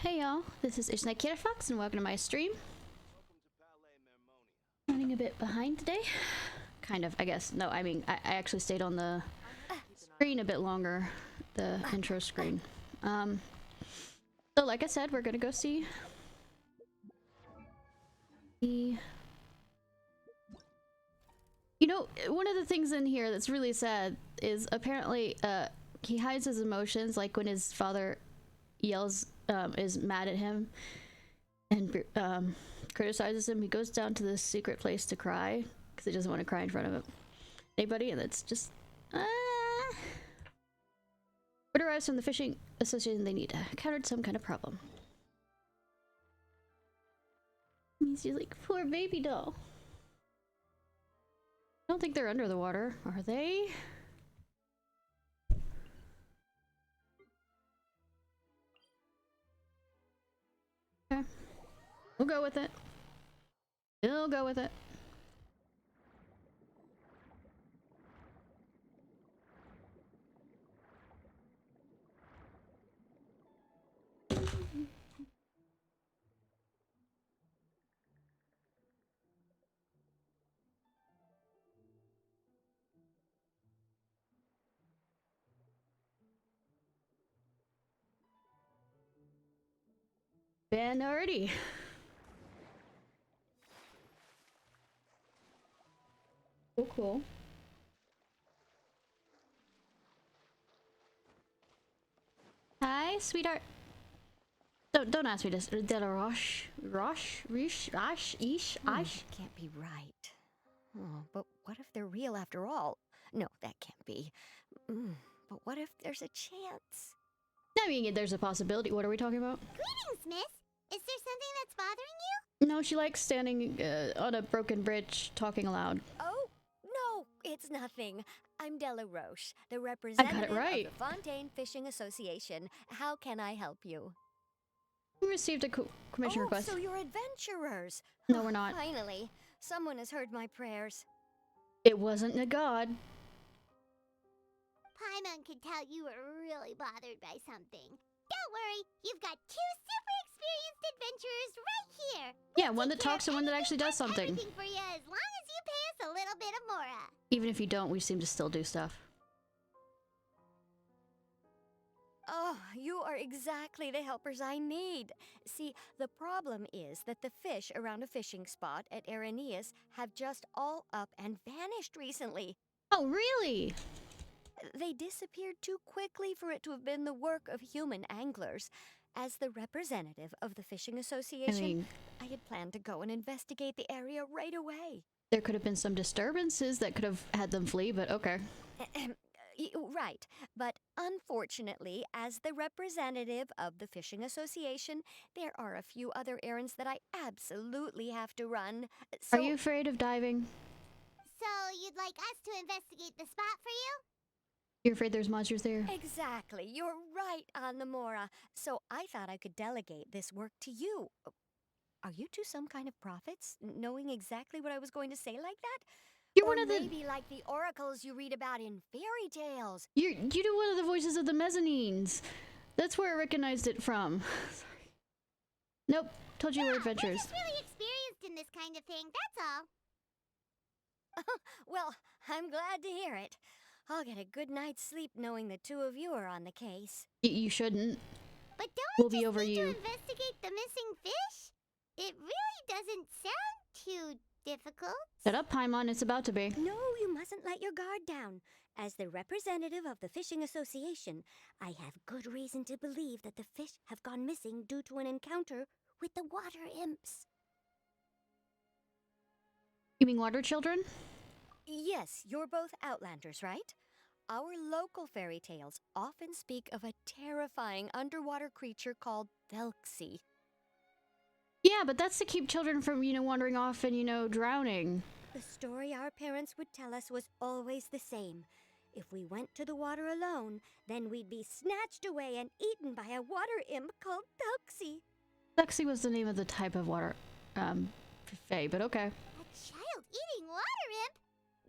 Hey y'all, this is Ishnai Ciarfox and welcome to my stream. Running a bit behind today. Kind of, I guess. No, I mean, I actually stayed on the screen a bit longer, the intro screen. So like I said, we're gonna go see the... You know, one of the things in here that's really sad is apparently he hides his emotions, like when his father yells, is mad at him and criticizes him. He goes down to this secret place to cry because he doesn't want to cry in front of anybody, and it's just what arrives from the fishing association. They need to encountered some kind of problem. He's just like, poor baby doll. I don't think they're under the water, are they? Okay. We'll go with it. We'll go with it. Ben already. Oh, cool. Hi, sweetheart. Don't ask me this. Rosh, Ish. Can't be right. Oh, but what if they're real after all? No, that can't be. But what if there's a chance? I mean, there's a possibility. What are we talking about? Greetings, miss. Is there something that's bothering you? No, she likes standing on a broken bridge, talking aloud. Oh, no, it's nothing. I'm Della Roche, the representative right. of the Fontaine Fishing Association. How can I help you? We received a commission request. So you're adventurers. No, we're not. Finally, someone has heard my prayers. It wasn't a god. Paimon could tell you were really bothered by something. Don't worry, you've got two super experienced adventurers right here. Yeah, one that talks and one that actually does something. Everything for you as long as you pay us a little bit of mora. Even if you don't, we seem to still do stuff. Oh, you are exactly the helpers I need. See, the problem is that the fish around a fishing spot at Araneus have just all up and vanished recently. Oh, really? They disappeared too quickly for it to have been the work of human anglers. As the representative of the Fishing Association, I had planned to go and investigate the area right away. There could have been some disturbances that could have had them flee, but okay. Right, but unfortunately, as the representative of the Fishing Association, there are a few other errands that I absolutely have to run. So, are you afraid of diving? So you'd like us to investigate the spot for you? You're afraid there's monsters there? Exactly, you're right on the Mora. So I thought I could delegate this work to you. Are you two some kind of prophets, knowing exactly what I was going to say like that? You're or one of the... maybe like the oracles you read about in fairy tales. You do one of the voices of the mezzanines. That's where I recognized it from. Sorry. Nope. Told you we're adventurers. We're just really experienced in this kind of thing, that's all. Well, I'm glad to hear it. I'll get a good night's sleep knowing the two of you are on the case. You shouldn't. But don't We'll we be just over need you. to investigate the missing fish? It really doesn't sound too difficult. Shut up, Paimon. It's about to be. No, you mustn't let your guard down. As the representative of the Fishing Association, I have good reason to believe that the fish have gone missing due to an encounter with the water imps. You mean water children? Yes, you're both Outlanders, right? Our local fairy tales often speak of a terrifying underwater creature called Velxi. Yeah, but that's to keep children from, wandering off and, drowning. The story our parents would tell us was always the same. If we went to the water alone, then we'd be snatched away and eaten by a water imp called Velxi. Lexi was the name of the type of water, fae, but okay. A child-eating water imp?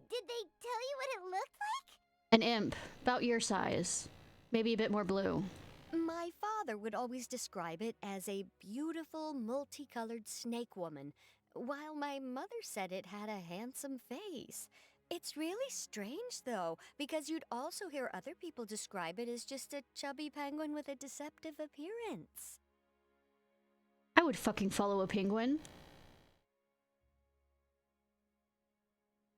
Did they tell you what it looked like? An imp, about your size. Maybe a bit more blue. My father father would always describe it as a beautiful, multicolored snake woman, while my mother said it had a handsome face. It's really strange, though, because you'd also hear other people describe it as just a chubby penguin with a deceptive appearance. I would fucking follow a penguin.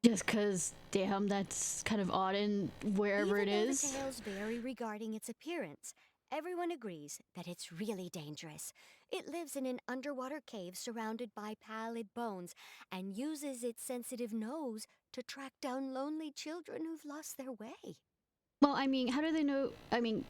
Just cause, damn, that's kind of odd in wherever it is. Even though the tales vary regarding its appearance, everyone agrees that it's really dangerous. It lives in an underwater cave surrounded by pallid bones and uses its sensitive nose to track down lonely children who've lost their way. Well, I mean, how do they know? I mean,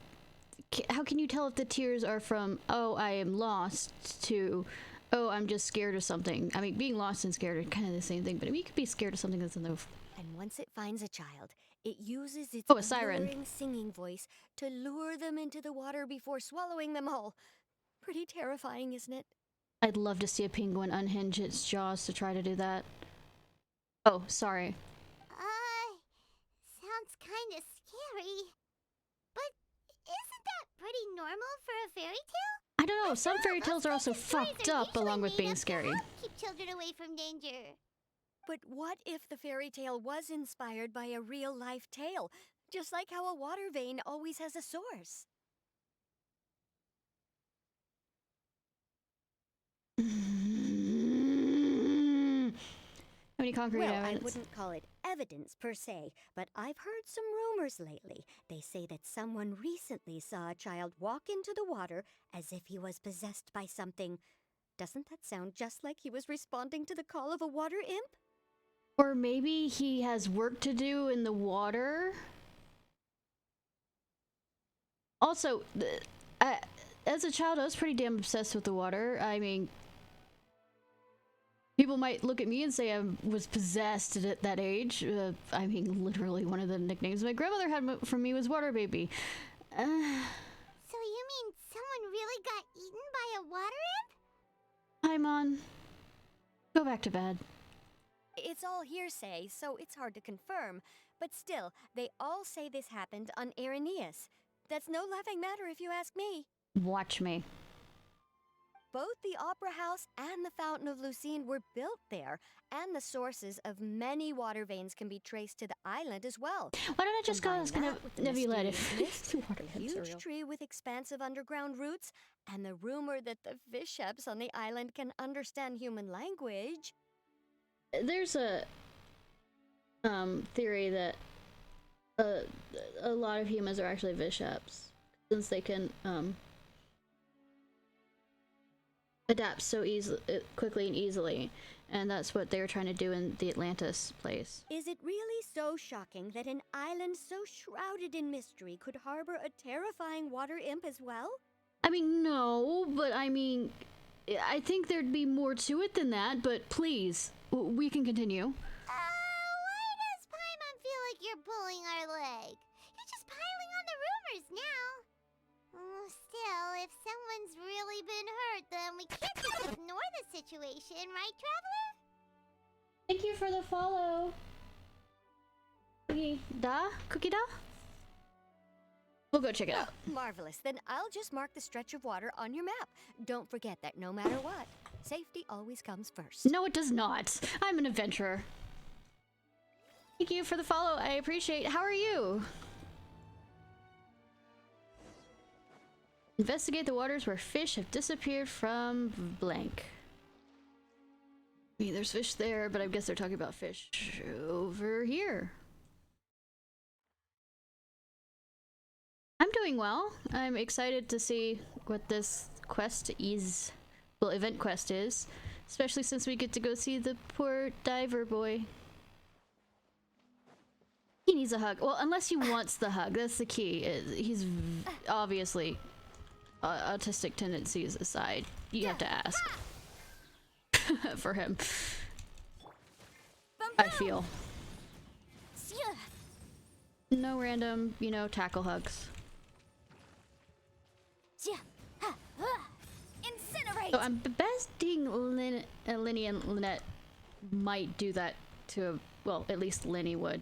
how can you tell if the tears are from, oh, I am lost, to, oh, I'm just scared of something? I mean, being lost and scared are kind of the same thing, but I mean, you could be scared of something that's in the... And once it finds a child, it uses its Oh, a siren. alluring singing voice to lure them into the water before swallowing them whole. Pretty terrifying, isn't it? I'd love to see a penguin unhinge its jaws to try to do that. Oh, sorry. Sounds kinda scary. But isn't that pretty normal for a fairy tale? I don't know, some fairy tales are also Those stories fucked are up along with usually being made up to scary. help keep children away from danger. But what if the fairy tale was inspired by a real-life tale? Just like how a water vein always has a source. How many concrete Well, evidence? I wouldn't call it evidence per se, but I've heard some rumors lately. They say that someone recently saw a child walk into the water as if he was possessed by something. Doesn't that sound just like he was responding to the call of a water imp? Or maybe he has work to do in the water? Also, as a child, I was pretty damn obsessed with the water. I mean, people might look at me and say I was possessed at that age. I mean, literally, one of the nicknames my grandmother had for me was Water Baby. So you mean someone really got eaten by a water imp? Hi, Mon. Go back to bed. It's all hearsay, so it's hard to confirm. But still, they all say this happened on Irenaeus. That's no laughing matter if you ask me. Watch me. Both the Opera House and the Fountain of Lucine were built there, and the sources of many water veins can be traced to the island as well. Why don't I just go Combine ask a that with the Nebula mysterious if mist, water a heads are huge real? tree with expansive underground roots, and the rumor that the fish heps on the island can understand human language. There's a theory that a lot of humans are actually Vishaps, since they can adapt so quickly and easily, and that's what they were trying to do in the Atlantis place. Is it really so shocking that an island so shrouded in mystery could harbor a terrifying water imp as well? I mean, no, but I mean, I think there'd be more to it than that, but please, we can continue. Why does Paimon feel like you're pulling our leg? You're just piling on the rumors now. Still, if someone's really been hurt, then we can't just ignore the situation, right, Traveler? Thank you for the follow. Cookie da? We'll go check it out. Marvelous. Then I'll just mark the stretch of water on your map. Don't forget that no matter what, safety always comes first. No, it does not. I'm an adventurer. Thank you for the follow. I appreciate. How are you? Investigate the waters where fish have disappeared from blank. I mean, there's fish there, but I guess they're talking about fish over here. I'm doing well. I'm excited to see what this quest is. Well, event quest is. Especially since we get to go see the poor diver boy. He needs a hug. Well, unless he wants the hug. That's the key. He's obviously... autistic tendencies aside. You have to ask. For him. I feel. No random, you know, tackle hugs. Incinerate! So I'm betting Linny and Lynette might do that to, well, at least Linny would.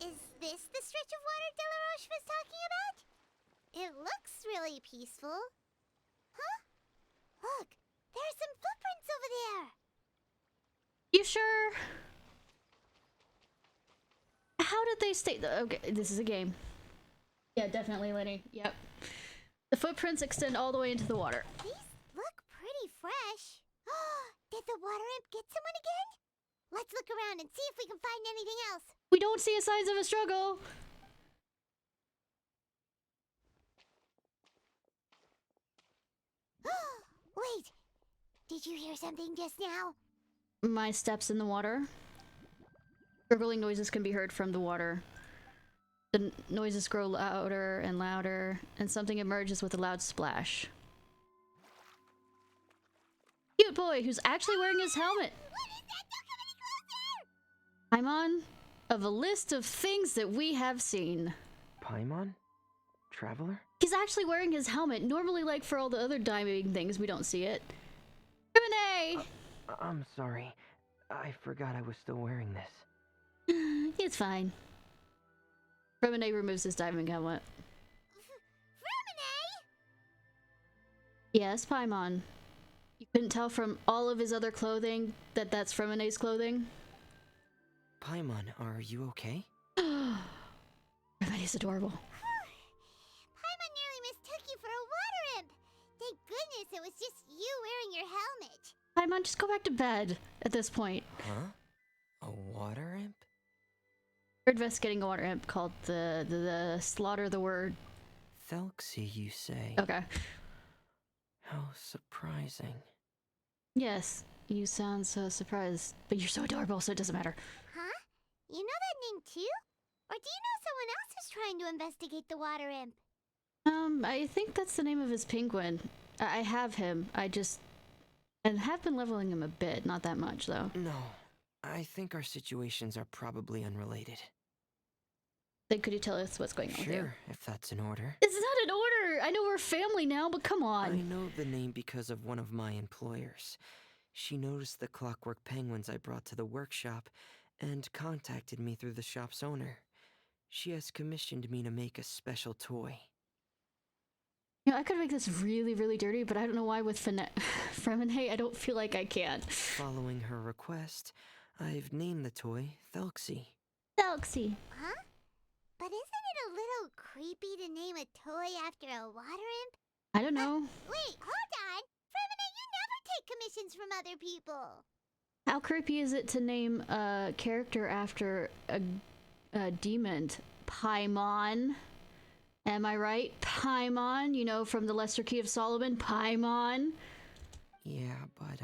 Is this this the stretch of water Delaroche was talking about? It looks really peaceful. Huh? Look, there are some footprints over there. You sure? How did they stay? Okay, this is a game. Yeah, definitely, Lenny. Yep. The footprints extend all the way into the water. These look pretty fresh. Did the water imp get someone again? Let's look around and see if we can find anything else. We don't see signs of a struggle. Wait, did you hear something just now? My steps in the water. Gurgling noises can be heard from the water. The noises grow louder and louder, and something emerges with a loud splash. Cute boy who's actually wearing his helmet. What is that? Don't come any closer! I'm on of a list of things that we have seen. Paimon? Traveler? He's actually wearing his helmet. Normally, like for all the other diving things, we don't see it. Renee! I'm sorry. I forgot I was still wearing this. It's fine. Remine removes his diving helmet. Remine! Yes, Paimon. You couldn't tell from all of his other clothing that that's Remine's clothing? Paimon, are you okay? Remine's adorable. Paimon nearly mistook you for a water imp. Thank goodness it was just you wearing your helmet. Paimon, just go back to bed at this point. Huh? A water imp? We're investigating a water imp called the Slaughter the Word. Thelxie, you say? Okay. How surprising. Yes, you sound so surprised, but you're so adorable, so it doesn't matter. Huh? You know that name too? Or do you know someone else who's trying to investigate the water imp? I think that's the name of his penguin. I have him. And have been leveling him a bit, not that much though. No, I think our situations are probably unrelated. Then could you tell us what's going on with you? Sure, if that's in order. It's not an order! I know we're family now, but come on! I know the name because of one of my employers. She noticed the clockwork penguins I brought to the workshop and contacted me through the shop's owner. She has commissioned me to make a special toy. You know, I could make this really, really dirty, but I don't know why with Fremine, I don't feel like I can. Following her request, I've named the toy Thelxie. Thelxie. Huh? But isn't it a little creepy to name a toy after a water imp? I don't know. Wait, hold on! Fremine, you never take commissions from other people! How creepy is it to name a character after a demon? Paimon. Am I right? Paimon, you know, from the Lesser Key of Solomon, Paimon. Yeah, but,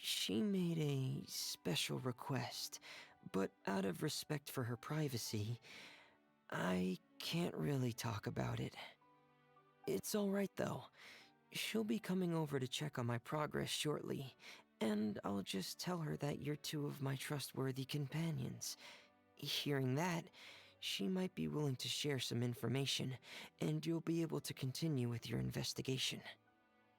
she made a special request, but out of respect for her privacy, I can't really talk about it. It's alright though. She'll be coming over to check on my progress shortly, and I'll just tell her that you're two of my trustworthy companions. Hearing that, she might be willing to share some information, and you'll be able to continue with your investigation.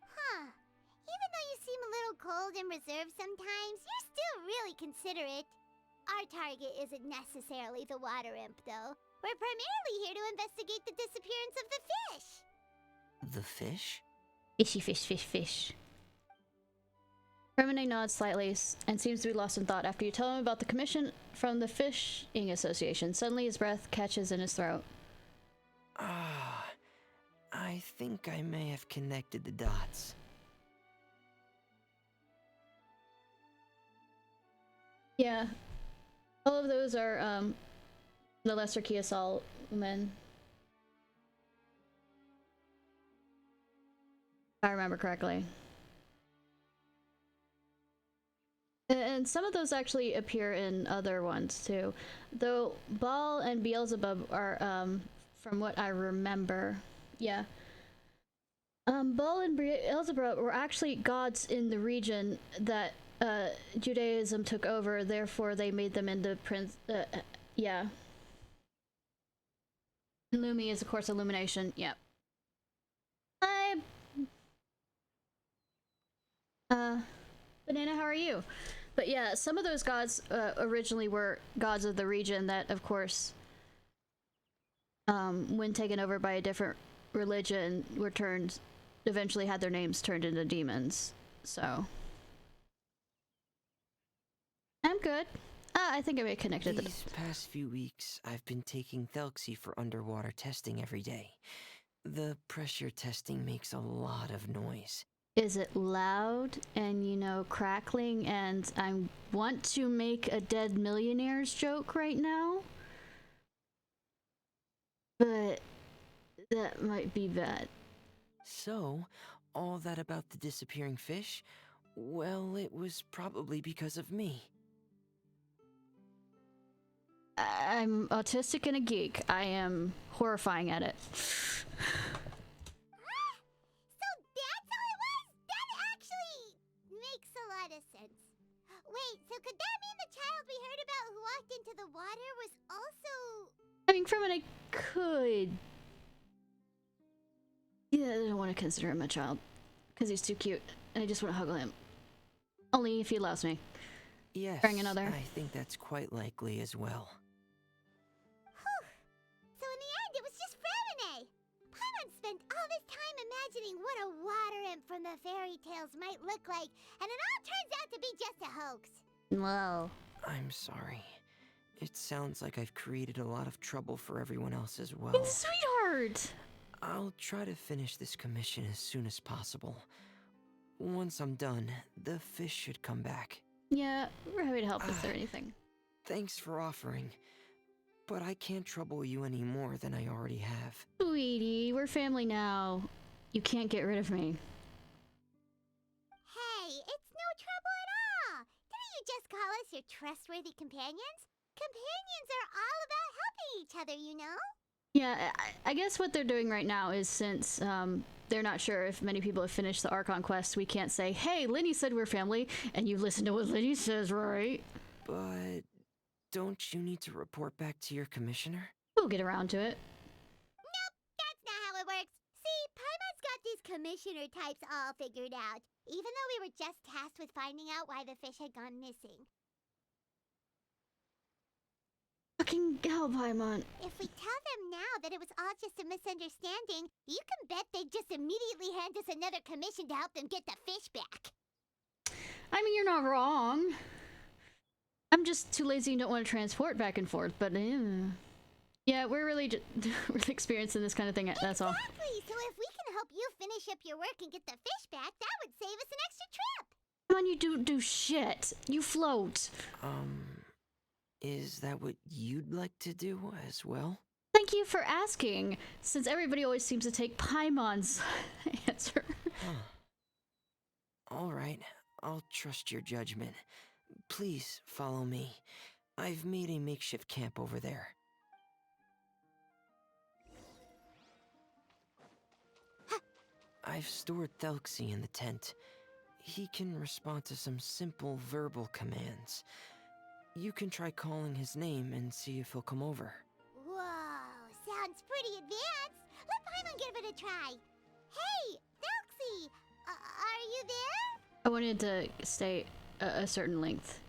Huh. Even though you seem a little cold and reserved sometimes, you're still really considerate. Our target isn't necessarily the water imp, though. We're primarily here to investigate the disappearance of the fish. The fish? Fishy fish, fish, fish. Remine nods slightly and seems to be lost in thought after you tell him about the commission from the Fishing Association. Suddenly his breath catches in his throat. Ah, I think I may have connected the dots. Yeah. All of those are, the Lesser Key of Solomon. If I remember correctly. And some of those actually appear in other ones too. Though Baal and Beelzebub are, from what I remember, yeah. Baal and Beelzebub were actually gods in the region that Judaism took over, therefore they made them into yeah. Lumi is of course illumination, yep. Banana, how are you? But yeah, some of those gods originally were gods of the region that, of course, when taken over by a different religion, were turned, eventually had their names turned into demons. So I'm good. I think I may connected These past few weeks, I've been taking Thelxie for underwater testing every day. The pressure testing makes a lot of noise. Is it loud and, you know, crackling? And I want to make a dead millionaires joke right now, but that might be bad. So, all that about the disappearing fish? Well, it was probably because of me. I'm autistic and a geek. I am horrifying at it. So that's how it was? That actually makes a lot of sense. Wait, so could that mean the child we heard about who walked into the water was also... I mean, from what I could... Yeah, I don't want to consider him a child. Because he's too cute. And I just want to huggle him. Only if he allows me. Yes, Bring another. I think that's quite likely as well. So in the end, it was just Fremine. Paimon spent all this time imagining what a water imp from the fairy tales might look like, and it all turns out to be just a hoax. Wow. I'm sorry. It sounds like I've created a lot of trouble for everyone else as well. Sweetheart! I'll try to finish this commission as soon as possible. Once I'm done, the fish should come back. Yeah, we're happy to help if there's anything. Thanks for offering, but I can't trouble you any more than I already have. Sweetie, we're family now. You can't get rid of me. Hey, it's no trouble at all. Didn't you just call us your trustworthy companions? Companions are all about helping each other, you know? Yeah, I guess what they're doing right now is, since they're not sure if many people have finished the Archon quest, we can't say, hey, Linny said we're family, and you listen to what Linny says, right? But don't you need to report back to your commissioner? We'll get around to it. Nope, that's not how it works. See, Paimon's got these commissioner types all figured out, even though we were just tasked with finding out why the fish had gone missing. Fucking hell, Paimon. If we tell them now that it was all just a misunderstanding, you can bet they'd just immediately hand us another commission to help them get the fish back. I mean, you're not wrong. I'm just too lazy and don't want to transport back and forth, but yeah, we're really really experienced in this kind of thing, that's all. Exactly, so if we can help you finish up your work and get the fish back, that would save us an extra trip. Come on, you do shit. You float. Is that what you'd like to do as well? Thank you for asking, since everybody always seems to take Paimon's answer. Alright, I'll trust your judgment. Please follow me. I've made a makeshift camp over there. I've stored Thelxie in the tent. He can respond to some simple verbal commands. You can try calling his name and see if he'll come over. Whoa, sounds pretty advanced. Let Paimon give it a try. Hey, Thelxie, are you there? I wanted to stay a certain length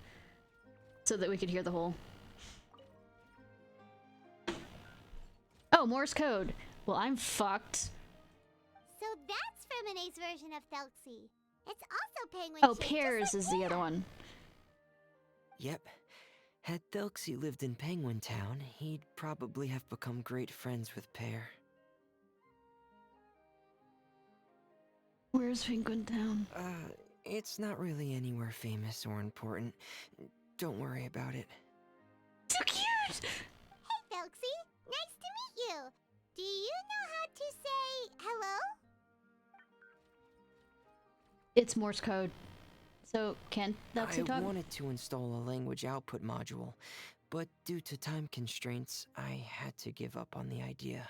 so that we could hear the whole. Oh, Morse code. Well, I'm fucked. So that's Fremine's version of Thelxie. It's also penguin Oh, shaped, just Pears like is the other one. Yep. Had Thelxie lived in Penguin Town, he'd probably have become great friends with Pear. Where's Penguin Town? It's not really anywhere famous or important. Don't worry about it. So cute! Hey, Thelxie. Nice to meet you. Do you know how to say hello? It's Morse code. So, can Thelxie talk? I wanted to install a language output module, but due to time constraints, I had to give up on the idea.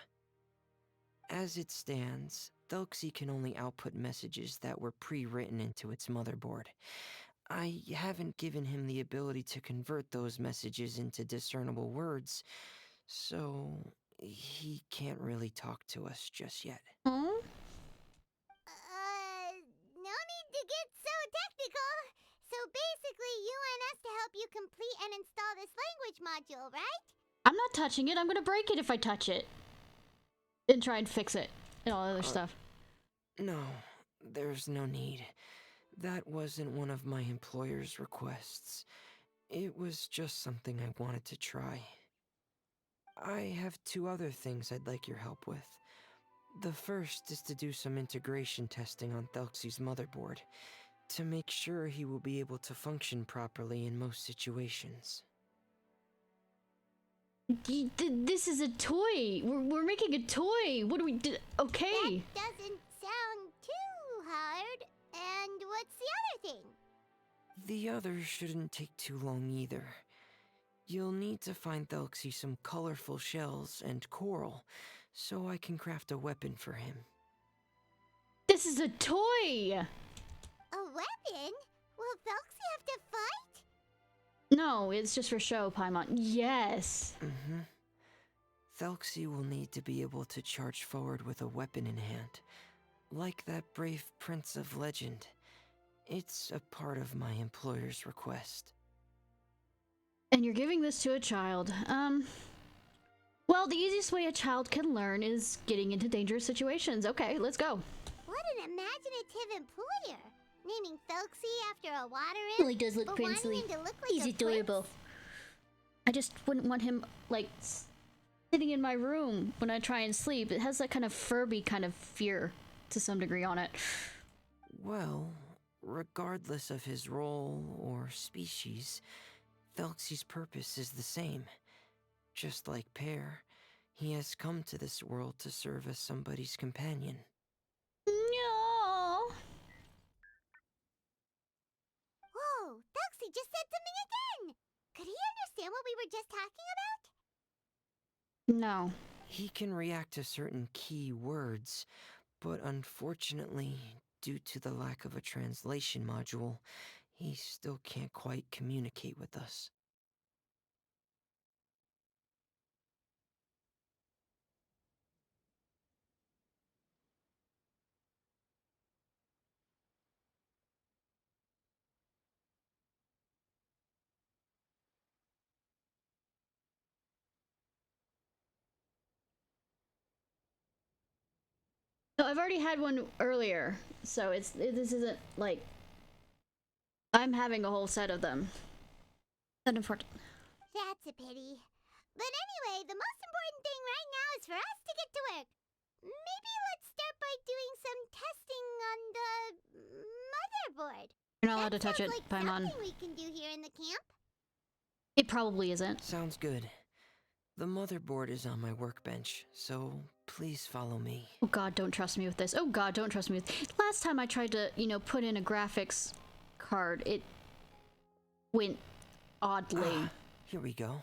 As it stands, Thelxie can only output messages that were pre-written into its motherboard. I haven't given him the ability to convert those messages into discernible words, so he can't really talk to us just yet. Oh? No need to get so technical. So basically, you want us to help you complete and install this language module, right? I'm not touching it. I'm gonna break it if I touch it. and try and fix it and all other stuff. No, there's no need. That wasn't one of my employer's requests. It was just something I wanted to try. I have 2 other things I'd like your help with. The first is to do some integration testing on Thelxie's motherboard, to make sure he will be able to function properly in most situations. This is a toy. We're making a toy. What do we do? Okay. That doesn't sound too hard. And what's the other thing? The other shouldn't take too long either. You'll need to find Thelxie some colorful shells and coral, so I can craft a weapon for him. This is a toy. A weapon? Will Thelxie have to fight? No, it's just for show, Paimon. Yes. Thelxie will need to be able to charge forward with a weapon in hand, like that brave prince of legend. It's a part of my employer's request. And you're giving this to a child. Well, the easiest way a child can learn is getting into dangerous situations. Okay, let's go. What an imaginative employer! Naming Thelxie after a water imp, Really does look but wanting princely. him to look like He's a adorable. prince? I just wouldn't want him, like, sitting in my room when I try and sleep. It has that kind of Furby kind of fear to some degree on it. Well, regardless of his role or species, Thelxie's purpose is the same. Just like Pear, he has come to this world to serve as somebody's companion. No. Whoa, Thelxie just said something again! Could he understand what we were just talking about? No. He can react to certain key words, but unfortunately, due to the lack of a translation module, he still can't quite communicate with us. No, I've already had one earlier, so this isn't like I'm having a whole set of them. That's unfortunate. That's a pity. But anyway, the most important thing right now is for us to get to work. Maybe let's start by doing some testing on the motherboard. You're not allowed to touch it, Sounds like Paimon. something we can do here in the camp. It probably isn't. Sounds good. The motherboard is on my workbench, so please follow me. Oh god, don't trust me with this. Oh god, don't trust me with... Last time I tried to, put in a graphics card, it went oddly. Here we go.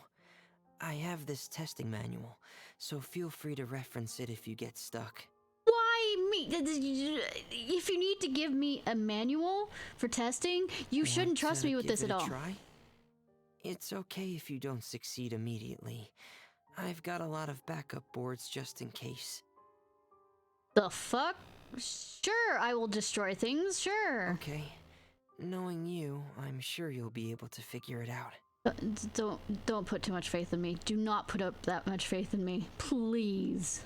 I have this testing manual, so feel free to reference it if you get stuck. Why me? If you need to give me a manual for testing, you shouldn't Want trust to me with give this it at a all. Try? It's okay if you don't succeed immediately. I've got a lot of backup boards just in case. The fuck? Sure, I will destroy things, sure. Okay. Knowing you, I'm sure you'll be able to figure it out. Don't put too much faith in me. Do not put up that much faith in me. Please.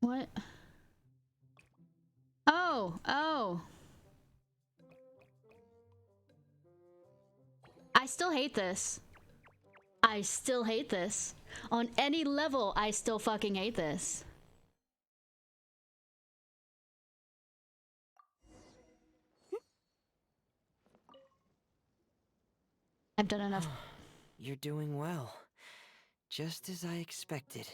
What? Oh. I still hate this. I still hate this. On any level, I still fucking hate this. I've done enough. You're doing well. Just as I expected.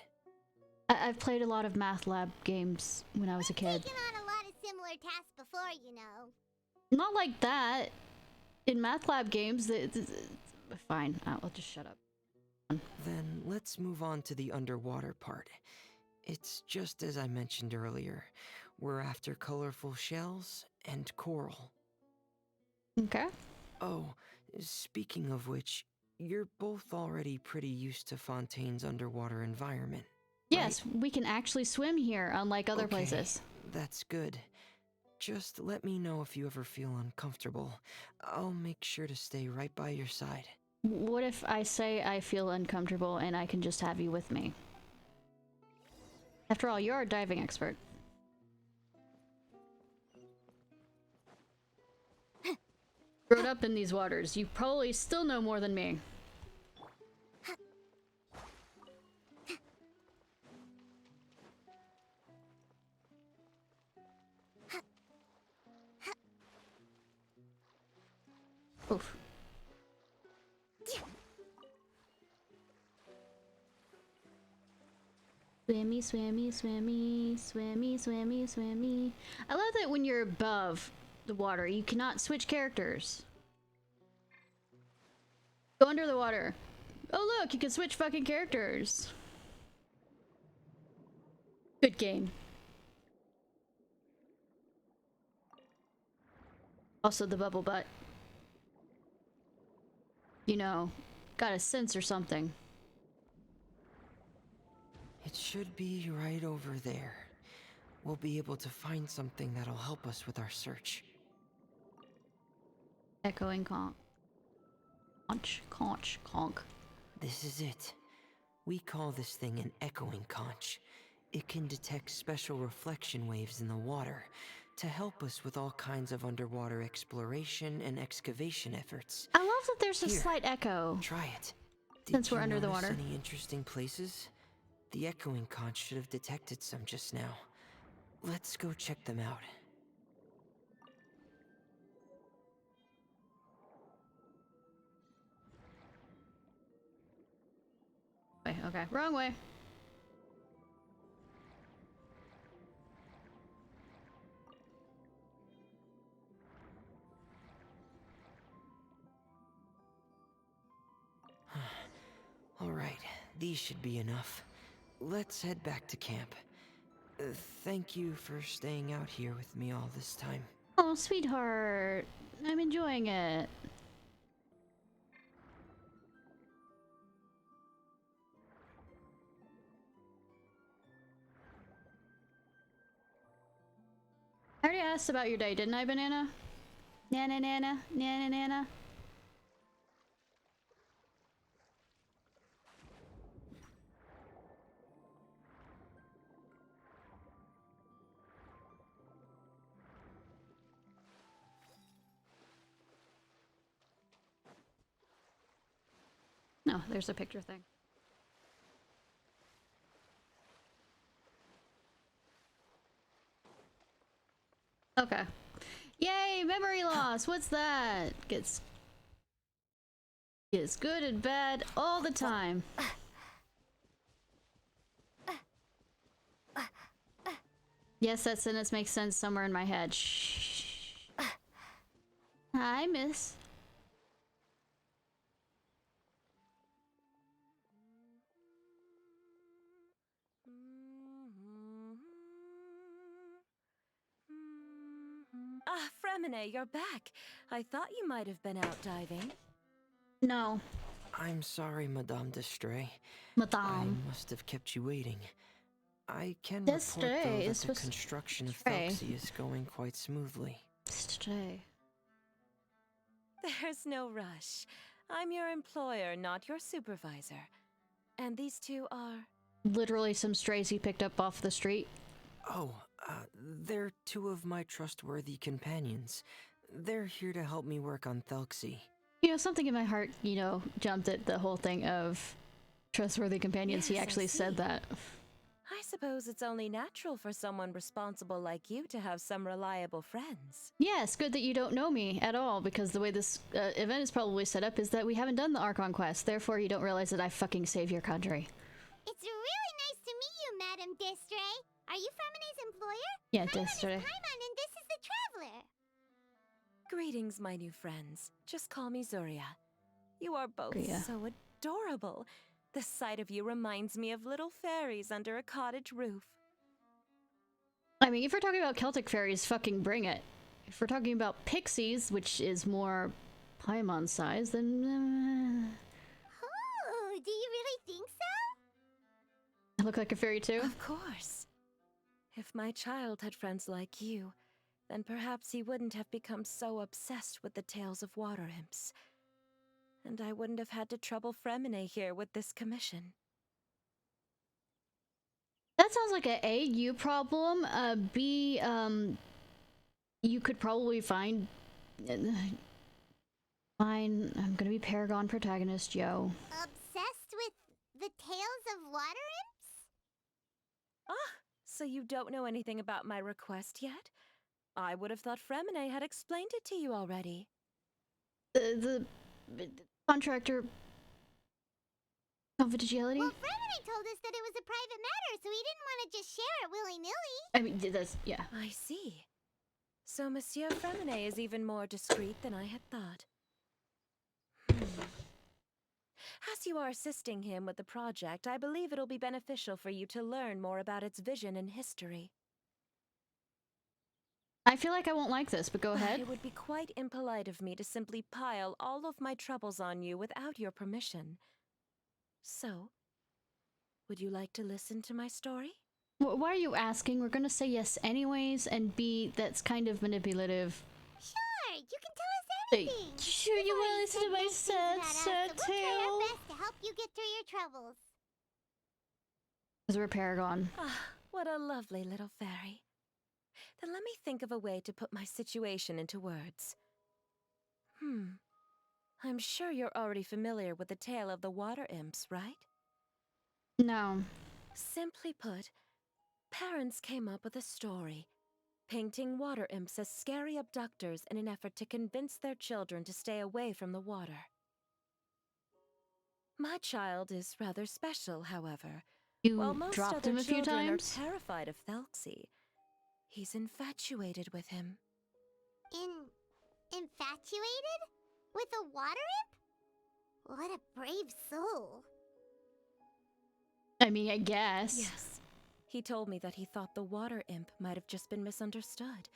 I've played a lot of math lab games when I was a kid. Taken on a lot of similar tasks before, you know. Not like that. In math lab games, fine. I'll just shut up. Then let's move on to the underwater part. It's just as I mentioned earlier. We're after colorful shells and coral. Okay. Oh, speaking of which, you're both already pretty used to Fontaine's underwater environment. Yes, we can actually swim here, unlike other Okay, places. That's good. Just let me know if you ever feel uncomfortable. I'll make sure to stay right by your side. What if I say I feel uncomfortable and I can just have you with me? After all, you're a diving expert. Grown up in these waters, you probably still know more than me. Oof. Swimmy, swimmy, swimmy, swimmy, swimmy, swimmy. I love that when you're above the water, you cannot switch characters. Go under the water. Oh look, you can switch fucking characters. Good game. Also the bubble butt. You know, got a sense or something. It should be right over there. We'll be able to find something that'll help us with our search. Echoing conch. Conch. Conch. This is it. We call this thing an echoing conch. It can detect special reflection waves in the water to help us with all kinds of underwater exploration and excavation efforts. I love that there's a Here, slight echo. Try it. Since we're under the Did you water. notice any interesting places? The echoing conch should have detected some just now. Let's go check them out. Wait, okay. Wrong way. Alright, these should be enough. Let's head back to camp. Thank you for staying out here with me all this time. Oh, sweetheart. I'm enjoying it. I already asked about your day, didn't I, Banana? Nana, nana, nana, nana. No, there's a picture thing. Okay. Yay, memory loss. What's that? Gets good and bad all the time. Yes, that sentence makes sense somewhere in my head. Shh. Hi, miss. Ah, Fremine, you're back. I thought you might have been out diving. No. I'm sorry, Madame Destray. I Madame. must have kept you waiting. I can Destray report, though, is that the supposed to- construction of Destray. Thelxie is going quite smoothly. Stray. There's no rush. I'm your employer, not your supervisor. And these two are... Literally some strays he picked up off the street. Oh, they're two of my trustworthy companions. They're here to help me work on Thelxie. You know, something in my heart, you know, jumped at the whole thing of trustworthy companions. He Yes, I actually said see. that. I suppose it's only natural for someone responsible like you to have some reliable friends. Yes, good that you don't know me at all, because the way this event is probably set up is that we haven't done the Archon quest, therefore you don't realize that I fucking save your country. It's really nice to meet you, Madame Destray. Are you Fremine's employer? Yeah, My name is Destray. Paimon, and this is the Traveler. Greetings, my new friends. Just call me Zuria. You are both Zuria. so adorable. The sight of you reminds me of little fairies under a cottage roof. I mean, if we're talking about Celtic fairies, fucking bring it. If we're talking about pixies, which is more Paimon size, then Oh, do you really think so? I look like a fairy too. Of course. If my child had friends like you, then perhaps he wouldn't have become so obsessed with the tales of water imps. And I wouldn't have had to trouble Fremine here with this commission. That sounds like a you problem. B, you could probably find. Fine, I'm gonna be Paragon protagonist, yo. Obsessed with the tales of water imps? Ah, so you don't know anything about my request yet? I would have thought Fremine had explained it to you already. The contractor confidentiality? Well, Fremini told us that it was a private matter, so he didn't want to just share it willy-nilly. I mean, that's, yeah. I see. So Monsieur Fremine is even more discreet than I had thought. As you are assisting him with the project, I believe it'll be beneficial for you to learn more about its vision and history. I feel like I won't like this, but go ahead. It would be quite impolite of me to simply pile all of my troubles on you without your permission. So, would you like to listen to my story? Why are you asking? We're gonna say yes anyways, and B, that's kind of manipulative. Sure, you can tell us anything. Sure, you want to listen to my sad We'll try our tale? best to help you get through your troubles. Because we're Paragon. Ah, what a lovely little fairy. Then let me think of a way to put my situation into words. I'm sure you're already familiar with the tale of the water imps, right? No. Simply put, parents came up with a story, painting water imps as scary abductors in an effort to convince their children to stay away from the water. My child is rather special, however. While You most dropped other him a few children times? are terrified of Thelxie, he's infatuated with him. Infatuated? With a water imp? What a brave soul. I mean, I guess. Yes. He told me that he thought the water imp might have just been misunderstood.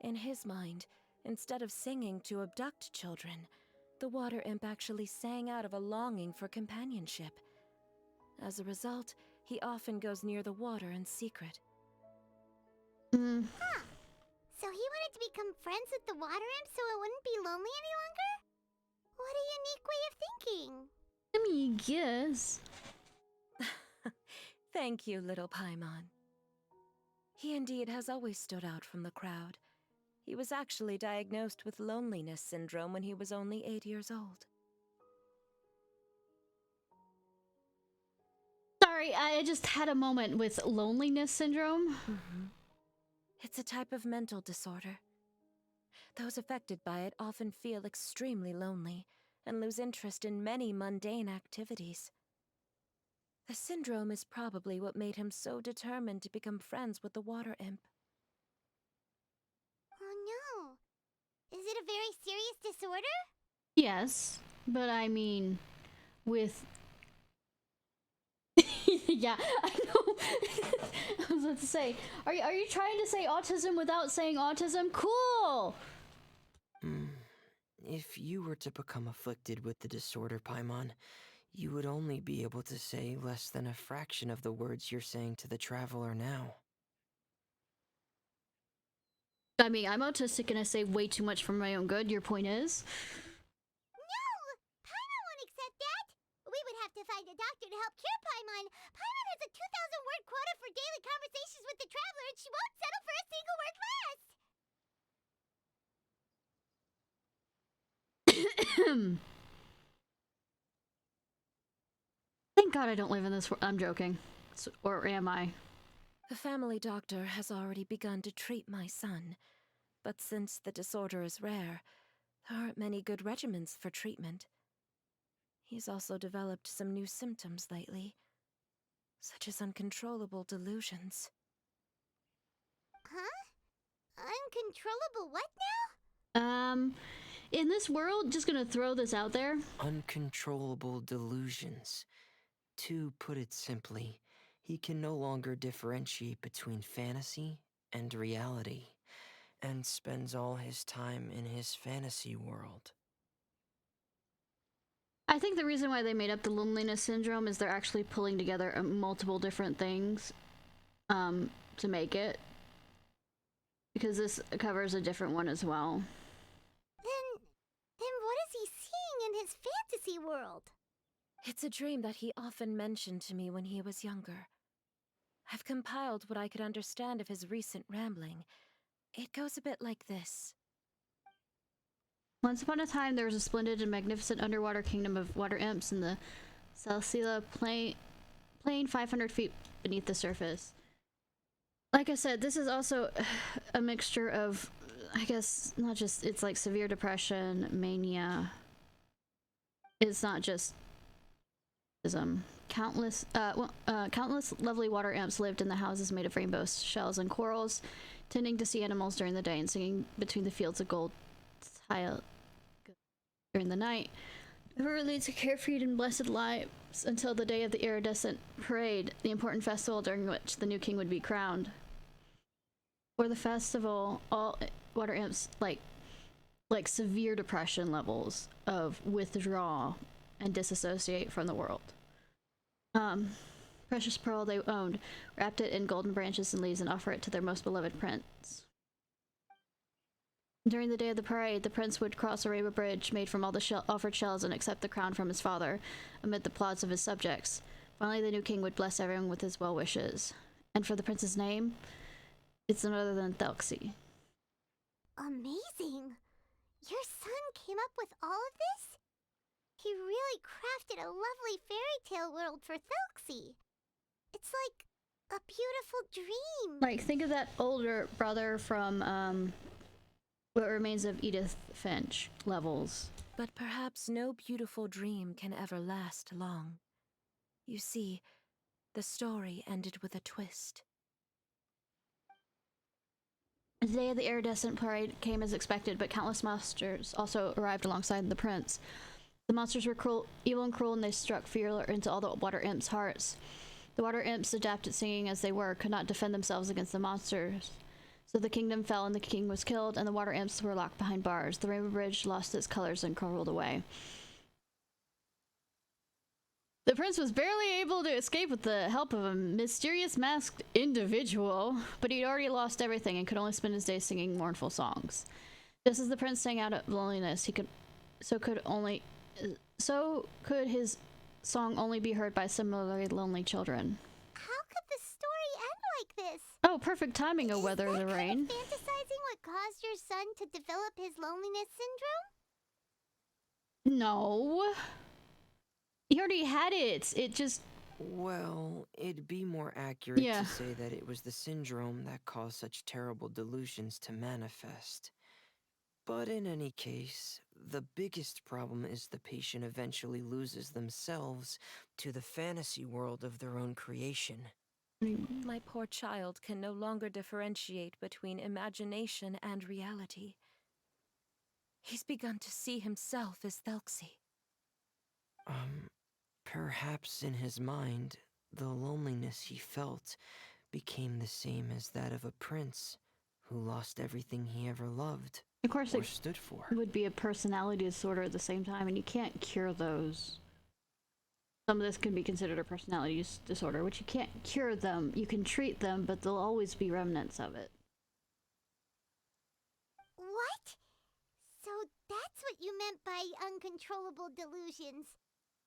In his mind, instead of singing to abduct children, the water imp actually sang out of a longing for companionship. As a result, he often goes near the water in secret. Huh. So he wanted to become friends with the water imp so it wouldn't be lonely any longer? What a unique way of thinking. I mean, yes. Thank you, little Paimon. He indeed has always stood out from the crowd. He was actually diagnosed with loneliness syndrome when he was only 8 years old. Sorry, I just had a moment with loneliness syndrome. It's a type of mental disorder. Those affected by it often feel extremely lonely and lose interest in many mundane activities. The syndrome is probably what made him so determined to become friends with the water imp. Oh no. Is it a very serious disorder? Yes, but I mean, with... yeah, I know. I was about to say, are you trying to say autism without saying autism? Cool! If you were to become afflicted with the disorder, Paimon, you would only be able to say less than a fraction of the words you're saying to the traveler now. I mean, I'm autistic and I say way too much for my own good. Your point is? No! Paimon won't accept that! We would have to find a doctor to help cure Paimon. Paimon has a 2,000-word quota for daily conversations with the traveler, and she won't settle for a single word less! Thank God I don't live in this world. I'm joking. Or am I? The family doctor has already begun to treat my son, but since the disorder is rare, there aren't many good regimens for treatment. He's also developed some new symptoms lately, such as uncontrollable delusions. Huh? Uncontrollable what now? In this world, just gonna throw this out there. Uncontrollable delusions. To put it simply, he can no longer differentiate between fantasy and reality, and spends all his time in his fantasy world. I think the reason why they made up the loneliness syndrome is they're actually pulling together multiple different things to make it. because this covers a different one as well. Then what is he seeing in his fantasy world? It's a dream that he often mentioned to me when he was younger. I've compiled what I could understand of his recent rambling. It goes a bit like this. Once upon a time, there was a splendid and magnificent underwater kingdom of water imps in the Salsila plain 500 feet beneath the surface. Like I said, this is also a mixture of, I guess, not just, it's like severe depression, mania. It's not just countless lovely water imps lived in the houses made of rainbow shells and corals, tending to sea animals during the day and singing between the fields of gold tile during the night. Whoever leads a carefree and blessed lives until the day of the iridescent parade, the important festival during which the new king would be crowned. For the festival, all water imps like severe depression levels of withdraw and disassociate from the world. Precious pearl they owned, wrapped it in golden branches and leaves, and offer it to their most beloved prince. During the day of the parade, the prince would cross a rainbow bridge made from all the offered shells and accept the crown from his father, amid the applause of his subjects. Finally, the new king would bless everyone with his well wishes. And for the prince's name, it's none other than Thelxie. Amazing! Your son came up with all of this? He really crafted a lovely fairy tale world for Thelxie. It's like a beautiful dream. Like, think of that older brother from, What Remains of Edith Finch levels. But perhaps no beautiful dream can ever last long. You see, the story ended with a twist. The day of the iridescent parade came as expected, but countless monsters also arrived alongside the prince. The monsters were cruel, evil and cruel, and they struck fear into all the water imps' hearts. The water imps, adept at singing as they were, could not defend themselves against the monsters. So the kingdom fell and the king was killed, and the water imps were locked behind bars. The rainbow bridge lost its colors and crawled away. The prince was barely able to escape with the help of a mysterious masked individual, but he'd already lost everything and could only spend his days singing mournful songs. Just as the prince sang out of loneliness, so could his song only be heard by similarly lonely children. How could the story end like this? Oh, perfect timing, O weather of the rain. Fantasizing what caused your son to develop his loneliness syndrome? No. He already had it. It just... Well, it'd be more accurate Yeah. to say that it was the syndrome that caused such terrible delusions to manifest. But in any case, the biggest problem is the patient eventually loses themselves to the fantasy world of their own creation. My poor child can no longer differentiate between imagination and reality. He's begun to see himself as Thelxie. Perhaps in his mind, the loneliness he felt became the same as that of a prince who lost everything he ever loved. Of course, or it stood for. would be a personality disorder at the same time, and you can't cure those. Some of this can be considered a personality disorder, which you can't cure them. You can treat them, but there'll always be remnants of it. What? So that's what you meant by uncontrollable delusions.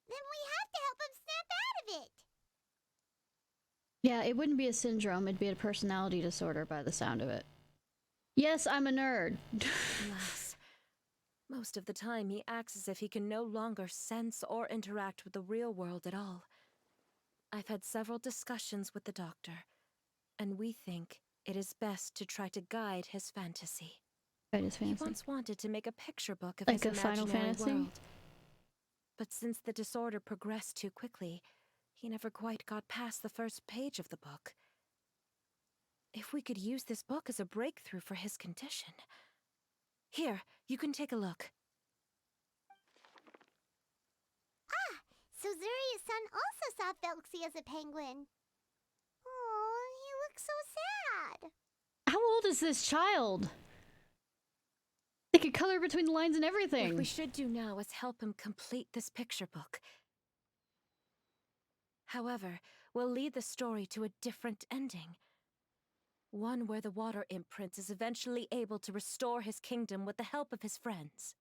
Then we have to help him snap out of it. Yeah, it wouldn't be a syndrome, it'd be a personality disorder by the sound of it. Yes, I'm a nerd. Alas, most of the time he acts as if he can no longer sense or interact with the real world at all. I've had several discussions with the doctor, and we think it is best to try to guide his fantasy. Guide his fantasy. He once wanted to make a picture book of Like his a Final imaginary Fantasy? world. But since the disorder progressed too quickly, he never quite got past the first page of the book. If we could use this book as a breakthrough for his condition... Here, you can take a look. Ah, so Zuria's-san also saw Thelxie as a penguin. Oh, he looks so sad. How old is this child? They could color between the lines and everything. What we should do now is help him complete this picture book. However, we'll lead the story to a different ending. One where the Water Imp Prince is eventually able to restore his kingdom with the help of his friends.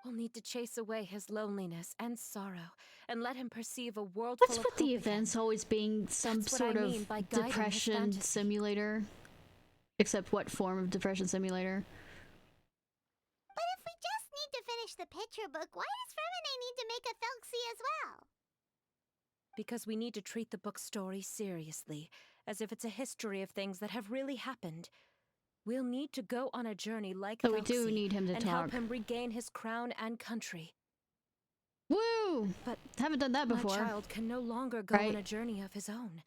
We'll need to chase away his loneliness and sorrow, and let him perceive a world What's full of with the hope events again. always being some That's what I sort mean of by guiding his depression fantasy. simulator? Except what form of depression simulator? But if we just need to finish the picture book, why does Fremine need to make a Thelxie as well? Because we need to treat the book's story seriously, as if it's a history of things that have really happened. We'll need to go on a journey like So we do Thelxie need him to and talk. help him regain his crown and country. Woo! But haven't done that before. my child can no longer go Right. on a journey of his own.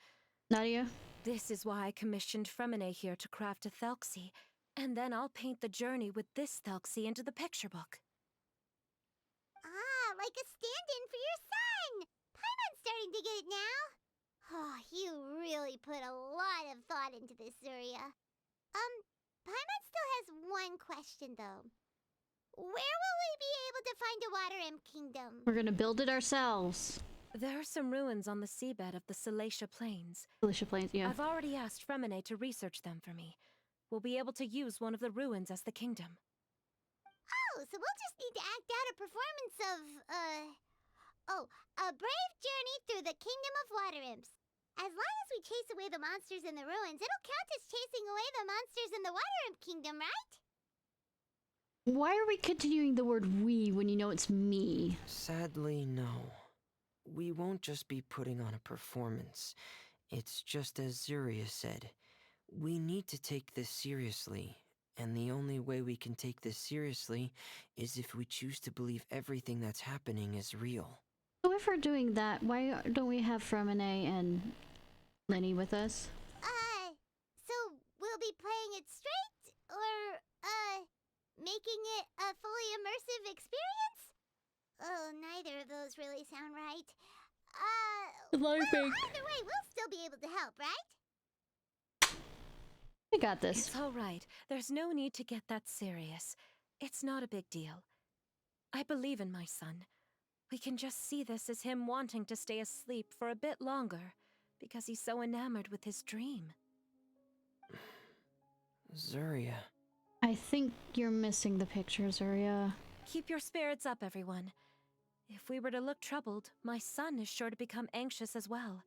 Nadia? This is why I commissioned Fremine here to craft a Thelxie, and then I'll paint the journey with this Thelxie into the picture book. Ah, like a stand-in for your son! Paimon's starting to get it now. Oh, you really put a lot of thought into this, Zuria. Paimon still has one question, though. Where will we be able to find a Water Imp Kingdom? We're gonna build it ourselves. There are some ruins on the seabed of the Salacia Plains. Alicia Plains, yeah. I've already asked Fremine to research them for me. We'll be able to use one of the ruins as the kingdom. Oh, so we'll just need to act out a performance of, a brave journey through the Kingdom of Water Imps. As long as we chase away the monsters in the ruins, it'll count as chasing away the monsters in the Water Imp Kingdom, right? Why are we continuing the word we when you know it's me? Sadly, no. We won't just be putting on a performance. It's just as Zuria said. We need to take this seriously. And the only way we can take this seriously is if we choose to believe everything that's happening is real. So if we're doing that, why don't we have Fremine and Lenny with us? So we'll be playing it straight, or, making it a fully immersive experience? Oh, neither of those really sound right. Well, either way, we'll still be able to help, right? We got this. It's all right. There's no need to get that serious. It's not a big deal. I believe in my son. We can just see this as him wanting to stay asleep for a bit longer, because he's so enamored with his dream. Zuria. I think you're missing the picture, Zuria. Keep your spirits up, everyone. If we were to look troubled, my son is sure to become anxious as well.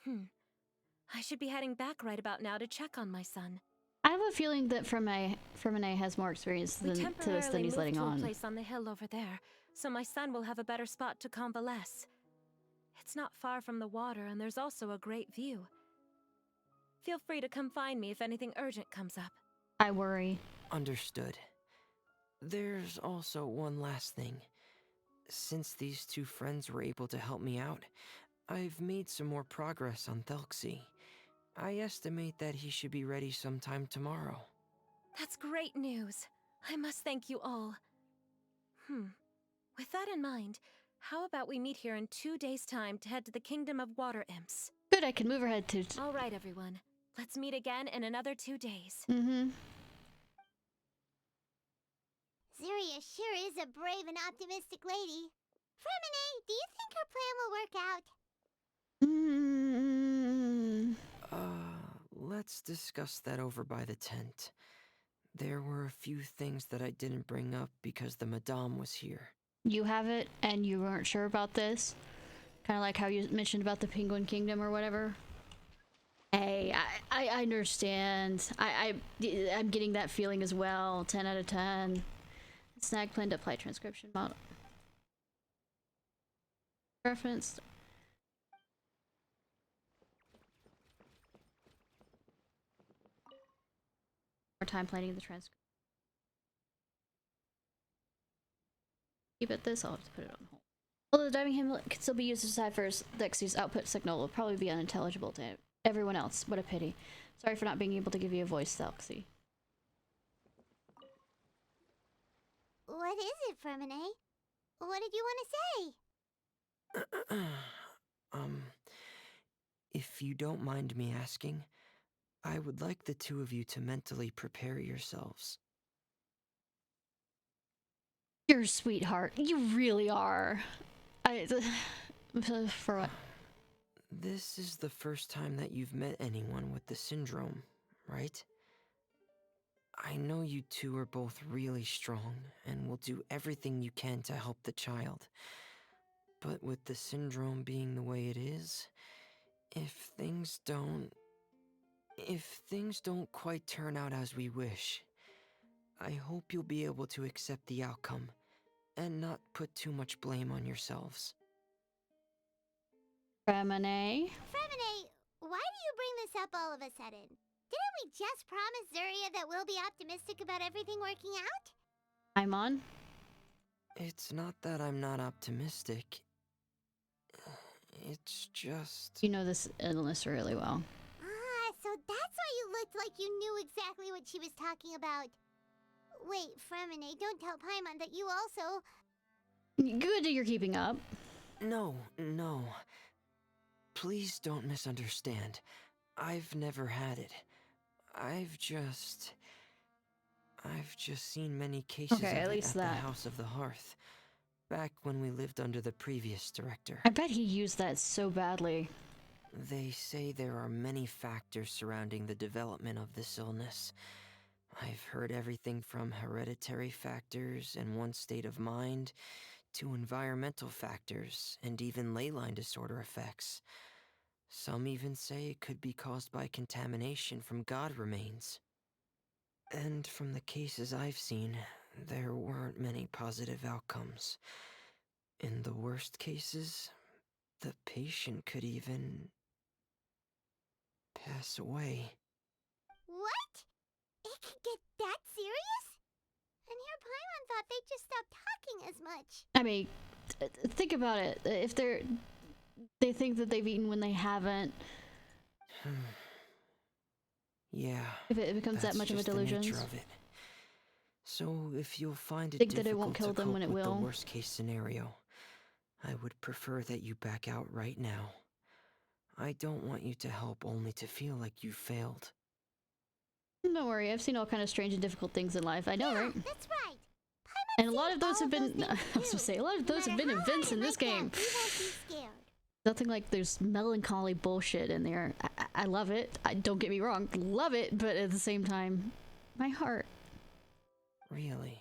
I should be heading back right about now to check on my son. I have a feeling that Fremine has more experience We to this temporarily than he's moved letting to a on. place on the hill over there, so my son will have a better spot to convalesce. It's not far from the water, and there's also a great view. Feel free to come find me if anything urgent comes up. I worry. Understood. There's also one last thing. Since these two friends were able to help me out, I've made some more progress on Thelxie. I estimate that he should be ready sometime tomorrow. That's great news. I must thank you all. With that in mind, how about we meet here in 2 days' time to head to the Kingdom of Water Imps? Good, I can move her head to... All right, everyone. Let's meet again in another 2 days. Mm-hmm. Zuria sure is a brave and optimistic lady. Fremine, do you think her plan will work out? Let's discuss that over by the tent. There were a few things that I didn't bring up because the Madame was here. You have it, and you weren't sure about this? Kind of like how you mentioned about the Penguin Kingdom or whatever? Hey, I understand. I'm getting that feeling as well. 10 out of 10. Snag plan to apply transcription model. Reference. More time planning the transcript. Keep it this, I'll have to put it on hold. Although the diving hamlet can still be used to decipher Dexy's output signal, will probably be unintelligible to everyone else. What a pity. Sorry for not being able to give you a voice, Dexy. What is it, Fremine? What did you want to say? If you don't mind me asking, I would like the two of you to mentally prepare yourselves. You're a sweetheart. You really are. For what? This is the first time that you've met anyone with the syndrome, right? I know you two are both really strong and will do everything you can to help the child. But with the syndrome being the way it is, if things don't quite turn out as we wish, I hope you'll be able to accept the outcome and not put too much blame on yourselves. Remine. Fremine, why do you bring this up all of a sudden? Didn't we just promise Zuria that we'll be optimistic about everything working out? Paimon. It's not that I'm not optimistic. It's just... You know this illness really well. Ah, so that's why you looked like you knew exactly what she was talking about. Wait, Fremine, don't tell Paimon that you also... Good that you're keeping up. No. Please don't misunderstand. I've never had it. I've just seen many cases Okay, of at it least at the that. House of the Hearth, back when we lived under the previous director. I bet he used that so badly. They say there are many factors surrounding the development of this illness. I've heard everything from hereditary factors and one's state of mind, to environmental factors, and even ley line disorder effects. Some even say it could be caused by contamination from god remains. And from the cases I've seen, there weren't many positive outcomes. In the worst cases, the patient could even pass away. What? It could get that serious? And here Paimon thought they'd just stop talking as much. I mean, think about it. If they think that they've eaten when they haven't. Yeah. If it becomes that that's much of a just the delusion. nature of it. So if you'll find it Think that difficult it won't kill to them cope when it with will. the worst case scenario, I would prefer that you back out right now. I don't want you to help only to feel like you failed. Don't worry, I've seen all kind of strange and difficult things in life. I know, right? That's right. Paimon's And a lot seen of those all have been. those I things was gonna too. say a lot of No those have matter been how events hard in it this might get, game. we won't be scared. Nothing like there's melancholy bullshit in there. I love it. Don't get me wrong, love it, but at the same time, my heart. Really?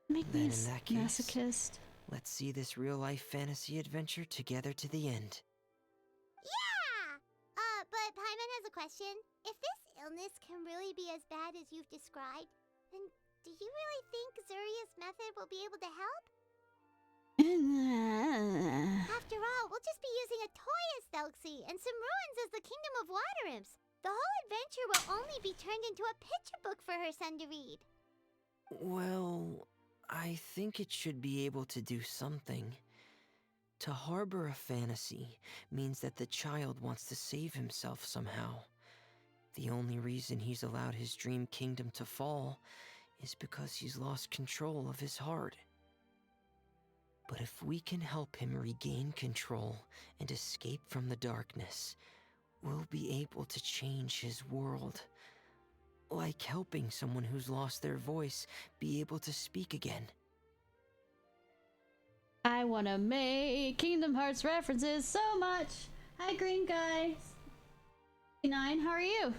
Make me Then a in that case, masochist. let's see this real-life fantasy adventure together to the end. Yeah! But Paimon has a question. If this illness can really be as bad as you've described, then do you really think Zuria's method will be able to help? After all, we'll just be using a toy as Thelxie and some ruins as the Kingdom of Water Imps. The whole adventure will only be turned into a picture book for her son to read. Well, I think it should be able to do something. To harbor a fantasy means that the child wants to save himself somehow. The only reason he's allowed his dream kingdom to fall is because he's lost control of his heart. But if we can help him regain control and escape from the darkness, we'll be able to change his world. Like helping someone who's lost their voice be able to speak again. I wanna make Kingdom Hearts references so much. Hi, green guy. 9, how are you?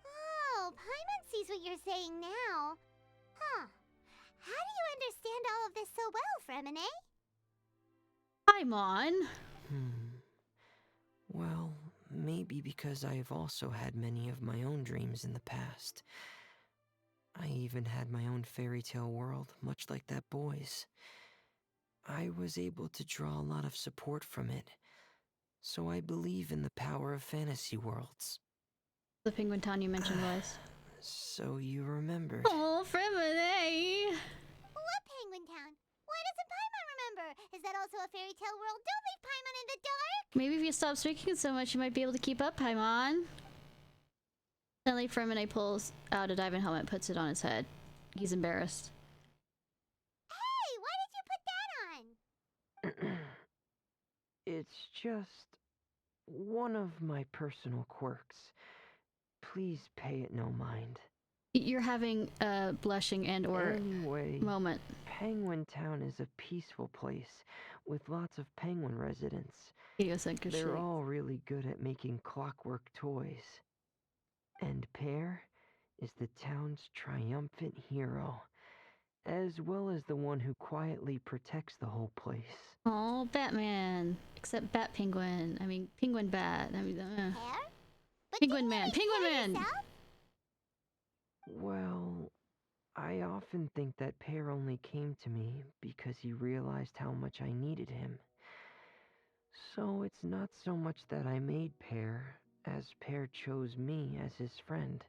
Oh, Paimon sees what you're saying now. Huh. How do you understand all of this so well, Fremine? Paimon. Well, maybe because I've also had many of my own dreams in the past. I even had my own fairy tale world, much like that boy's. I was able to draw a lot of support from it, so I believe in the power of fantasy worlds. The penguin town you mentioned was. So you remembered. Oh, Fremine! What Penguin Town? Why doesn't Paimon remember? Is that also a fairy tale world? Don't leave Paimon in the dark! Maybe if you stop speaking so much, you might be able to keep up, Paimon. Suddenly, Fremine pulls out a diamond helmet, puts it on his head. He's embarrassed. Hey, why did you put that on? It's just one of my personal quirks. Please pay it no mind. You're having a blushing and or Anyway, moment. Penguin Town is a peaceful place with lots of penguin residents. Idiosyncrasy. They're all really good at making clockwork toys. And Pear is the town's triumphant hero, as well as the one who quietly protects the whole place. Oh, Batman. Except Bat Penguin. I mean, Penguin Bat. I mean, Hair? But Penguin didn't Man. you Penguin hair Man! yourself? Well, I often think that Pear only came to me because he realized how much I needed him. So it's not so much that I made Pear, as Pear chose me as his friend.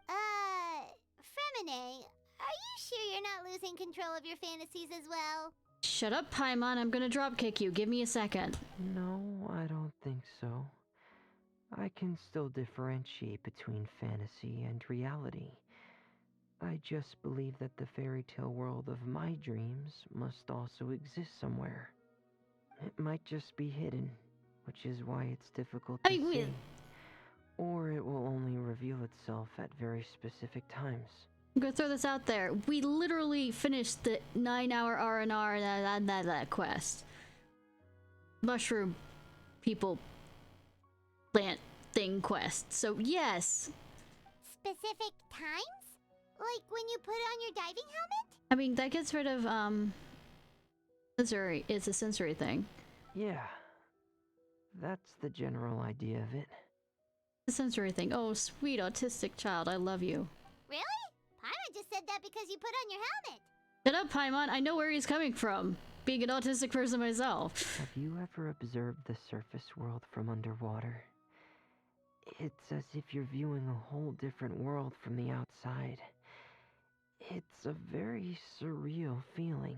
Fremine, are you sure you're not losing control of your fantasies as well? Shut up, Paimon. I'm gonna dropkick you. Give me a second. No, I don't think so. I can still differentiate between fantasy and reality. I just believe that the fairy tale world of my dreams must also exist somewhere. It might just be hidden, which is why it's difficult to see. Or it will only reveal itself at very specific times. I'm gonna throw this out there. We literally finished the 9-hour R&R that quest. Mushroom people plant thing quest. So yes. Specific times? Like when you put on your diving helmet? I mean, that gets rid of sensory. It's a sensory thing. Yeah. That's the general idea of it. The sensory thing. Oh, sweet autistic child. I love you. Really? Paimon just said that because you put on your helmet. Shut up, Paimon. I know where he's coming from. Being an autistic person myself. Have you ever observed the surface world from underwater? It's as if you're viewing a whole different world from the outside. It's a very surreal feeling.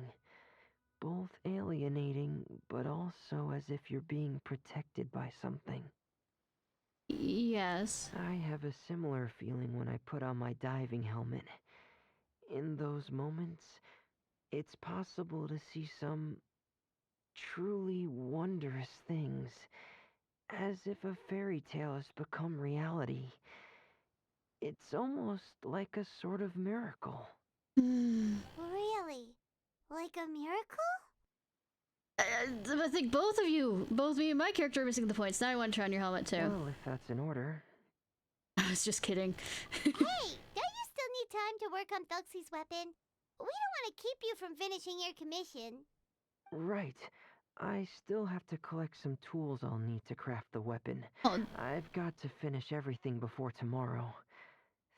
Both alienating, but also as if you're being protected by something. Yes. I have a similar feeling when I put on my diving helmet. In those moments, it's possible to see some truly wondrous things, as if a fairy tale has become reality. It's almost like a sort of miracle. Really? Like a miracle? I think both me and my character are missing the points. Now I want to try on your helmet too. Well, if that's in order. I was just kidding. Hey, don't you still need time to work on Thuxie's weapon? We don't want to keep you from finishing your commission. Right. I still have to collect some tools I'll need to craft the weapon. Oh, I've got to finish everything before tomorrow.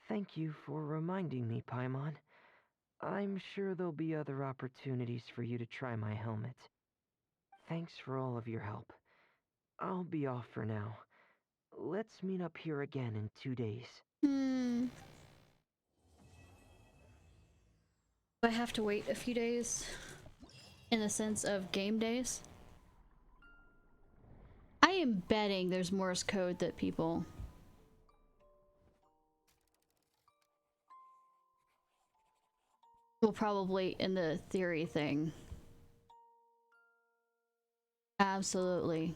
Thank you for reminding me, Paimon. I'm sure there'll be other opportunities for you to try my helmet. Thanks for all of your help. I'll be off for now. Let's meet up here again in 2 days. Do I have to wait a few days? In the sense of game days? I am betting there's Morse code that people... will probably, in the theory thing. Absolutely.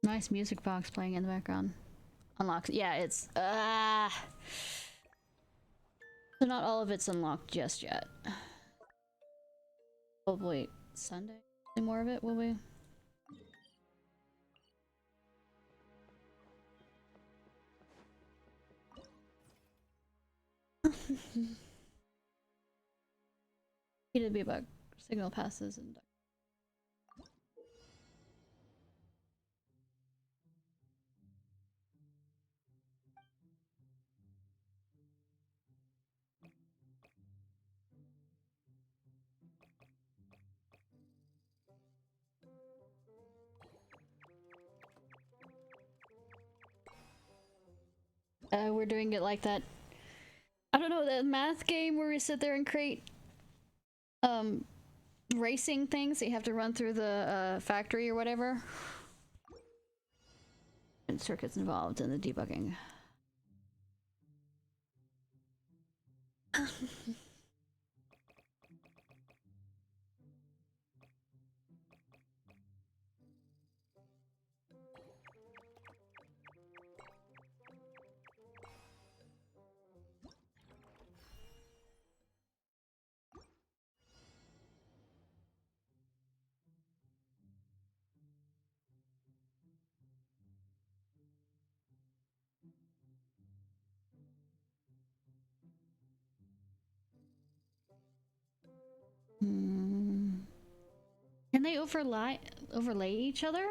Nice music box playing in the background. Unlocks. Yeah, it's... So not all of it's unlocked just yet. Probably Sunday. More of it, will we? It'd be about signal passes and... we're doing it like that. I don't know, that math game where we sit there and create racing things that you have to run through the factory or whatever. And circuits involved in the debugging. Can they overlay each other?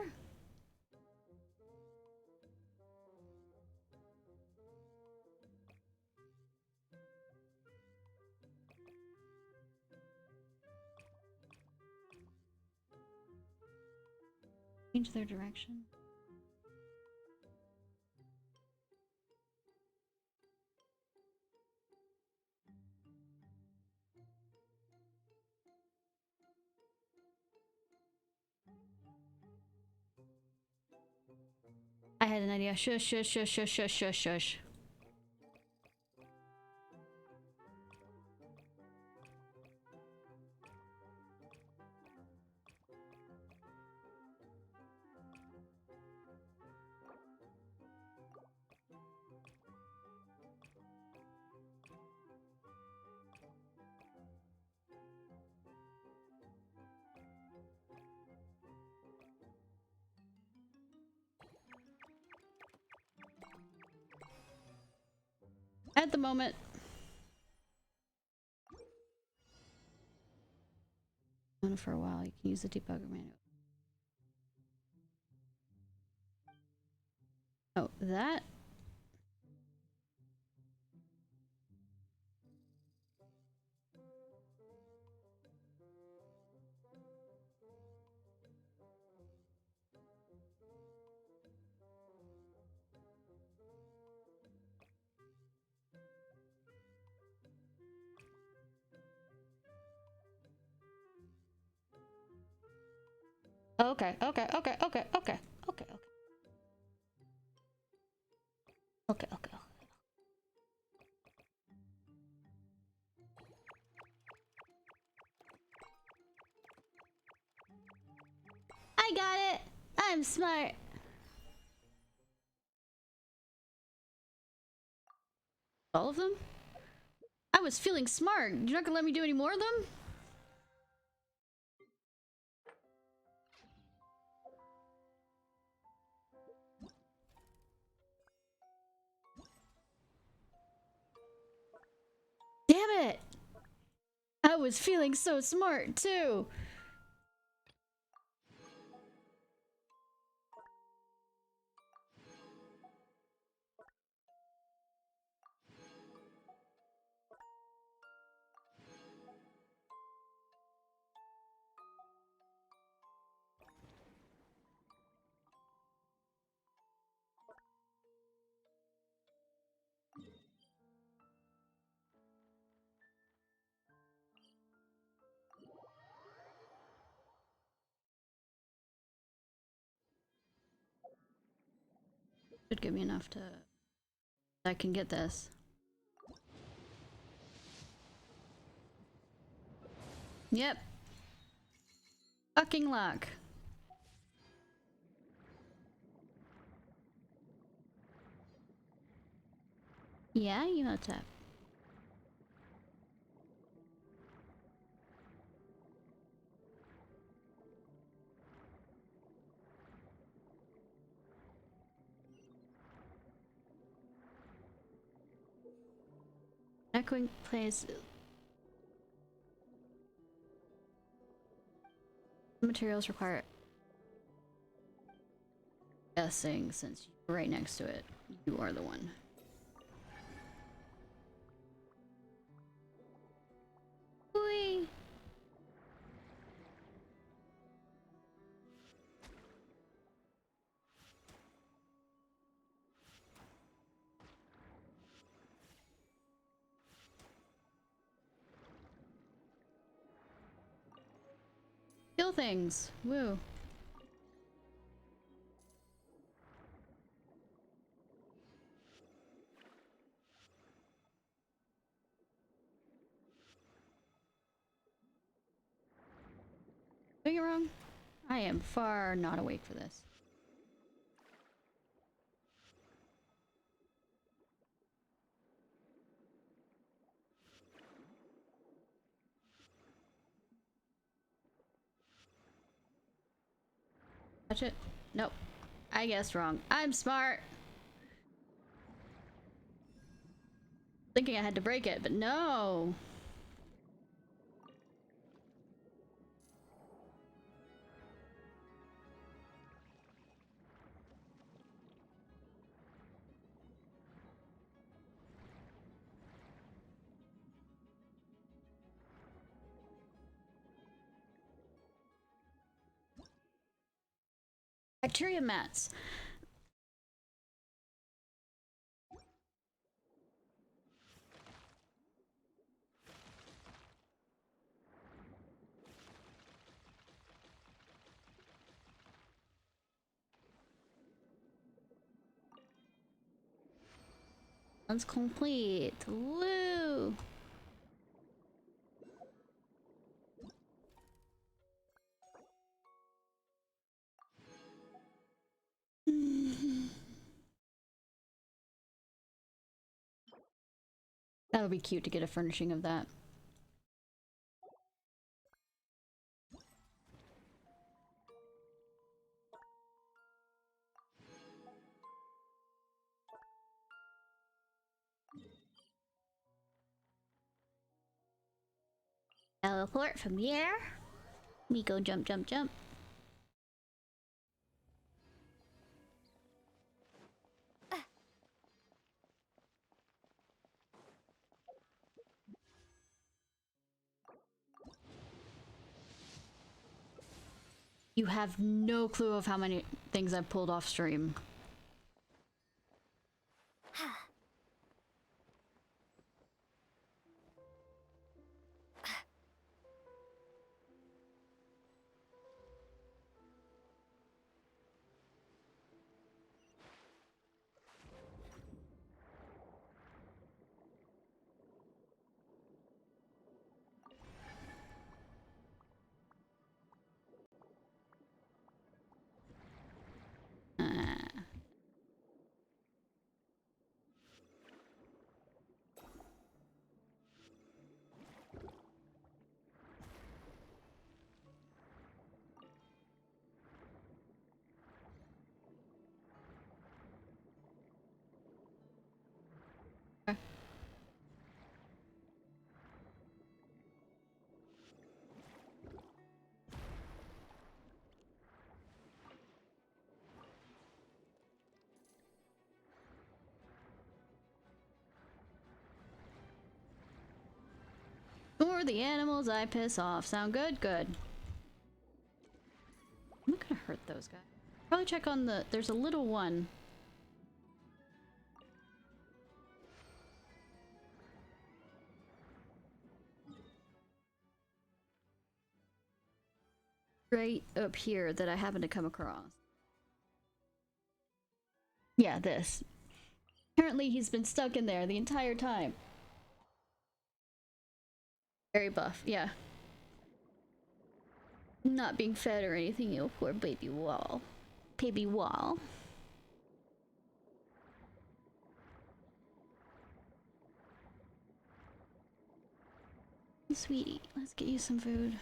Change their direction. I had an idea. Shush, shush, shush, shush, shush, shush, shush. At the moment. For a while, you can use the debugger manual. Oh, that. Okay, okay, okay, okay, okay, okay, okay. Okay, okay. I got it! I'm smart! All of them? I was feeling smart. You're not gonna let me do any more of them? Damn it! I was feeling so smart too! Should give me enough to... I can get this. Yep. Fucking luck. Yeah, you know tap. Echoing plays... Materials require... Guessing, since you're right next to it. You are the one. Whee! things. Woo. Doing it wrong? I am far not awake for this. Touch it? Nope. I guessed wrong. I'm smart! Thinking I had to break it, but no! Bacteria mats. One's complete. Woo! That would be cute to get a furnishing of that. Teleport from here. Me go jump, jump, jump. You have no clue of how many things I've pulled off stream. Or the animals I piss off. Sound good? Good. I'm not gonna hurt those guys. Probably check on the... There's a little one. Right up here that I happen to come across. Yeah, this. Apparently he's been stuck in there the entire time. Very buff, yeah. Not being fed or anything, you poor baby wall. Baby wall. Sweetie, let's get you some food.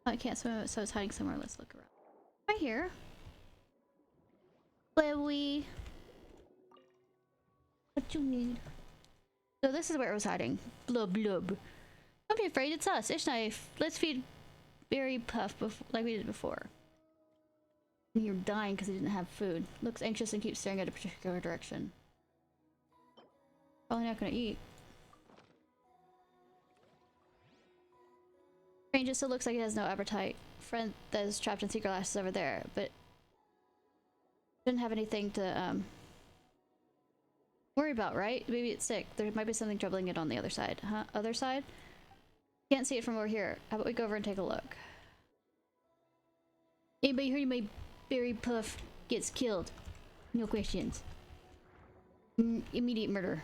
Oh, I can't swim, so I was hiding somewhere. Let's look around. Right here. Chloe. What you need? So this is where it was hiding. Blub blub. Don't be afraid, it's us. Ishnai, let's feed Berry Puff like we did before. You're dying because he didn't have food. Looks anxious and keeps staring at a particular direction. Probably not gonna eat. Ranger still looks like he has no appetite. Friend that is trapped in secret glass is over there, but didn't have anything to worry about, right? Maybe it's sick. There might be something troubling it on the other side. Huh? Other side? Can't see it from over here. How about we go over and take a look? Anybody heard my berry puff gets killed? No questions. Immediate murder.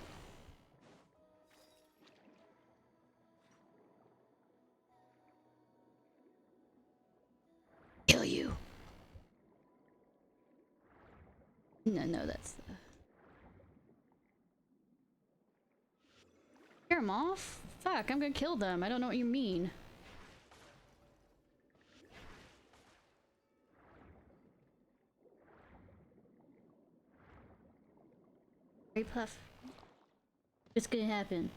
Kill you. No, that's the... Scare them off? Fuck, I'm gonna kill them. I don't know what you mean. Berry puff. It's gonna happen.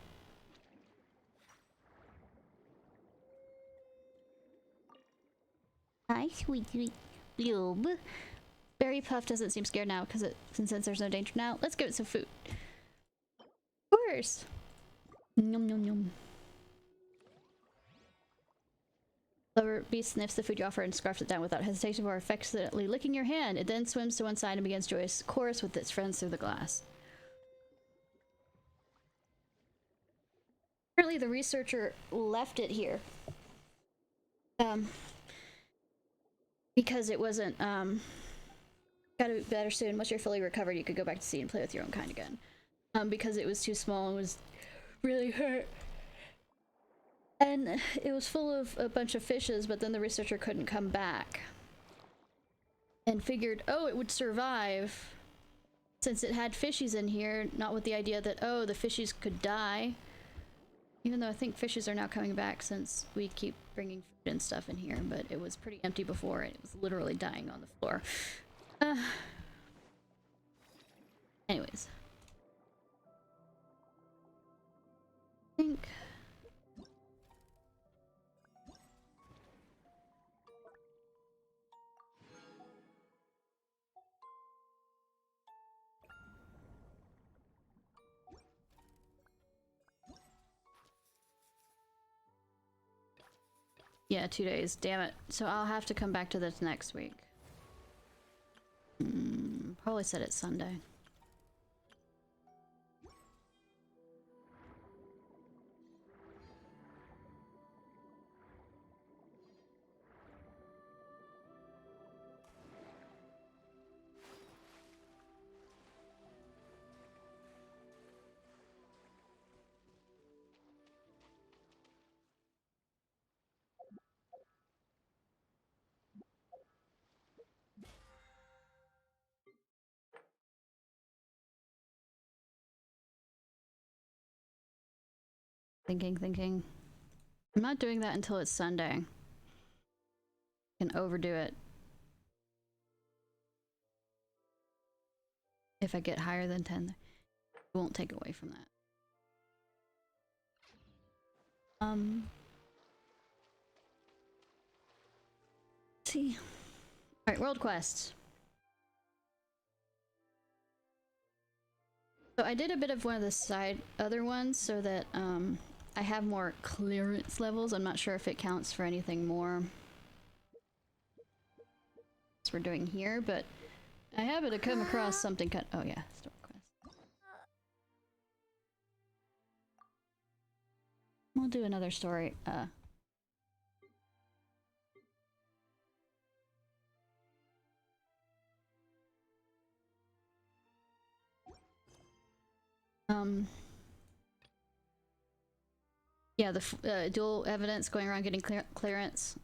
Hi, sweet Lube. Berry Puff doesn't seem scared now since there's no danger now. Let's give it some food. Of course. Nom nom nom. Lover beast sniffs the food you offer and scarfs it down without hesitation or affectionately licking your hand. It then swims to one side and begins joyous chorus with its friends through the glass. Apparently the researcher left it here. Because it wasn't, gotta be better soon. Once you're fully recovered, you could go back to sea and play with your own kind again. Because it was too small and was really hurt. And it was full of a bunch of fishes, but then the researcher couldn't come back. And figured, oh, it would survive. Since it had fishies in here, not with the idea that, oh, the fishies could die. Even though I think fishes are now coming back since we keep bringing food and stuff in here, but it was pretty empty before and it was literally dying on the floor. Anyways. I think... Yeah, 2 days. Damn it. So I'll have to come back to this next week. Probably said it's Sunday. Thinking. I'm not doing that until it's Sunday. I can overdo it. If I get higher than 10, it won't take away from that. Let's see. Alright, world quests. So I did a bit of one of the other ones so that I have more clearance levels. I'm not sure if it counts for anything more. That's what we're doing here, but I happened to come across something oh yeah, story quest. We'll do another story. Yeah, the dual evidence going around getting clearance.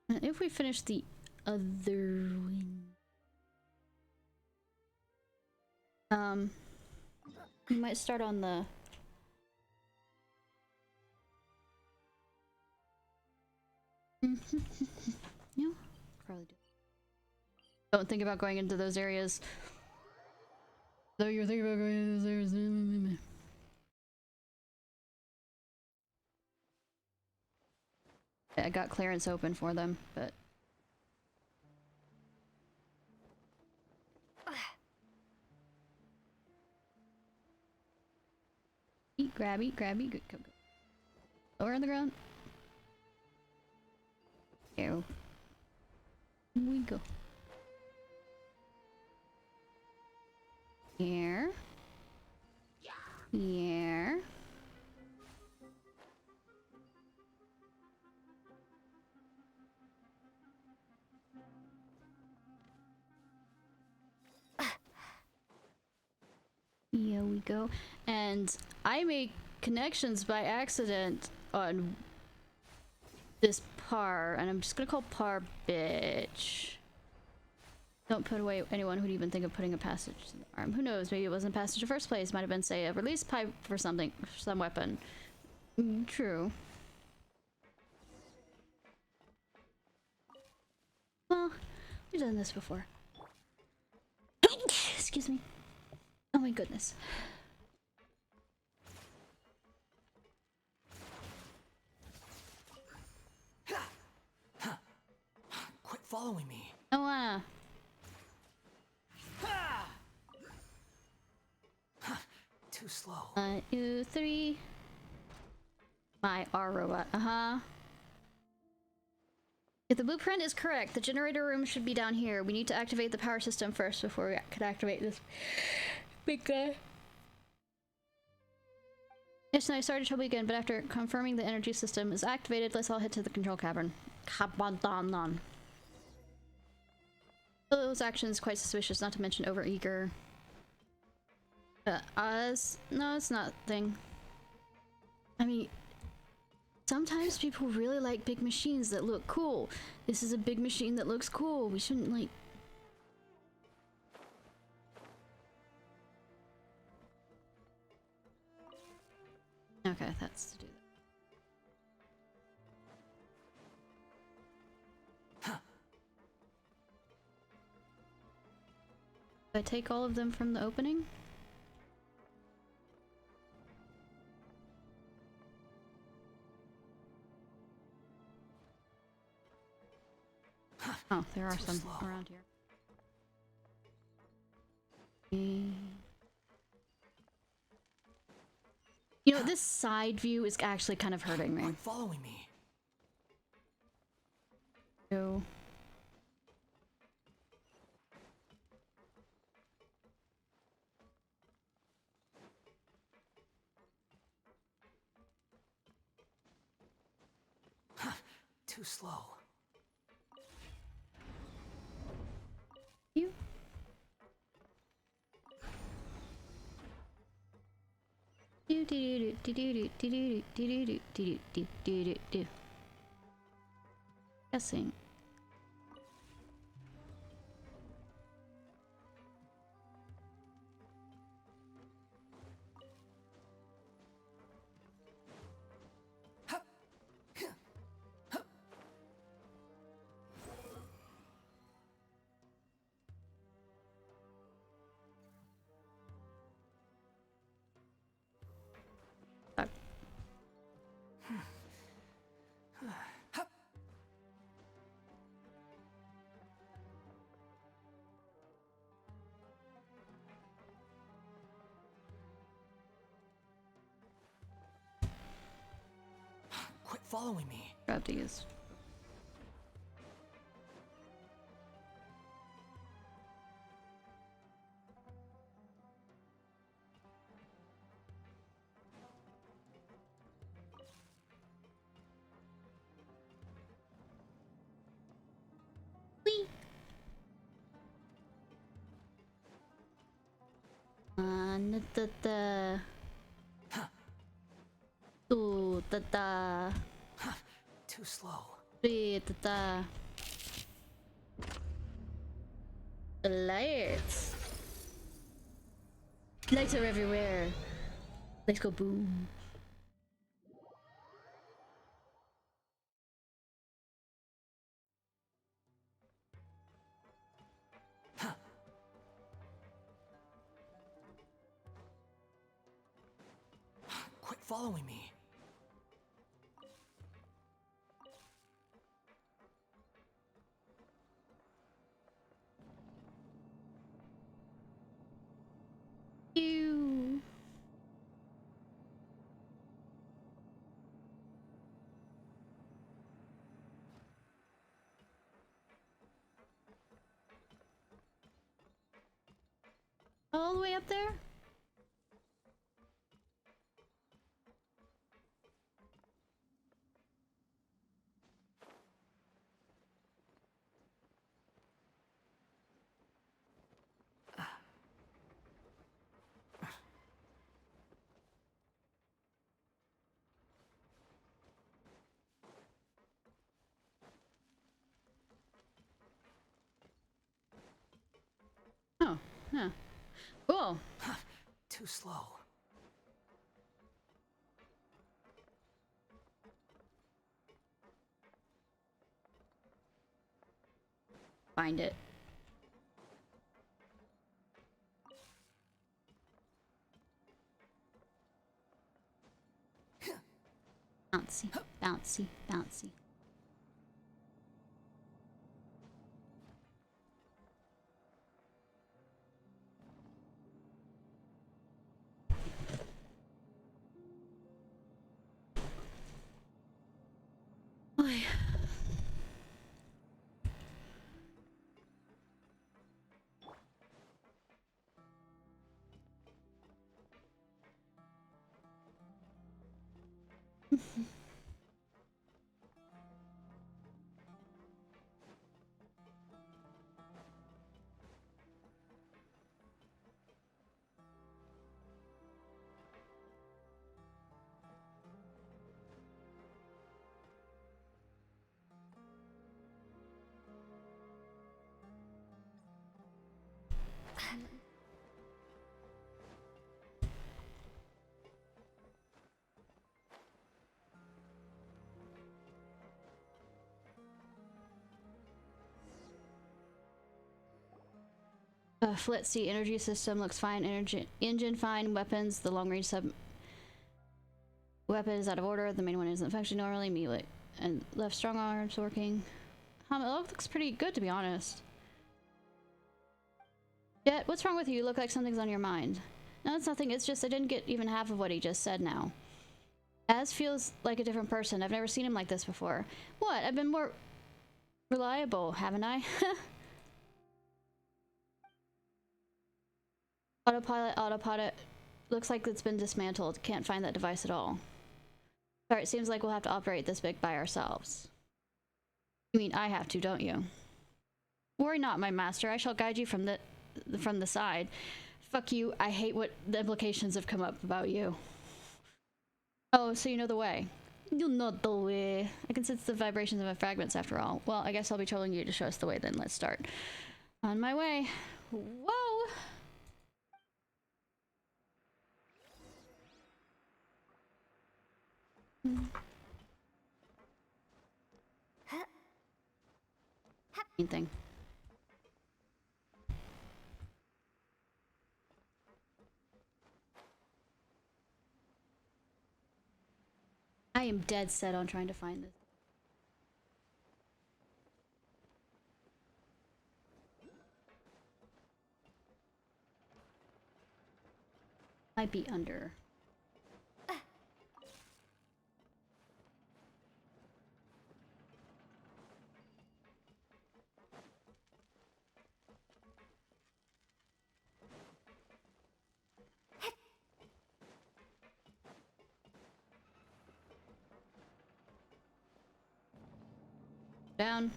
If we finish the other one, we might start on the. Yeah, probably do. Don't think about going into those areas. Though you're thinking about going into those areas. I got clearance open for them, but... Eat, grab, good, go. Lower on the ground. Here we go. Here. Here. Here we go. And I make connections by accident on this Par, and I'm just gonna call Par bitch. Don't put away anyone who'd even think of putting a passage in the arm. Who knows? Maybe it wasn't a passage in the first place. Might have been, say, a release pipe for something, some weapon. True. Well, we've done this before. Excuse me. Oh my goodness. Quit following me. I wanna. Too slow. 1, 2, 3. My R robot. If the blueprint is correct, the generator room should be down here. We need to activate the power system first before we can activate this big guy. Ishnai, sorry to trouble you again, but after confirming the energy system is activated, let's all head to the control cavern. Kabandanan. Those actions quite suspicious, not to mention overeager. No, it's not a thing. I mean, sometimes people really like big machines that look cool. This is a big machine that looks cool. We shouldn't, like... Okay, that's to do that. Do I take all of them from the opening? Oh, there are some around here. You know, this side view is actually kind of hurting me. Quit following me. So... Too slow. You? Guessing. Quit following me. Grab these. Whee! Da-da. Ooh, da-da. Too slow. Da-da. The lights. Lights are everywhere. Let's go boom. Quit following me. You. All the way up there? Huh. Cool. Too slow. Find it. Bouncy, bouncy, bouncy. Oy. Let's see. Energy system looks fine. Energy engine fine. Weapons. The long range sub weapon is out of order. The main one isn't functioning normally. Melee and left strong arms working. It looks pretty good, to be honest. Jet, what's wrong with you? You look like something's on your mind. No, it's nothing. It's just I didn't get even half of what he just said now. Az feels like a different person. I've never seen him like this before. What? I've been more reliable, haven't I? Autopilot. Looks like it's been dismantled. Can't find that device at all. Sorry, it seems like we'll have to operate this big by ourselves. You mean I have to, don't you? Worry not, my master. I shall guide you from the side. Fuck you. I hate what the implications have come up about you. Oh, so you know the way. You know the way. I can sense the vibrations of my fragments after all. Well, I guess I'll be trolling you to show us the way then. Let's start. On my way. Whoa! Anything. I am dead set on trying to find this. Might be under. Down.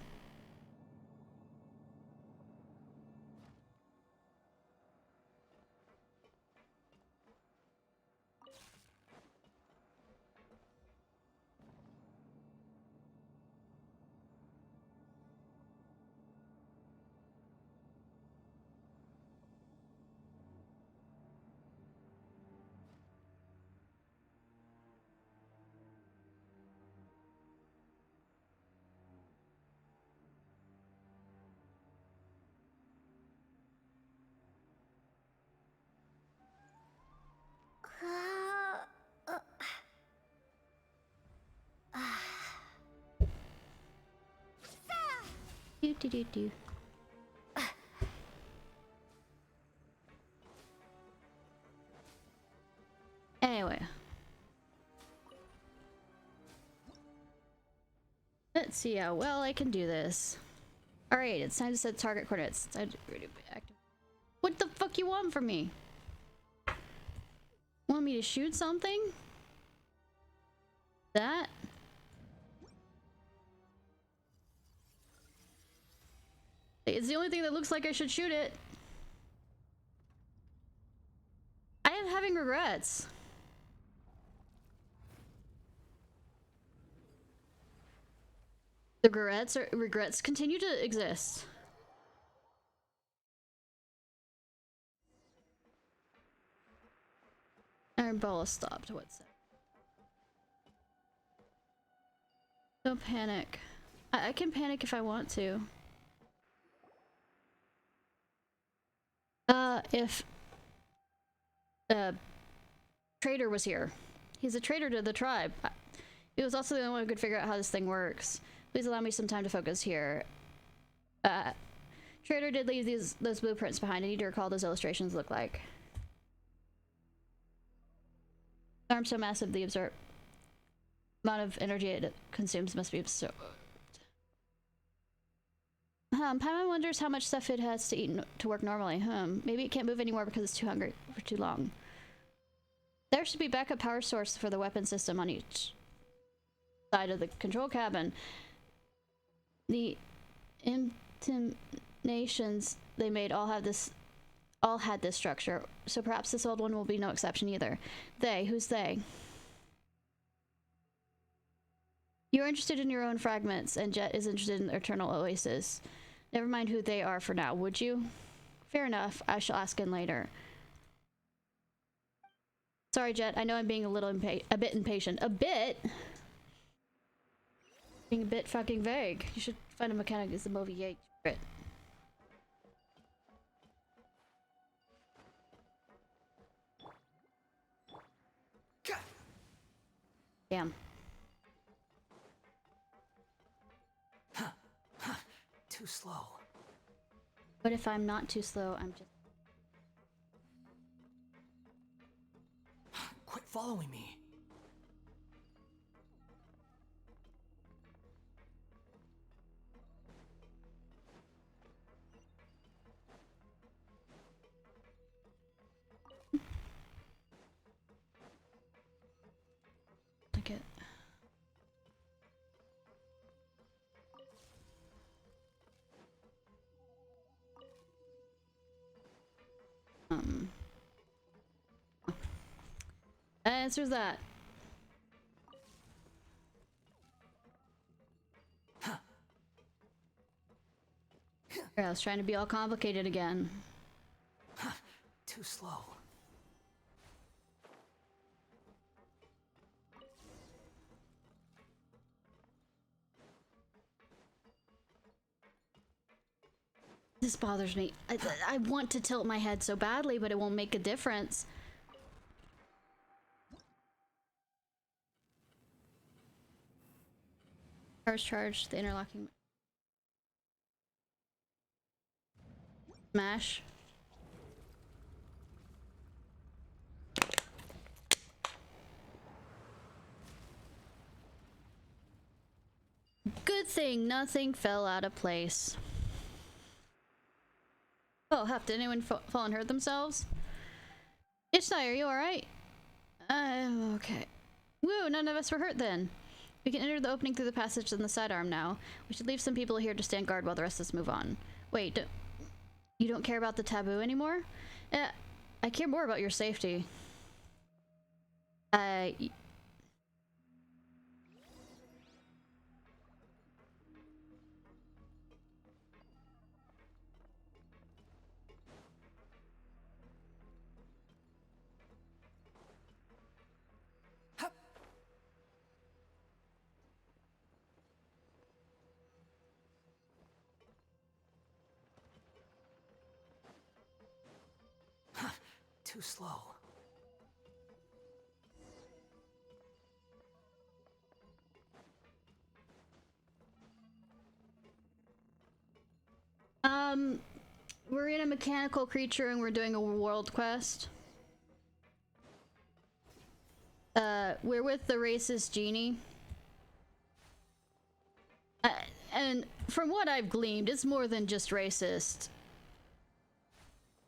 Do. Anyway. Let's see how well I can do this. Alright, it's time to set target coordinates. It's time to be active. What the fuck you want from me? Want me to shoot something? That? It's the only thing that looks like I should shoot it. I am having regrets. The regrets continue to exist. Iron ball is stopped. What's that? Don't panic. I can panic if I want to. If Trader was here. He's a traitor to the tribe. He was also the only one who could figure out how this thing works. Please allow me some time to focus here. Trader did leave those blueprints behind. I need to recall those illustrations look like. Arm so massive, the amount of energy it consumes must be so. Paimon wonders how much stuff it has to eat to work normally. Maybe it can't move anymore because it's too hungry for too long. There should be backup power source for the weapon system on each side of the control cabin. The nations they made all had this structure, so perhaps this old one will be no exception either. They, who's they? You're interested in your own fragments, and Jet is interested in the Eternal Oasis. Never mind who they are for now, would you? Fair enough, I shall ask in later. Sorry, Jet, I know I'm being a bit impatient. A bit? Being a bit fucking vague. You should find a mechanic as the movie Yates. Damn. Too slow. What if I'm not too slow? I'm just... Quit following me. Like it. Answers that. I was trying to be all complicated again. Too slow. This bothers me. I want to tilt my head so badly, but it won't make a difference. Cars charged, the interlocking. Smash. Good thing nothing fell out of place. Oh, huff, did anyone fall and hurt themselves? Ishnai, are you alright? I'm okay. Woo, none of us were hurt then. We can enter the opening through the passage in the sidearm now. We should leave some people here to stand guard while the rest of us move on. Wait, you don't care about the taboo anymore? I care more about your safety. Too slow. We're in a mechanical creature and we're doing a world quest. We're with the racist genie. And from what I've gleaned, it's more than just racist.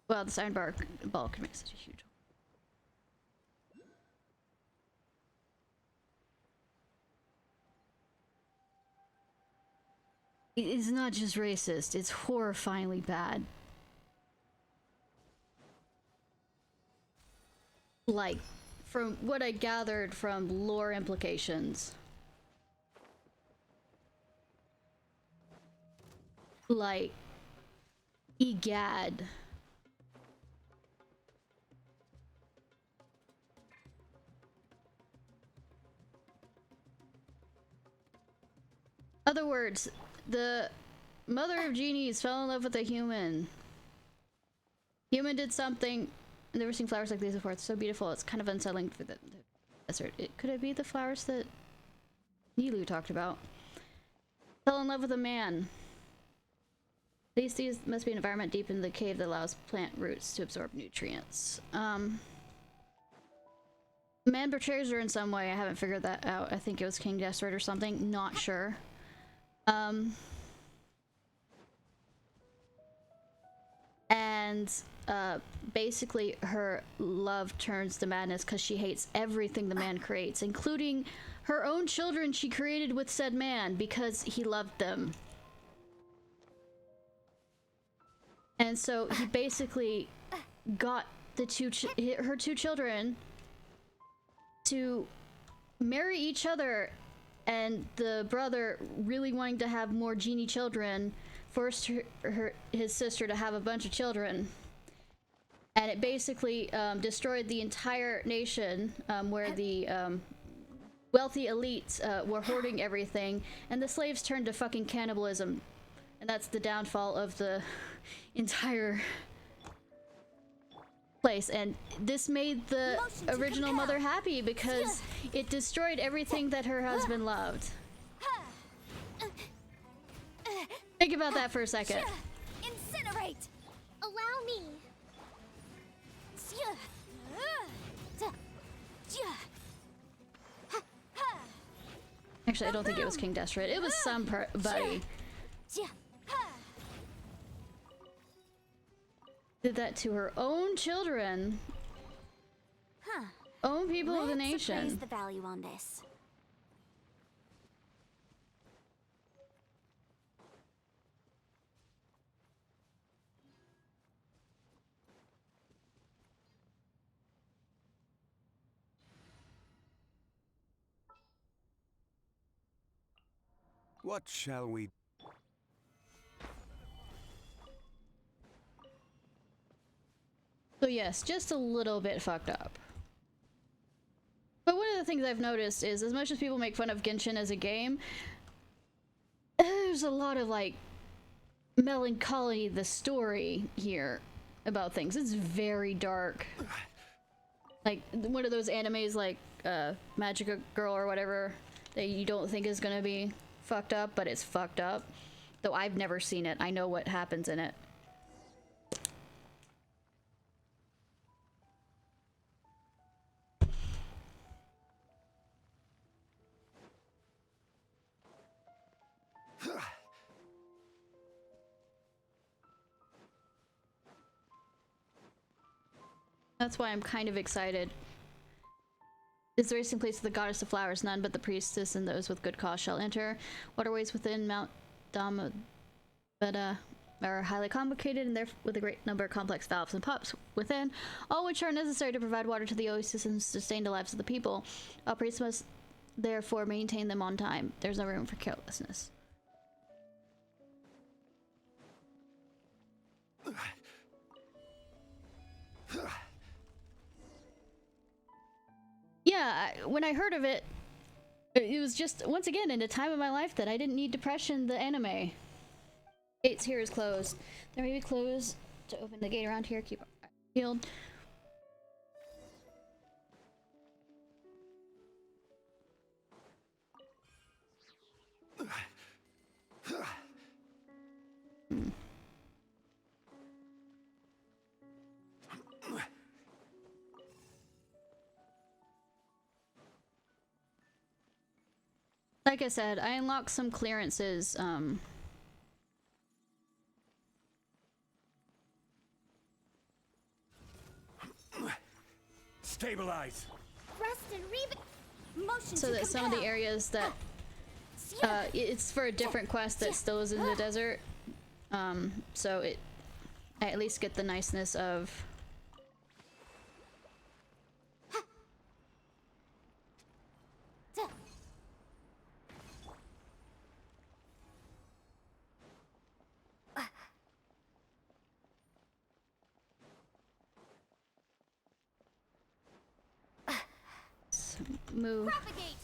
Well, this iron ball can make such a huge... It's not just racist, it's horrifyingly bad. Like, from what I gathered from lore implications. Like, egad. Other words, the mother of genies fell in love with a human. Human did something. I've never seen flowers like these before. It's so beautiful. It's kind of unsettling for the desert. Could it be the flowers that Nilu talked about? Fell in love with a man. These must be an environment deep in the cave that allows plant roots to absorb nutrients. Man betrays her in some way. I haven't figured that out. I think it was King Desert or something. Not sure. And basically her love turns to madness because she hates everything the man creates, including her own children she created with said man because he loved them. And so he basically got the her two children to marry each other, and the brother, really wanting to have more genie children, forced his sister to have a bunch of children. And it basically destroyed the entire nation, where the wealthy elites were hoarding everything, and the slaves turned to fucking cannibalism. And that's the downfall of the entire place. And this made the original mother happy because it destroyed everything that her husband loved. Think about that for a second. Incinerate! Allow me! Actually, I don't think it was King Deseret. It was somebody. Did that to her own children. Own people of the nation. Let's appraise the value on this. What shall we... So yes, just a little bit fucked up. But one of the things I've noticed is, as much as people make fun of Genshin as a game, there's a lot of, like, melancholy, the story here about things. It's very dark. Like, one of those animes like Magic Girl or whatever that you don't think is gonna be fucked up, but it's fucked up. Though I've never seen it. I know what happens in it. That's why I'm kind of excited. Is the resting place of the goddess of flowers? None but the priestess and those with good cause shall enter. Waterways within Mount Dama are highly complicated, and therefore with a great number of complex valves and pumps within, all which are necessary to provide water to the oasis and sustain the lives of the people. All priests must therefore maintain them on time. There's no room for carelessness. Yeah, when I heard of it, it was just, once again, in a time of my life that I didn't need depression, the anime. Gates here is closed. There may be closed to open the gate around here. Keep healed. Like I said, I unlocked some clearances, Stabilize! Rest and motion so to that some of the areas that, it's for a different quest that still is in the desert, so I at least get the niceness of... Move. propagate.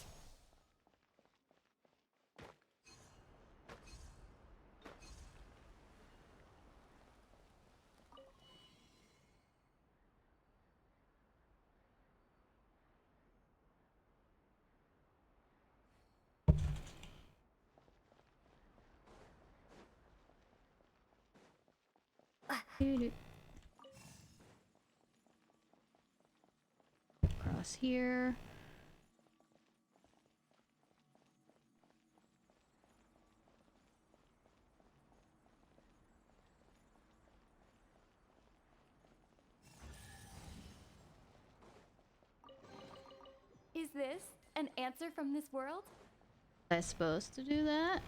Across here. Is this an answer from this world? Was I supposed to do that?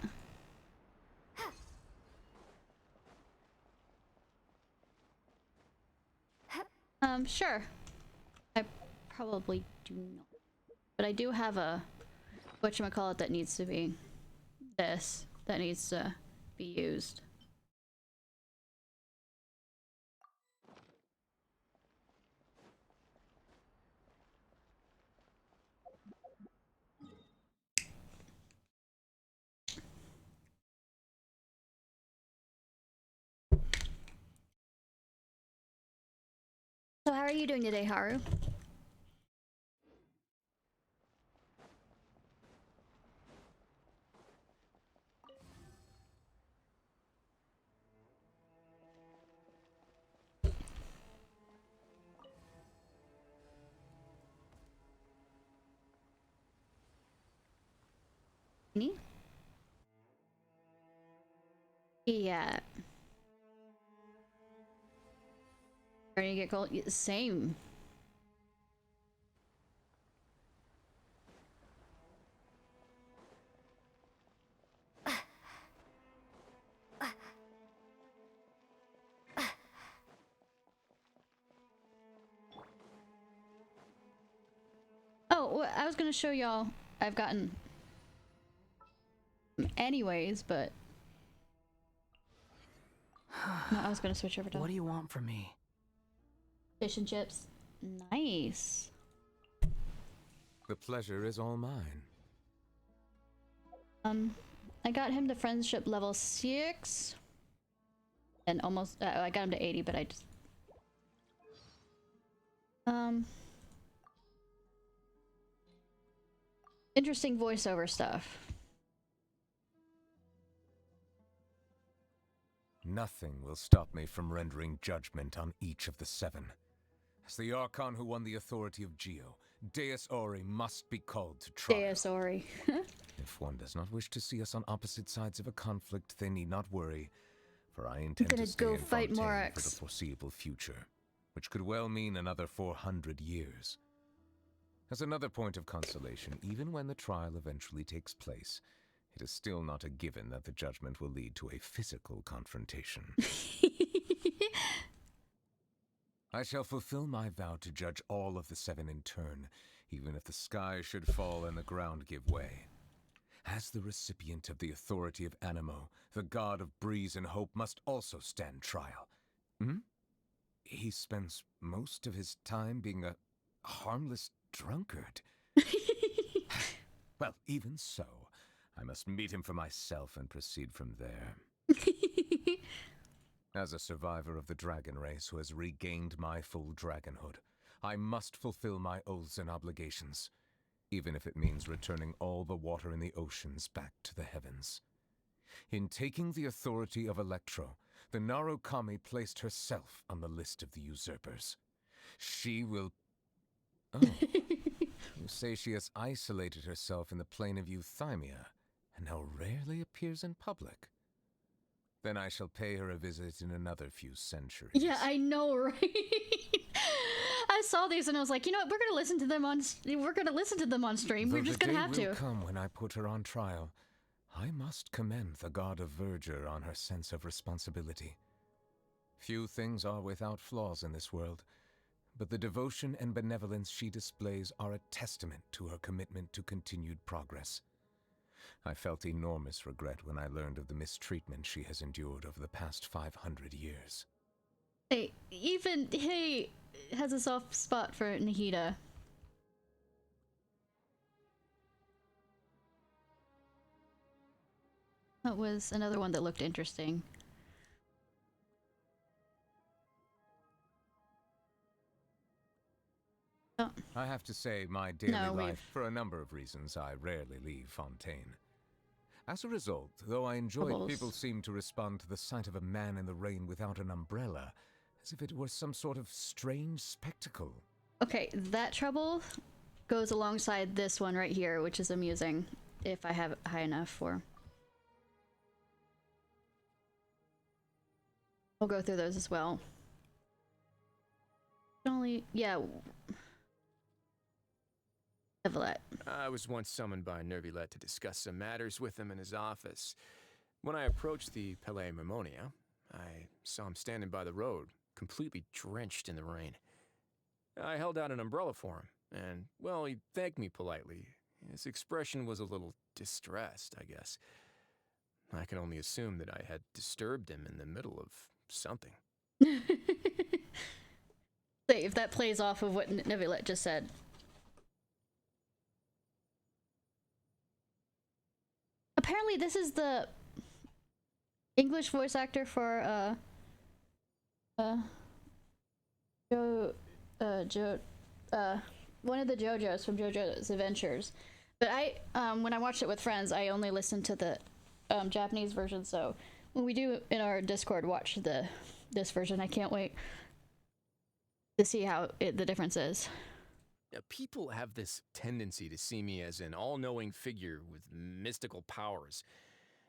Sure. I probably do not. But I do have a whatchamacallit that needs to be that needs to be used. So how are you doing today, Haru? Me? Yeah. Starting to get cold. Same. Oh, well, I was gonna show y'all. I've gotten anyways, but no, I was gonna switch over to What do you want from me? fish and chips. Nice. The pleasure is all mine. I got him to friendship level 6, and almost I got him to 80, but I just interesting voiceover stuff. Nothing will stop me from rendering judgment on each of the 7. As the Archon who won the authority of Geo, Deus Ori must be called to trial. Deus Ori. If one does not wish to see us on opposite sides of a conflict, they need not worry, for I intend to stay go in fight Fontaine Morax for the foreseeable future, which could well mean another 400 years. As another point of consolation, even when the trial eventually takes place, it is still not a given that the judgment will lead to a physical confrontation. I shall fulfill my vow to judge all of the 7 in turn, even if the sky should fall and the ground give way. As the recipient of the authority of Animo, the god of breeze and hope must also stand trial. He spends most of his time being a harmless drunkard. Well, even so, I must meet him for myself and proceed from there. As a survivor of the dragon race who has regained my full dragonhood, I must fulfill my oaths and obligations, even if it means returning all the water in the oceans back to the heavens. In taking the authority of Electro, the Narukami placed herself on the list of the usurpers. She will... Oh, you say she has isolated herself in the plane of Euthymia, and now rarely appears in public. Then I shall pay her a visit in another few centuries. Yeah, I know, right? I saw these and I was like, you know what? We're gonna listen to them on stream. We're just gonna have The day to. will come when I put her on trial. I must commend the god of verdure on her sense of responsibility. Few things are without flaws in this world, but the devotion and benevolence she displays are a testament to her commitment to continued progress. I felt enormous regret when I learned of the mistreatment she has endured over the past 500 years. Hey, even he has a soft spot for Nahida. That was another one that looked interesting. Oh, I have to say, my daily No, life, for a number of reasons, I rarely leave Fontaine. As a result, though I enjoyed, Troubles. people seemed to respond to the sight of a man in the rain without an umbrella, as if it were some sort of strange spectacle. Okay, that trouble goes alongside this one right here, which is amusing, if I have it high enough for. We'll go through those as well. Only, yeah. Neverlet. I was once summoned by Nervilet to discuss some matters with him in his office. When I approached the Palais Mermonia, I saw him standing by the road, completely drenched in the rain. I held out an umbrella for him, and, well, he thanked me politely. His expression was a little distressed, I guess. I can only assume that I had disturbed him in the middle of something. If that plays off of what Nevilet just said. Apparently this is the English voice actor for one of the JoJo's from JoJo's Adventures. But when I watched it with friends, I only listened to the Japanese version, so when we do in our Discord watch this version, I can't wait to see how the difference is. People have this tendency to see me as an all-knowing figure with mystical powers.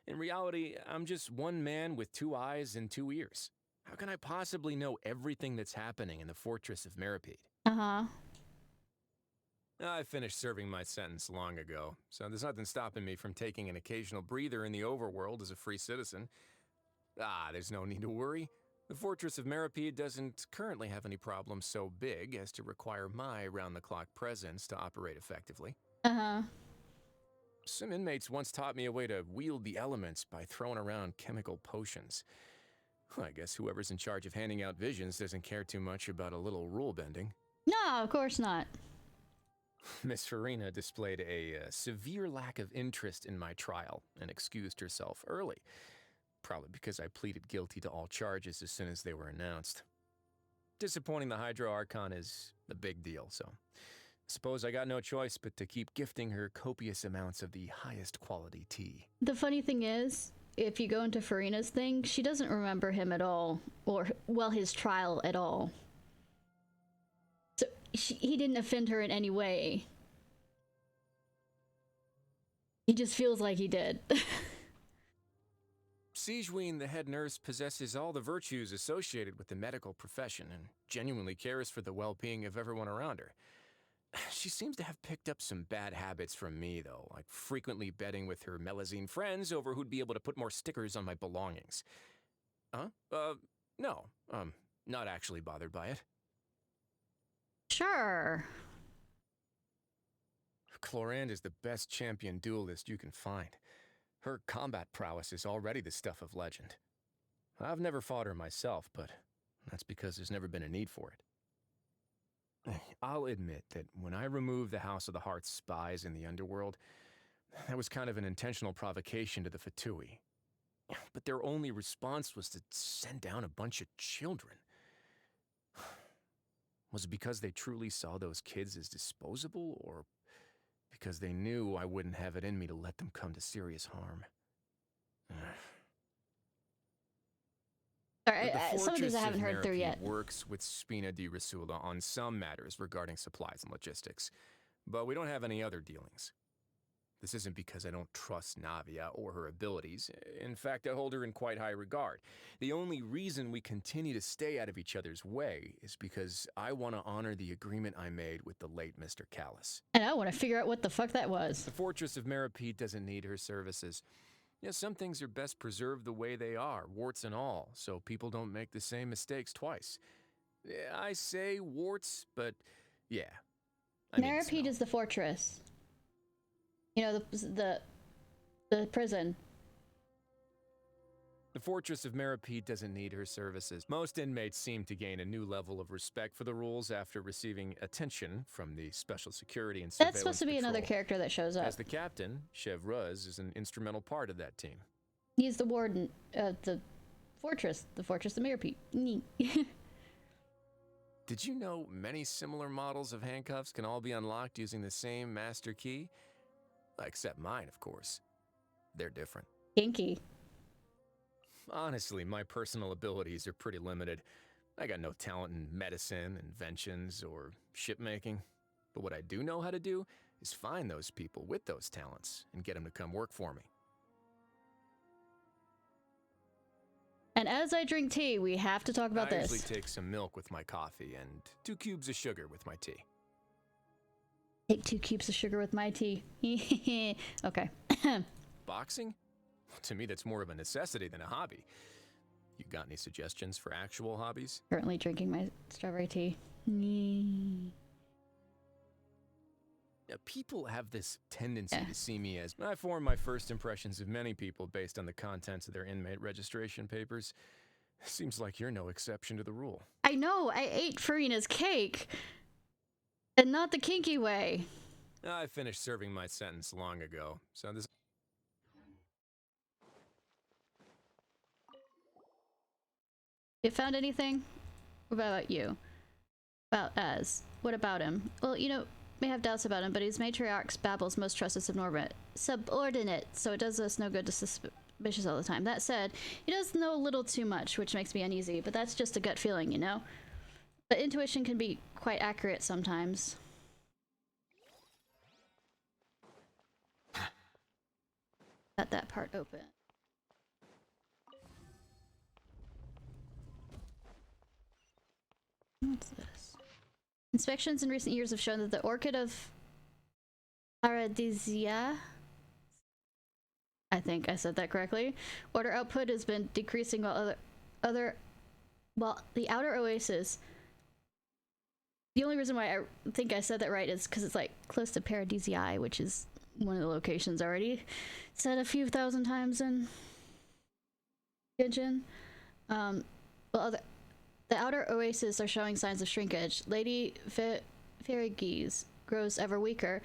In reality, I'm just one man with 2 eyes and 2 ears. How can I possibly know everything that's happening in the Fortress of Meripede? Uh-huh. I finished serving my sentence long ago, so there's nothing stopping me from taking an occasional breather in the overworld as a free citizen. There's no need to worry. The Fortress of Meripede doesn't currently have any problems so big as to require my round-the-clock presence to operate effectively. Uh-huh. Some inmates once taught me a way to wield the elements by throwing around chemical potions. Well, I guess whoever's in charge of handing out visions doesn't care too much about a little rule bending. No, of course not. Miss Farina displayed a severe lack of interest in my trial and excused herself early. Probably because I pleaded guilty to all charges as soon as they were announced. Disappointing the Hydro Archon is a big deal, so I suppose I got no choice but to keep gifting her copious amounts of the highest quality tea. The funny thing is, if you go into Farina's thing, she doesn't remember him at all, or, well, his trial at all. So he didn't offend her in any way. He just feels like he did. Sigewinne, the head nurse, possesses all the virtues associated with the medical profession and genuinely cares for the well-being of everyone around her. She seems to have picked up some bad habits from me, though, like frequently betting with her Melazine friends over who'd be able to put more stickers on my belongings. No, not actually bothered by it. Sure. Clorinde is the best champion duelist you can find. Her combat prowess is already the stuff of legend. I've never fought her myself, but that's because there's never been a need for it. I'll admit that when I removed the House of the Heart's spies in the underworld, that was kind of an intentional provocation to the Fatui. But their only response was to send down a bunch of children. Was it because they truly saw those kids as disposable, or because they knew I wouldn't have it in me to let them come to serious harm? Alright, some of these I haven't heard through yet. Works with Spina di Risula on some matters regarding supplies and logistics, but we don't have any other dealings. This isn't because I don't trust Navia or her abilities. In fact, I hold her in quite high regard. The only reason we continue to stay out of each other's way is because I want to honor the agreement I made with the late Mr. Callus. And I want to figure out what the fuck that was. The Fortress of Meripede doesn't need her services. Yeah, some things are best preserved the way they are, warts and all, so people don't make the same mistakes twice. I say warts, but yeah. Meripede is the fortress. You know, the prison. The Fortress of Meripede doesn't need her services. Most inmates seem to gain a new level of respect for the rules after receiving attention from the Special Security and Surveillance That's supposed to be Patrol. another character that shows up. As the captain, Chev Ruz is an instrumental part of that team. He's the warden of the fortress of Meripede. Neat. Did you know many similar models of handcuffs can all be unlocked using the same master key? Except mine, of course. they're different. Kinky. Honestly, my personal abilities are pretty limited. I got no talent in medicine, inventions, or shipmaking. But what I do know how to do is find those people with those talents and get them to come work for me. And as I drink tea, we have to talk about I this. usually take some milk with my coffee and 2 cubes of sugar with my tea. Take 2 cubes of sugar with my tea. Okay. Boxing? To me, that's more of a necessity than a hobby. You got any suggestions for actual hobbies? Currently drinking my strawberry tea. People have this tendency to see me as... I form my first impressions of many people based on the contents of their inmate registration papers. Seems like you're no exception to the rule. I know, I ate Farina's cake. And not the kinky way. I finished serving my sentence long ago, so this... You found anything? What about you? About Az. What about him? Well, you know, may have doubts about him, but he's matriarch's Babel's most trusted subordinate, so it does us no good to suspicious all the time. That said, he does know a little too much, which makes me uneasy, but that's just a gut feeling, you know? But intuition can be quite accurate sometimes. Got that part open. What's this? Inspections in recent years have shown that the orchid of Paradisia, I think I said that correctly, water output has been decreasing while the outer oasis. The only reason why I think I said that right is because it's like close to Paradisii, which is one of the locations already said a few thousand times in Genshin. The outer oases are showing signs of shrinkage. Lady Ferriges grows ever weaker,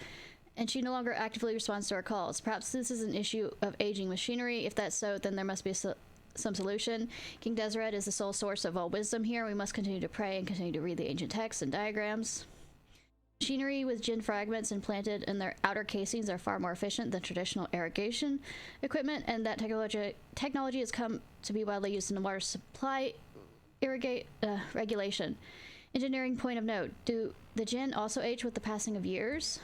and she no longer actively responds to our calls. Perhaps this is an issue of aging machinery. If that's so, then there must be some solution. King Deseret is the sole source of all wisdom here. We must continue to pray and continue to read the ancient texts and diagrams. Machinery with Jinn fragments implanted in their outer casings are far more efficient than traditional irrigation equipment, and that technology has come to be widely used in the water supply regulation. Engineering point of note. Do the Jinn also age with the passing of years?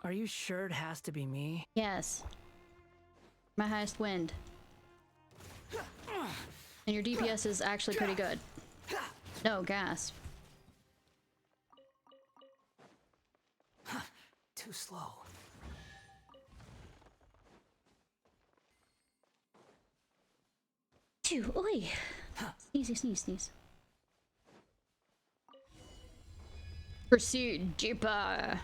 Are you sure it has to be me? Yes. My highest wind. And your DPS is actually pretty good. No, gasp. Too slow. Phew, oi! Sneezy, sneeze, sneeze. Proceed deeper!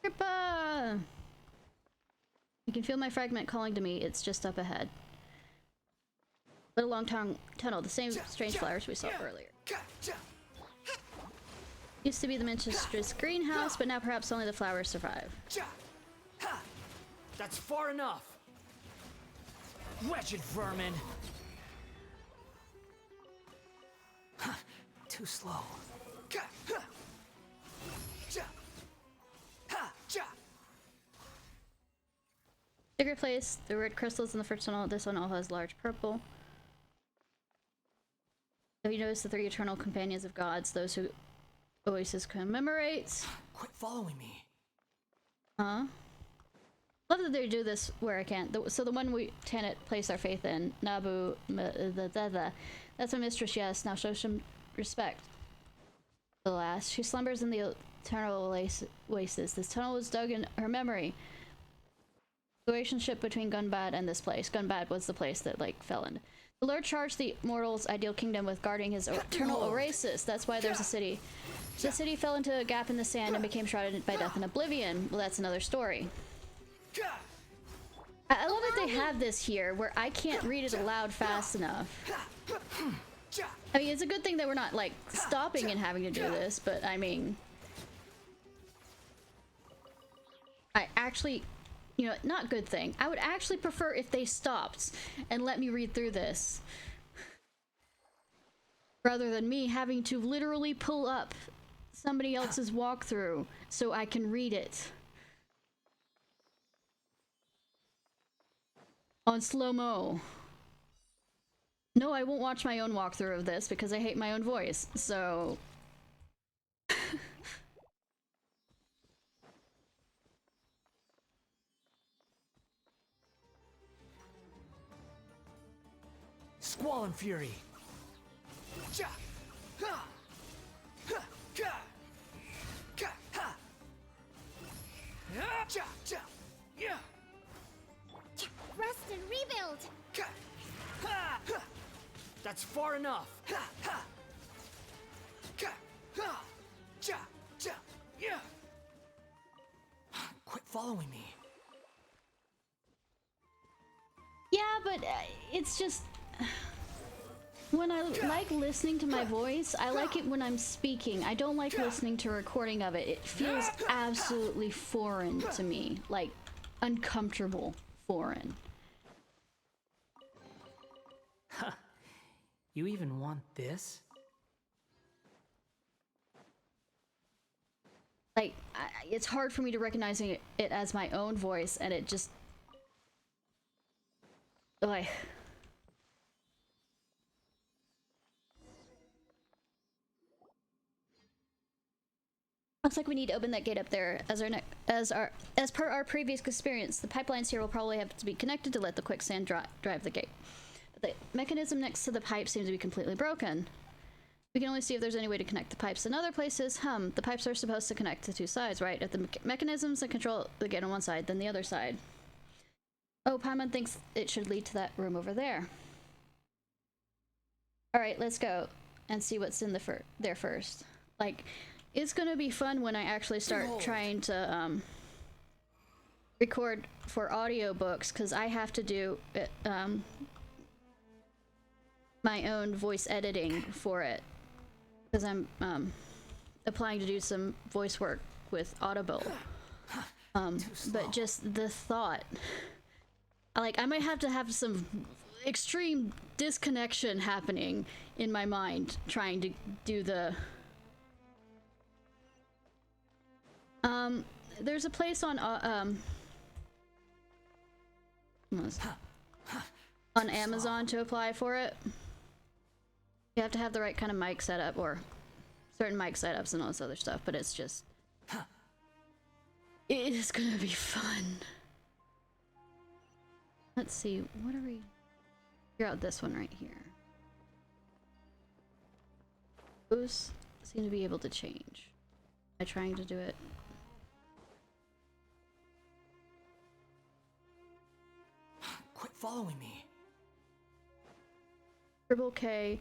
Deeper! You can feel my fragment calling to me. It's just up ahead. But a long tunnel, the same strange flowers we saw earlier. Used to be the Manchester's greenhouse, but now perhaps only the flowers survive. That's far enough! Wretched vermin! Too slow. Secret place, the red crystals in the first tunnel. This one all has large purple. Have you noticed the 3 eternal companions of gods, those who Oasis commemorates? Quit following me. Huh? Love that they do this where I can't. So the one we Tanit place our faith in, Nabu, that's my mistress, yes. Now show some respect. The last. She slumbers in the eternal oasis. This tunnel was dug in her memory. The relationship between Gunbad and this place. Gunbad was the place that, like, fell in. The Lord charged the mortal's ideal kingdom with guarding his eternal oasis. That's why there's a city. The city fell into a gap in the sand and became shrouded by death and oblivion. Well, that's another story. I love that they have this here, where I can't read it aloud fast enough. I mean, it's a good thing that we're not, like, stopping and having to do this, but, I mean... I actually, you know, not good thing. I would actually prefer if they stopped and let me read through this. Rather than me having to literally pull up somebody else's walkthrough so I can read it. On slow-mo. No, I won't watch my own walkthrough of this because I hate my own voice, so... Squall and Fury. Rest and rebuild. That's far enough. Quit following me. Yeah, but it's just... When I like listening to my voice, I like it when I'm speaking. I don't like listening to a recording of it. It feels absolutely foreign to me. Like, uncomfortable foreign. Huh. You even want this? Like, it's hard for me to recognize it as my own voice, and it just... Like... Looks like we need to open that gate up there. As per our previous experience, the pipelines here will probably have to be connected to let the quicksand drive the gate. But the mechanism next to the pipe seems to be completely broken. We can only see if there's any way to connect the pipes in other places. The pipes are supposed to connect to two sides, right? If the mechanisms that control the gate on one side, then the other side. Oh, Paimon thinks it should lead to that room over there. Alright, let's go and see what's in there first. Like... It's gonna be fun when I actually start trying to record for audiobooks, because I have to do it, my own voice editing for it, because I'm applying to do some voice work with Audible. But just the thought, like, I might have to have some extreme disconnection happening in my mind trying to do the... There's a place on Amazon to apply for it. You have to have the right kind of mic setup, or certain mic setups and all this other stuff, but it's just... It is gonna be fun. Let's see, what are we... Figure out this one right here. Those seem to be able to change. Am I trying to do it? Quit following me. Triple K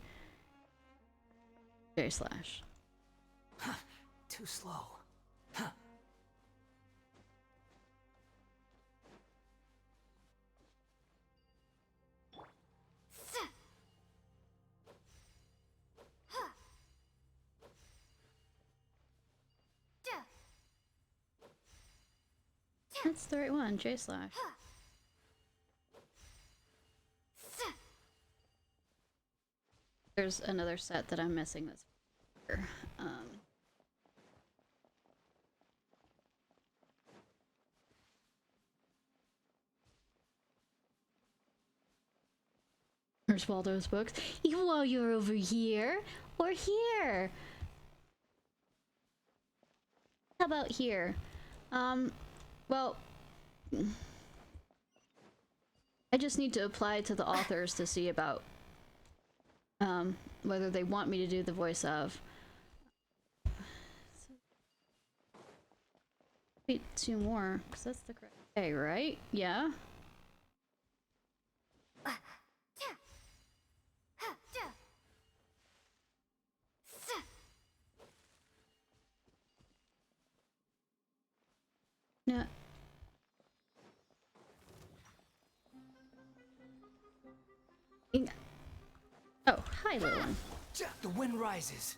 /. Too slow. That's the right one, /. There's another set that I'm missing that's here. There's Waldo's books. Even while you're over here, or here. How about here? Well, I just need to apply to the authors to see about whether they want me to do the voice of. Wait, 2 more, because that's the correct day, right? Yeah? No. Oh, hi, little one. The wind rises.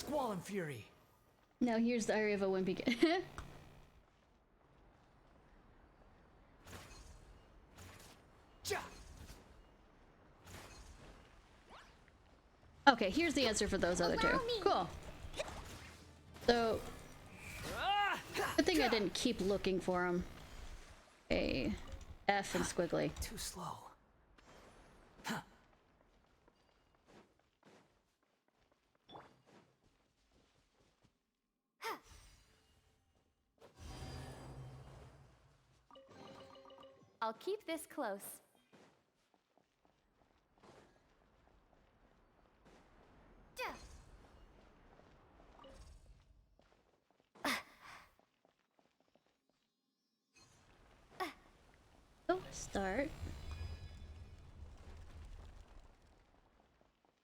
Squall and Fury. Now here's the area of a wimpy. Okay, here's the answer for those other two. Cool. So, good thing I didn't keep looking for them. A F and squiggly. Too slow. I'll keep this close. Oh, start.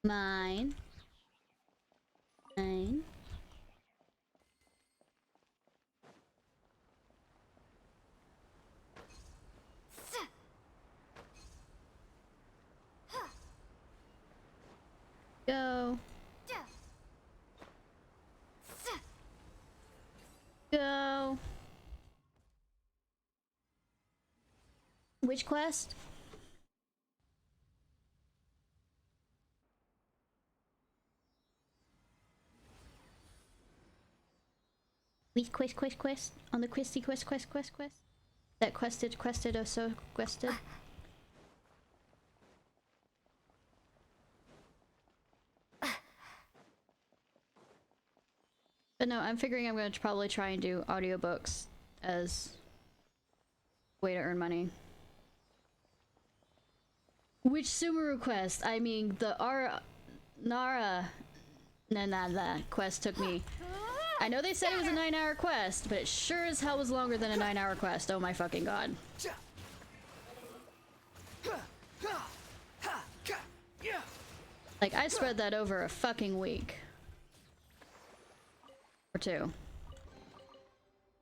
Mine. Mine. Go. Go. Which quest? Which quest? On the questy quest. That quested, or so quested. But no, I'm figuring I'm going to probably try and do audiobooks as a way to earn money. Which Sumeru quest? I mean, the Nara quest took me... I know they said it was a 9-hour quest, but it sure as hell was longer than a 9-hour quest. Oh my fucking god. Like, I spread that over a fucking week. Or two.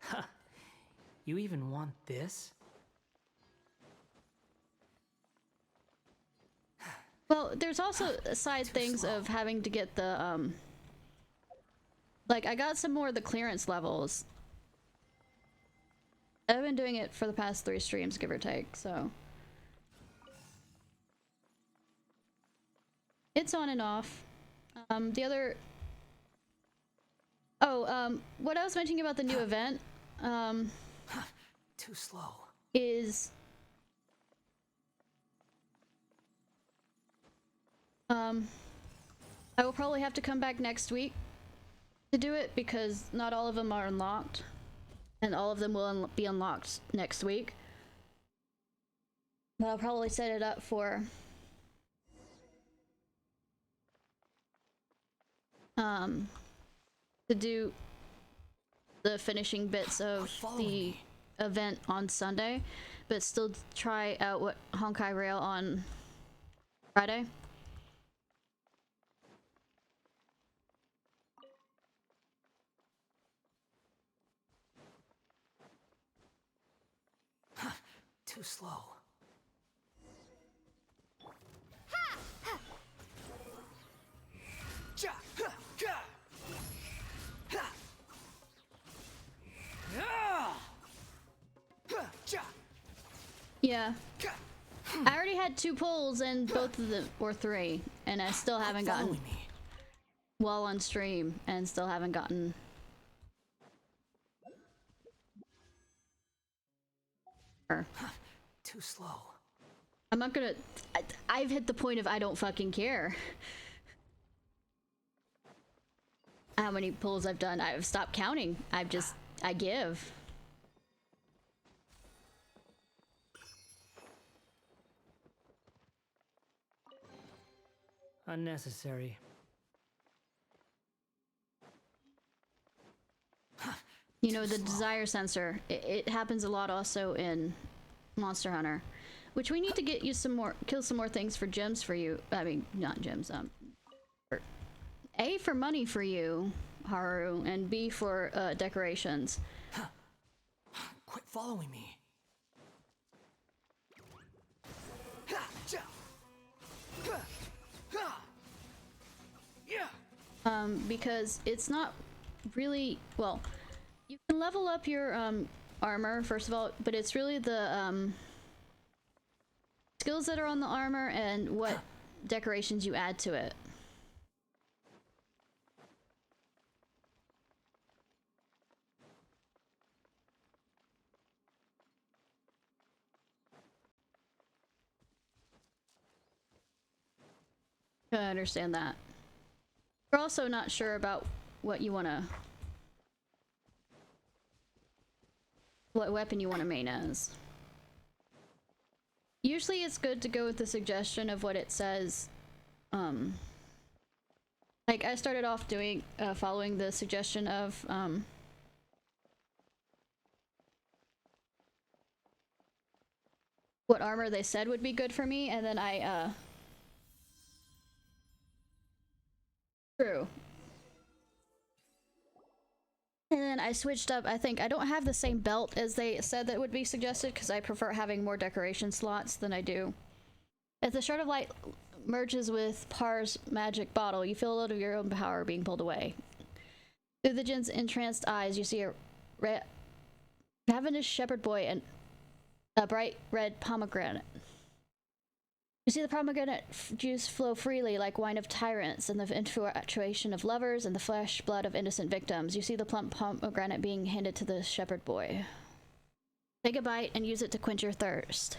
Huh. You even want this? Well, there's also side things of having to get the, like, I got some more of the clearance levels. I've been doing it for the past 3 streams, give or take, so... It's on and off. The other... Oh, what I was mentioning about the new event, Too slow. is... I will probably have to come back next week to do it because not all of them are unlocked, and all of them will be unlocked next week. But I'll probably set it up for to do the finishing bits of the event on Sunday, but still try out what Honkai Rail on Friday. Too slow. Yeah. I already had 2 pulls and both of them, or 3, and I still haven't gotten while on stream, and still haven't gotten her. Too slow. I'm not gonna... I've hit the point of I don't fucking care how many pulls I've done. I've stopped counting. I give. Unnecessary. You know, the desire sensor, it happens a lot also in Monster Hunter, which we need to get you some more, kill some more things for gems for you. I mean, not gems, A, for money for you, Haru, and B, for decorations. Quit following me. Because it's not really, well, you can level up your armor first of all, but it's really the skills that are on the armor and what decorations you add to it. I understand that. We're also not sure about what you want to... what weapon you want to main as. Usually it's good to go with the suggestion of what it says. Like, I started off doing, following the suggestion of, what armor they said would be good for me, and then I, True. And then I switched up. I think I don't have the same belt as they said that would be suggested because I prefer having more decoration slots than I do. As the Shard of Light merges with Par's magic bottle, you feel a load of your own power being pulled away. Through the Jin's entranced eyes, you see a ravenous shepherd boy and a bright red pomegranate. You see the pomegranate juice flow freely like wine of tyrants and the infatuation of lovers and the flesh blood of innocent victims. You see the plump pomegranate being handed to the shepherd boy. Take a bite and use it to quench your thirst.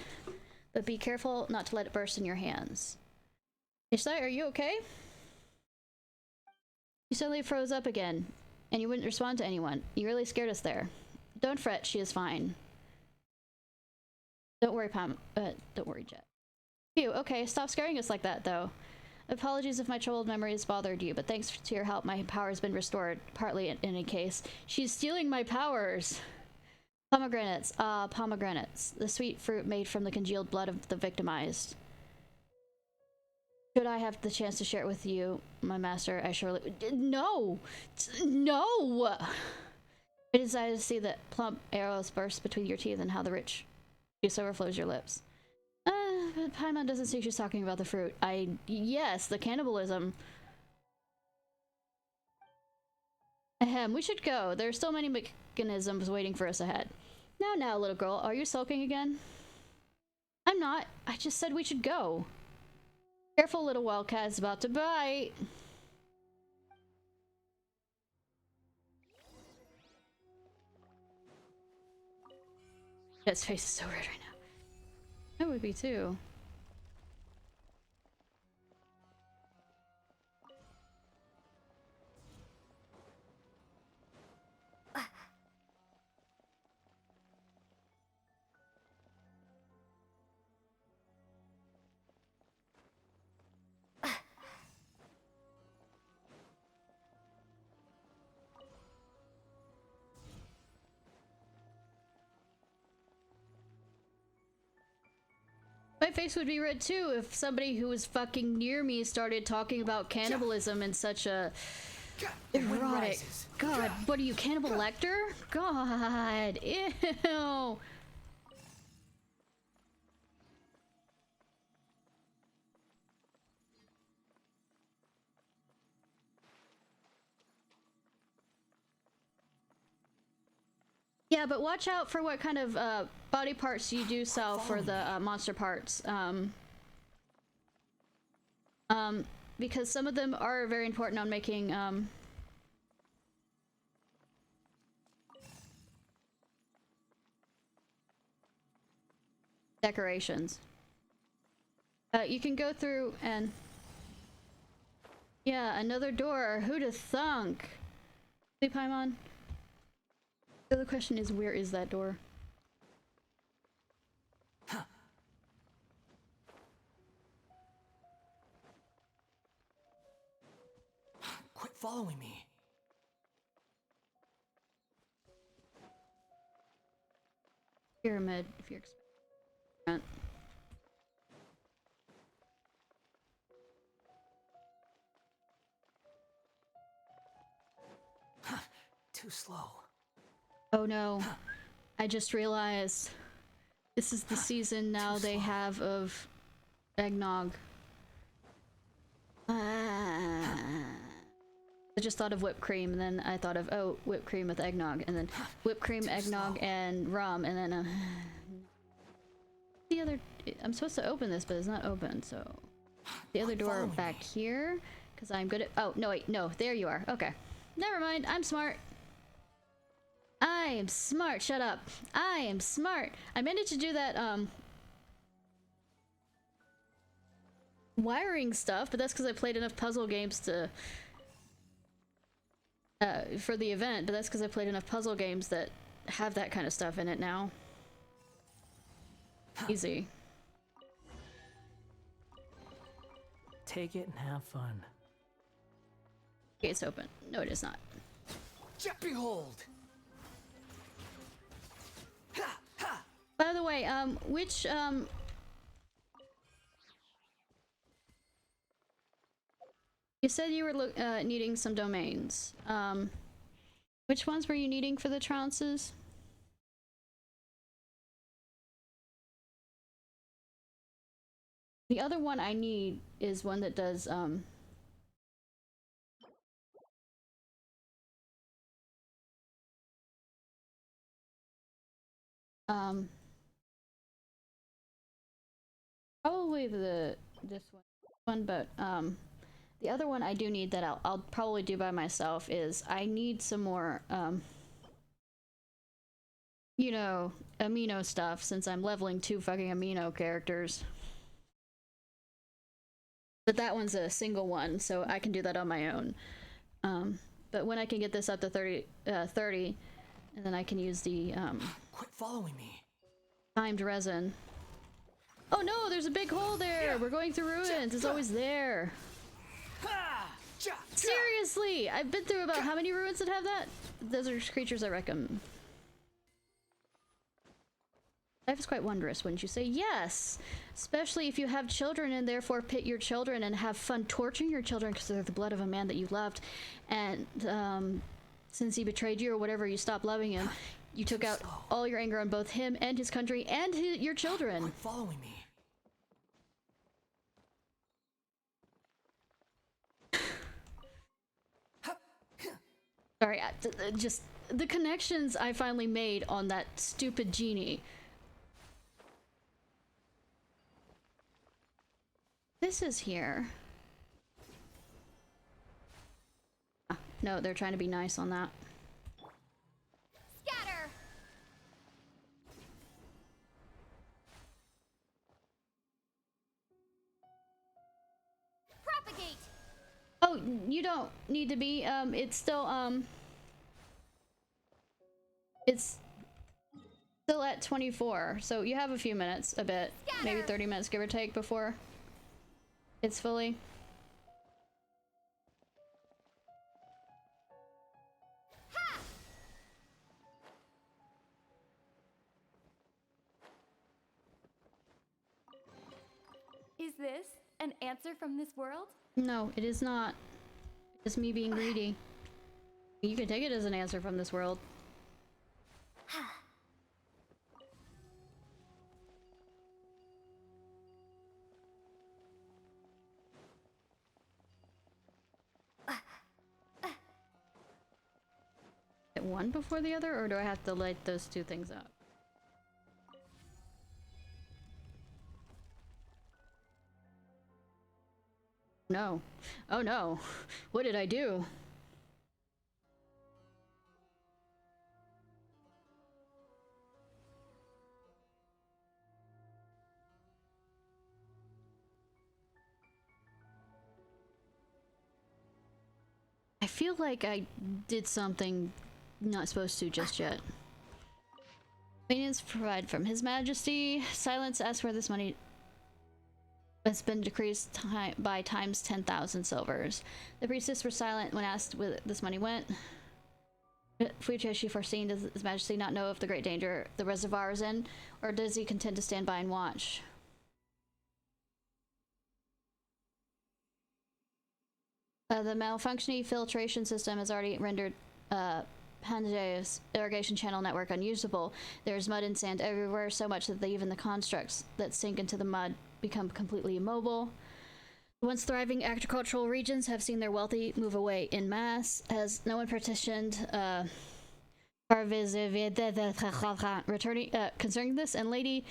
But be careful not to let it burst in your hands. Ishnai, are you okay? You suddenly froze up again, and you wouldn't respond to anyone. You really scared us there. Don't fret, she is fine. Don't worry, don't worry, Jet. Phew, okay, stop scaring us like that, though. Apologies if my troubled memories bothered you, but thanks to your help, my power has been restored, partly in any case. She's stealing my powers! Pomegranates, pomegranates. The sweet fruit made from the congealed blood of the victimized. Should I have the chance to share it with you, my master, I surely... No! No! I decided to see the plump arrows burst between your teeth and how the rich juice overflows your lips. But Paimon doesn't think she's talking about the fruit. Yes, the cannibalism. Ahem, we should go. There are still many mechanisms waiting for us ahead. Now, little girl, are you sulking again? I'm not. I just said we should go. Careful, little wildcat is about to bite. His face is so red right now. That would be too. My face would be red too if somebody who was fucking near me started talking about cannibalism in such a erotic... God, what are you, Cannibal Lecter? God, ew. Yeah, but watch out for what kind of body parts you do sell for the monster parts. Because some of them are very important on making decorations. You can go through and... Yeah, another door. Who'd have thunk? Hey, Paimon. The other question is, where is that door? Huh. Quit following me. Pyramid, if you're expecting. Too slow. Oh no, I just realized this is the season now they have of eggnog. I just thought of whipped cream, and then I thought of, oh, whipped cream with eggnog, and then whipped cream, eggnog, and rum, and then the other. I'm supposed to open this, but it's not open. So the other door back here, because I'm good at. Oh no, wait, no, there you are. Okay, never mind. I'm smart. I am smart. Shut up. I am smart. I managed to do that wiring stuff, but that's because I played enough puzzle games to for the event, but that's because I played enough puzzle games that have that kind of stuff in it now. Easy. Take it and have fun. Gate's open. No, it is not. Behold! By the way, which you said you were needing some domains. Which ones were you needing for the trances? The other one I need is one that does probably this one, but the other one I do need that I'll probably do by myself is I need some more you know, amino stuff, since I'm leveling 2 fucking amino characters. But that one's a single one, so I can do that on my own. But when I can get this up to 30, and then I can use the Quit following me. timed resin. Oh no, there's a big hole there! We're going through ruins, it's always there. Seriously! I've been through about how many ruins that have that? Those are creatures I reckon. Life is quite wondrous, wouldn't you say? Yes! Especially if you have children and therefore pit your children and have fun torturing your children because they're the blood of a man that you loved. And since he betrayed you or whatever, you stopped loving him. You took out all your anger on both him and his country and your children. Quit following me. Sorry, just the connections I finally made on that stupid genie. This is here. Ah, no, they're trying to be nice on that. Scatter! Propagate! Oh, you don't need to be, it's still, it's still at 24, so you have a few minutes, a bit, maybe 30 minutes, give or take, before it's fully. Ha! Is this an answer from this world? No, it is not. It's me being greedy. You can take it as an answer from this world. One before the other, or do I have to light those two things up? No. Oh no. What did I do? I feel like I did something not supposed to just yet. Maintenance provided from His Majesty. Silence asks where this money has been decreased by times 10,000 silvers. The priestess were silent when asked where this money went. Fuichi foreseen, does His Majesty not know of the great danger the reservoir is in, or does he contend to stand by and watch? The malfunctioning filtration system has already rendered Pangaea's irrigation channel network unusable. There's mud and sand everywhere, so much that even the constructs that sink into the mud become completely immobile. Once thriving agricultural regions have seen their wealthy move away in mass, as no one petitioned returning concerning this, and Lady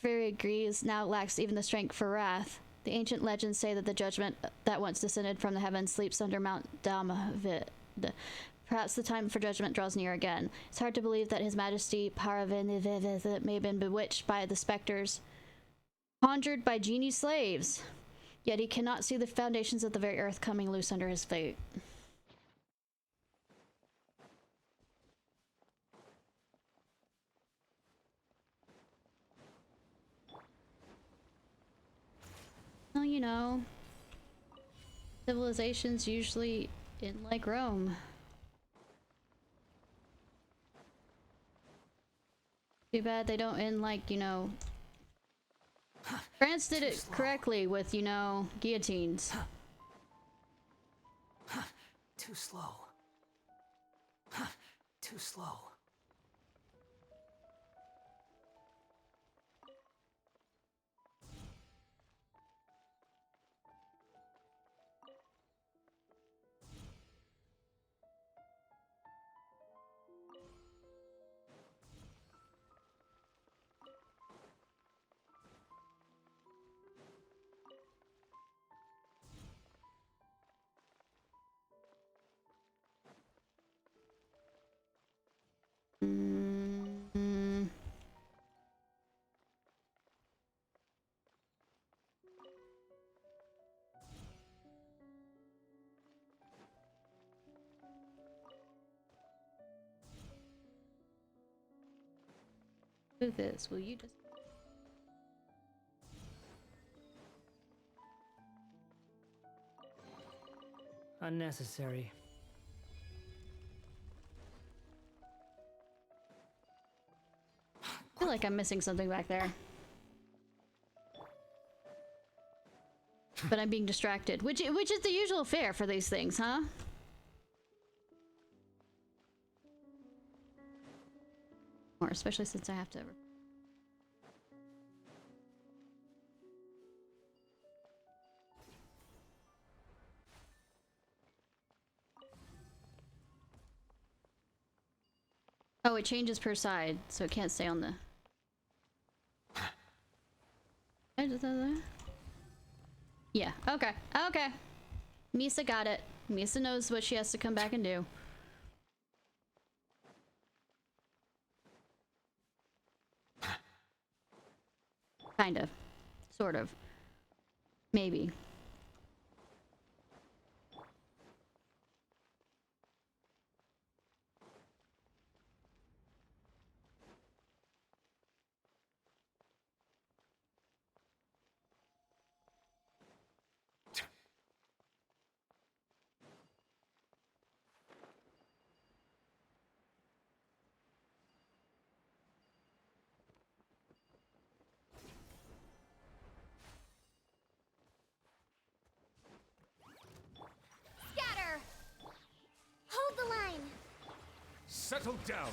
Ferigrees now lacks even the strength for wrath. The ancient legends say that the judgment that once descended from the heavens sleeps under Mount Damavid. Perhaps the time for judgment draws near again. It's hard to believe that His Majesty Paravid may have been bewitched by the specters, conjured by genie slaves. Yet he cannot see the foundations of the very earth coming loose under his fate. Well, you know, civilizations usually in like Rome. Too bad they don't end like, you know, France did it correctly with, you know, guillotines. Too slow. Too slow. Do this, will you just... Unnecessary. I feel like I'm missing something back there. But I'm being distracted, which is the usual fare for these things, huh? Or especially since I have to... Oh, it changes per side, so it can't stay on the... Yeah, okay, okay. Misa got it. Misa knows what she has to come back and do. Kind of. Sort of. Maybe. Scatter! Hold the line! Settle down!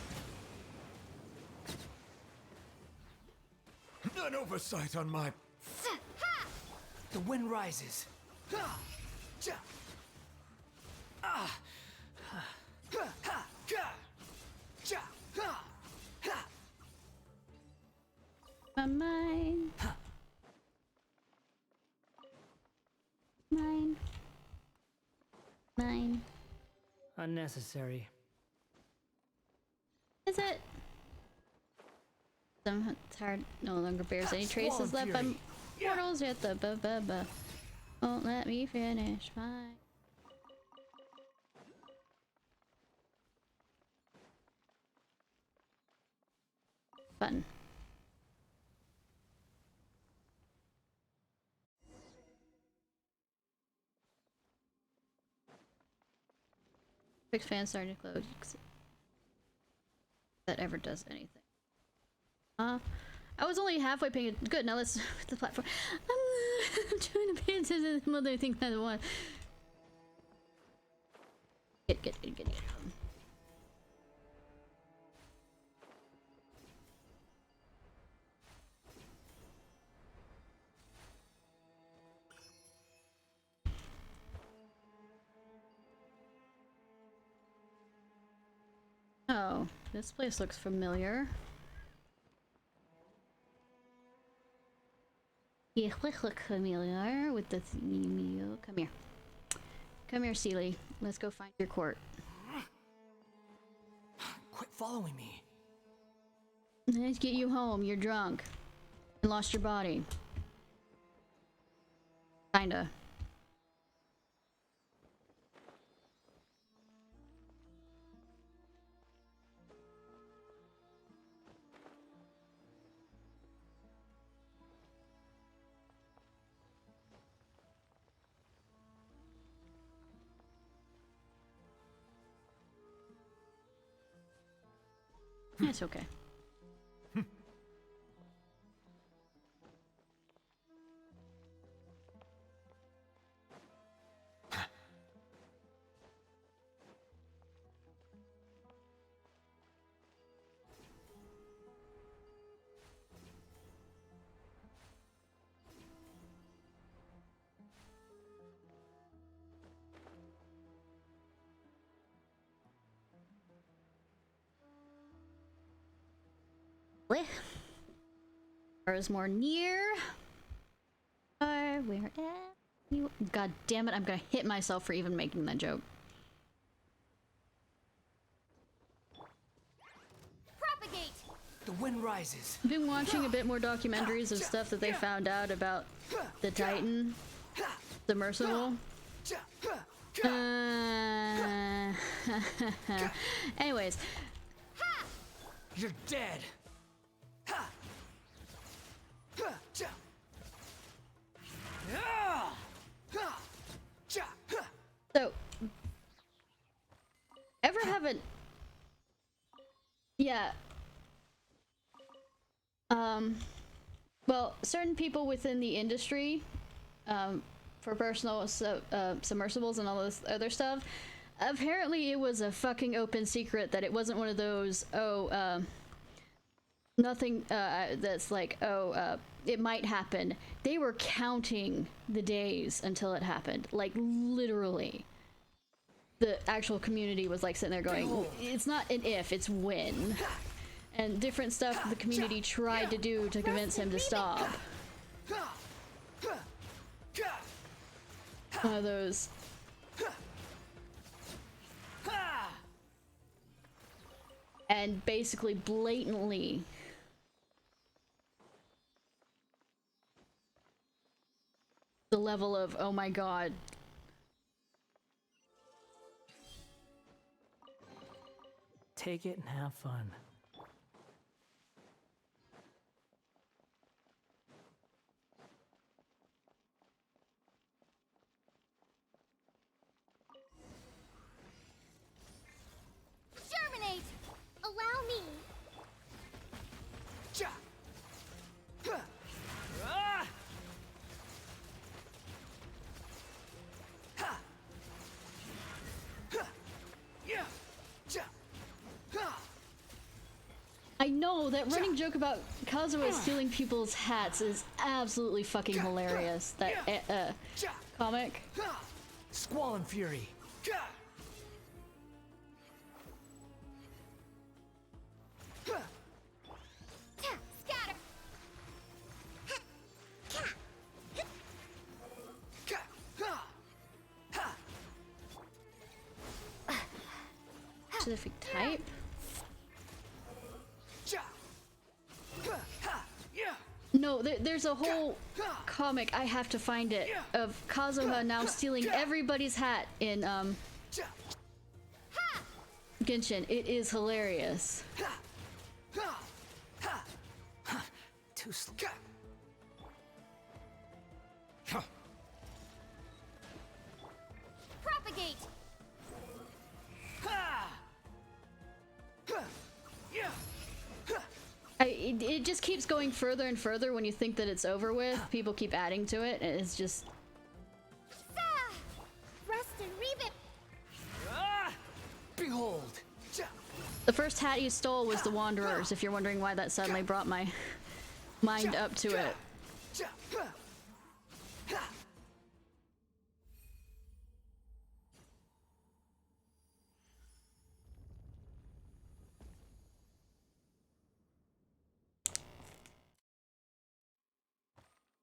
An oversight on my... The wind rises. My mind. Mine. Mine. Unnecessary. Is it? Some tired no longer bears any traces left by mortals yet the won't let me finish my... Fun. Fixed fan starting to close. That ever does anything. I was only halfway paying it. Good, now let's with the platform. I'm trying to pay attention to the other thing I want. Get. Oh, this place looks familiar. Yeah, look familiar with the come here. Come here, Seely. Let's go find your court. Quit following me. Let's get you home. You're drunk. And lost your body. Kinda. It's okay. Or is more near. Where at you? God damn it! I'm gonna hit myself for even making that joke. Propagate! The wind rises. I've been watching a bit more documentaries of stuff that they found out about the Titan submersible. Anyways, You're dead. so ever haven't? Yeah. Well, certain people within the industry, for personal submersibles and all this other stuff, apparently it was a fucking open secret that it wasn't one of those, nothing, that's like, it might happen. They were counting the days until it happened. Like, literally. The actual community was like sitting there going, it's not an if, it's when. And different stuff the community tried to do to convince him to stop. One of those. And basically blatantly the level of, oh my god. Take it and have fun. Germinate! Allow me! I know that running joke about Kazuha stealing people's hats is absolutely fucking hilarious. That comic. Squall and Fury. Scatter! Specific type. No, there's a whole comic, I have to find it, of Kazuha now stealing everybody's hat in Genshin. It is hilarious. Too slow. Propagate! It just keeps going further and further when you think that it's over with. People keep adding to it, and it's just... Rest and Reboot! Behold! The first hat he stole was the Wanderer's, if you're wondering why that suddenly brought my mind up to it.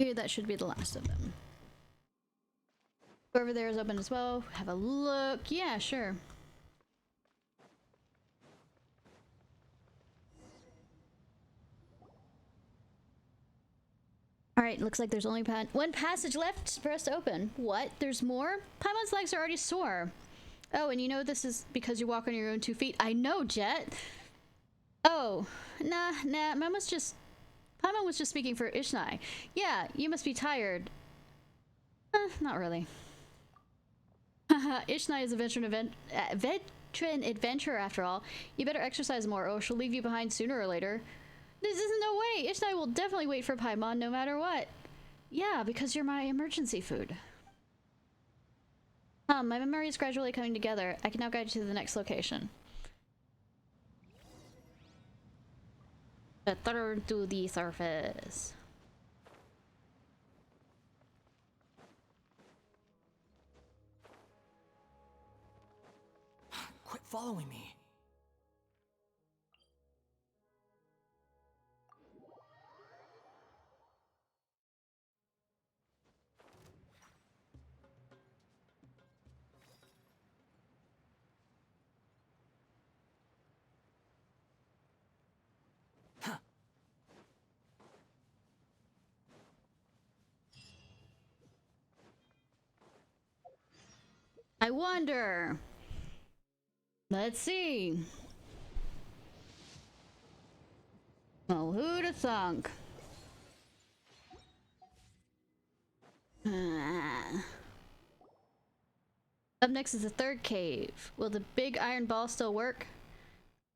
Here, that should be the last of them. Over there is open as well. Have a look. Yeah, sure. Alright, looks like there's only one passage left for us to open. What? There's more? Paimon's legs are already sore. Oh, and you know this is because you walk on your own 2 feet. I know, Jet. Oh, nah, Paimon was just speaking for Ishnai. Yeah, you must be tired. Not really. Ishnai is a veteran adventurer after all. You better exercise more or she'll leave you behind sooner or later. This isn't no way! Ishnai will definitely wait for Paimon no matter what. Yeah, because you're my emergency food. My memory is gradually coming together. I can now guide you to the next location. Return to the surface. Quit following me. I wonder. Let's see. Well, who'd have thunk? Up next is the third cave. Will the big iron ball still work?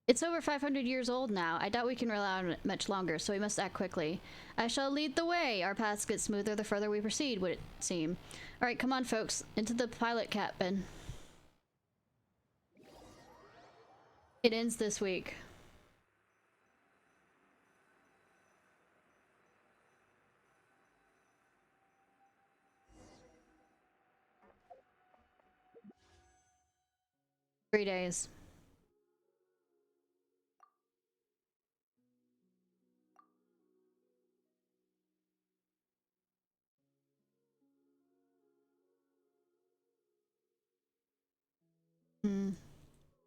It's over 500 years old now. I doubt we can rely on it much longer, so we must act quickly. I shall lead the way. Our paths get smoother the further we proceed, would it seem. Alright, come on, folks. Into the pilot cabin. It ends this week. Three days.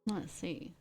Let's see.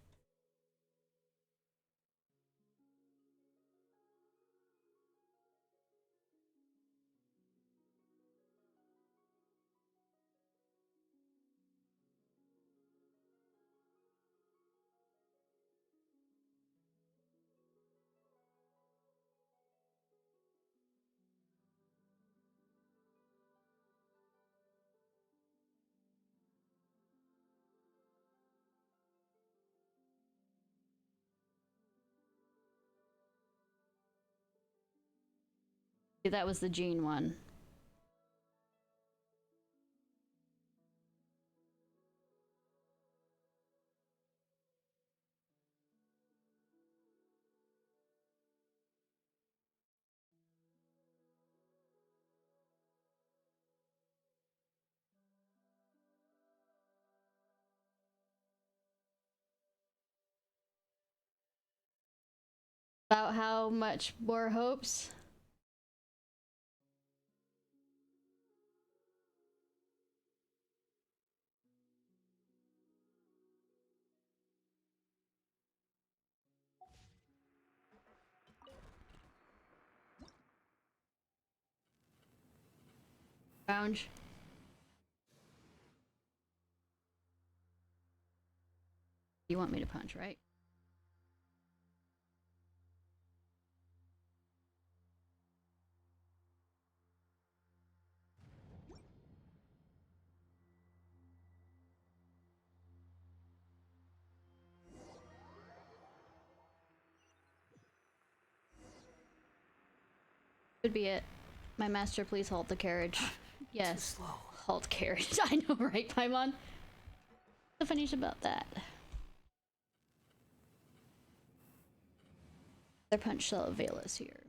That was the Gene one. About how much more hopes? Lounge. You want me to punch, right? Could be it. My master, please halt the carriage. Yes. Too slow. Halt carriage. I know, right, Paimon? What's so funny about that? Their punch shall avail us here.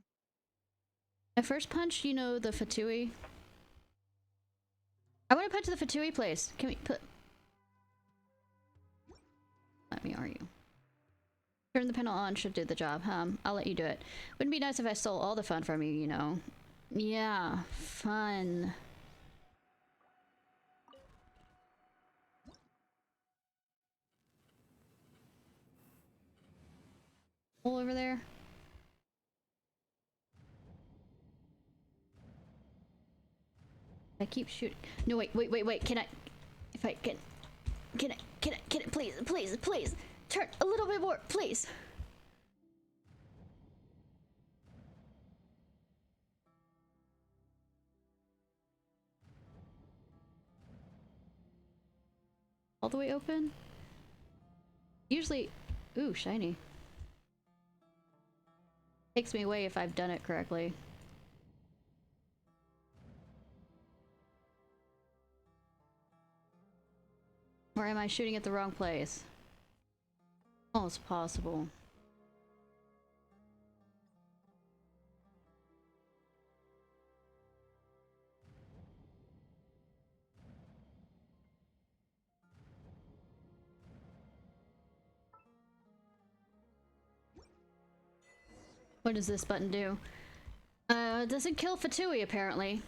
My first punch, you know, the Fatui. I want to punch the Fatui place. Can we put... Let me, are you? Turn the panel on should do the job. I'll let you do it. Wouldn't be nice if I stole all the fun from you, you know. Yeah, fun. All over there. I keep shooting. No, wait. Can I? If I can I, please, turn a little bit more, please. All the way open? Usually, ooh, shiny. Takes me away if I've done it correctly. Or am I shooting at the wrong place? Almost possible. What does this button do? It doesn't kill Fatui, apparently.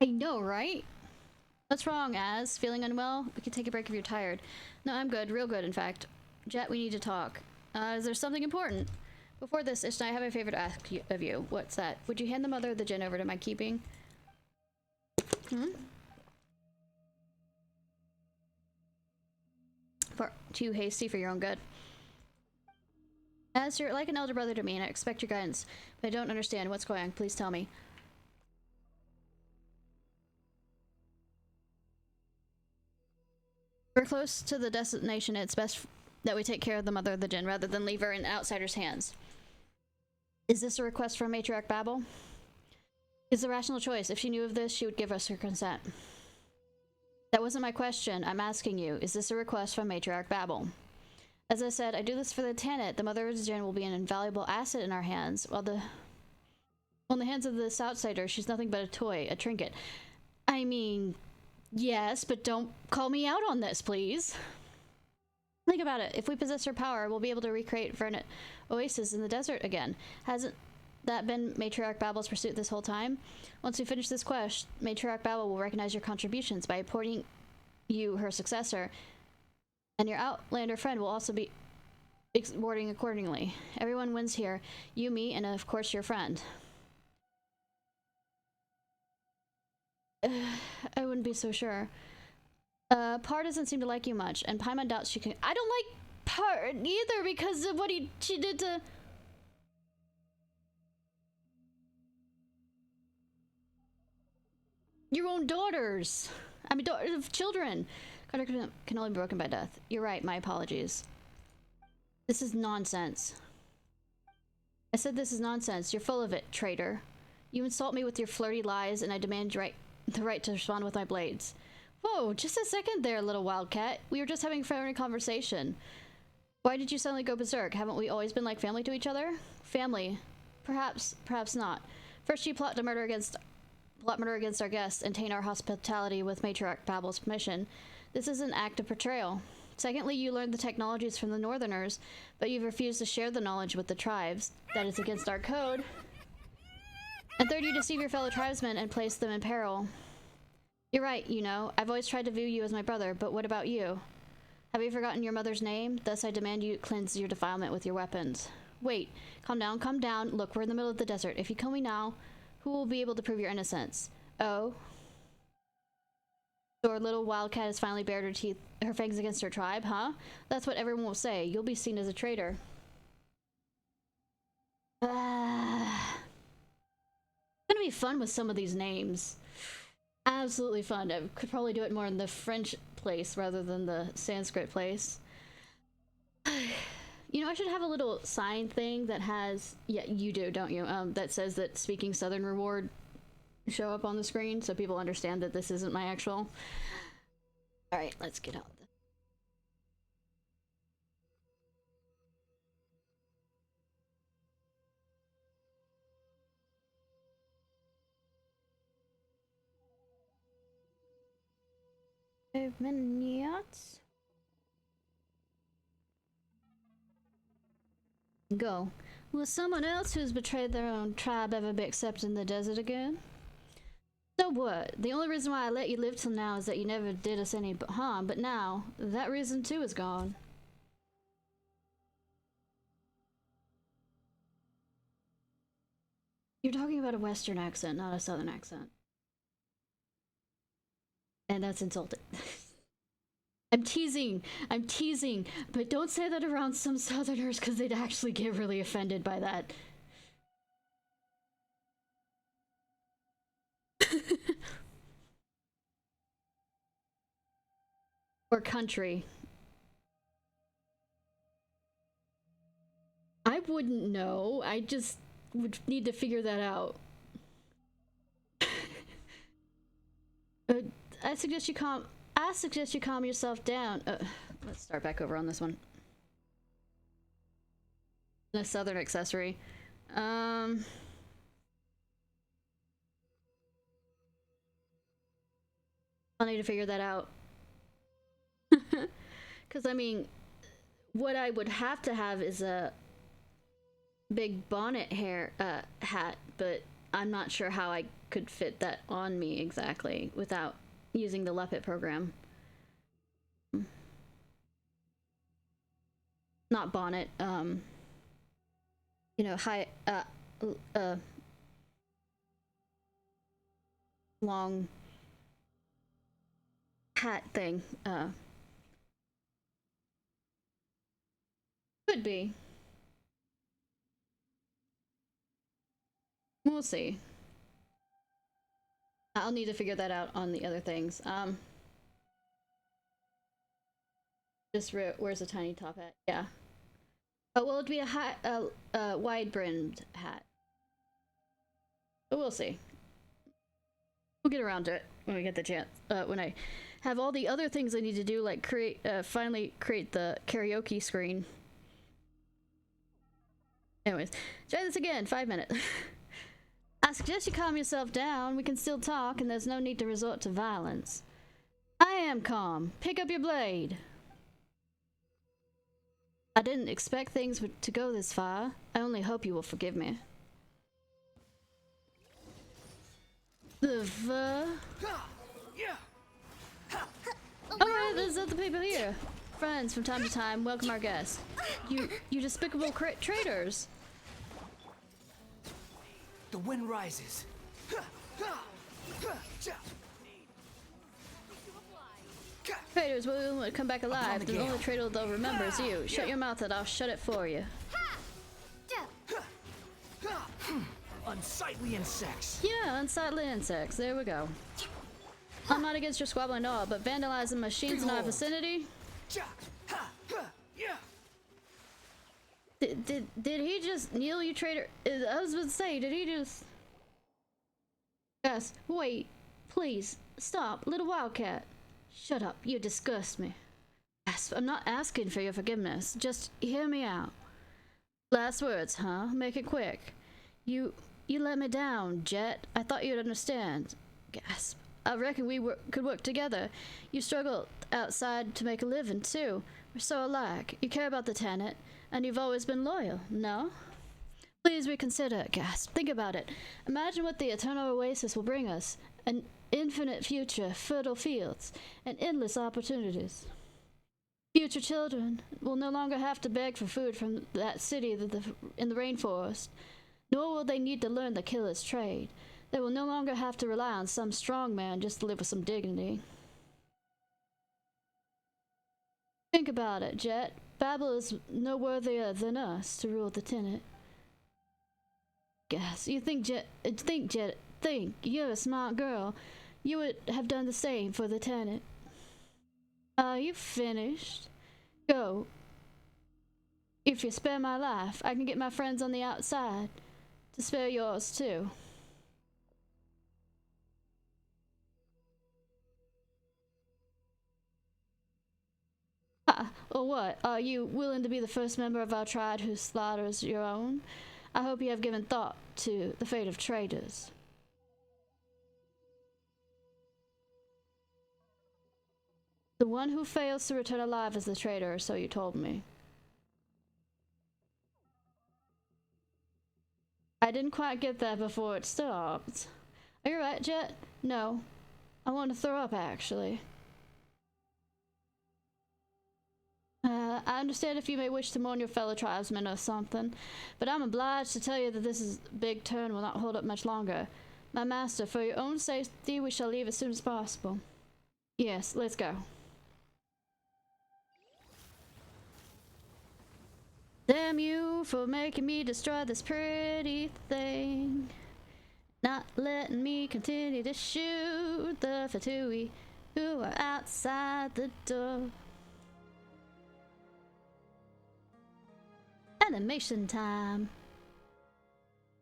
I know, right? What's wrong, Az? Feeling unwell? We can take a break if you're tired. No, I'm good. Real good, in fact. Jet, we need to talk. Is there something important? Before this, Ishnai, I have a favor to ask of you. What's that? Would you hand the mother of the Jinn over to my keeping? Too hasty for your own good. As you're like an elder brother to me, and I expect your guidance, but I don't understand. What's going on? Please tell me. We're close to the destination. It's best that we take care of the mother of the Jinn rather than leave her in outsiders' hands. Is this a request from Matriarch Babel? It's a rational choice. If she knew of this, she would give us her consent. That wasn't my question. I'm asking you. Is this a request from Matriarch Babel? As I said, I do this for the Tanit. The mother of the Jinn will be an invaluable asset in our hands, while in the hands of this outsider, she's nothing but a toy, a trinket. I mean, yes, but don't call me out on this, please. Think about it. If we possess her power, we'll be able to recreate Vernant Oasis in the desert again. Hasn't that been Matriarch Babel's pursuit this whole time? Once we finish this quest, Matriarch Babel will recognize your contributions by appointing you her successor, and your Outlander friend will also be rewarding accordingly. Everyone wins here. You, me, and of course your friend. I wouldn't be so sure. Par doesn't seem to like you much, and Paimon doubts she can— I don't like Par either because of what she did to— your own daughters. I mean, children. Contract can only be broken by death. You're right, my apologies. This is nonsense. I said this is nonsense. You're full of it, traitor. You insult me with your flirty lies, and I demand the right to respond with my blades. Whoa, just a second there, little wildcat. We were just having a friendly conversation. Why did you suddenly go berserk? Haven't we always been like family to each other? Family. Perhaps not. First you plot murder against our guests and taint our hospitality with Matriarch Babel's permission. This is an act of betrayal. Secondly, you learned the technologies from the Northerners, but you've refused to share the knowledge with the tribes. That is against our code. And third, you deceive your fellow tribesmen and place them in peril. You're right, you know. I've always tried to view you as my brother, but what about you? Have you forgotten your mother's name? Thus I demand you cleanse your defilement with your weapons. Wait. Calm down, calm down. Look, we're in the middle of the desert. If you kill me now, who will be able to prove your innocence? Oh. Your little wildcat has finally bared her fangs against her tribe, huh? That's what everyone will say. You'll be seen as a traitor. It's gonna be fun with some of these names. Absolutely fun. I could probably do it more in the French place rather than the Sanskrit place. You know, I should have a little sign thing that has— yeah, you do, don't you? That says that speaking Southern reward show up on the screen so people understand that this isn't my actual— Alright, let's get out. Minutes. Go. Will someone else who's betrayed their own tribe ever be accepted in the desert again? So what? The only reason why I let you live till now is that you never did us any harm, but now, that reason too is gone. You're talking about a Western accent, not a Southern accent. And that's insulting. I'm teasing, but don't say that around some Southerners because they'd actually get really offended by that. Or country. I wouldn't know. I just would need to figure that out. I suggest you calm yourself down. Let's start back over on this one. The Southern accessory. I'll need to figure that out. Because, I mean, what I would have to have is a big bonnet hat, but I'm not sure how I could fit that on me exactly without using the Leopard program. Not bonnet, you know, long hat thing, could be. We'll see. I'll need to figure that out on the other things. Just wears a tiny top hat. Yeah. Oh, well, it'd be a wide-brimmed hat. But we'll see. We'll get around to it when we get the chance. When I have all the other things I need to do, like finally create the karaoke screen. Anyways, try this again. 5 minutes. I suggest you calm yourself down. We can still talk, and there's no need to resort to violence. I am calm. Pick up your blade. I didn't expect things to go this far. I only hope you will forgive me. Alright, there's other people here. Friends, from time to time, welcome our guests. You despicable traitors. The wind rises. Traitors will come back alive. The only traitor they'll remember is you. Shut your mouth and I'll shut it for you. Unsightly insects. Yeah, unsightly insects. There we go. I'm not against your squabbling at all, but vandalizing machines in our vicinity? Did he just kneel, you traitor? I was about to say, did he just... Yes, wait. Please, stop. Little Wildcat. Shut up. You disgust me. Yes, I'm not asking for your forgiveness. Just hear me out. Last words, huh? Make it quick. You let me down, Jet. I thought you'd understand. Gasp. I reckon we could work together. You struggled outside to make a living, too. We're so alike. You care about the tenant, and you've always been loyal, no? Please reconsider, Gasp. Think about it. Imagine what the eternal oasis will bring us. An infinite future, fertile fields, and endless opportunities. Future children will no longer have to beg for food from that city in the rainforest, nor will they need to learn the killer's trade. They will no longer have to rely on some strong man just to live with some dignity. Think about it, Jet. Babel is no worthier than us to rule the tenant. Guess you think you're a smart girl. You would have done the same for the tenant. Are you finished? Go. If you spare my life, I can get my friends on the outside to spare yours too. Or what? Are you willing to be the first member of our tribe who slaughters your own? I hope you have given thought to the fate of traitors. The one who fails to return alive is the traitor, so you told me. didn't quite get that before it stopped. Are you right, Jet? No. I want to throw up, actually. I understand if you may wish to mourn your fellow tribesmen or something, but I'm obliged to tell you that this big turn will not hold up much longer. My master, for your own safety, we shall leave as soon as possible. Yes, let's go. Damn you for making me destroy this pretty thing. Not letting me continue to shoot the Fatui who are outside the door. Animation time.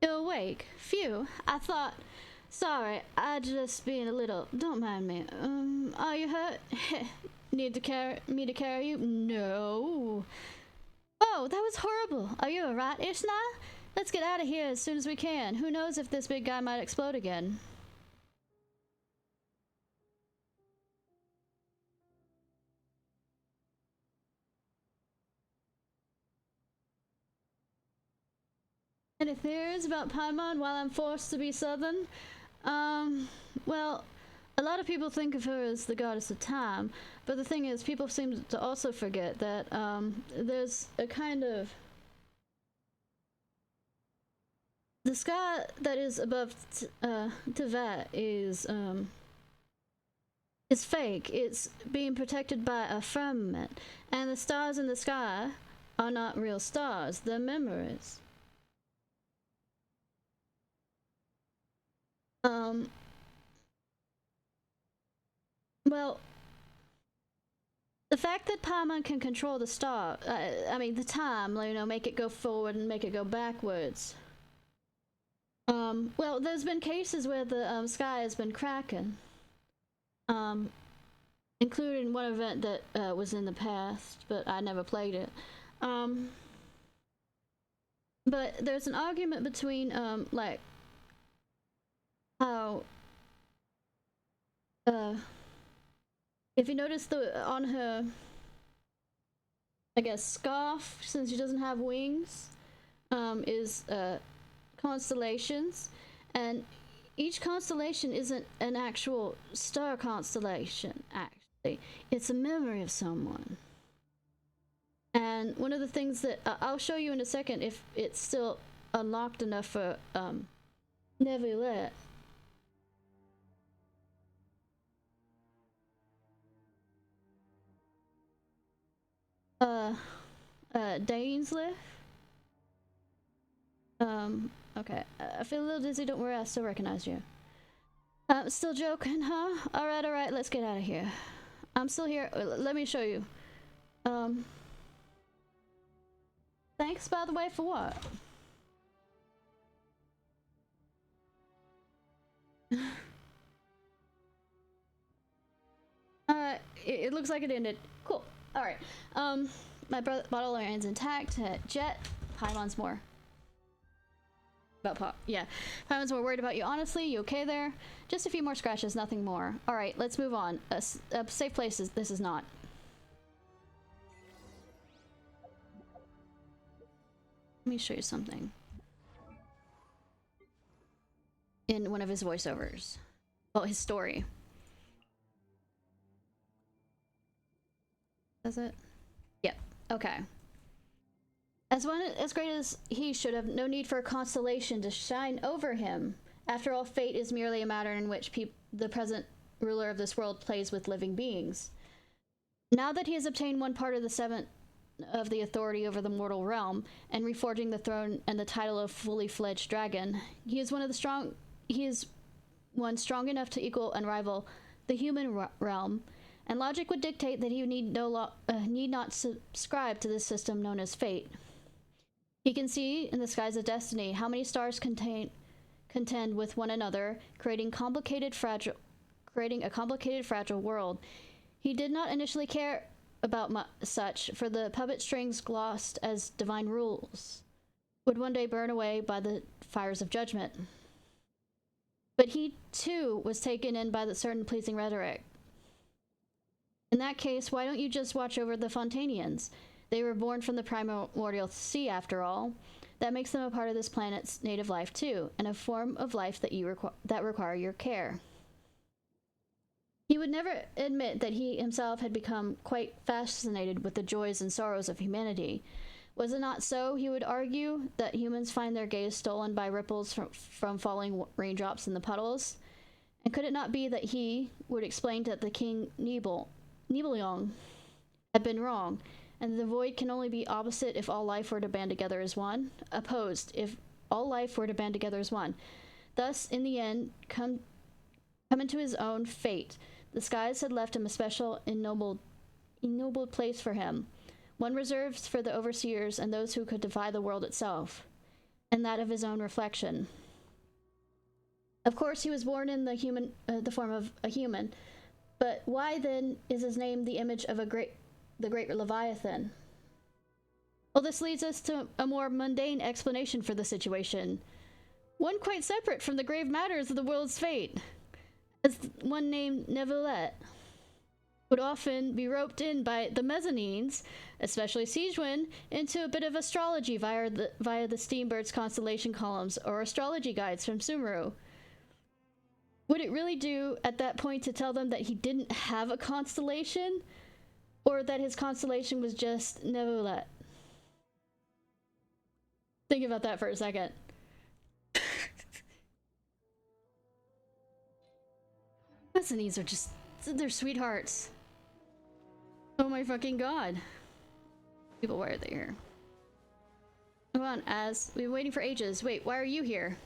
You're awake. Phew, I thought... Sorry, I just being a little... Don't mind me. Are you hurt? Need me to carry you? No. Oh, that was horrible. Are you alright, Ishnai? Let's get out of here as soon as we can. Who knows if this big guy might explode again. Any theories about Paimon while I'm forced to be Southern? Well, a lot of people think of her as the goddess of time, but the thing is, people seem to also forget that, there's a kind of... The sky that is above Tevat is fake. It's being protected by a firmament, and the stars in the sky are not real stars, they're memories. Well, the fact that Paimon can control the star, I mean the time, you know, make it go forward and make it go backwards. Well, there's been cases where the sky has been cracking, including one event that was in the past, but I never played it. But there's an argument between like how if you notice on her, I guess, scarf, since she doesn't have wings, is constellations, and each constellation isn't an actual star constellation, actually. It's a memory of someone. And one of the things that I'll show you in a second if it's still unlocked enough for Neuvillette. Dainsliff? Okay. I feel a little dizzy, don't worry, I still recognize you. Still joking, huh? Alright, let's get out of here. I'm still here. Let me show you. Thanks, by the way, for what? It looks like it ended. Cool. Alright. My bottle remains intact. Jet. Paimon's more. About Pop. Yeah. Paimon's more worried about you. Honestly, you okay there? Just a few more scratches, nothing more. Alright, let's move on. Safe places. This is not. Let me show you something. In one of his voiceovers. Well, his story. Does it? Yep. Okay. As great as he should have, no need for a constellation to shine over him. After all, fate is merely a matter in which the present ruler of this world plays with living beings. Now that he has obtained one part of the seventh of the authority over the mortal realm and reforging the throne and the title of fully fledged dragon, he is one strong enough to equal and rival the human realm. And logic would dictate that he need not subscribe to this system known as fate. He can see in the skies of destiny how many stars contend with one another, creating a complicated, fragile world. He did not initially care about such, for the puppet strings glossed as divine rules would one day burn away by the fires of judgment. But he, too, was taken in by the certain pleasing rhetoric. In that case, why don't you just watch over the Fontanians? They were born from the primordial sea, after all. That makes them a part of this planet's native life too, and a form of life that that require your care. He would never admit that he himself had become quite fascinated with the joys and sorrows of humanity. Was it not so, he would argue, that humans find their gaze stolen by ripples from falling raindrops in the puddles? And could it not be that he would explain that the King Nibelung had been wrong, and the void can only be opposite if all life were to band together as one? Opposed, if all life were to band together as one. Thus, in the end, come into his own fate. The skies had left him a special, ennobled place for him, one reserved for the overseers and those who could defy the world itself, and that of his own reflection. Of course, he was born in the form of a human, but why then is his name the image of the great Leviathan? Well, this leads us to a more mundane explanation for the situation, one quite separate from the grave matters of the world's fate. As one named Neuvillette would often be roped in by the mezzanines, especially Siegewin, into a bit of astrology via the Steambird's constellation columns or astrology guides from Sumeru. Would it really do at that point to tell them that he didn't have a constellation, or that his constellation was just Neuvillette? Think about that for a second. Mezzanines are just, they're sweethearts. Oh my fucking god. People, why are they here? Come on, Az. We've been waiting for ages. Wait, why are you here?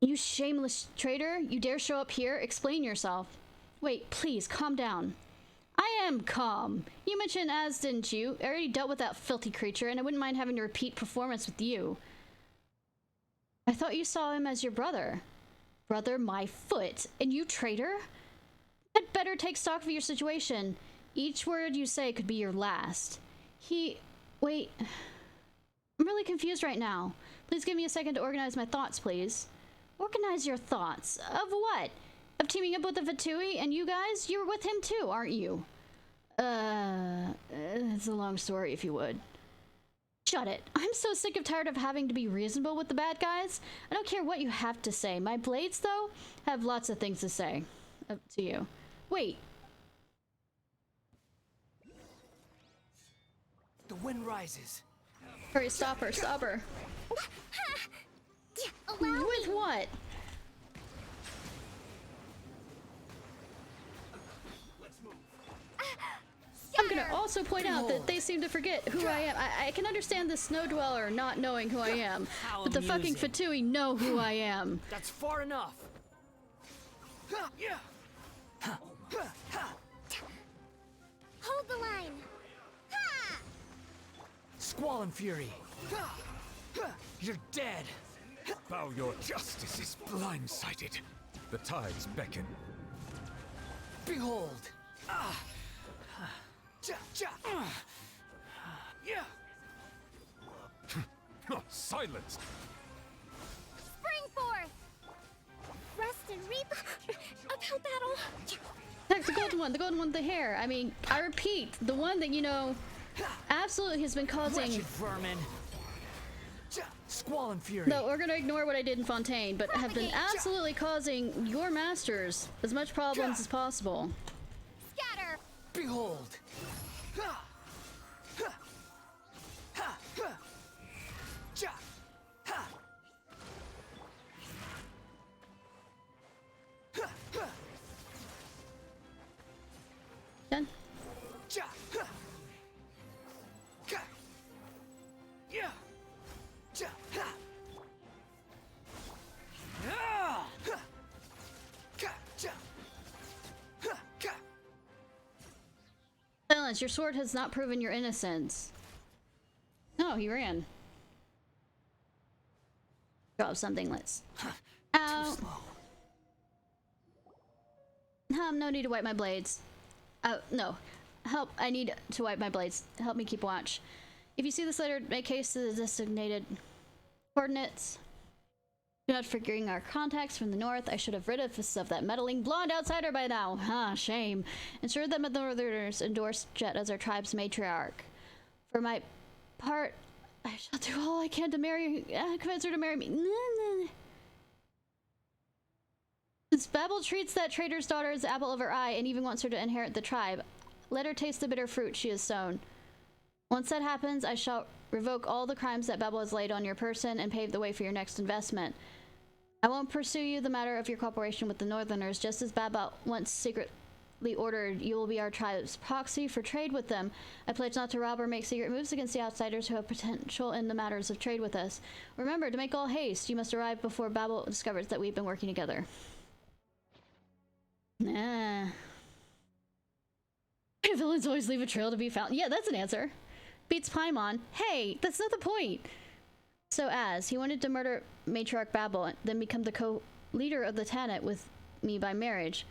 You shameless traitor! You dare show up here? Explain yourself. Wait, please, calm down. I am calm. You mentioned Az, didn't you? I already dealt with that filthy creature, and I wouldn't mind having a repeat performance with you. I thought you saw him as your brother. Brother, my foot. And you, traitor? I'd better take stock of your situation. Each word you say could be your last. Wait. I'm really confused right now. Please give me a second to organize my thoughts, please. Organize your thoughts? Of what? Of teaming up with the Vtuber and you guys? You're with him too, aren't you? It's a long story, if you would. Shut it. I'm so sick of tired of having to be reasonable with the bad guys. I don't care what you have to say. My blades, though, have lots of things to say to you. Wait. The wind rises. Hurry, stop her, stop her. With what? I'm gonna also point out that they seem to forget who I am. I can understand the snow dweller not knowing who I am, but the fucking Vtuber know who I am. That's far enough. Hold the line. Ha! Squall and Fury. You're dead. Bow your justice is blindsided. The tides beckon. Behold. Silence! Spring forth. Rest and reap. Uphill battle. Heck, the golden one with the hair. I mean, I repeat, the one that, you know, absolutely has been causing... Wretched vermin. Squall and Fury. No, we're gonna ignore what I did in Fontaine, but have been absolutely causing your masters as much problems as possible. Scatter. Behold. Done. Silence, your sword has not proven your innocence. Oh, he ran. Drop something, let's... Ow! No need to wipe my blades. No. Help, I need to wipe my blades. Help me keep watch. If you see this letter, make haste to the designated coordinates. Not figuring our contacts from the north, I should have rid us of that meddling blonde outsider by now. Shame. Ensured that the Northerners endorsed Jet as our tribe's matriarch. For my part, I shall do all I can to convince her to marry me. Since Babel treats that traitor's daughter as the apple of her eye and even wants her to inherit the tribe, let her taste the bitter fruit she has sown. Once that happens, I shall revoke all the crimes that Babel has laid on your person and pave the way for your next investment. I won't pursue you the matter of your cooperation with the Northerners, just as Babel once secretly ordered you will be our tribe's proxy for trade with them. I pledge not to rob or make secret moves against the outsiders who have potential in the matters of trade with us. Remember, to make all haste, you must arrive before Babel discovers that we've been working together. Nah. Villains always leave a trail to be found. Yeah, that's an answer. Beats Paimon. Hey, that's not the point. So he wanted to murder Matriarch Babel and then become the co-leader of the Tanit with me by marriage.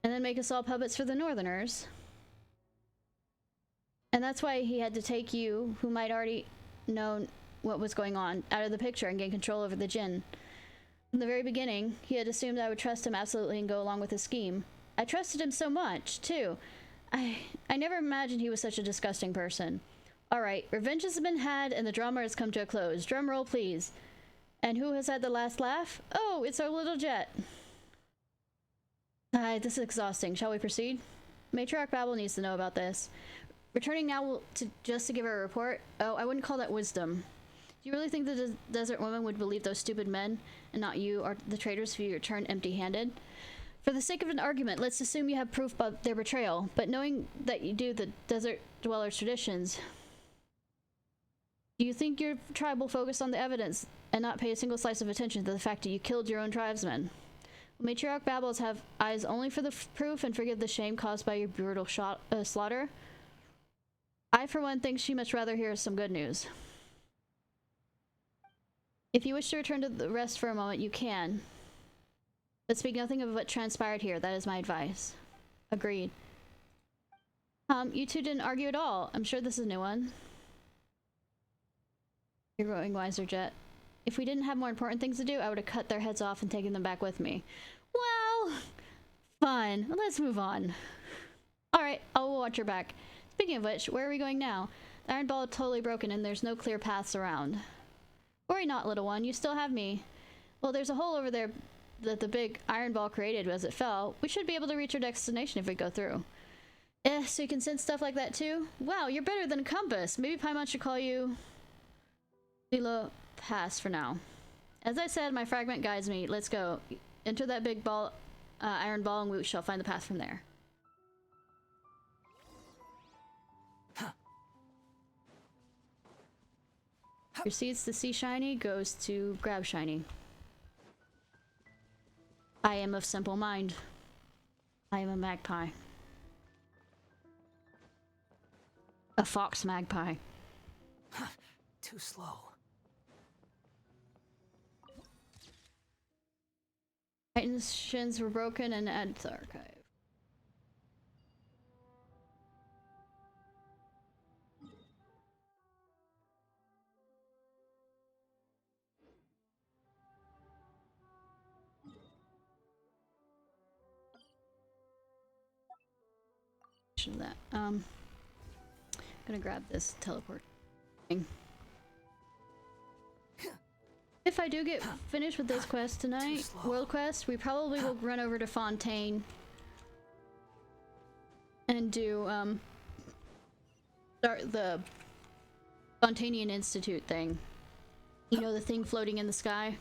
And then make us all puppets for the Northerners. And that's why he had to take you, who might already know what was going on, out of the picture and gain control over the Jinn. From the very beginning, he had assumed I would trust him absolutely and go along with his scheme. I trusted him so much, too. I never imagined he was such a disgusting person. Alright, revenge has been had and the drama has come to a close. Drum roll, please. And who has had the last laugh? Oh, it's our little Jet. This is exhausting. Shall we proceed? Matriarch Babel needs to know about this. Returning now just to give her a report? Oh, I wouldn't call that wisdom. Do you really think the desert woman would believe those stupid men and not you or the traitors if you return empty-handed? For the sake of an argument, let's assume you have proof of their betrayal, but knowing that you do the desert dwellers' traditions, do you think your tribe will focus on the evidence and not pay a single slice of attention to the fact that you killed your own tribesmen? Will Matriarch Babels have eyes only for the proof and forgive the shame caused by your brutal slaughter? I, for one, think she much rather hear some good news. If you wish to return to the rest for a moment, you can. But speak nothing of what transpired here. That is my advice. Agreed. You two didn't argue at all. I'm sure this is a new one. You're growing wiser, Jet. If we didn't have more important things to do, I would have cut their heads off and taken them back with me. Well, fine. Let's move on. Alright, I'll watch your back. Speaking of which, where are we going now? The iron ball is totally broken and there's no clear paths around. Worry not, little one. You still have me. Well, there's a hole over there that the big iron ball created as it fell. We should be able to reach our destination if we go through. So you can sense stuff like that too? Wow, you're better than a compass. Maybe Paimon should call you Lila Pass for now. As I said, my fragment guides me. Let's go. Enter that big ball, iron ball, and we shall find the path from there. Proceeds to see shiny, goes to grab shiny. I am of simple mind. I am a magpie. A fox magpie. Too slow. Titan's shins were broken and add to the archive. That gonna grab this teleport thing. If I do get finished with this quest tonight, world quest, we probably will run over to Fontaine and do start the Fontanian Institute thing. You know, the thing floating in the sky,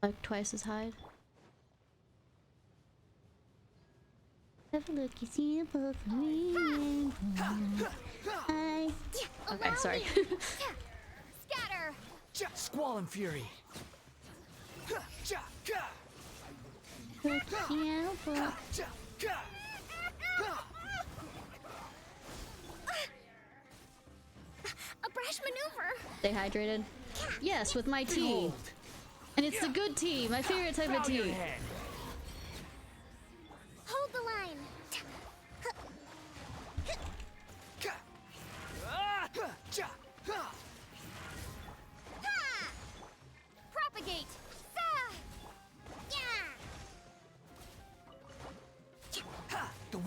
like twice as high. Have a look, you see a book for me. Okay, sorry. Scatter! Squall and Fury. A brash maneuver! Stay hydrated. Yes, with my tea. And it's the good tea, my favorite type of tea. Hold the line. Propagate!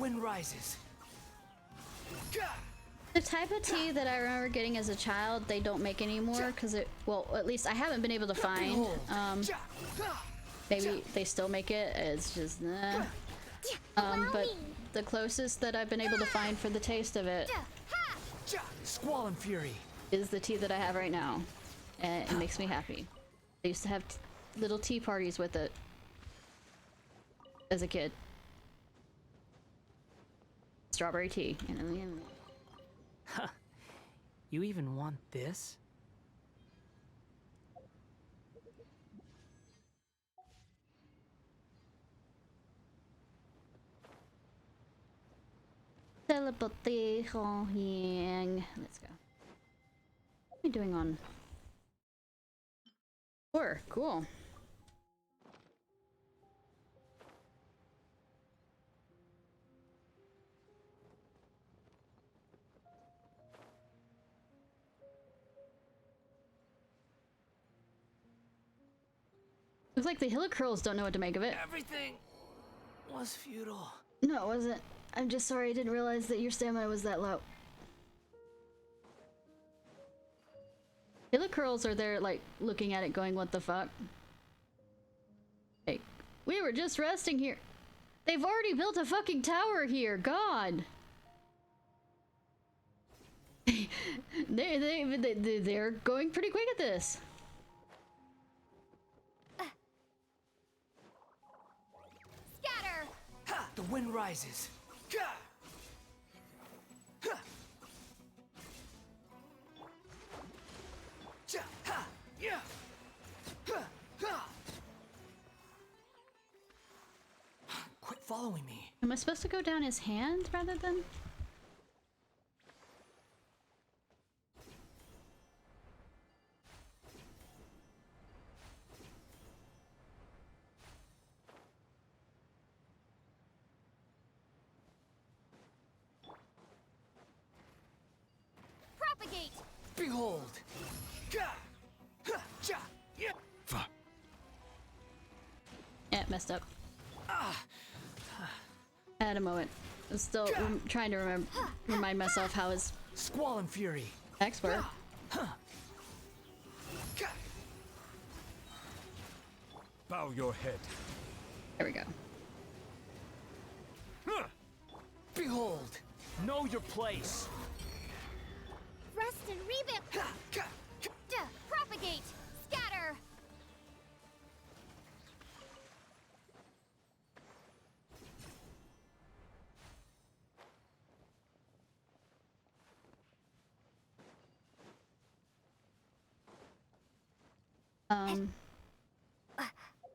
wind rises. The type of tea that I remember getting as a child, they don't make anymore because it, well, at least I haven't been able to find. Maybe they still make it. It's just, but the closest that I've been able to find for the taste of it Squall and fury. is the tea that I have right now, and it makes me happy. I used to have little tea parties with it as a kid. Strawberry tea. Huh. You even want this? Teleportation. Let's go. What are we doing on? 4. Cool. Looks like the Hillicurls don't know what to make of it. Everything was futile. No, it wasn't. I'm just sorry I didn't realize that your stamina was that low. Hillicurls are there, like, looking at it going, what the fuck? Hey, we were just resting here. They've already built a fucking tower here, God! They're going pretty quick at this. Scatter! Ha! The wind rises. Gah! Ha! Ja! Ha! Yeah! Ha! Ha! Quit following me. Am I supposed to go down his hand rather than? Propagate! Behold! Gah! Ha! Ja! Yeah! Yeah, messed up. Ah! I had a moment. I'm still trying to remind myself how his Squall and fury. expert. Huh. Gah! Bow your head. There we go. Huh. Behold! Know your place. Rest and revamp! Ha! Gah! Propagate! Scatter!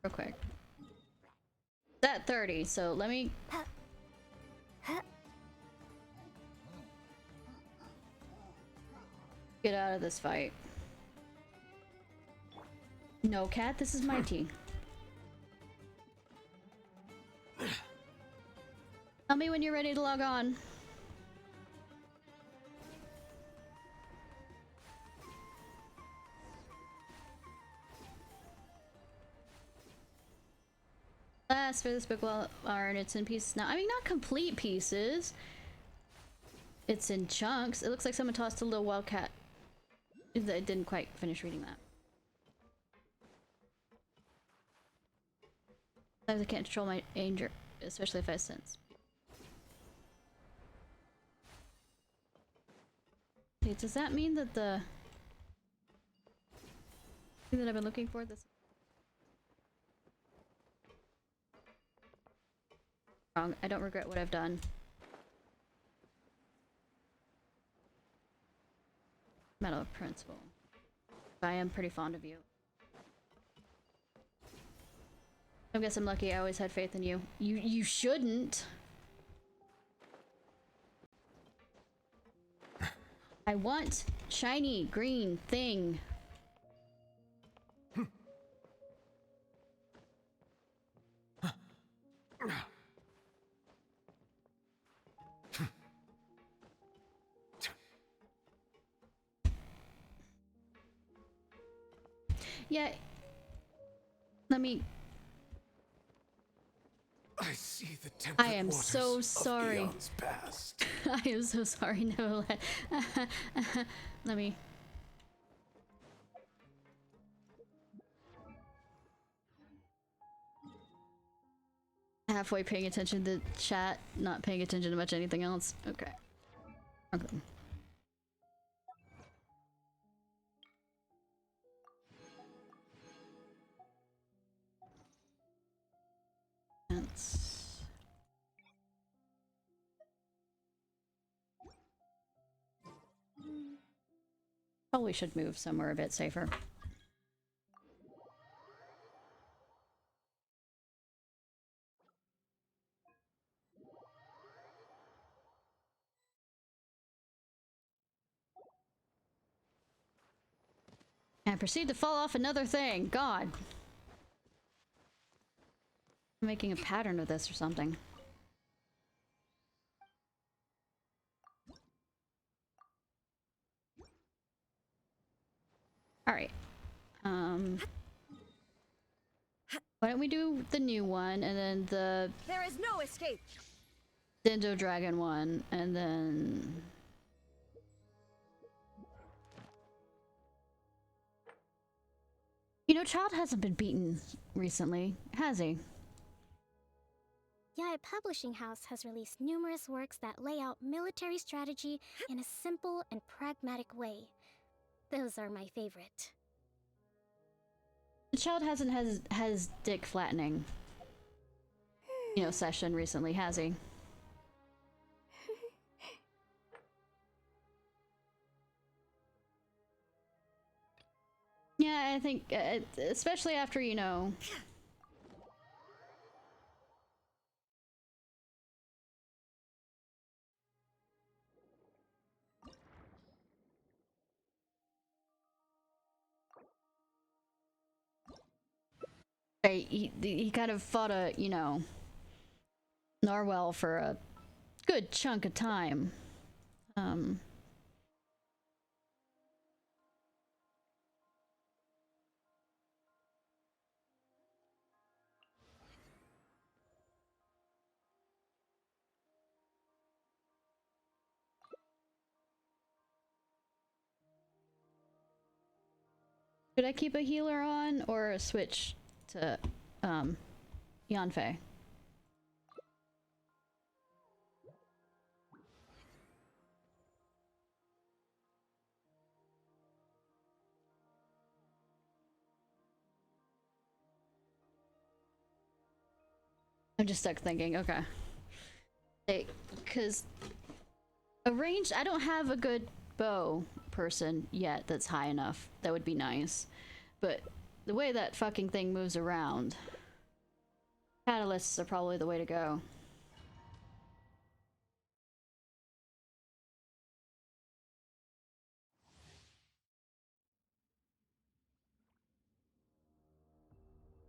Real quick. It's at 30, so let me get out of this fight. No, cat, this is my tea. Tell me when you're ready to log on. Last for this book well and it's in pieces now. I mean, not complete pieces. It's in chunks. It looks like someone tossed a little wildcat. I didn't quite finish reading that. Sometimes I can't control my anger, especially if I sense. Okay, does that mean that the thing that I've been looking for, this wrong. I don't regret what I've done. Matter of principle. I am pretty fond of you. I guess I'm lucky. I always had faith in you. You shouldn't. I want shiny green thing. Yeah. Let me. I see the I am so sorry. I am so sorry, no. Let me. Halfway paying attention to chat, not paying attention to much anything else. Okay. Okay. That's... Probably should move somewhere a bit safer. And proceed to fall off another thing. God. I'm making a pattern of this or something. Alright. Why don't we do the new one and then the... There is no escape! Dindo Dragon one and then... You know, Child hasn't been beaten recently, has he? Yaya Publishing House has released numerous works that lay out military strategy in a simple and pragmatic way. Those are my favorite. The Child hasn't has dick flattening, you know, session recently, has he? Yeah, I think, especially after, you know... He kind of fought a, you know, Narwhal for a good chunk of time. Should I keep a healer on or switch to Yanfei? I'm just stuck thinking, okay. Because a ranged, I don't have a good bow person yet that's high enough. That would be nice. But the way that fucking thing moves around, catalysts are probably the way to go.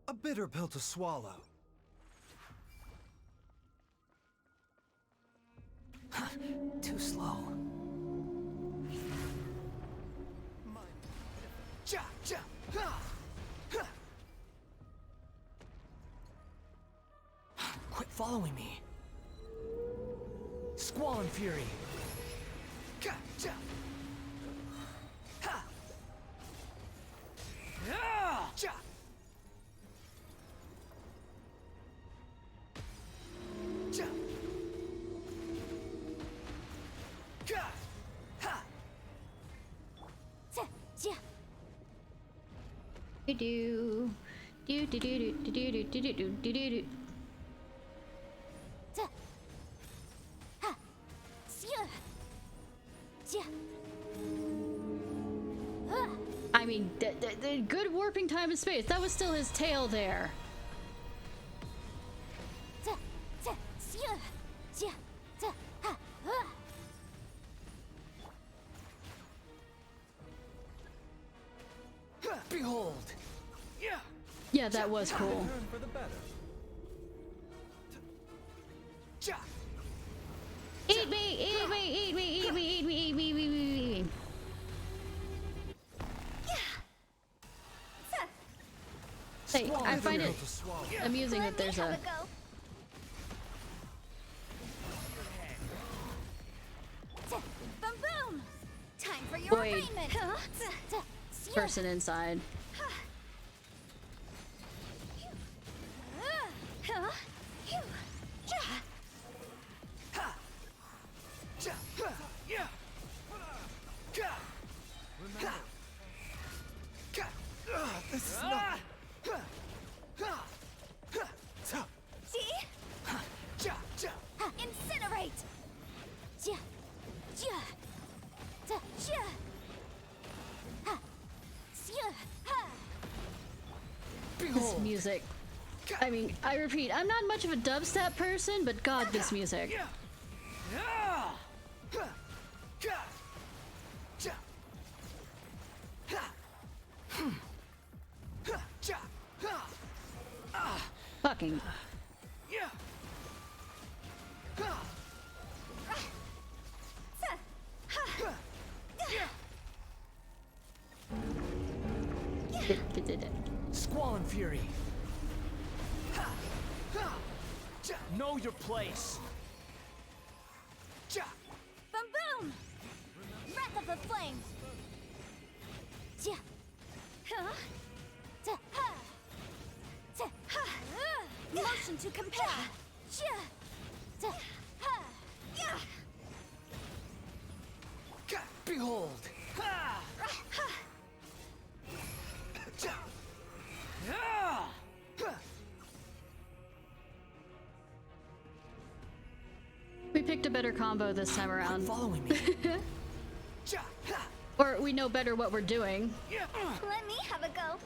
A bitter pill to swallow. Too slow. Quit following me. Squall and Fury. Do do do do do do do do do do do do. I mean, the good warping time and space. That was still his tail there. Behold. Yeah, that was cool. Eat me! Eat me! Eat me! Eat me! Eat me! Eat me! Eat me! Eat me! Hey, I find it amusing that there's a void person inside. This is not... See? Incinerate! This music. I mean, I repeat, I'm not much of a dubstep person, but god, this music. Fucking. Squall and Fury. Know your place. Boom boom! Wrath of the Flame! Motion to compel! Behold! We picked a better combo this time around. Following me. Or we know better what we're doing. Let me have a go.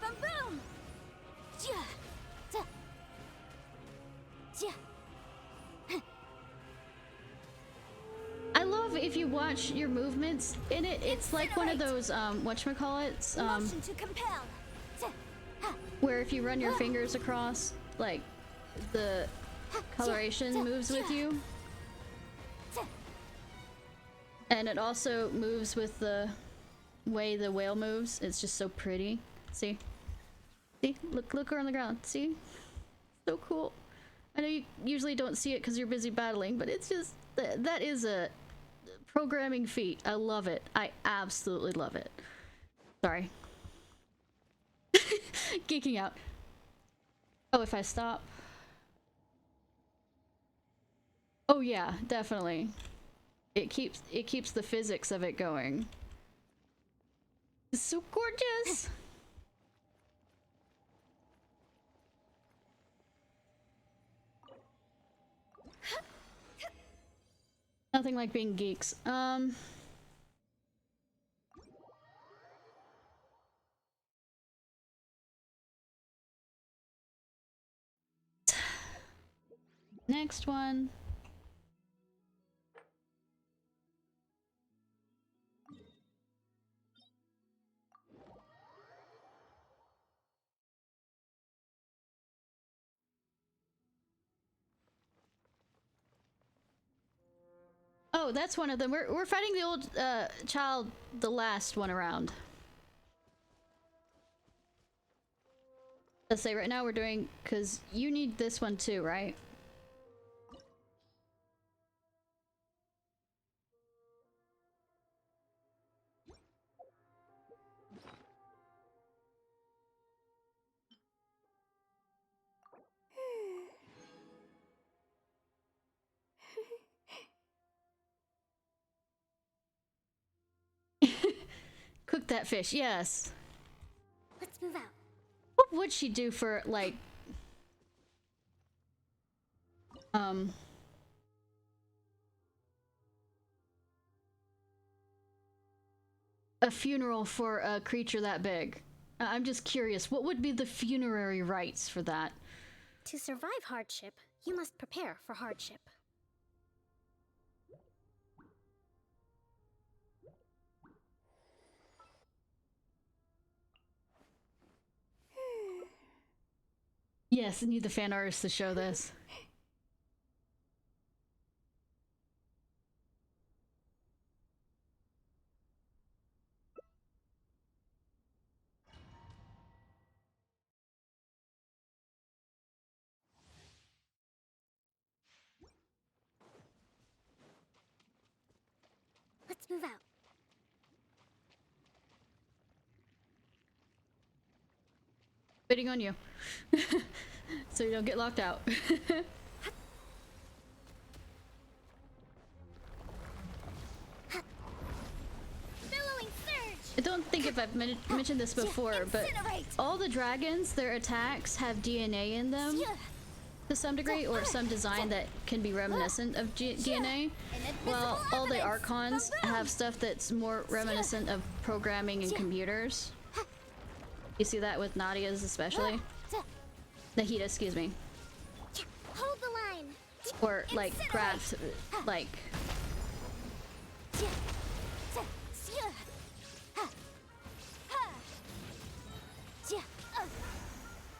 Boom boom! I love if you watch your movements in it, it's like one of those, whatchamacallits, Motion to compel! where if you run your fingers across, like, the coloration moves with you. And it also moves with the way the whale moves. It's just so pretty. See? See? Look her on the ground. See? So cool. I know you usually don't see it because you're busy battling, but it's just... That is a programming feat. I love it. I absolutely love it. Sorry. Geeking out. Oh, if I stop... Oh yeah, definitely. It keeps the physics of it going. It's so gorgeous. Nothing like being geeks. Next one. Oh, that's one of them. We're fighting the old child, the last one around. Let's say right now we're doing, because you need this one too, right? Cook that fish, yes. Let's move out. What would she do for, like... a funeral for a creature that big? I'm just curious, what would be the funerary rites for that? To survive hardship, you must prepare for hardship. Yes, I need the fan artist to show this. Let's move out. Waiting on you. So you don't get locked out. Billowing surge. I don't think if I've mentioned this before, but all the dragons, their attacks have DNA in them to some degree, or some design that can be reminiscent of DNA, while all the Archons have stuff that's more reminiscent of programming and computers. You see that with Nadia's especially? Nahida, excuse me. Hold the line. Or like craft, like...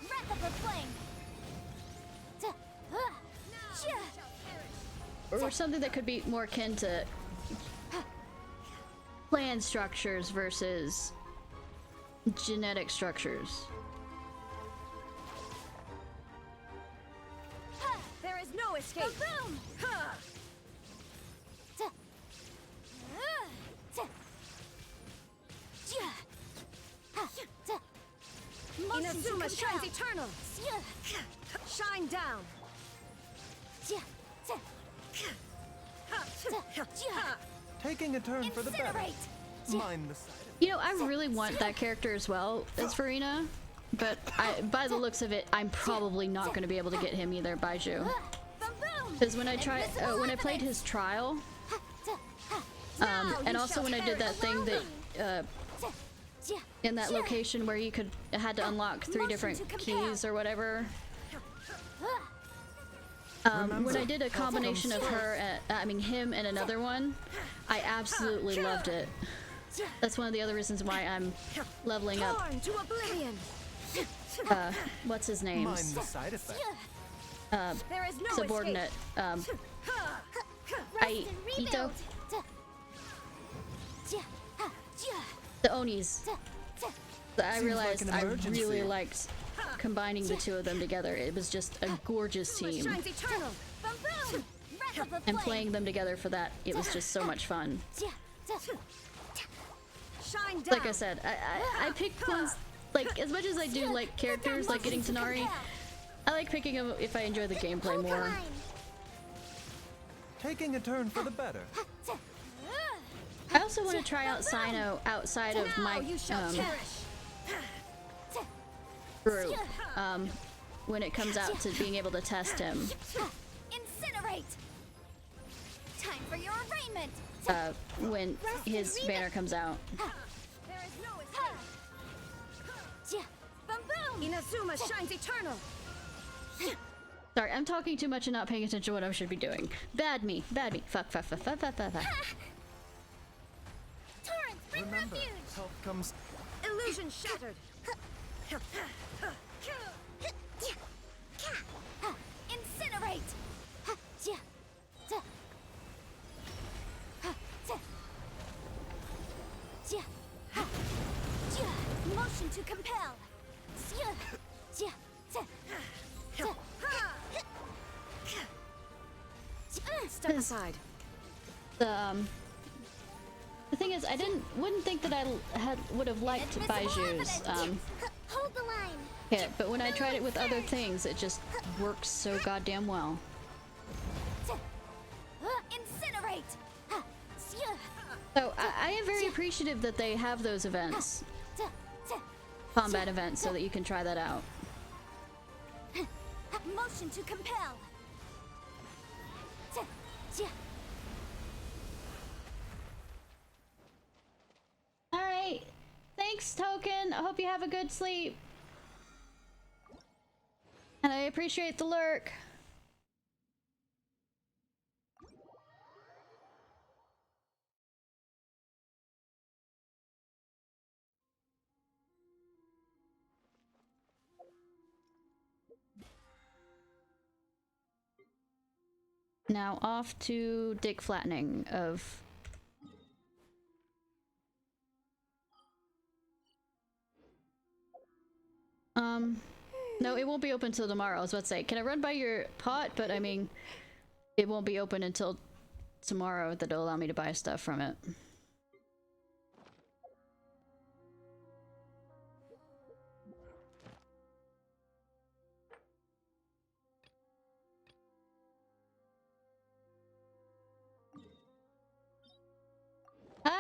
Wrap up the flame. Or something that could be more akin to plan structures versus genetic structures. There is no escape. Boom! Inazuma shines eternal. Shine down. Taking a turn for the better. Mind the side. You know, I really want that character as well as Farina, but by the looks of it, I'm probably not going to be able to get him either, Baiju. Because when I played his trial, and also when I did that thing that in that location where you had to unlock 3 different keys or whatever. When I did a combination of him and another one, I absolutely loved it. That's one of the other reasons why I'm leveling up. What's his name? Mind the side effect. Subordinate. Ito? The Onis. I realized like I an emergency. really liked combining the two of them together. It was just a gorgeous team. And playing them together for that, it was just so much fun. Like I said, I picked ones, like, as much as I do like characters, like getting Tanari, I like picking them if I enjoy the gameplay more. Taking a turn for the better. I also want to try out Sino outside of my group when it comes out to being able to test him. Incinerate. Time for your arraignment. When his banner comes out. There is no escape. Inazuma shines eternal. Sorry, I'm talking too much and not paying attention to what I should be doing. Bad me. Fuck. Torrents, bring Remember, refuge. help comes. Illusion shattered. Incinerate. Motion to compel. Step aside. The thing is, I wouldn't think that I would have liked Baiju's Hold the line. hit, but when I tried it with other things, it just works so goddamn well. Incinerate. So I am very appreciative that they have those events, combat events, so that you can try that out. Motion to compel. Alright, thanks, Token. I hope you have a good sleep. And I appreciate the lurk. Now off to dick flattening of... No, it won't be open till tomorrow. I was about to say, can I run by your pot? But I mean, it won't be open until tomorrow that will allow me to buy stuff from it.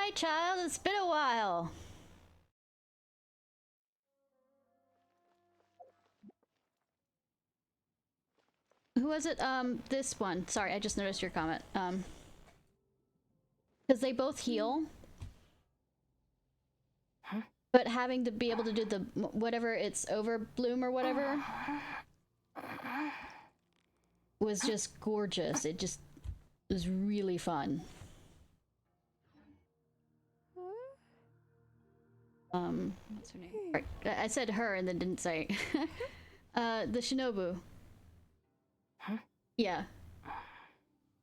Hi, child. It's been a while. Who was it? This one. Sorry, I just noticed your comment. Because they both heal. Huh? But having to be able to do the whatever it's over bloom or whatever was just gorgeous. It just was really fun. What's her name? Right, I said her and then didn't say. The Shinobu. Huh? Yeah.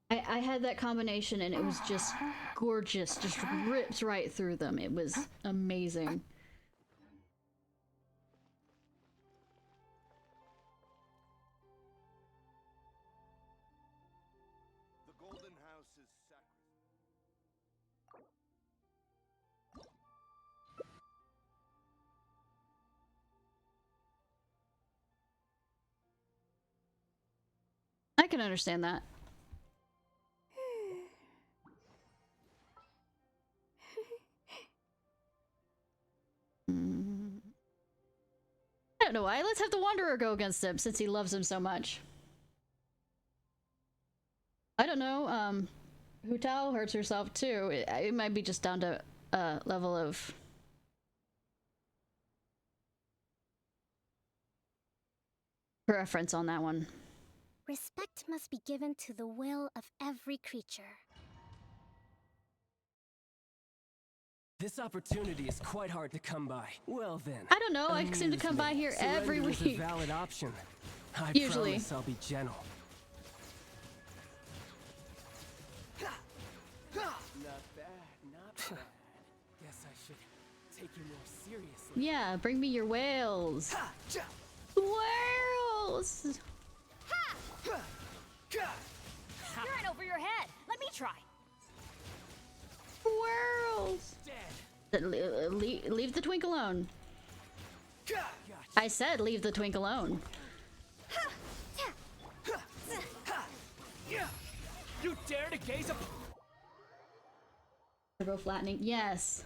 I had that combination and it was just gorgeous. Just rips right through them. It was amazing. The Golden House is sacred. I can understand that. I don't know why. Let's have the Wanderer go against him since he loves him so much. I don't know. Hu Tao hurts herself too. It might be just down to a level of preference on that one. Respect must be given to the will of every creature. This opportunity is quite hard to come by. Well then. I don't know. I seem to come by here every Surrender is week. a valid option. I Usually. promise I'll be gentle. Not bad, not bad. Guess I should take you more seriously. Yeah, bring me your whales. Whales! You're in over your head. Let me try. Whales! Leave the twink alone. I said leave the twink alone. You dare to gaze up? Turbo flattening. Yes.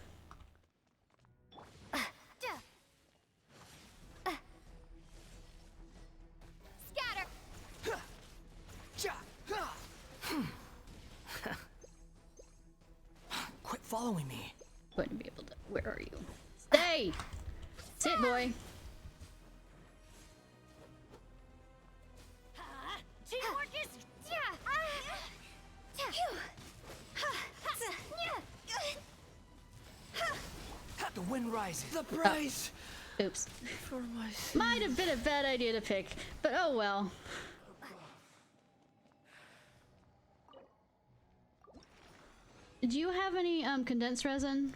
Scatter. Quit following me. Wouldn't be able to. Where are you? Stay! Sit, boy. Teamwork is. The wind rises. The price Oops. for my sins. Might have been a bad idea to pick, but oh well. Do you have any condensed resin?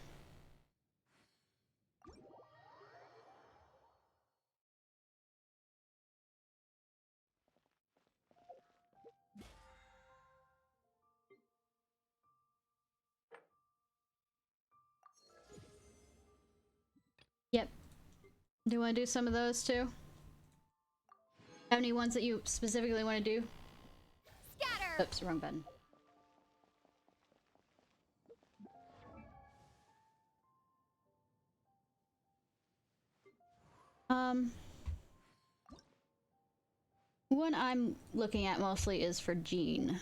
Yep. Do you want to do some of those too? Have any ones that you specifically want to do? Scatter. Oops, wrong button. One I'm looking at mostly is for Jean.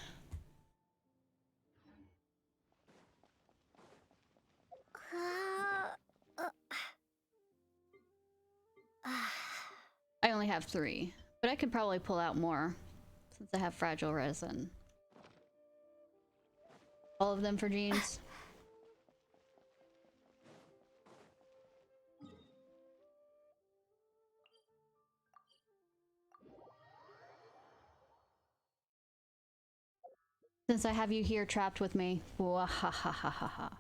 I only have 3, but I could probably pull out more since I have fragile resin. All of them for Jeans. Since I have you here trapped with me. Wahahahaha.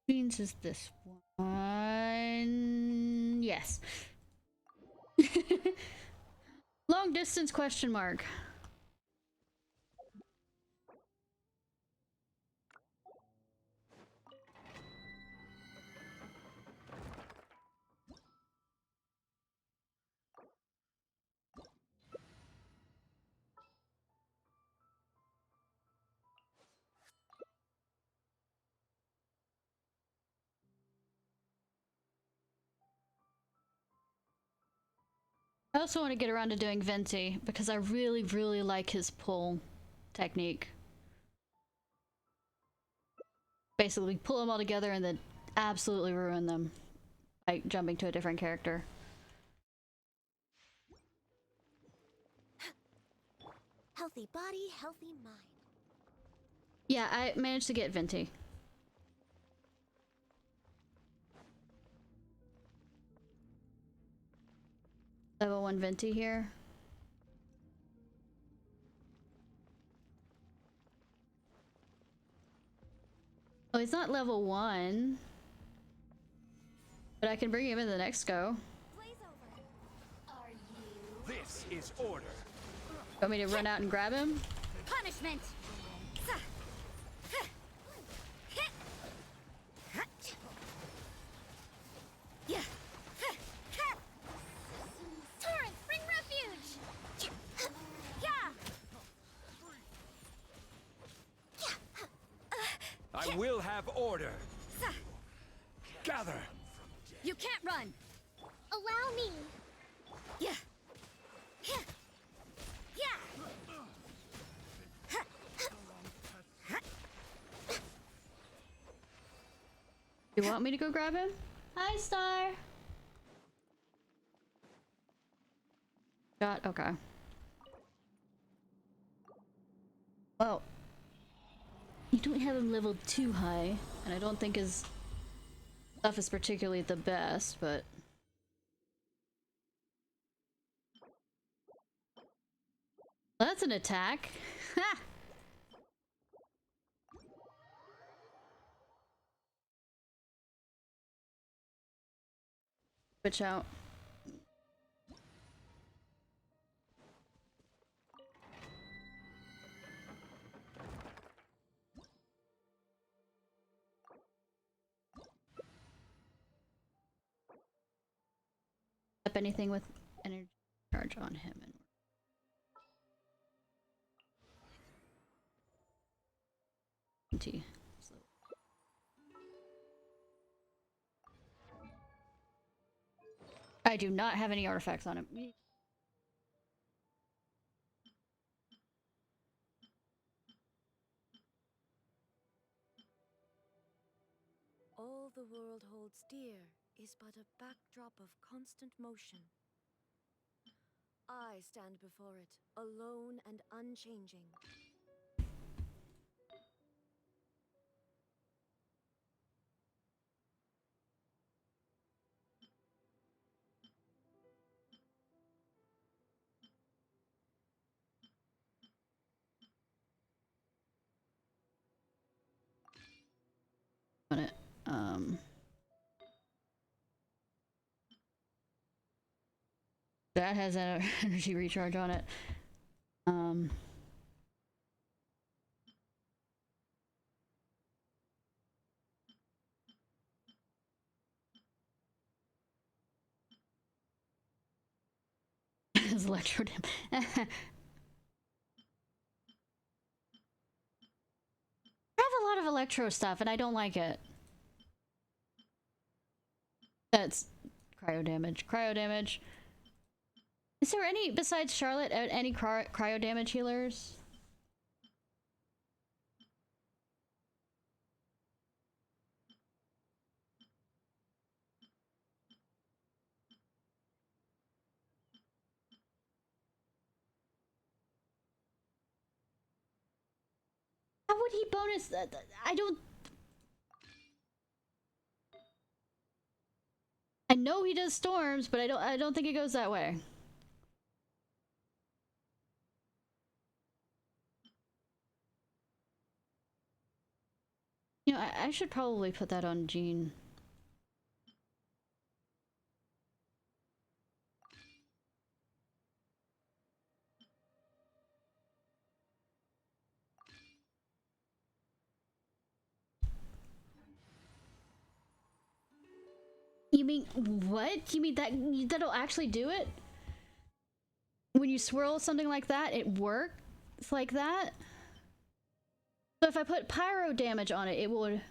Means is this one? Yes. Long distance question mark. I also want to get around to doing Venti because I really, really like his pull technique. Basically, pull them all together and then absolutely ruin them by jumping to a different character. Healthy body, healthy mind. Yeah, I managed to get Venti. Level 1 Venti here. Oh, he's not level 1. But I can bring him in the next go. This is order. Want me to run out and grab him? Punishment! Torrent, bring refuge! I will have order. Gather. You can't run! Allow me! Yeah! You want me to go grab him? Hi, Star! Got okay. Well, you don't have him leveled too high, and I don't think his stuff is particularly the best, but that's an attack. Ha! Switch out. Up anything with energy charge on him and T. I do not have any artifacts on him. All the world holds dear is but a backdrop of constant motion. I stand before it, alone and unchanging. On it. That has an energy recharge on it. His electro I have a lot of electro stuff and I don't like it. That's cryo damage. Cryo damage. Is there any, besides Charlotte, any cryo damage healers? How would he bonus that? I don't... I know he does storms, but I don't think it goes that way. You know, I should probably put that on Jean. You mean what? You mean that'll actually do it? When you swirl something like that, it works like that? So if I put pyro damage on it, it would...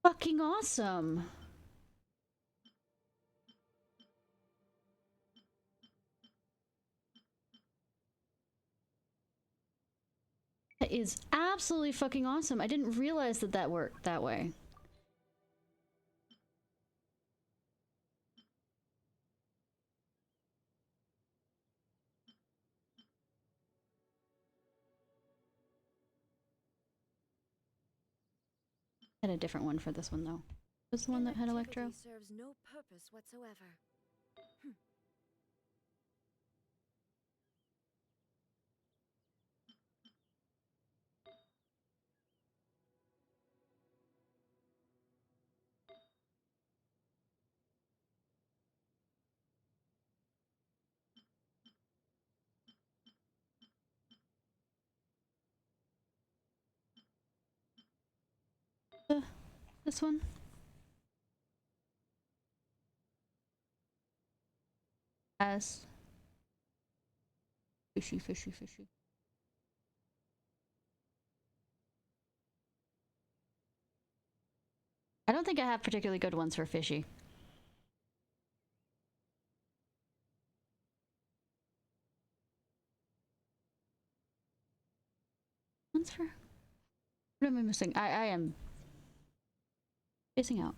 Fucking awesome. That is absolutely fucking awesome. I didn't realize that that worked that way. I had a different one for this one though. Was the one that had electro? Serves no purpose whatsoever. This one? As fishy, fishy, fishy. I don't think I have particularly good ones for fishy. Ones for... What am I missing? I am spacing out.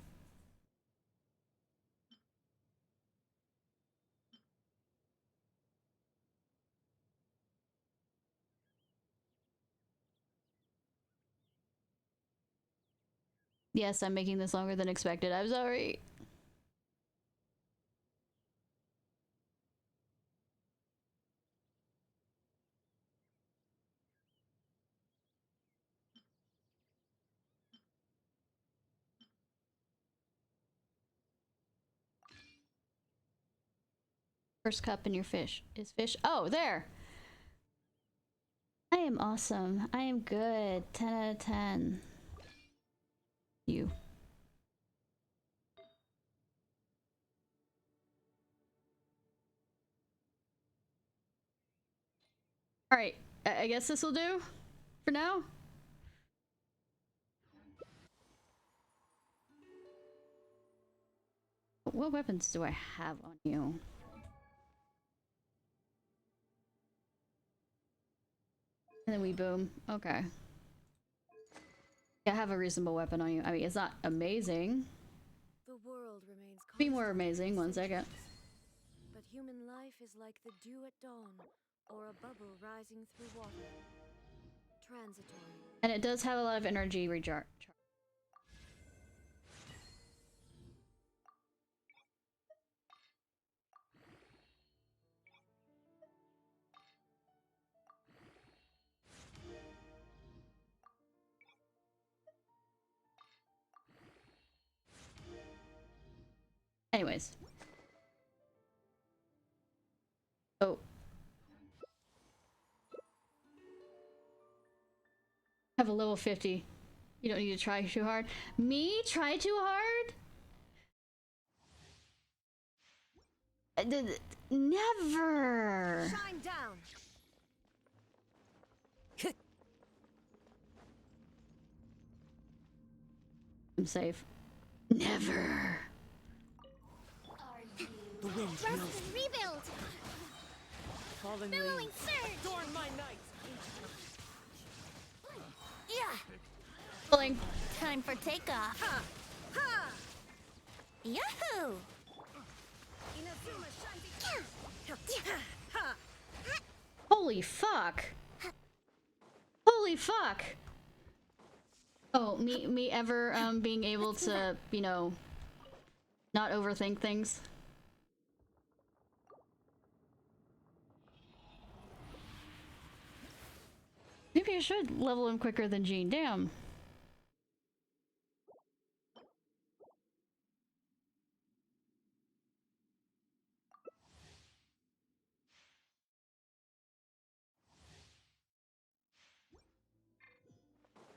Yes, I'm making this longer than expected. I'm sorry. First cup in your fish. Is fish? Oh, there! I am awesome. I am good. 10 out of 10. You. Alright, I guess this will do for now. What weapons do I have on you? And then we boom. Okay. Yeah, I have a reasonable weapon on you. I mean, it's not amazing. The world remains Be more amazing. 1 second. But human life is like the dew at dawn, or a bubble rising through water. Transitory. And it does have a lot of energy recharge. Anyways. Oh. Have a level 50. You don't need to try too hard. Me? Try too hard? Never! Shine down! I'm safe. Never! The wind Rest and rebuild! fallen Billowing leaves. surge! Adorn my night! Yeah! Pulling. Time for takeoff. Ha! Ha! Yahoo! Inazuma Holy fuck! Holy fuck! Oh, me ever being able to, you know, not overthink things. Maybe you should level him quicker than Jean. Damn.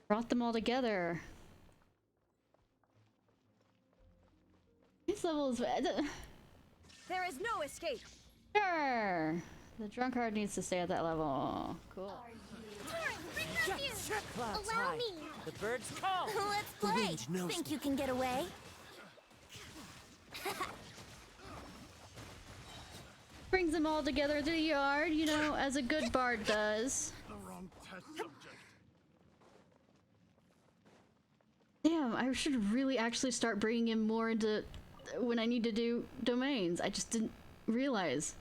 Brought them all together. His level is... There is no escape. Sure. The drunkard needs to stay at that level. Cool. Allow me. The birds call. Let's play. Think you can get away? Brings them all together to the yard, you know, as a good bard does. The wrong test subject. Damn, I should really actually start bringing him more into when I need to do domains. I just didn't realize.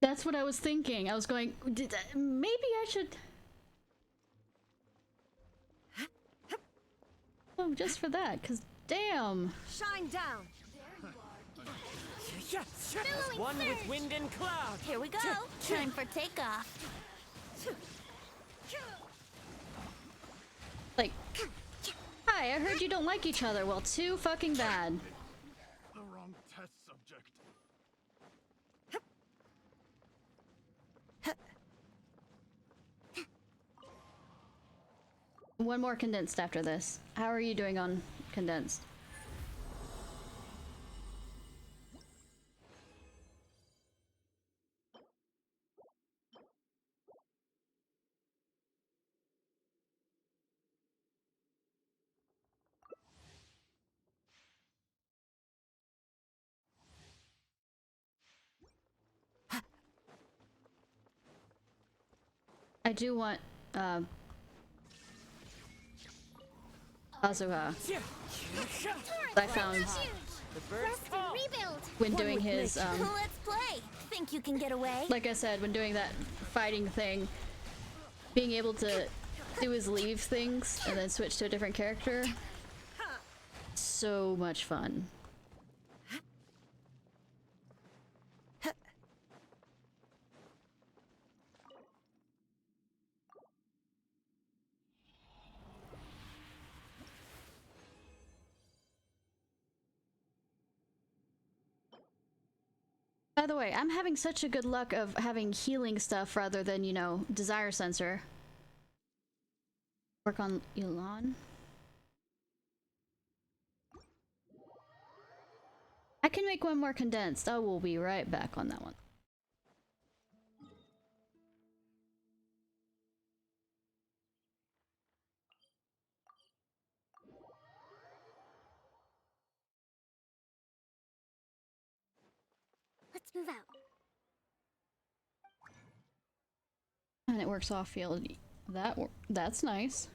That's what I was thinking. I was going, maybe I should... Oh, just for that, because damn. Shine down. One with wind and cloud. Here we go. Time for takeoff. Like, hi, I heard you don't like each other. Well, too fucking bad. The wrong test subject. One more condensed after this. How are you doing on condensed? I do want, Azuha. I found when doing his, Let's play. Think you can get away? like I said, when doing that fighting thing, being able to do his leave things and then switch to a different character, so much fun. By the way, I'm having such a good luck of having healing stuff rather than, you know, desire sensor. Work on Elon. I can make one more condensed. I will be right back on that one. Let's move out. And it works off field. That's nice.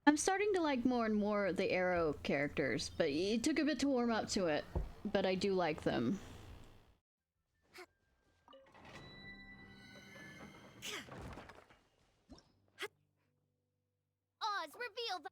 I'm starting to like more and more the arrow characters, but it took a bit to warm up to it. But I do like them. Oz, reveal the...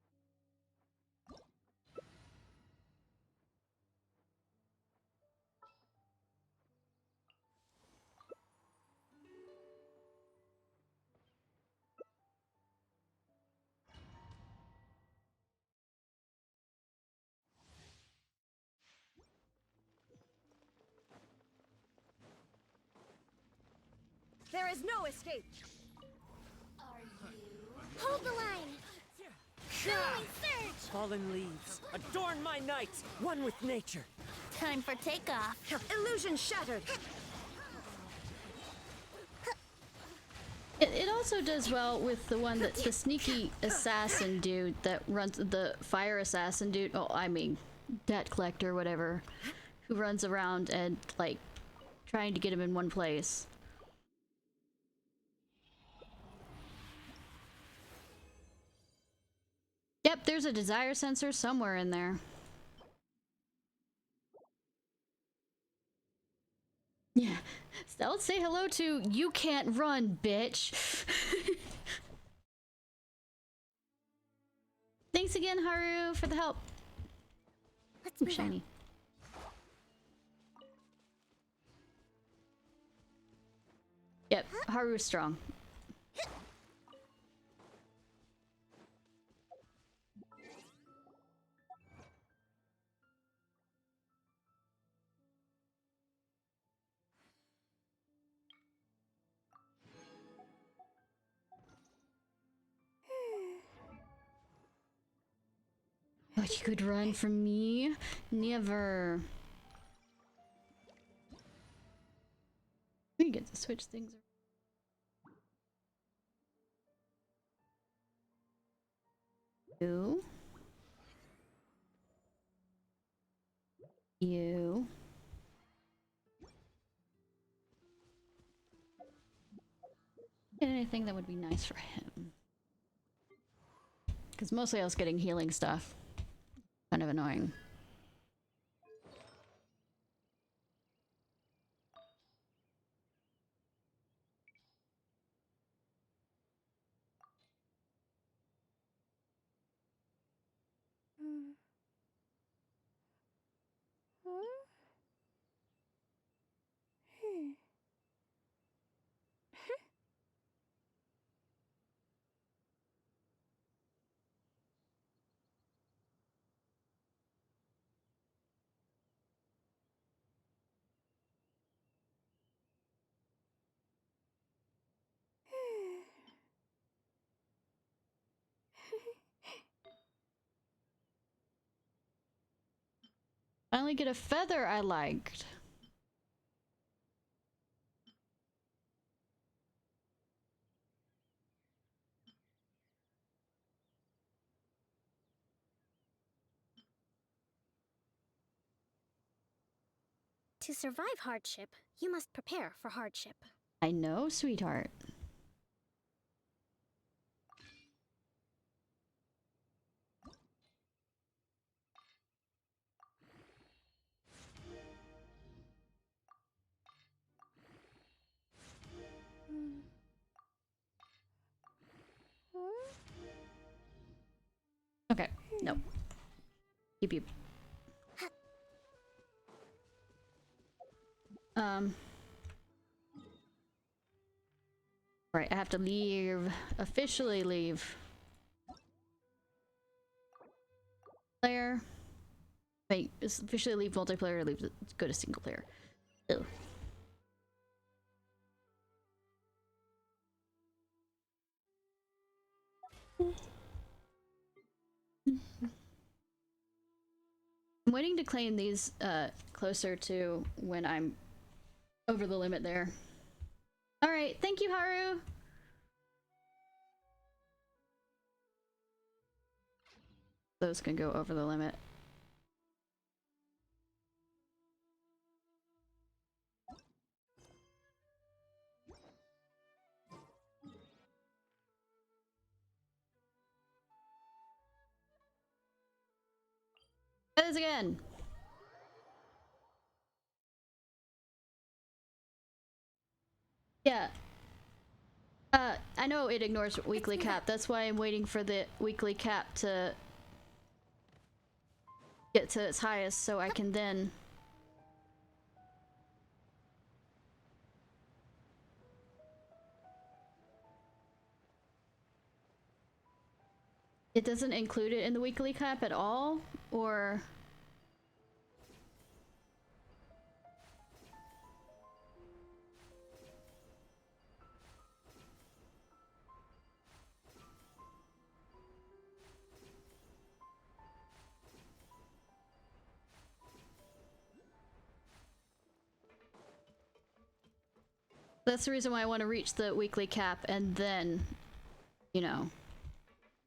There is no escape. Hold the line! Billowing surge! Fallen leaves. Adorn my nights. One with nature. Time for takeoff. Illusion shattered. It also does well with the one that the sneaky assassin dude that runs the fire assassin dude. Oh, I mean, debt collector, whatever, who runs around and like trying to get him in one place. Yep, there's a desire sensor somewhere in there. Yeah. So let's say hello to you can't run, bitch. Thanks again, Haru, for the help. Let's Ooh, move shiny. Yep, Haru's strong. Oh, you could run from me? Never. We get to switch things around. You. You. Get anything that would be nice for him. Because mostly I was getting healing stuff. Kind of annoying. Finally get a feather I liked. To survive hardship, you must prepare for hardship. I know, sweetheart. Okay, no. Keep you. Right, I have to leave. Officially leave. Player. Wait, officially leave multiplayer or leave, go to single player. Ew. I'm waiting to claim these closer to when I'm over the limit there. Alright, thank you, Haru! Those can go over the limit. Try this again! Yeah. I know it ignores weekly cap. That's why I'm waiting for the weekly cap to get to its highest so I can then... It doesn't include it in the weekly cap at all? Or... That's the reason why I want to reach the weekly cap and then, you know,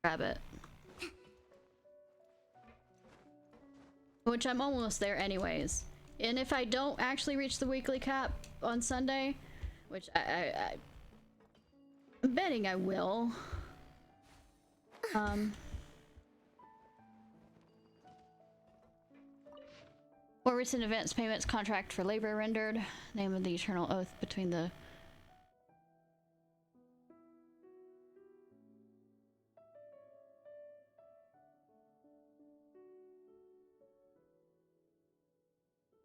grab it. Which I'm almost there anyways. And if I don't actually reach the weekly cap on Sunday, which I'm betting I will, Or recent advance payments contract for labor rendered. Name of the eternal oath between the...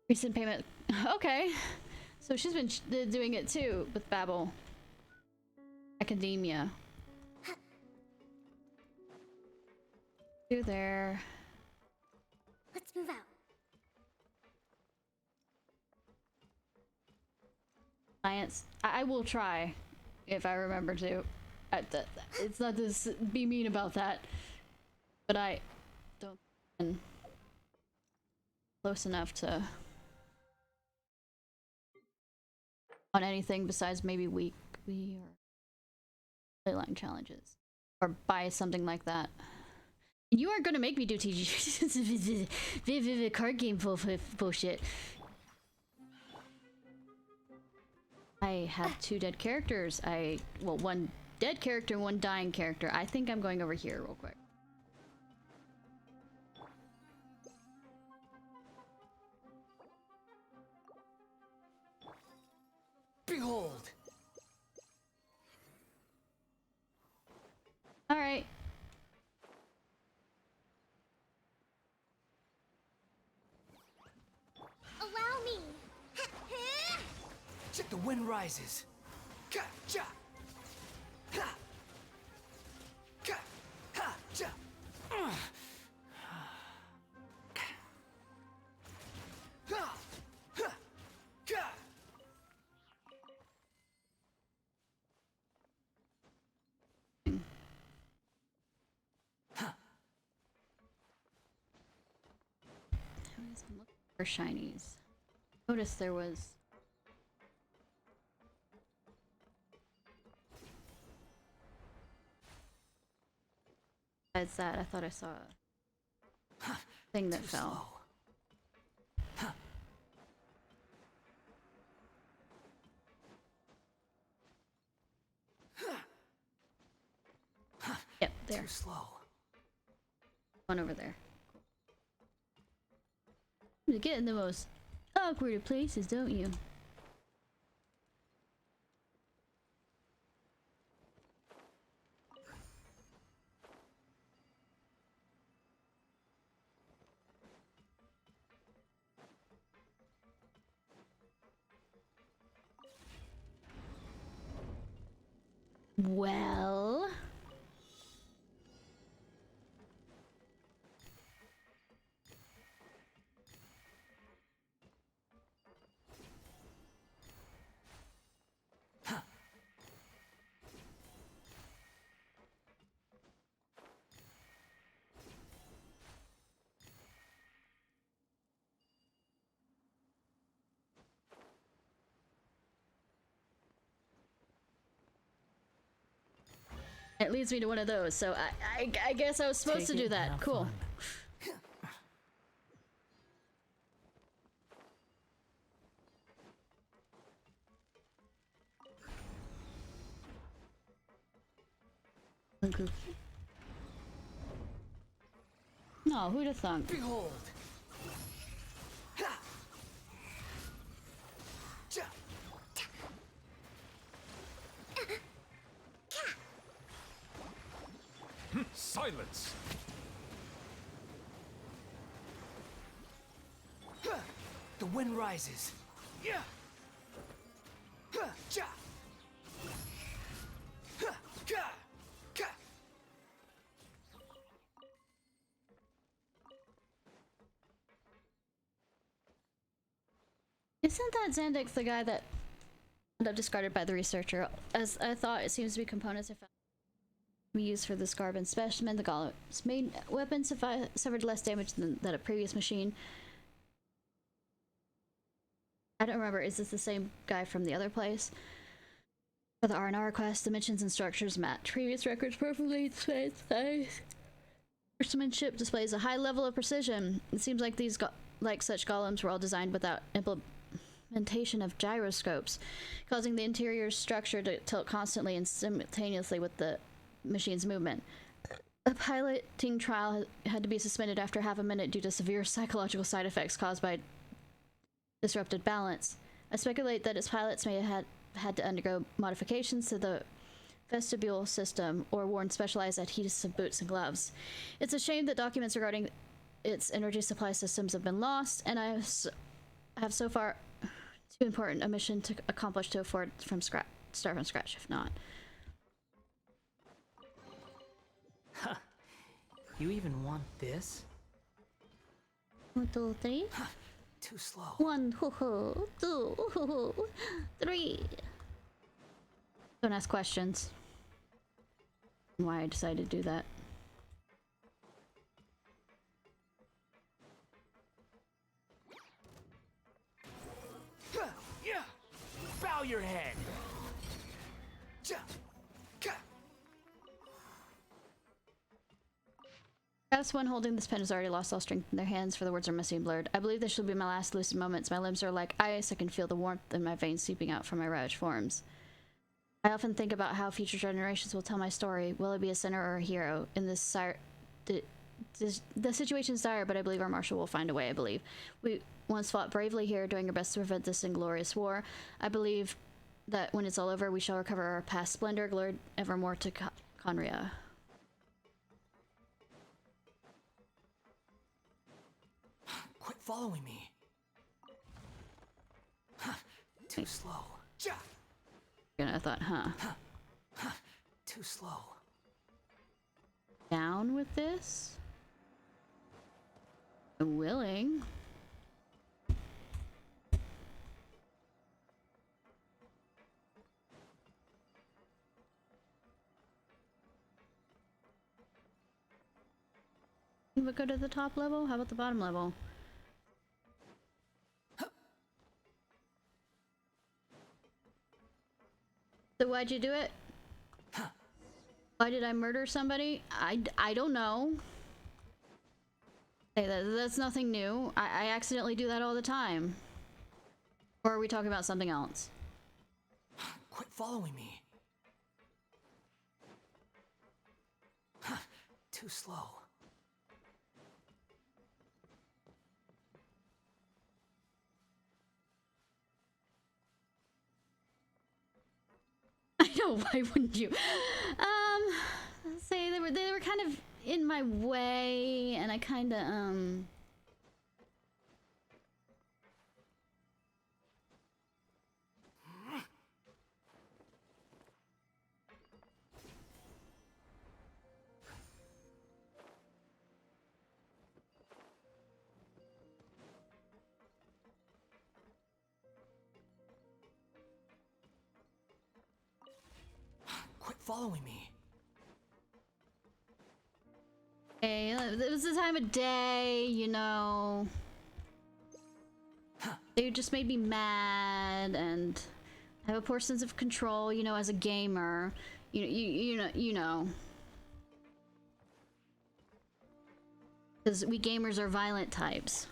Recent payment. Okay. So she's been doing it too with Babel. Academia. Do there. Let's move out. Science. I will try if I remember to. It's not to be mean about that, but I don't close enough to on anything besides maybe weekly or playline challenges or buy something like that. You aren't gonna make me do TG card game bullshit. I have 2 dead characters. Well, 1 dead character, 1 dying character. I think I'm going over here real quick. Behold! Alright. Allow me. Check the wind rises. Ka cha. Ha. Ka ha cha. Ha. Ha. Ka. I'm looking for shinies. Notice there was besides that, I thought I saw a thing that fell. Yep, there. Too slow. One over there. You get in the most awkward of places, don't you? Well... It leads me to one of those, so I guess I was supposed to do that. Cool. Okay. No, who'd have thunk? Behold. Ha. Cha. Silence! The wind rises. Yeah. Cha. Ka. Ka. Isn't that Xandix the guy that ended up discarded by the researcher? As I thought, it seems to be components are found to be used for this carbon specimen. The golem's main weapon suffered less damage than that a previous machine. I don't remember, is this the same guy from the other place? For the R&R request, dimensions and structures match previous records perfectly. Horsemanship displays a high level of precision. It seems like these such golems were all designed without implementation of gyroscopes, causing the interior structure to tilt constantly and simultaneously with the machine's movement. A piloting trial had to be suspended after half a minute due to severe psychological side effects caused by disrupted balance. I speculate that its pilots may have had to undergo modifications to the vestibule system or worn specialized adhesive boots and gloves. It's a shame that documents regarding its energy supply systems have been lost, and I have so far too important a mission to accomplish to start from scratch, if not. Huh. You even want this? 1, 2, 3. Too slow. 1, 2, 3. Don't ask questions. Why I decided to do that. Yeah. Bow your head. Perhaps one holding this pen has already lost all strength in their hands, for the words are messy and blurred. I believe this will be my last lucid moments. My limbs are like ice. I can feel the warmth in my veins seeping out from my ravaged forms. I often think about how future generations will tell my story. Will I be a sinner or a hero? In this the situation's dire, but I believe our marshal will find a way, I believe. We once fought bravely here, doing our best to prevent this inglorious war. I believe that when it's all over, we shall recover our past splendor, glory evermore to Conria. Quit following me. Too slow. And I thought, huh. Too slow. Down with this? I'm willing. But go to the top level? How about the bottom level? So why'd you do it? Why did I murder somebody? I don't know. Hey, that's nothing new. I accidentally do that all the time. Or are we talking about something else? Quit following me. Too slow. I know, why wouldn't you? Say they were kind of in my way, and I kind of Quit following me. Hey, it was the time of day, you know. They just made me mad, and I have a poor sense of control, you know, as a gamer. You know. Because we gamers are violent types.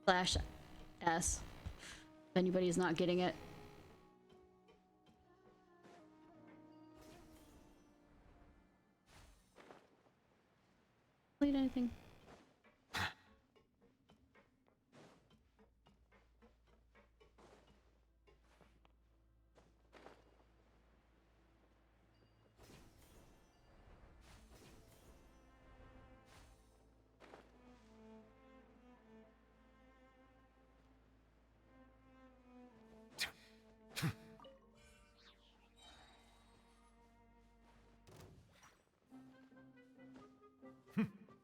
Slash S. If anybody is not getting it. Anything.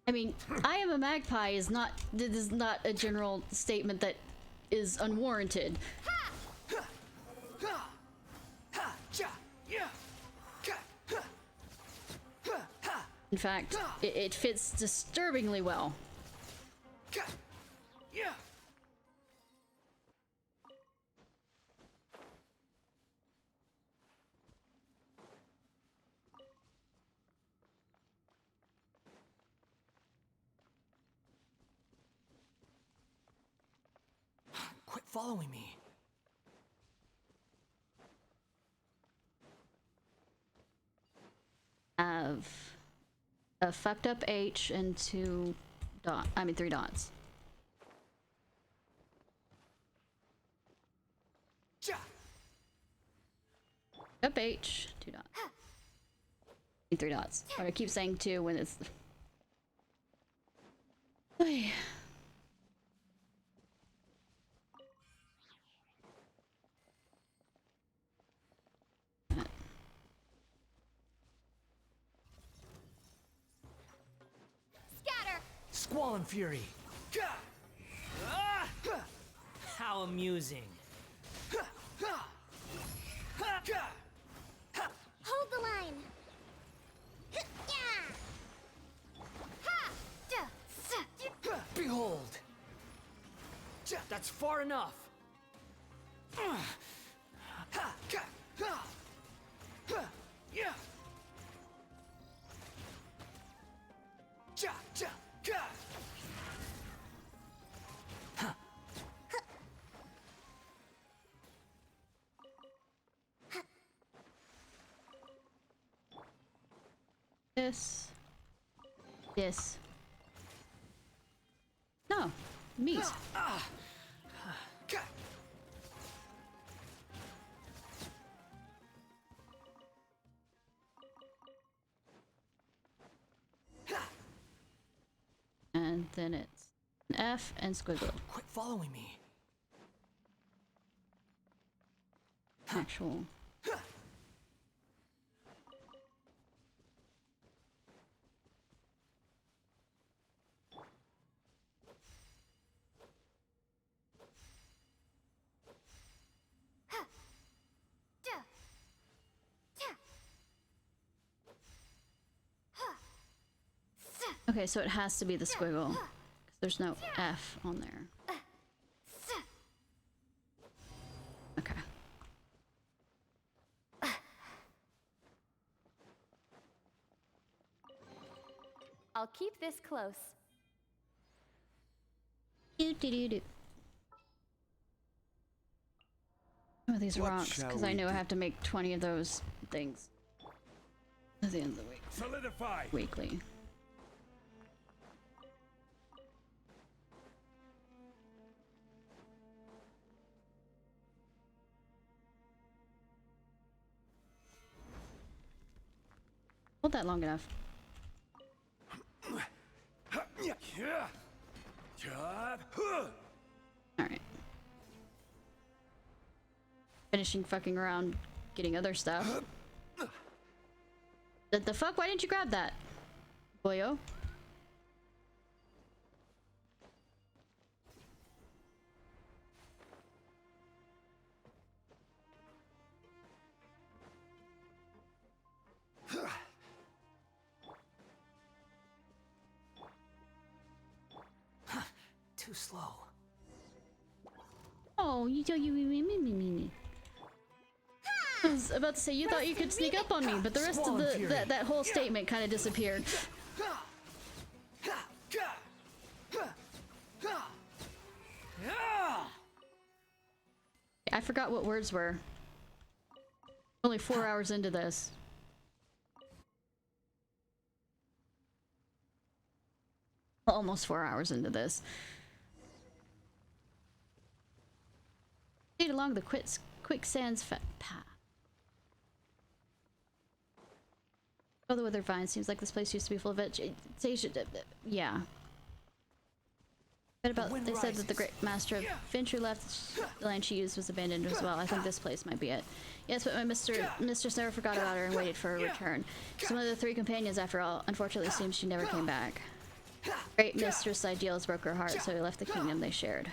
I mean, I am a magpie is not a general statement that is unwarranted. In fact, it fits disturbingly well. Quit following me. Have a fucked up H and 3 dots. Up H, 2 dots. 3 dots. Or I keep saying 2 when it's... Oy. Scatter! Squall and Fury. How amusing. Hold the line. Behold. That's far enough. This. No, meat. And then it's an F and squiggle. Quit following me. Actual. Okay, so it has to be the squiggle. 'Cause there's no F on there. Okay. I'll keep this close. Do do do do. Some of these What rocks, shall because I we know I do? have to make 20 of those things at the end of the week. Solidify. Weekly. Hold that long enough. Alright. Finishing fucking around, getting other stuff. The fuck? Why didn't you grab that? Boyo? Too slow. Oh, you me. I was about to say you thought you could sneak up on me, but the rest of that whole statement kind of disappeared. I forgot what words were. Only 4 hours into this. Almost 4 hours into this. Stayed along the quicksands path. Oh, the weather vine. Seems like this place used to be full of vegetation. Yeah. But about they said that the great master of Finchu left the land she used was abandoned as well. I think this place might be it. Yes, but my mistress never forgot about her and waited for her return. She's one of the 3 companions after all. Unfortunately, it seems she never came back. Great mistress ideals broke her heart, so he left the kingdom they shared.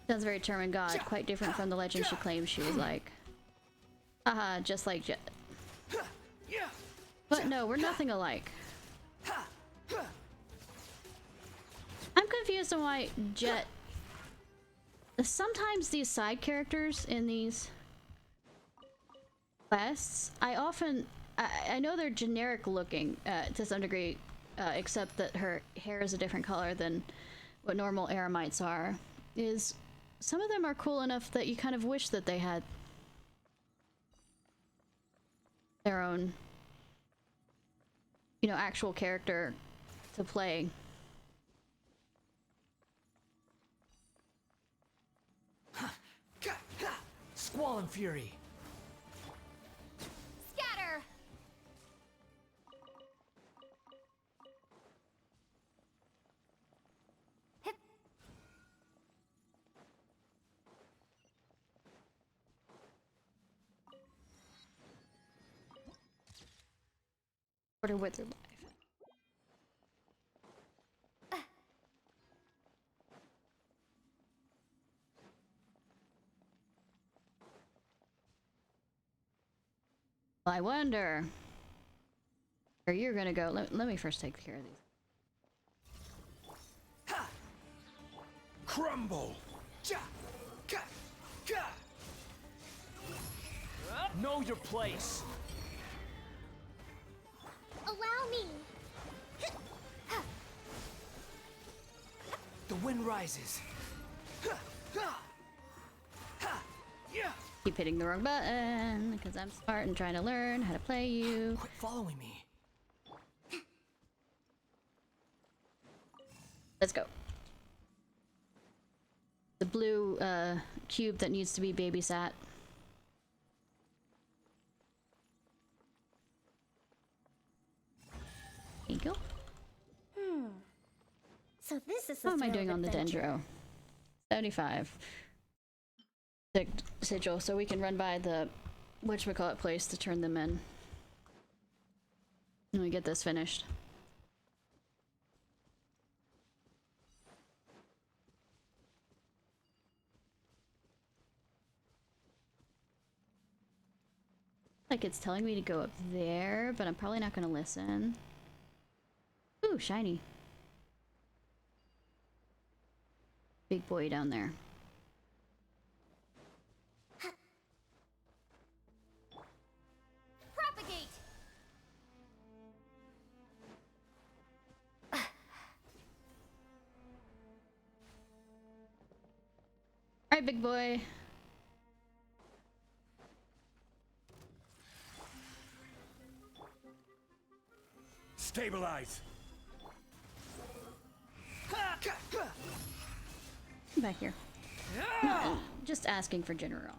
Sounds very determined god, quite different from the legend she claimed she was like. Haha, just like Jet. But no, we're nothing alike. I'm confused on why Jet... Sometimes these side characters in these quests, I know they're generic looking to some degree, except that her hair is a different color than what normal Eremites are. Some of them are cool enough that you kind of wish that they had their own, actual character to play. Squall and Fury. Order with their life. Well, I wonder where you're gonna go. Let me first take care of these. Ha! Crumble! Ja! Ka! Ka! Know your place. Allow me! The wind rises. Keep hitting the wrong button because I'm smart and trying to learn how to play you. Quit following me. Let's go. The blue cube that needs to be babysat. There you go. So this is How am I doing on the Dendro? 75. Sigil, so we can run by the whatchamacallit place to turn them in. When we get this finished. Like it's telling me to go up there, but I'm probably not gonna listen. Ooh, shiny. Big boy down there. Propagate! Alright, big boy. Stabilize. Come back here. No, just asking for generosity.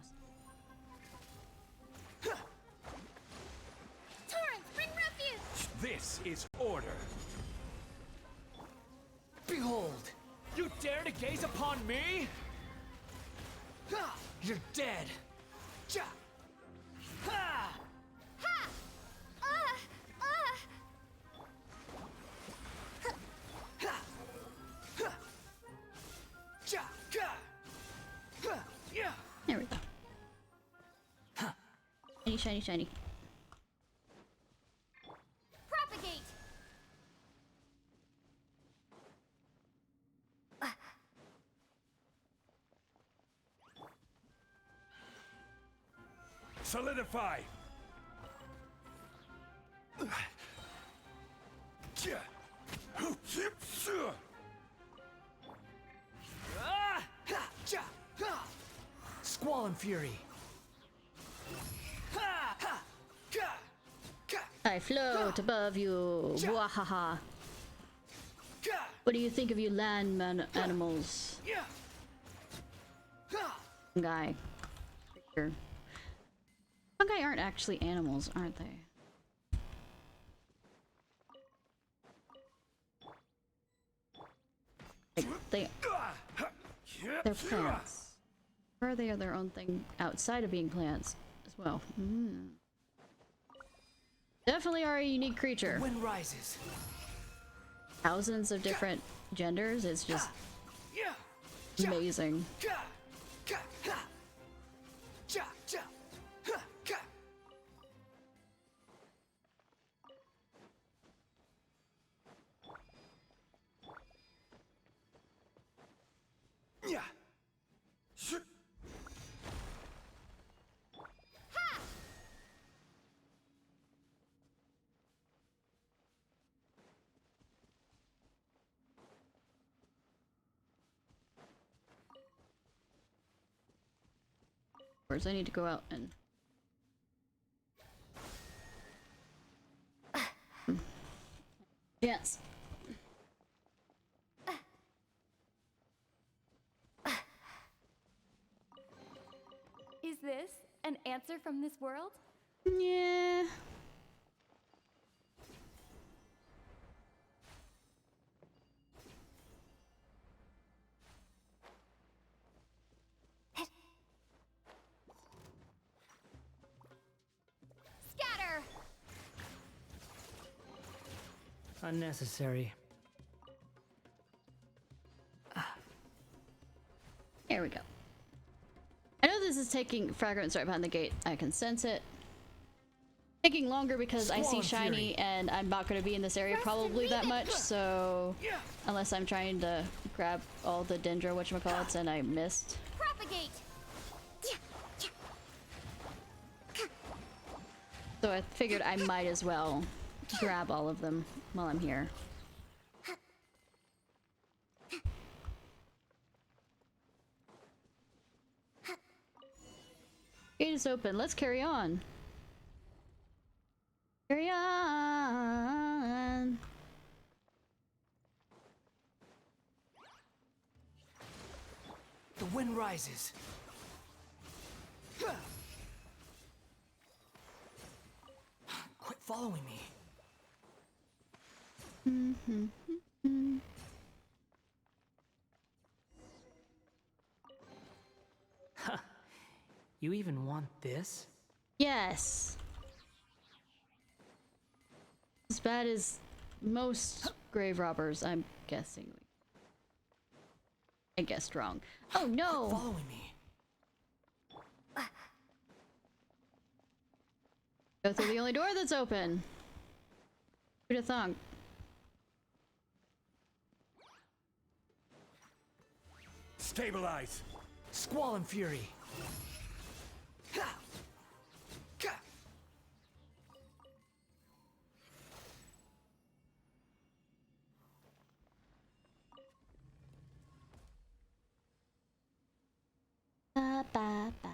Torrent, bring refuge! This is order. Behold! You dare to gaze upon me? You're dead! Ja! Ha! Ha! Ja! Ka! Yeah! There we go. Shiny, shiny, shiny. Propagate! Solidify. Squall and Fury. I float above you. Wahaha. What do you think of you land animals? Fungi. Sure. Fungi aren't actually animals, aren't they? Like, they're plants. Or they are their own thing outside of being plants as well. Definitely are a unique creature. The wind rises. Thousands of different genders. It's just amazing. I need to go out and yes. Is this an answer from this world? Yeah. Unnecessary. There we go. I know this is taking fragrance right behind the gate. I can sense it. Taking longer because I see shiny and I'm not going to be in this area probably that much, so unless I'm trying to grab all the dendro whatchamacallits and I missed. Propagate. So I figured I might as well grab all of them while I'm here. Gate is open. Let's carry on. Carry on. The wind rises. Quit following me. Huh. You even want this? Yes. As bad as most grave robbers, I'm guessing. I guessed wrong. Oh no! Quit following me. Go through the only door that's open. Who'd have thunk? Stabilize. Squall and fury. Ba, ba, ba.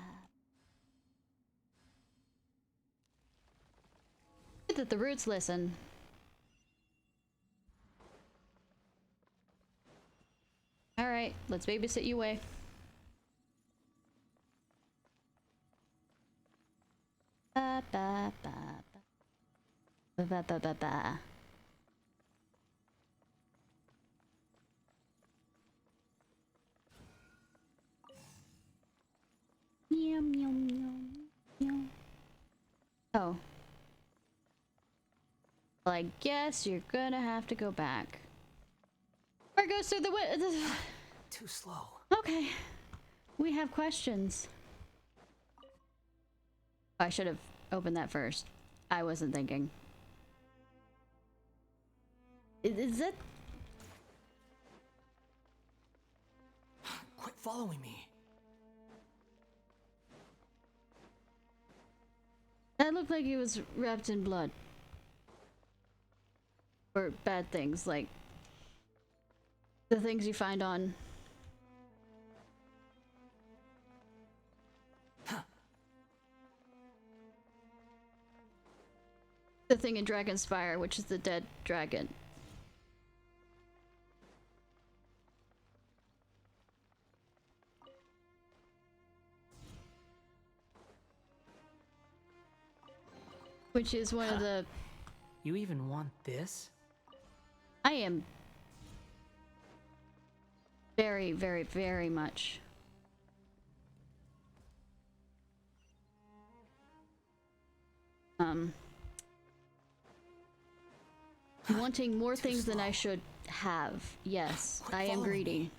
Good that the roots listen. Alright, let's babysit you away. Ba, ba, ba, ba. Ba, ba, ba, ba, ba. Yum, yum, yum, yum. Oh. Well, I guess you're gonna have to go back. Or it goes through the Too slow. Okay. We have questions. I should have opened that first. I wasn't thinking. Is that... Quit following me. That looked like it was wrapped in blood. Or bad things, like the things you find on... The thing in Dragonspire, which is the dead dragon. Which is one of the... You even want this? I am very, very, very much wanting more things than I should have. Yes, I am greedy.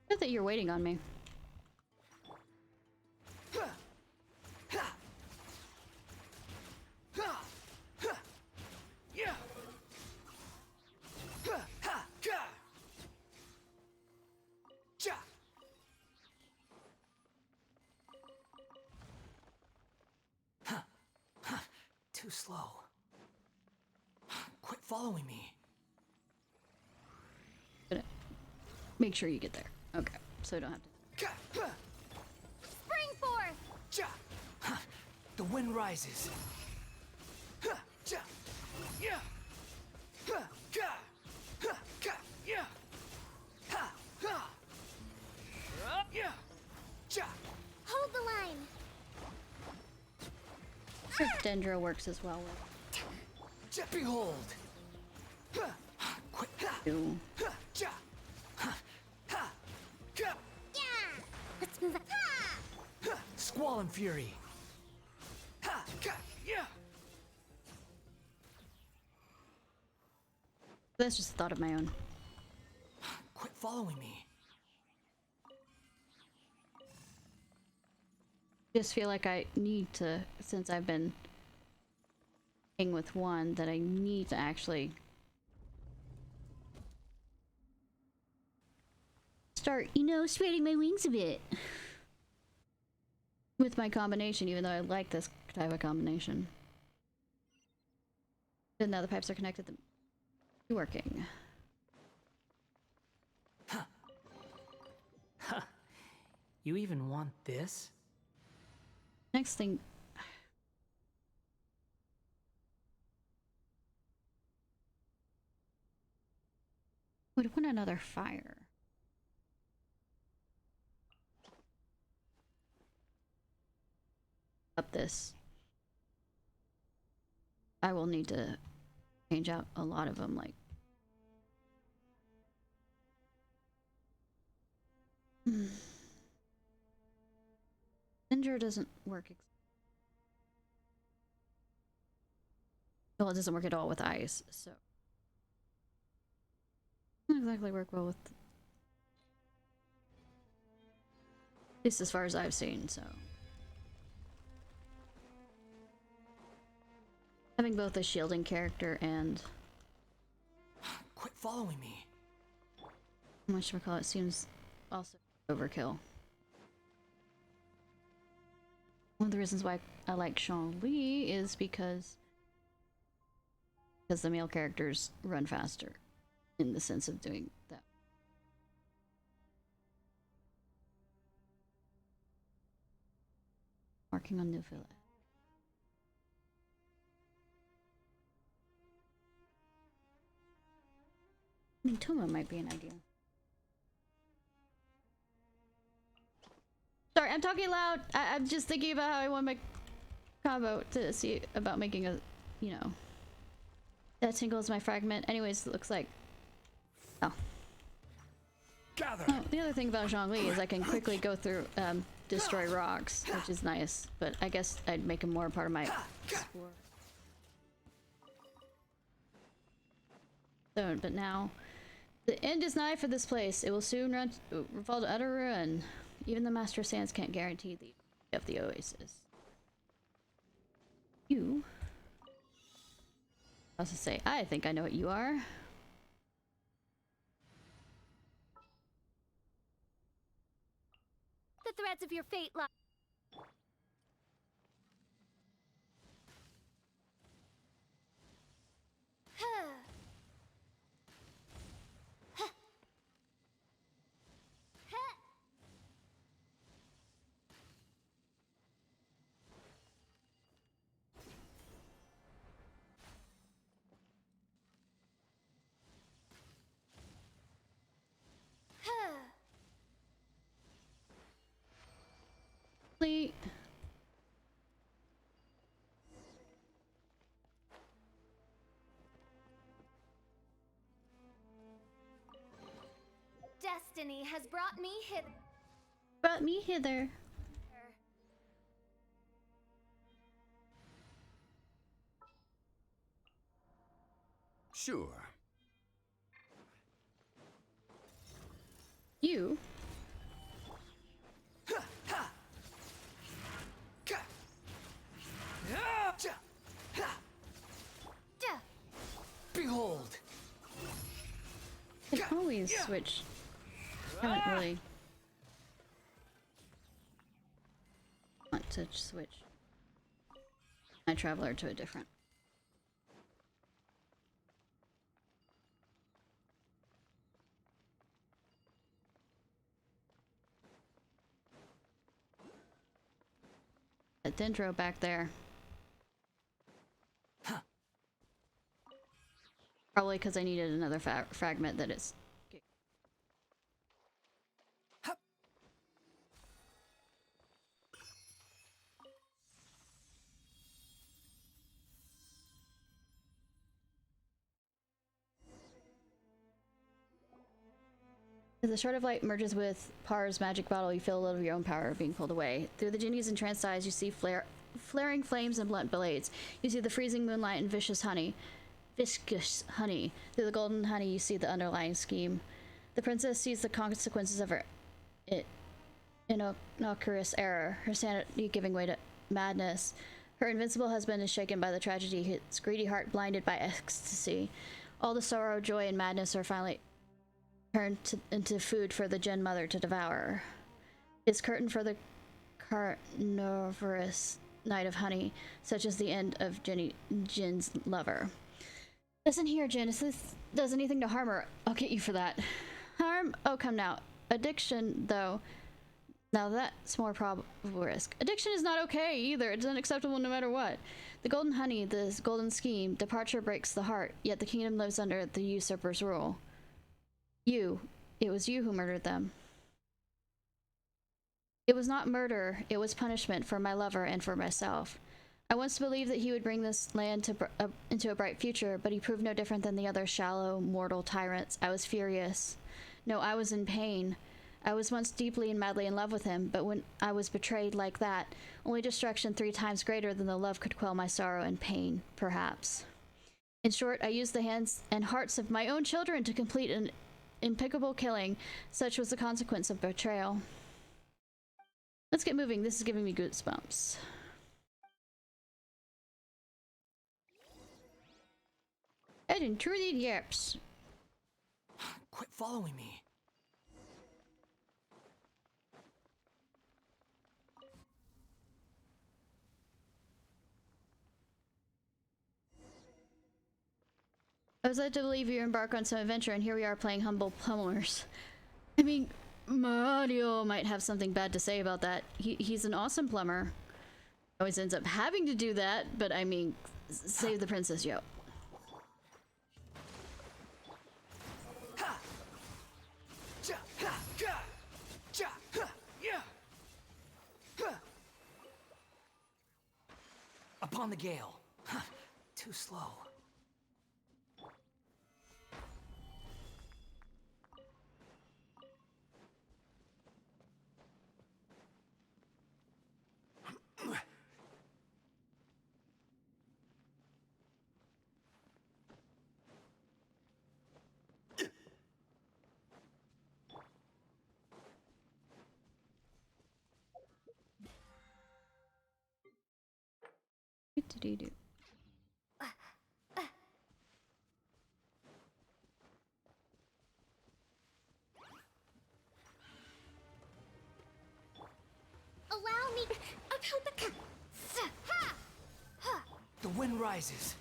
Good that you're waiting on me. Too slow. Quit following me. Make sure you get there. Okay, so I don't have to. Spring forth! The wind rises. Hold the line! Sure, Dendro works as well with. Behold! Quit. You. Yeah! Let's move up. Squall and fury. That's just a thought of my own. Quit following me. Just feel like I need to, since I've been playing with one, that I need to actually start, you know, spreading my wings a bit with my combination, even though I like this type of combination. And now the pipes are connected, they're working. Huh. You even want this? Next thing. Would want another fire. Up this. I will need to change out a lot of them, like. Ginger doesn't work. Well, it doesn't work at all with ice, so. Doesn't exactly work well with. At least as far as I've seen, so. Having both a shielding character and. Quit following me. Whatchamacallit seems also overkill. One of the reasons why I like Zhongli is because the male characters run faster in the sense of doing that. Working on new fillet. I mean, Toma might be an idea. Sorry, I'm talking loud. I'm just thinking about how I want my combo to see about making a, you know. That tingles my fragment. Anyways, it looks like. Oh. Gather. Oh, the other thing about Zhongli is I can quickly go through, destroy rocks, which is nice. But I guess I'd make him more part of my explore. So, but now, the end is nigh for this place. It will soon fall to utter ruin. Even the Master of Sands can't guarantee the of the oasis. You. I was to say, I think I know what you are. The threads of your fate lie. Destiny has brought me hither. Brought me hither. Sure. You? Behold! I can always switch. I haven't really want to switch my traveler to a different. That dendro back there. Probably because I needed another fragment that is. As the shard of light merges with Par's magic bottle, you feel a little of your own power being pulled away. Through the genie's entranced eyes, you see flaring flames and blunt blades. You see the freezing moonlight and vicious honey. viscous honey. Through the golden honey, you see the underlying scheme. The princess sees the consequences of her innocuous error, her sanity giving way to madness. Her invincible husband is shaken by the tragedy, his greedy heart blinded by ecstasy. All the sorrow, joy, and madness are finally turned into food for the Djinn mother to devour. His curtain for the carnivorous night of honey, such as the end of Jinn's lover. Listen here, Jinn, if this does anything to harm her, I'll get you for that. Harm? Oh, come now. Addiction, though. Now that's more probable risk. Addiction is not okay either. It's unacceptable no matter what. The golden honey, the golden scheme, departure breaks the heart, yet the kingdom lives under the usurper's rule. It was you who murdered them. It was not murder, it was punishment for my lover and for myself. I once believed that he would bring this land into a bright future, but he proved no different than the other shallow, mortal tyrants. I was furious. No, I was in pain. I was once deeply and madly in love with him, but when I was betrayed like that, only destruction 3 times greater than the love could quell my sorrow and pain, perhaps. In short, I used the hands and hearts of my own children to complete an impeccable killing. Such was the consequence of betrayal. Let's get moving. This is giving me goosebumps. Heading through the Yerps. Quit following me. I was led to believe you embark on some adventure, and here we are playing humble plumbers. I mean, Mario might have something bad to say about that. He's an awesome plumber. Always ends up having to do that, but I mean, save the princess, yo. Upon the gale. Too slow. Do. Allow me The wind rises.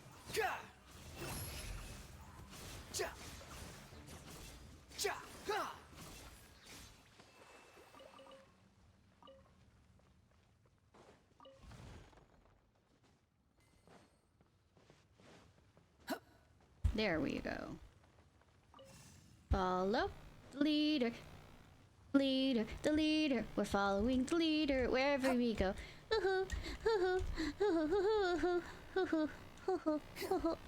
There we go. Follow the leader. Leader, the leader. We're following the leader wherever we go.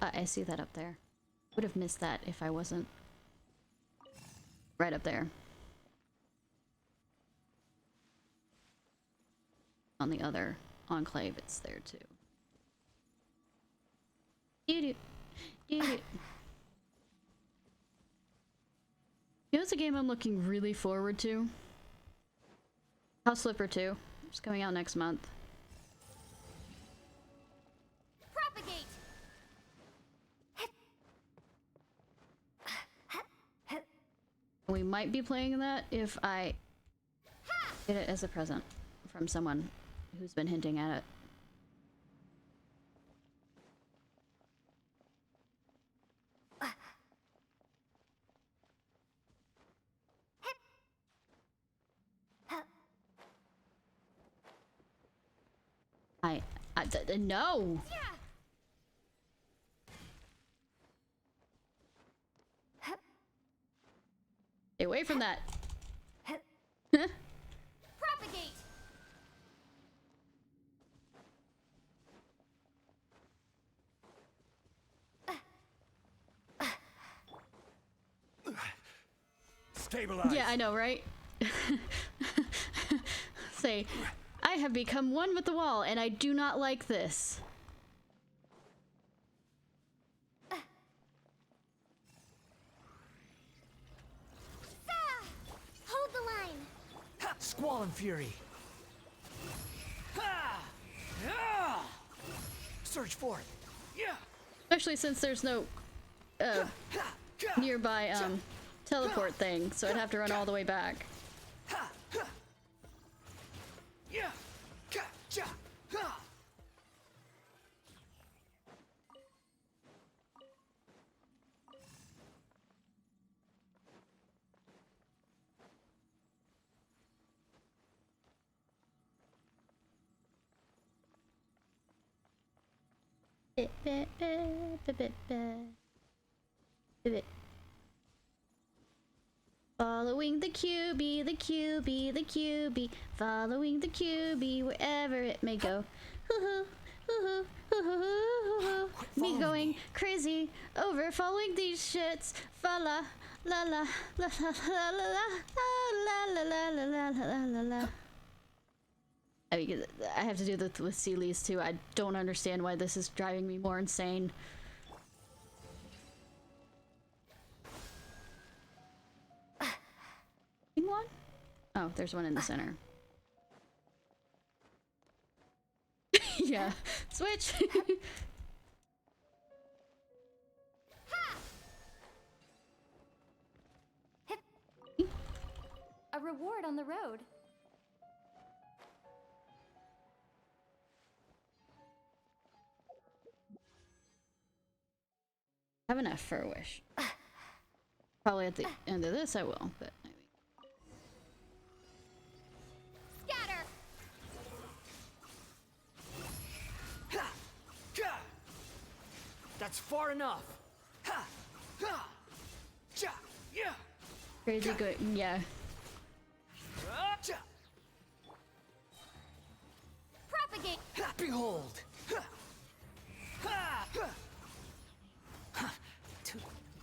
I see that up there. Would have missed that if I wasn't right up there. On the other enclave, it's there too. Doo-doo. Doo-doo. You know, it's a game I'm looking really forward to. House Flipper 2. It's coming out next month. propagate. We might be playing that if I get it as a present from someone who's been hinting at it. No! Stay away from that! Propagate! Stabilize! Yeah, I know, right? Say, I have become one with the wall, and I do not like this. Squall and Fury. Ha! Yeah! Surge forth. Yeah. Especially since there's no nearby teleport thing, so I'd have to run all the way back. Yeah. Following the QB, the QB, the QB, following the QB wherever it may go. Hoo-hoo, hoo-hoo, hoo-hoo, hoo-hoo. Me going crazy over following these shits. Fa la la la la la la la la la la la la la la. I mean, I have to do this with Sealies too. I don't understand why this is driving me more insane. One? Oh, there's one in the center. Yeah. Switch! A reward on the road. I have enough for a wish. Probably at the end of this I will, but maybe. Scatter! That's far enough. Crazy good, yeah. Propagate! Behold!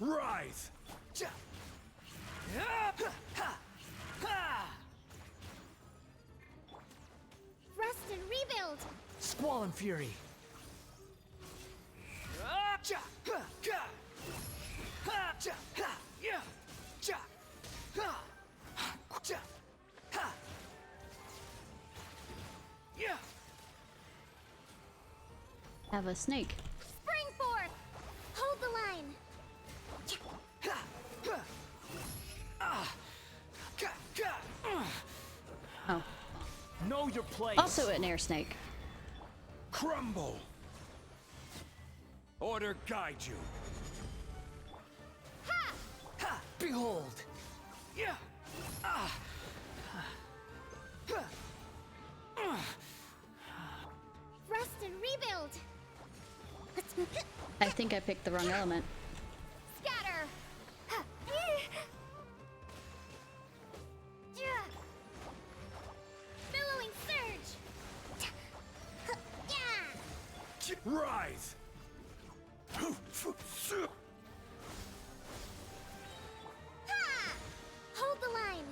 Rise! Rest and rebuild! Squall and Fury! Have a snake. Spring forth! Hold the line! Oh. Know your place! Also an air snake. Crumble! Order guide you. Behold! Yeah! Rest and rebuild! I think I picked the wrong element. Scatter! Billowing surge! Rise! Hold the line!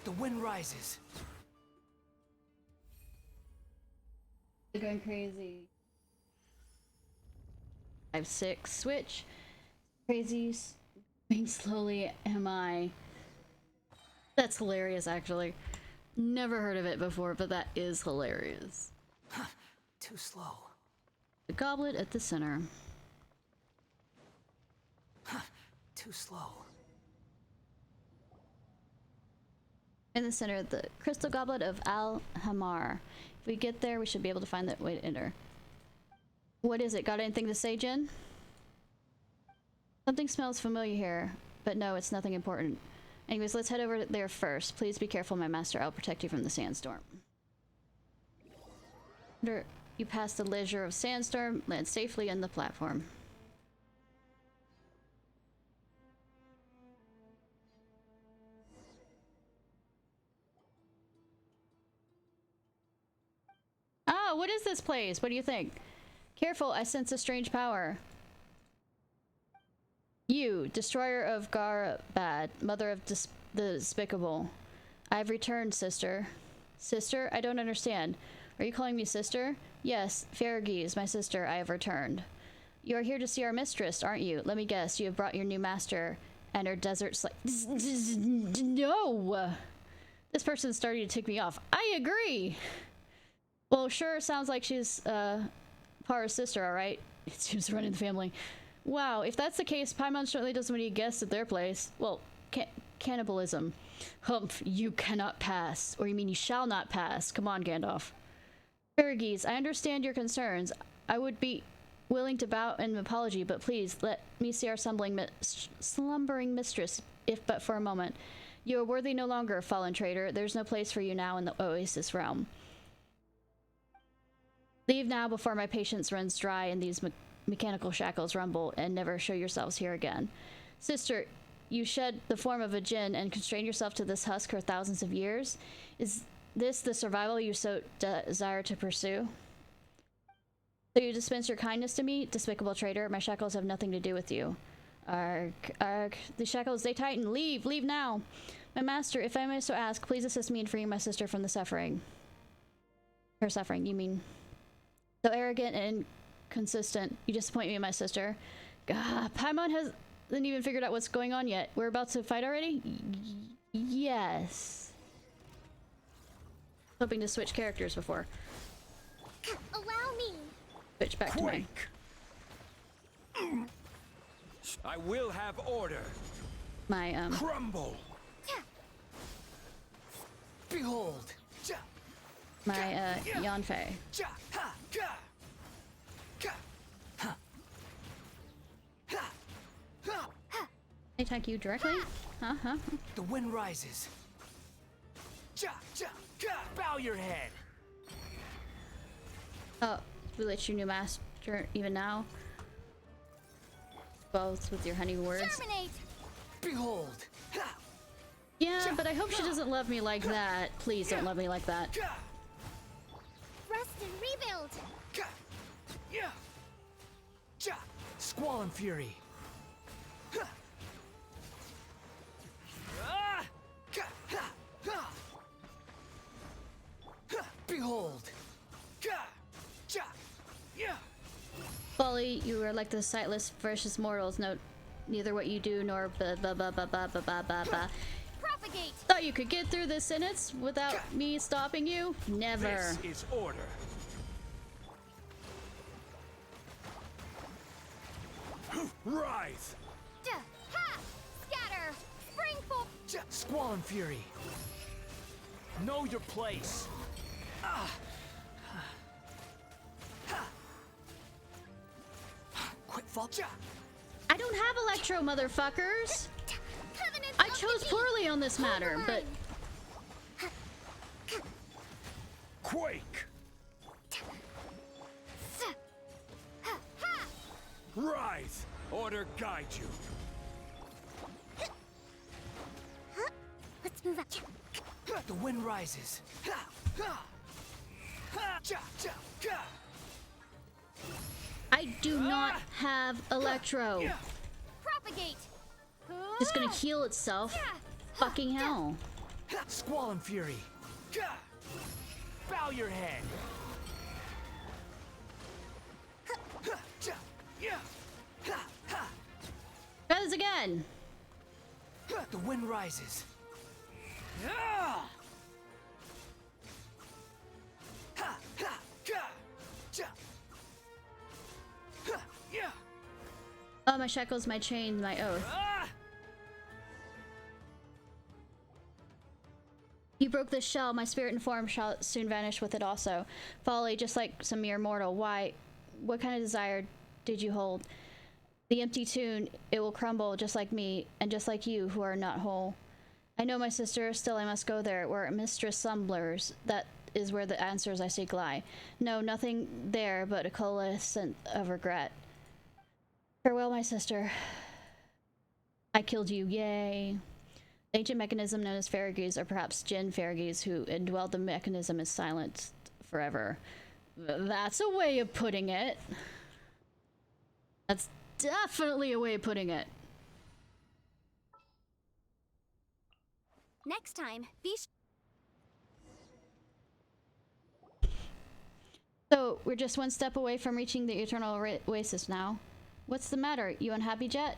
The wind rises. They're going crazy. 5-6 switch. Crazies going slowly. Am I? That's hilarious, actually. Never heard of it before, but that is hilarious. Too slow. The goblet at the center. Too slow. In the center, the crystal goblet of Al-Hamar. If we get there, we should be able to find that way to enter. What is it? Got anything to say, Jen? Something smells familiar here, but no, it's nothing important. Anyways, let's head over there first. Please be careful, my master. I'll protect you from the sandstorm. After you pass the leisure of sandstorm, land safely on the platform. Oh, what is this place? What do you think? Careful, I sense a strange power. You, destroyer of Garbad, mother of the despicable. I've returned, sister. Sister? I don't understand. Are you calling me sister? Yes, Fergie my sister. I have returned. You are here to see our mistress, aren't you? Let me guess, you have brought your new master and her desert slave. No! This person's starting to tick me off. I agree! Well, sure, sounds like she's, Para's sister, alright? It seems running the family. Wow, if that's the case, Paimon certainly doesn't want any guests at their place. Well, cannibalism. Humph, you cannot pass. Or you mean you shall not pass. Come on, Gandalf. Fergis, I understand your concerns. I would be willing to bow in apology, but please, let me see our slumbering mistress, if but for a moment. You are worthy no longer, fallen traitor. There's no place for you now in the Oasis realm. Leave now before my patience runs dry and these mechanical shackles rumble, and never show yourselves here again. Sister, you shed the form of a djinn and constrain yourself to this husk for thousands of years? Is this the survival you so desire to pursue? So you dispense your kindness to me, despicable traitor? My shackles have nothing to do with you. Arg, arg. The shackles, they tighten. Leave! Leave now! My master, if I may so ask, please assist me in freeing my sister from the suffering. Her suffering, you mean? So arrogant and inconsistent. You disappoint me, my sister. God, Paimon hasn't even figured out what's going on yet. We're about to fight already? Yes. Hoping to switch characters before. Allow me. Switch back to mine. I will have order. My, Crumble. Behold. My, Yanfei. They attack you directly? Huh? The wind rises. Bow your head. Oh, we let your new master even now. Both with your honey words. Terminate. Behold. Yeah, but I hope she doesn't love me like that. Please don't love me like that. Rest and rebuild. Squall and fury. Behold. Folly, you are like the sightless, vicious mortals. Note neither what you do nor Propagate. Thought you could get through this sentence without me stopping you? Never. This is order. Rise. Ha! Scatter. Spring forth. Squall and fury. Know your place. Quick fall. I don't have Electro, motherfuckers! I chose poorly on this matter, but... Quake. Rise. Order guide you. Let's move up. The wind rises. I do not have Electro. Propagate. Just gonna heal itself. Fucking hell. Squall and fury. Bow your head. Try this again. The wind rises. Oh, my shackles, my chains, my oath. You broke this shell. My spirit and form shall soon vanish with it also. Folly, just like some mere mortal. Why? What kind of desire did you hold? The empty tune, it will crumble just like me, and just like you, who are not whole. I know, my sister, still I must go there, where mistress slumberers. That is where the answers I seek lie. No, nothing there but a coalescence of regret. Farewell, my sister. I killed you, yay. The ancient mechanism known as Fergis, or perhaps Jinn Fergis, who indwelled the mechanism, is silenced forever. That's a way of putting it. That's definitely a way of putting it. Next time, be So, we're just one step away from reaching the Eternal Oasis now. What's the matter? You unhappy, Jet?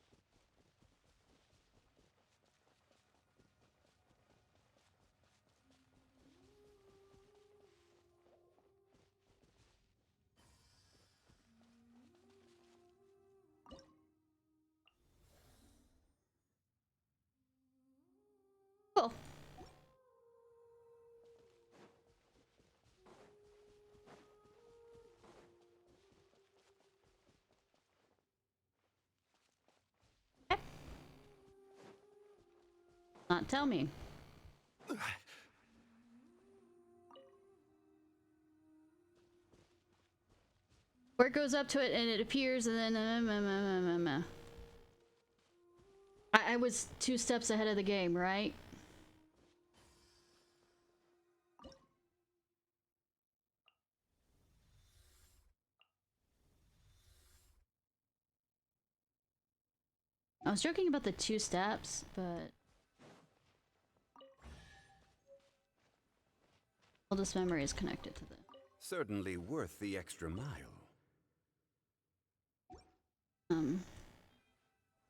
Cool. Okay. Not tell me. Where it goes up to it and it appears and then I was 2 steps ahead of the game, right? I was joking about the 2 steps, but oldest memory is connected to the... Certainly worth the extra mile.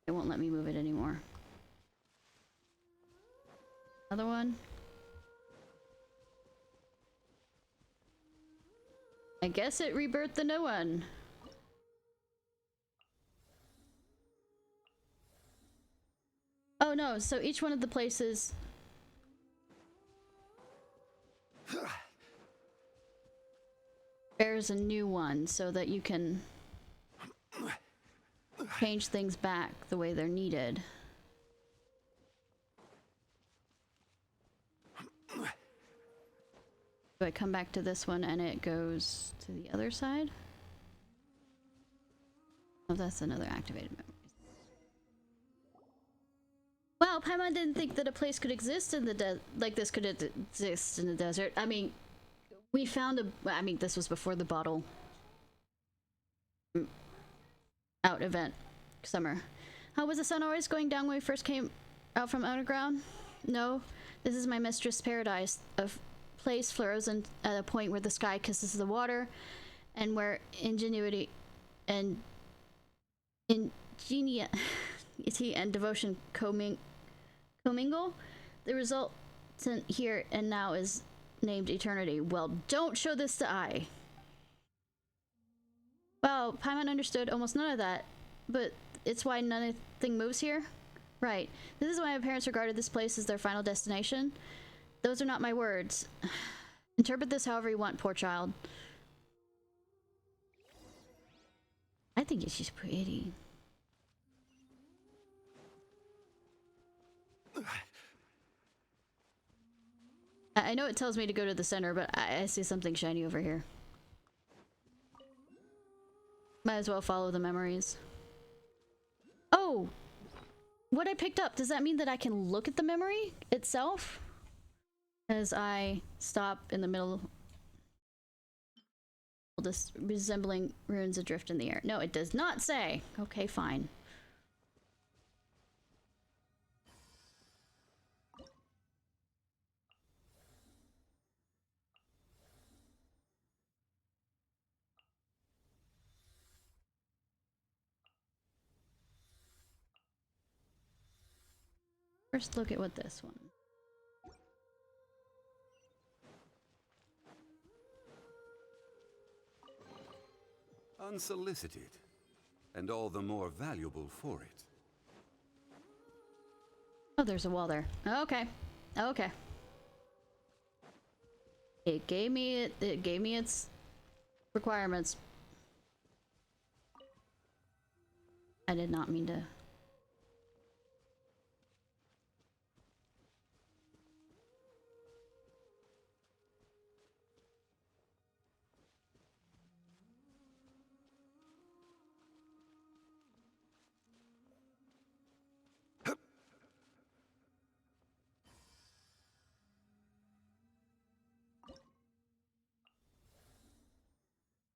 It won't let me move it anymore. Another one. I guess it rebirthed the new one. Oh no, so each one of the places... bears a new one so that you can change things back the way they're needed. Do I come back to this one and it goes to the other side? Oh, that's another activated memory. Wow, Paimon didn't think that a place could exist in the like this could exist in the desert. I mean, we found I mean, this was before the bottle out event summer. How was the sun always going down when we first came out from underground? No, this is my mistress' paradise. A place fluorescent at a point where the sky kisses the water, and where ingenuity and ingenuity and devotion commingle. The resultant here and now is named eternity. Well, don't show this to I. Well, Paimon understood almost none of that, but it's why nothing moves here? Right. This is why my parents regarded this place as their final destination. Those are not my words. Interpret this however you want, poor child. I think she's pretty. I know it tells me to go to the center, but I see something shiny over here. Might as well follow the memories. Oh! What I picked up, does that mean that I can look at the memory itself? As I stop in the middle, just resembling runes adrift in the air. No, it does not say. Okay, fine. First look at what this one. Unsolicited, and all the more valuable for it. Oh, there's a wall there. Okay. Okay. It gave me its requirements. I did not mean to.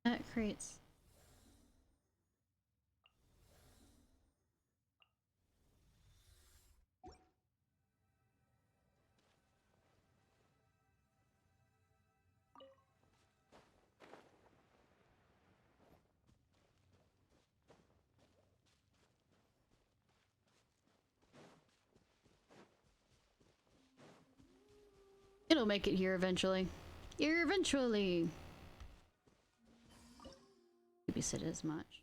That creates... It'll make it here eventually. Eventually. Babysit as much.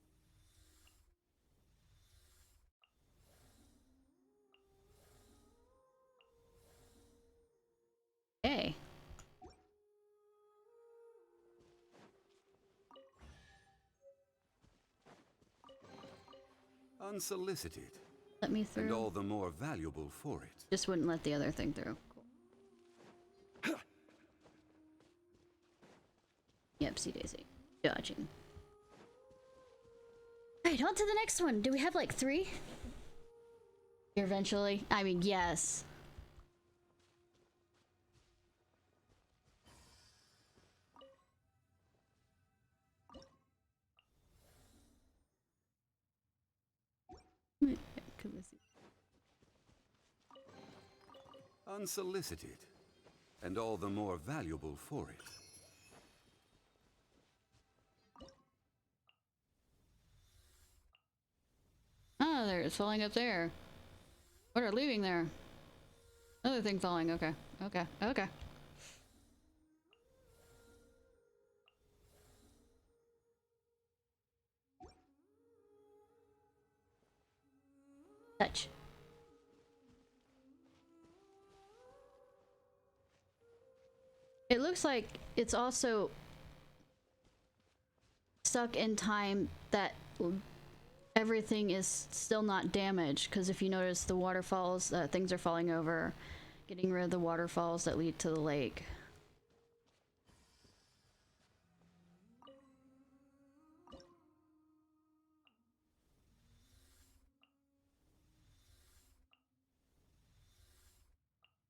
Unsolicited. Let me through. And all the more valuable for it. Just wouldn't let the other thing through. Cool. Yep, see Daisy. Dodging. Alright, on to the next one. Do we have like 3? Eventually. I mean, yes. Unsolicited. And all the more valuable for it. Oh, there it's falling up there. What are leaving there? Another thing falling. Okay. Okay. Okay. Touch. It looks like it's also stuck in time that everything is still not damaged, because if you notice the waterfalls, things are falling over, getting rid of the waterfalls that lead to the lake.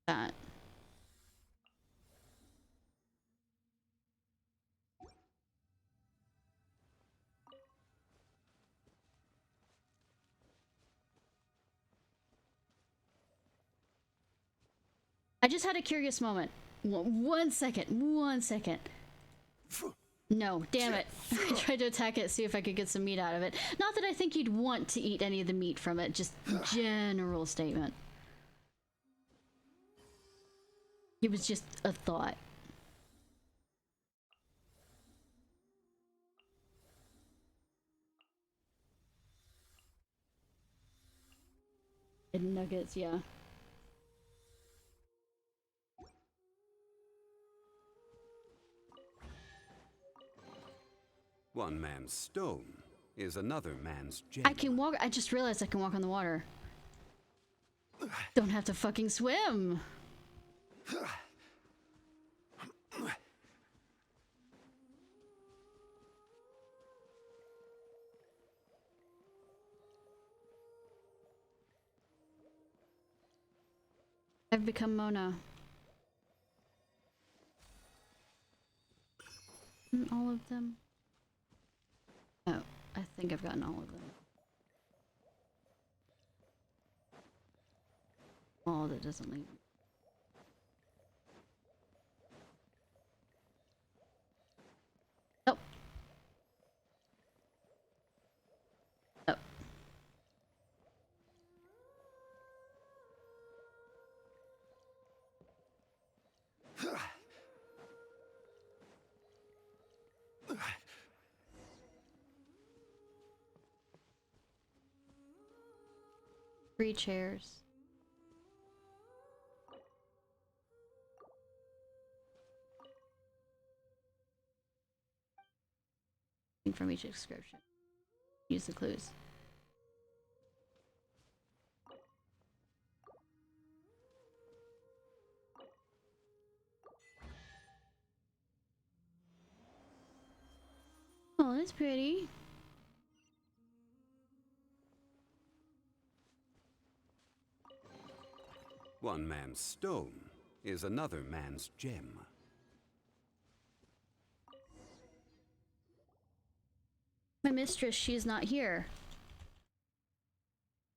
That. I just had a curious moment. One second. No, damn it. I tried to attack it, see if I could get some meat out of it. Not that I think you'd want to eat any of the meat from it, just general statement. It was just a thought. And nuggets, yeah. One man's stone is another man's gem. I can walk. I just realized I can walk on the water. Don't have to fucking swim. I've become Mona. All of them? Oh, I think I've gotten all of them. Oh, that doesn't leave. Oh. Oh. Three chairs. From each description. Use the clues. Oh, that's pretty. One man's stone is another man's gem. My mistress, she's not here.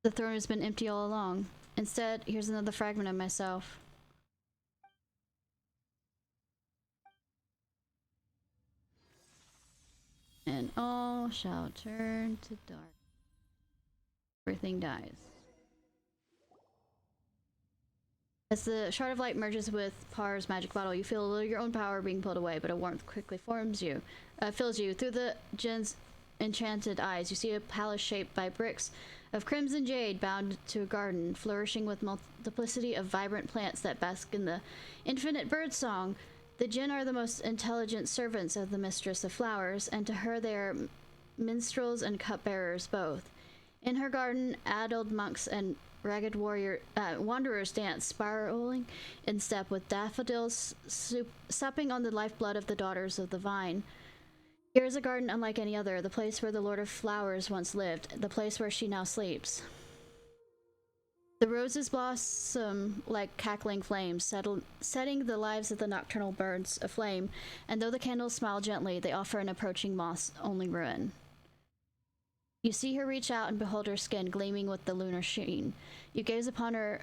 The throne has been empty all along. Instead, here's another fragment of myself. And all shall turn to dark. Everything dies. As the shard of light merges with Par's magic bottle, you feel a little your own power being pulled away, but a warmth quickly fills you. Through the Jin's enchanted eyes, you see a palace shaped by bricks of crimson jade bound to a garden, flourishing with multiplicity of vibrant plants that bask in the infinite bird song. The Jinn are the most intelligent servants of the Mistress of Flowers, and to her they are minstrels and cupbearers both. In her garden, addled monks and ragged wanderers dance, spiraling in step with daffodils supping on the lifeblood of the daughters of the vine. Here is a garden unlike any other, the place where the Lord of Flowers once lived, the place where she now sleeps. The roses blossom like cackling flames, setting the lives of the nocturnal birds aflame, and though the candles smile gently, they offer an approaching moth's only ruin. You see her reach out and behold her skin gleaming with the lunar sheen. You gaze upon her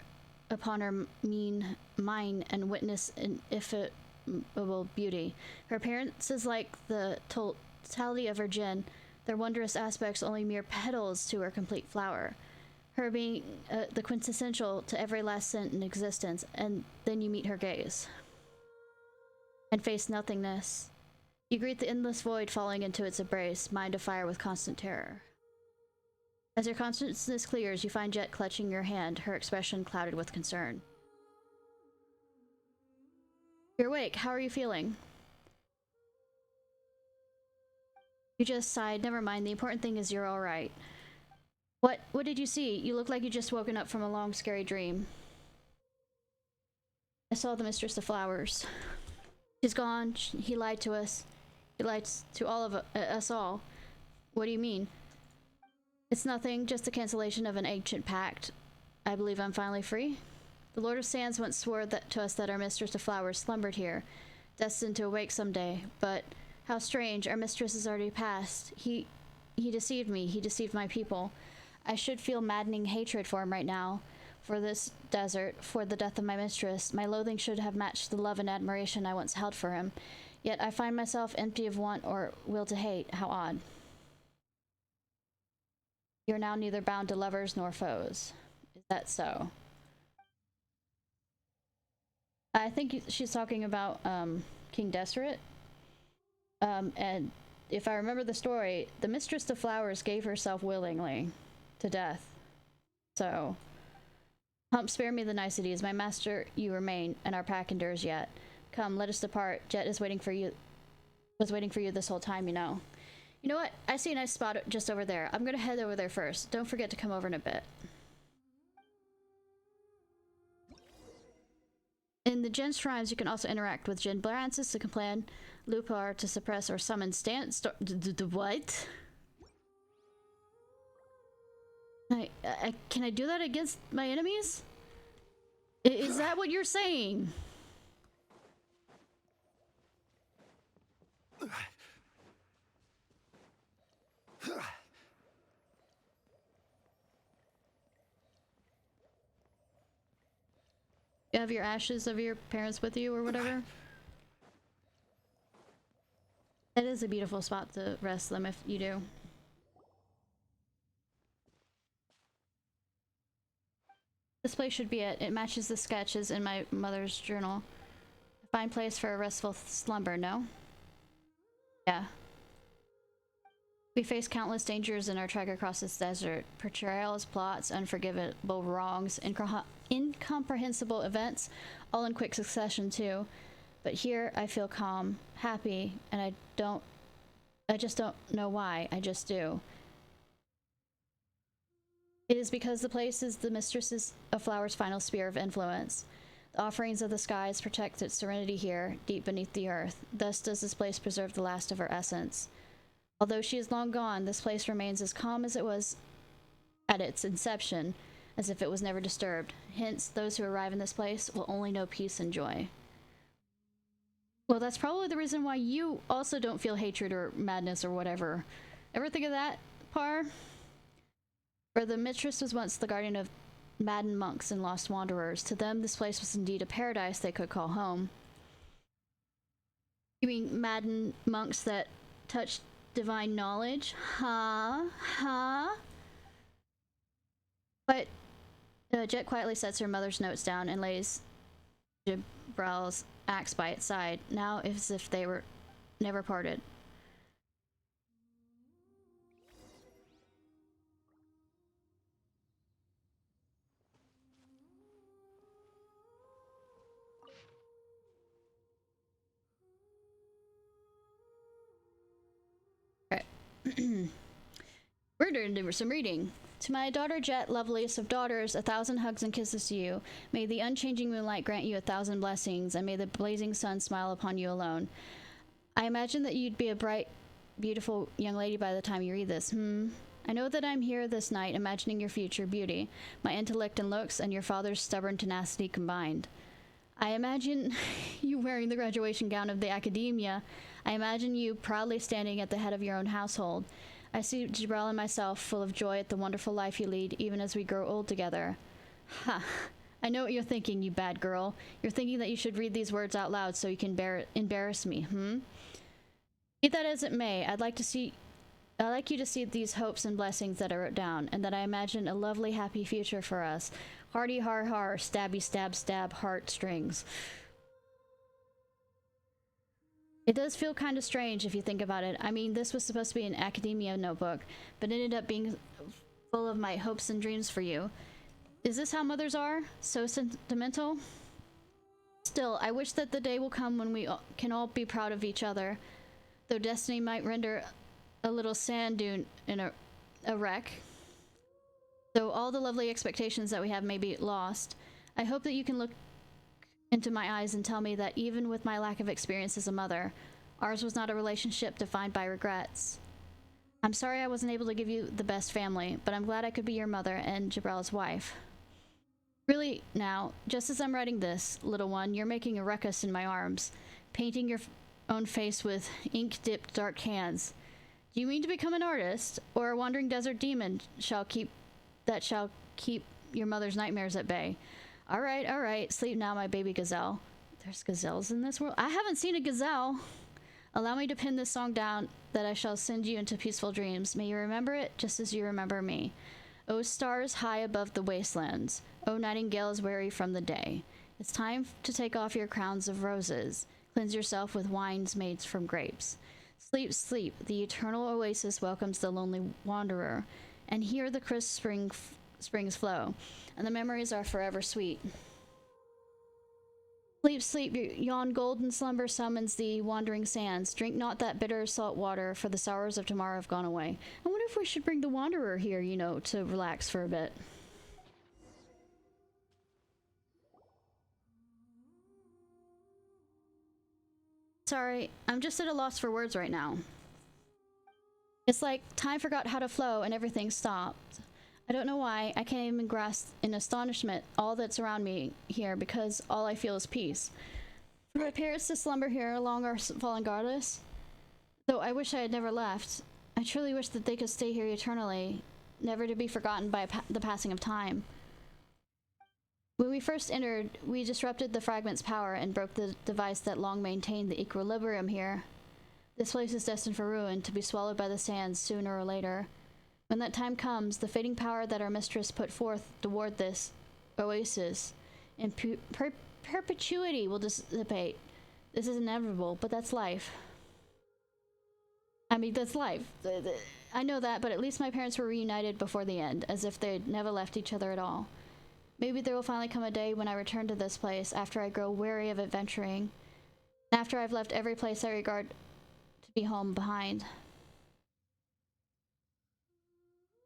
mean mine and witness ineffable beauty. Her appearance is like the totality of her gin, their wondrous aspects only mere petals to her complete flower. Her being the quintessential to every last scent in existence, and then you meet her gaze. And face nothingness. You greet the endless void falling into its embrace, mind afire with constant terror. As your consciousness clears, you find Jet clutching your hand, her expression clouded with concern. You're awake. How are you feeling? You just sighed. Never mind. The important thing is you're alright. What did you see? You look like you just woken up from a long, scary dream. I saw the Mistress of Flowers. She's gone. He lied to us. He lied to all of us all. What do you mean? It's nothing, just the cancellation of an ancient pact. I believe I'm finally free. The Lord of Sands once swore to us that our Mistress of Flowers slumbered here, destined to awake someday. But how strange, our mistress is already passed. He deceived me. He deceived my people. I should feel maddening hatred for him right now, for this desert, for the death of my mistress. My loathing should have matched the love and admiration I once held for him. Yet I find myself empty of want or will to hate. How odd. You're now neither bound to lovers nor foes. Is that so? I think she's talking about King Deseret. And if I remember the story, the Mistress of Flowers gave herself willingly to death. So, Hump, spare me the niceties. My master, you remain, and our pack endures yet. Come, let us depart. Jet is waiting for you. Was waiting for you this whole time, you know. You know what? I see a nice spot just over there. I'm gonna head over there first. Don't forget to come over in a bit. In the Djinn shrines, you can also interact with Djinn Brances to command, Lupar to suppress or summon what? Can I do that against my enemies? Is that what you're saying? You have your ashes of your parents with you or whatever? That is a beautiful spot to rest them if you do. This place should be it. It matches the sketches in my mother's journal. A fine place for a restful slumber, no? Yeah. We face countless dangers in our trek across this desert. Betrayals, plots, unforgivable wrongs, incomprehensible events, all in quick succession too. But here I feel calm, happy, and I just don't know why, I just do. It is because the place is the Mistress of Flowers' final sphere of influence. The offerings of the skies protect its serenity here, deep beneath the earth. Thus does this place preserve the last of her essence. Although she is long gone, this place remains as calm as it was at its inception, as if it was never disturbed. Hence, those who arrive in this place will only know peace and joy. Well, that's probably the reason why you also don't feel hatred or madness or whatever. Ever think of that, Par? For the mistress was once the guardian of maddened monks and lost wanderers. To them, this place was indeed a paradise they could call home. You mean maddened monks that touched divine knowledge? Huh? But Jet quietly sets her mother's notes down and lays Jibral's axe by its side, now as if they were never parted. We're going to do some reading. To my daughter Jet, loveliest of daughters, 1,000 hugs and kisses to you. May the unchanging moonlight grant you 1,000 blessings, and may the blazing sun smile upon you alone. I imagine that you'd be a bright, beautiful young lady by the time you read this. I know that I'm here this night imagining your future beauty, my intellect and looks, and your father's stubborn tenacity combined. I imagine you wearing the graduation gown of the academia. I imagine you proudly standing at the head of your own household. I see Jibril and myself full of joy at the wonderful life you lead, even as we grow old together. Ha! I know what you're thinking, you bad girl. You're thinking that you should read these words out loud so you can embarrass me, Be that as it may, I'd like you to see these hopes and blessings that I wrote down, and that I imagine a lovely, happy future for us. Hardy har har, stabby stab stab, heartstrings. It does feel kind of strange if you think about it. I mean, this was supposed to be an academia notebook, but ended up being full of my hopes and dreams for you. Is this how mothers are? So sentimental? Still, I wish that the day will come when we can all be proud of each other, though destiny might render a little sand dune in a wreck. Though all the lovely expectations that we have may be lost, I hope that you can look into my eyes and tell me that even with my lack of experience as a mother, ours was not a relationship defined by regrets. I'm sorry I wasn't able to give you the best family, but I'm glad I could be your mother and Jibril's wife. Really, now, just as I'm writing this, little one, you're making a ruckus in my arms, painting your own face with ink-dipped dark hands. Do you mean to become an artist, or a wandering desert demon shall keep your mother's nightmares at bay? All right, sleep now, my baby gazelle. There's gazelles in this world? I haven't seen a gazelle. Allow me to pin this song down, that I shall send you into peaceful dreams. May you remember it just as you remember me. O stars high above the wastelands, O nightingales weary from the day, it's time to take off your crowns of roses, cleanse yourself with wines made from grapes. Sleep, sleep, the eternal oasis welcomes the lonely wanderer, and here the crisp springs flow, and the memories are forever sweet. Sleep, sleep, yon golden slumber summons thee, wandering sands. Drink not that bitter salt water, for the sorrows of tomorrow have gone away. I wonder if we should bring the wanderer here, you know, to relax for a bit. Sorry, I'm just at a loss for words right now. It's like time forgot how to flow and everything stopped. I don't know why, I can't even grasp in astonishment all that's around me here, because all I feel is peace. For my parents to slumber here along our fallen goddess, though I wish I had never left. I truly wish that they could stay here eternally, never to be forgotten by the passing of time. When we first entered, we disrupted the fragment's power and broke the device that long maintained the equilibrium here. This place is destined for ruin, to be swallowed by the sands sooner or later. When that time comes, the fading power that our mistress put forth toward this oasis in perpetuity will dissipate. This is inevitable, but that's life. I mean, that's life. I know that, but at least my parents were reunited before the end, as if they'd never left each other at all. Maybe there will finally come a day when I return to this place after I grow weary of adventuring, after I've left every place I regard to be home behind.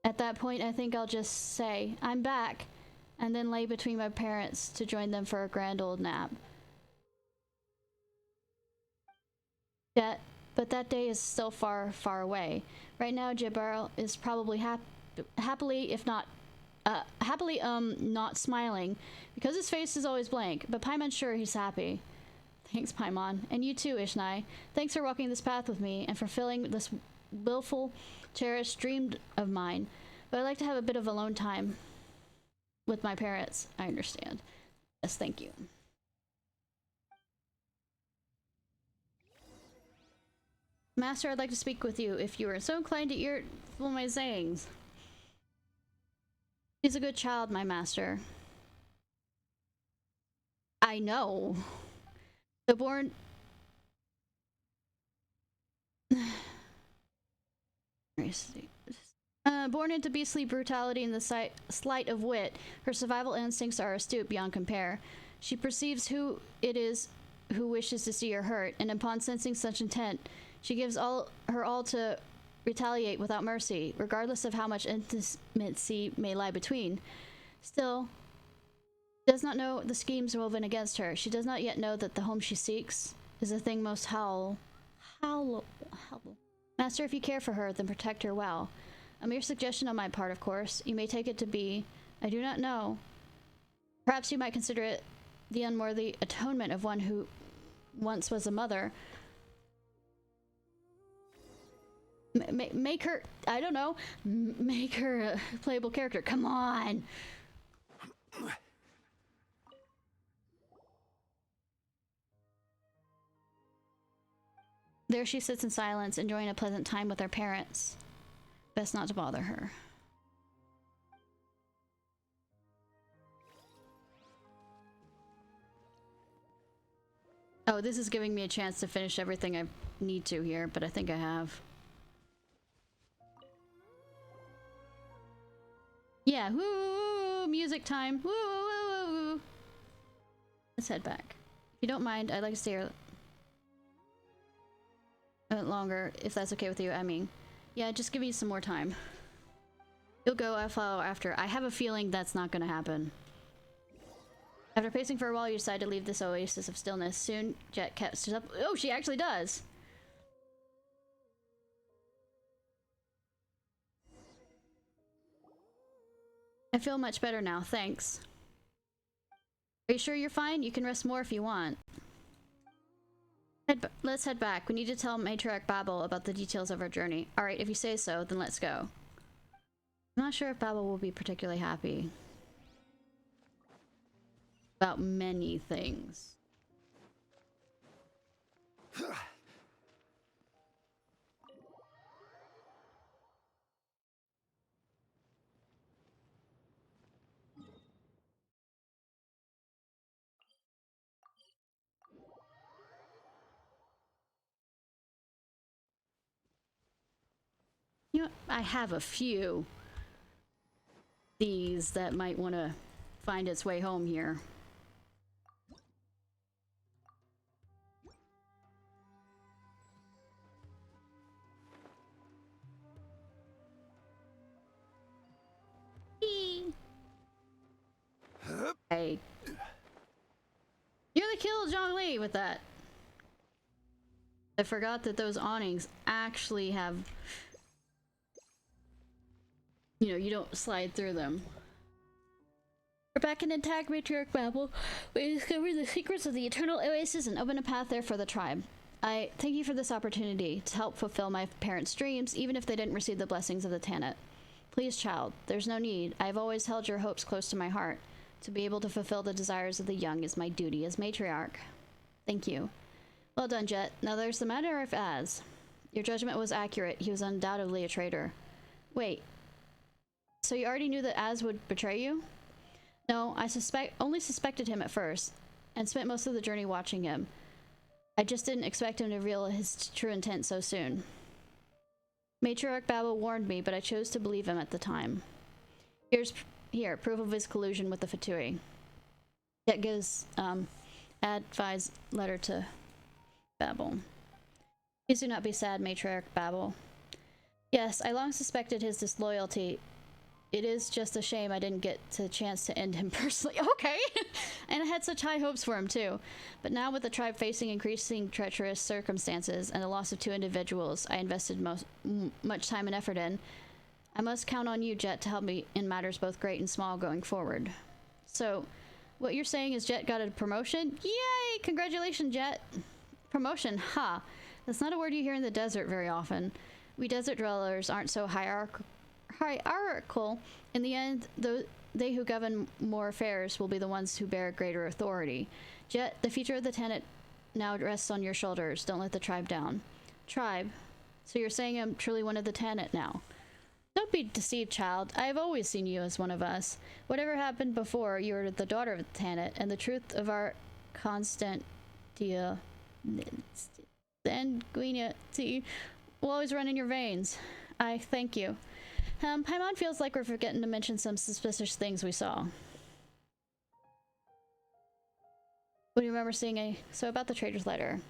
At that point, I think I'll just say, I'm back, and then lay between my parents to join them for a grand old nap. But that day is still far, far away. Right now, Jibril is probably happily not smiling, because his face is always blank, but Paimon's sure he's happy. Thanks, Paimon. And you too, Ishnai. Thanks for walking this path with me, and for filling this willful, cherished dream of mine. But I'd like to have a bit of alone time with my parents. I understand. Yes, thank you. Master, I'd like to speak with you, if you are so inclined to earful my sayings. He's a good child, my master. I know. The born... born into beastly brutality and the sleight of wit, her survival instincts are astute beyond compare. She perceives who it is who wishes to see her hurt, and upon sensing such intent, she gives her all to retaliate without mercy, regardless of how much intimacy may lie between. Still, she does not know the schemes woven against her. She does not yet know that the home she seeks is a thing most howl. Master, if you care for her, then protect her well. A mere suggestion on my part, of course. You may take it to be, I do not know. Perhaps you might consider it the unworthy atonement of one who once was a mother. Make her, I don't know, make her a playable character. Come on! There she sits in silence, enjoying a pleasant time with her parents. Best not to bother her. Oh, this is giving me a chance to finish everything I need to here, but I think I have. Yeah, woo, music time. Woo, woo, woo, woo. Let's head back. If you don't mind, I'd like to stay here a bit longer, if that's okay with you. I mean, yeah, just give me some more time. You'll go, I'll follow after. I have a feeling that's not gonna happen. After pacing for a while, you decide to leave this oasis of stillness. Soon, Jet catches up. Oh, she actually does! I feel much better now, thanks. Are you sure you're fine? You can rest more if you want. Let's head back. We need to tell Matriarch Babel about the details of our journey. Alright, if you say so, then let's go. I'm not sure if Babel will be particularly happy about many things. You know, I have a few these that might want to find its way home here. Hey. Nearly killed Zhongli with that. I forgot that those awnings actually have... You know, you don't slide through them. We're back in intact Matriarch Babel. We discovered the secrets of the Eternal Oasis and opened a path there for the tribe. I thank you for this opportunity to help fulfill my parents' dreams, even if they didn't receive the blessings of the Tanit. Please, child, there's no need. I've always held your hopes close to my heart. To be able to fulfill the desires of the young is my duty as matriarch. Thank you. Well done, Jet. Now there's the matter of Az. Your judgment was accurate. He was undoubtedly a traitor. Wait. So you already knew that Az would betray you? No, I only suspected him at first, and spent most of the journey watching him. I just didn't expect him to reveal his true intent so soon. Matriarch Babel warned me, but I chose to believe him at the time. Here, proof of his collusion with the Fatui. That gives Advi's letter to Babel. Please do not be sad, Matriarch Babel. Yes, I long suspected his disloyalty. It is just a shame I didn't get the chance to end him personally. Okay! And I had such high hopes for him too. But now with the tribe facing increasing treacherous circumstances and the loss of 2 individuals I invested much time and effort in, I must count on you, Jet, to help me in matters both great and small going forward. So, what you're saying is Jet got a promotion? Yay! Congratulations, Jet! Promotion, ha! That's not a word you hear in the desert very often. We desert dwellers aren't so hierarchical. In the end, they who govern more affairs will be the ones who bear greater authority. Jet, the future of the Tanit now rests on your shoulders. Don't let the tribe down. Tribe? So you're saying I'm truly one of the Tanit now? Don't be deceived, child. I have always seen you as one of us. Whatever happened before, you were the daughter of the Tanit, and the truth of our constant sanguinity will always run in your veins. I thank you. Paimon feels like we're forgetting to mention some suspicious things we saw. What do you remember seeing So about the trader's letter.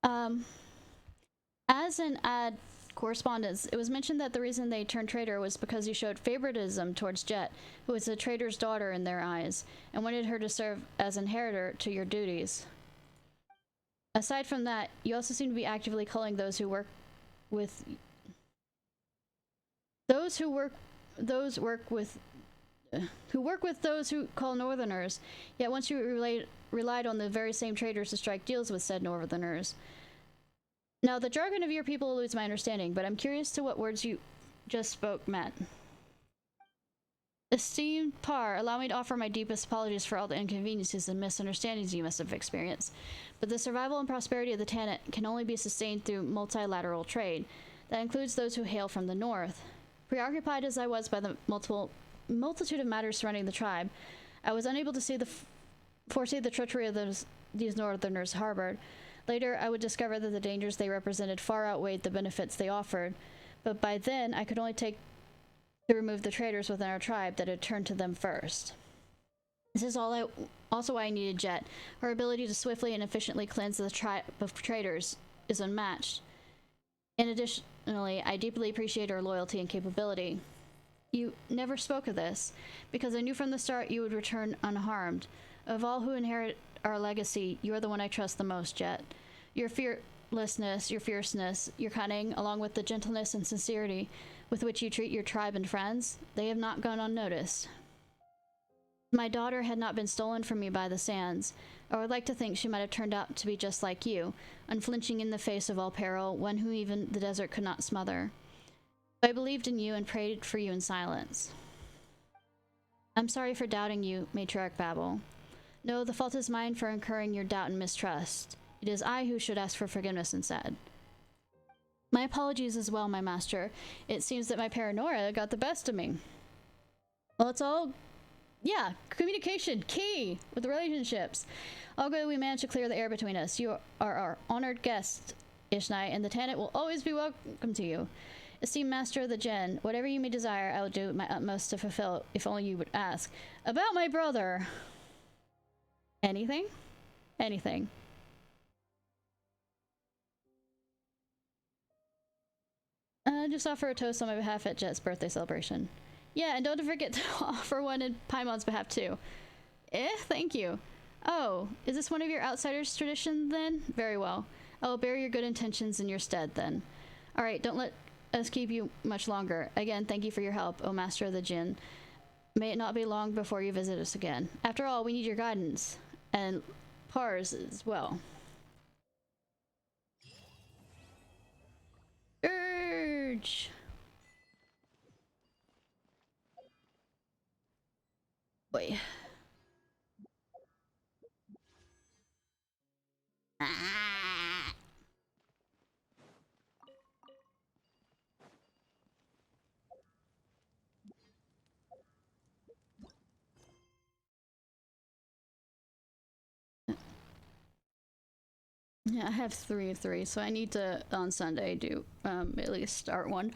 As an ad correspondence, it was mentioned that the reason they turned traitor was because you showed favoritism towards Jet, who was a traitor's daughter in their eyes, and wanted her to serve as inheritor to your duties. Aside from that, you also seem to be actively culling those who work with those who work with those who call Northerners. Yet once you relied on the very same traitors to strike deals with said Northerners. Now, the jargon of your people eludes my understanding, but I'm curious to what words you just spoke meant. Esteemed Par, allow me to offer my deepest apologies for all the inconveniences and misunderstandings you must have experienced. But the survival and prosperity of the Tanit can only be sustained through multilateral trade. That includes those who hail from the north. Preoccupied as I was by the multitude of matters surrounding the tribe, I was unable to foresee the treachery of these Northerners harbored. Later, I would discover that the dangers they represented far outweighed the benefits they offered, but by then I could only take to remove the traitors within our tribe that had turned to them first. This is also why I needed Jet. Her ability to swiftly and efficiently cleanse the tribe of traitors is unmatched. Additionally, I deeply appreciate her loyalty and capability. You never spoke of this, because I knew from the start you would return unharmed. Of all who inherit our legacy, you are the one I trust the most, Jet. Your fearlessness, your fierceness, your cunning, along with the gentleness and sincerity with which you treat your tribe and friends, they have not gone unnoticed. My daughter had not been stolen from me by the sands. I would like to think she might have turned out to be just like you, unflinching in the face of all peril, one who even the desert could not smother. I believed in you and prayed for you in silence. I'm sorry for doubting you, Matriarch Babel. No, the fault is mine for incurring your doubt and mistrust. It is I who should ask for forgiveness instead. My apologies as well, my master. It seems that my paranoia got the best of me. Well, it's all... yeah, communication, key with the relationships. All good, we managed to clear the air between us. You are our honored guest, Ishnai, and the Tanit will always be welcome to you. Esteemed Master of the Gen, whatever you may desire, I will do my utmost to fulfill, if only you would ask. About my brother... anything? Anything. Just offer a toast on my behalf at Jet's birthday celebration. Yeah, and don't forget to offer one in Paimon's behalf too. Thank you. Oh, is this one of your outsiders' tradition then? Very well. I will bear your good intentions in your stead then. Alright, don't let us keep you much longer. Again, thank you for your help, O Master of the Jinn. May it not be long before you visit us again. After all, we need your guidance. And Pars as well. Urge! Boy. Ah. Yeah, I have 3 of 3, so I need to, on Sunday, do at least start one.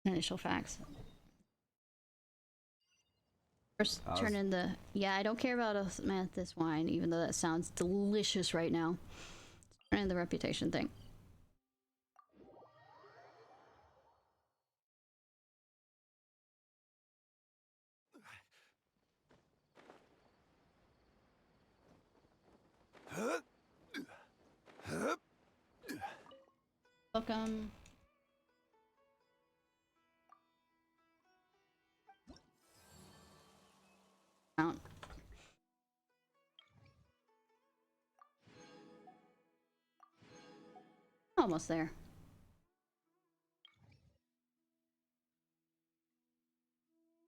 Initial facts. First, turn in the... yeah, I don't care about this wine, even though that sounds delicious right now. Turn in the reputation thing. Welcome. Out. Almost there.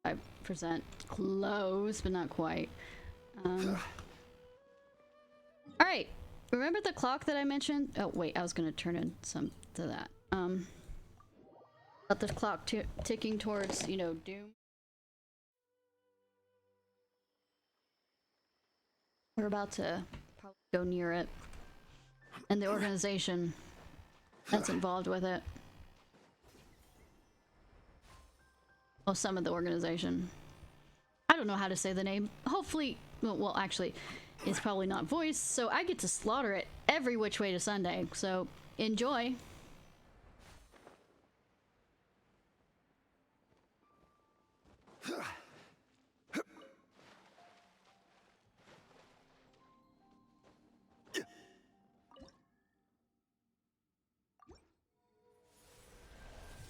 %. Close, but not quite. Alright. Remember the clock that I mentioned? Oh, wait, I was gonna turn in some to that. About the clock ticking towards, you know, doom. We're about to probably go near it. and the organization that's involved with it. Well, some of the organization. I don't know how to say the name. Hopefully, well, actually, it's probably not voiced, so I get to slaughter it every which way to Sunday. So enjoy.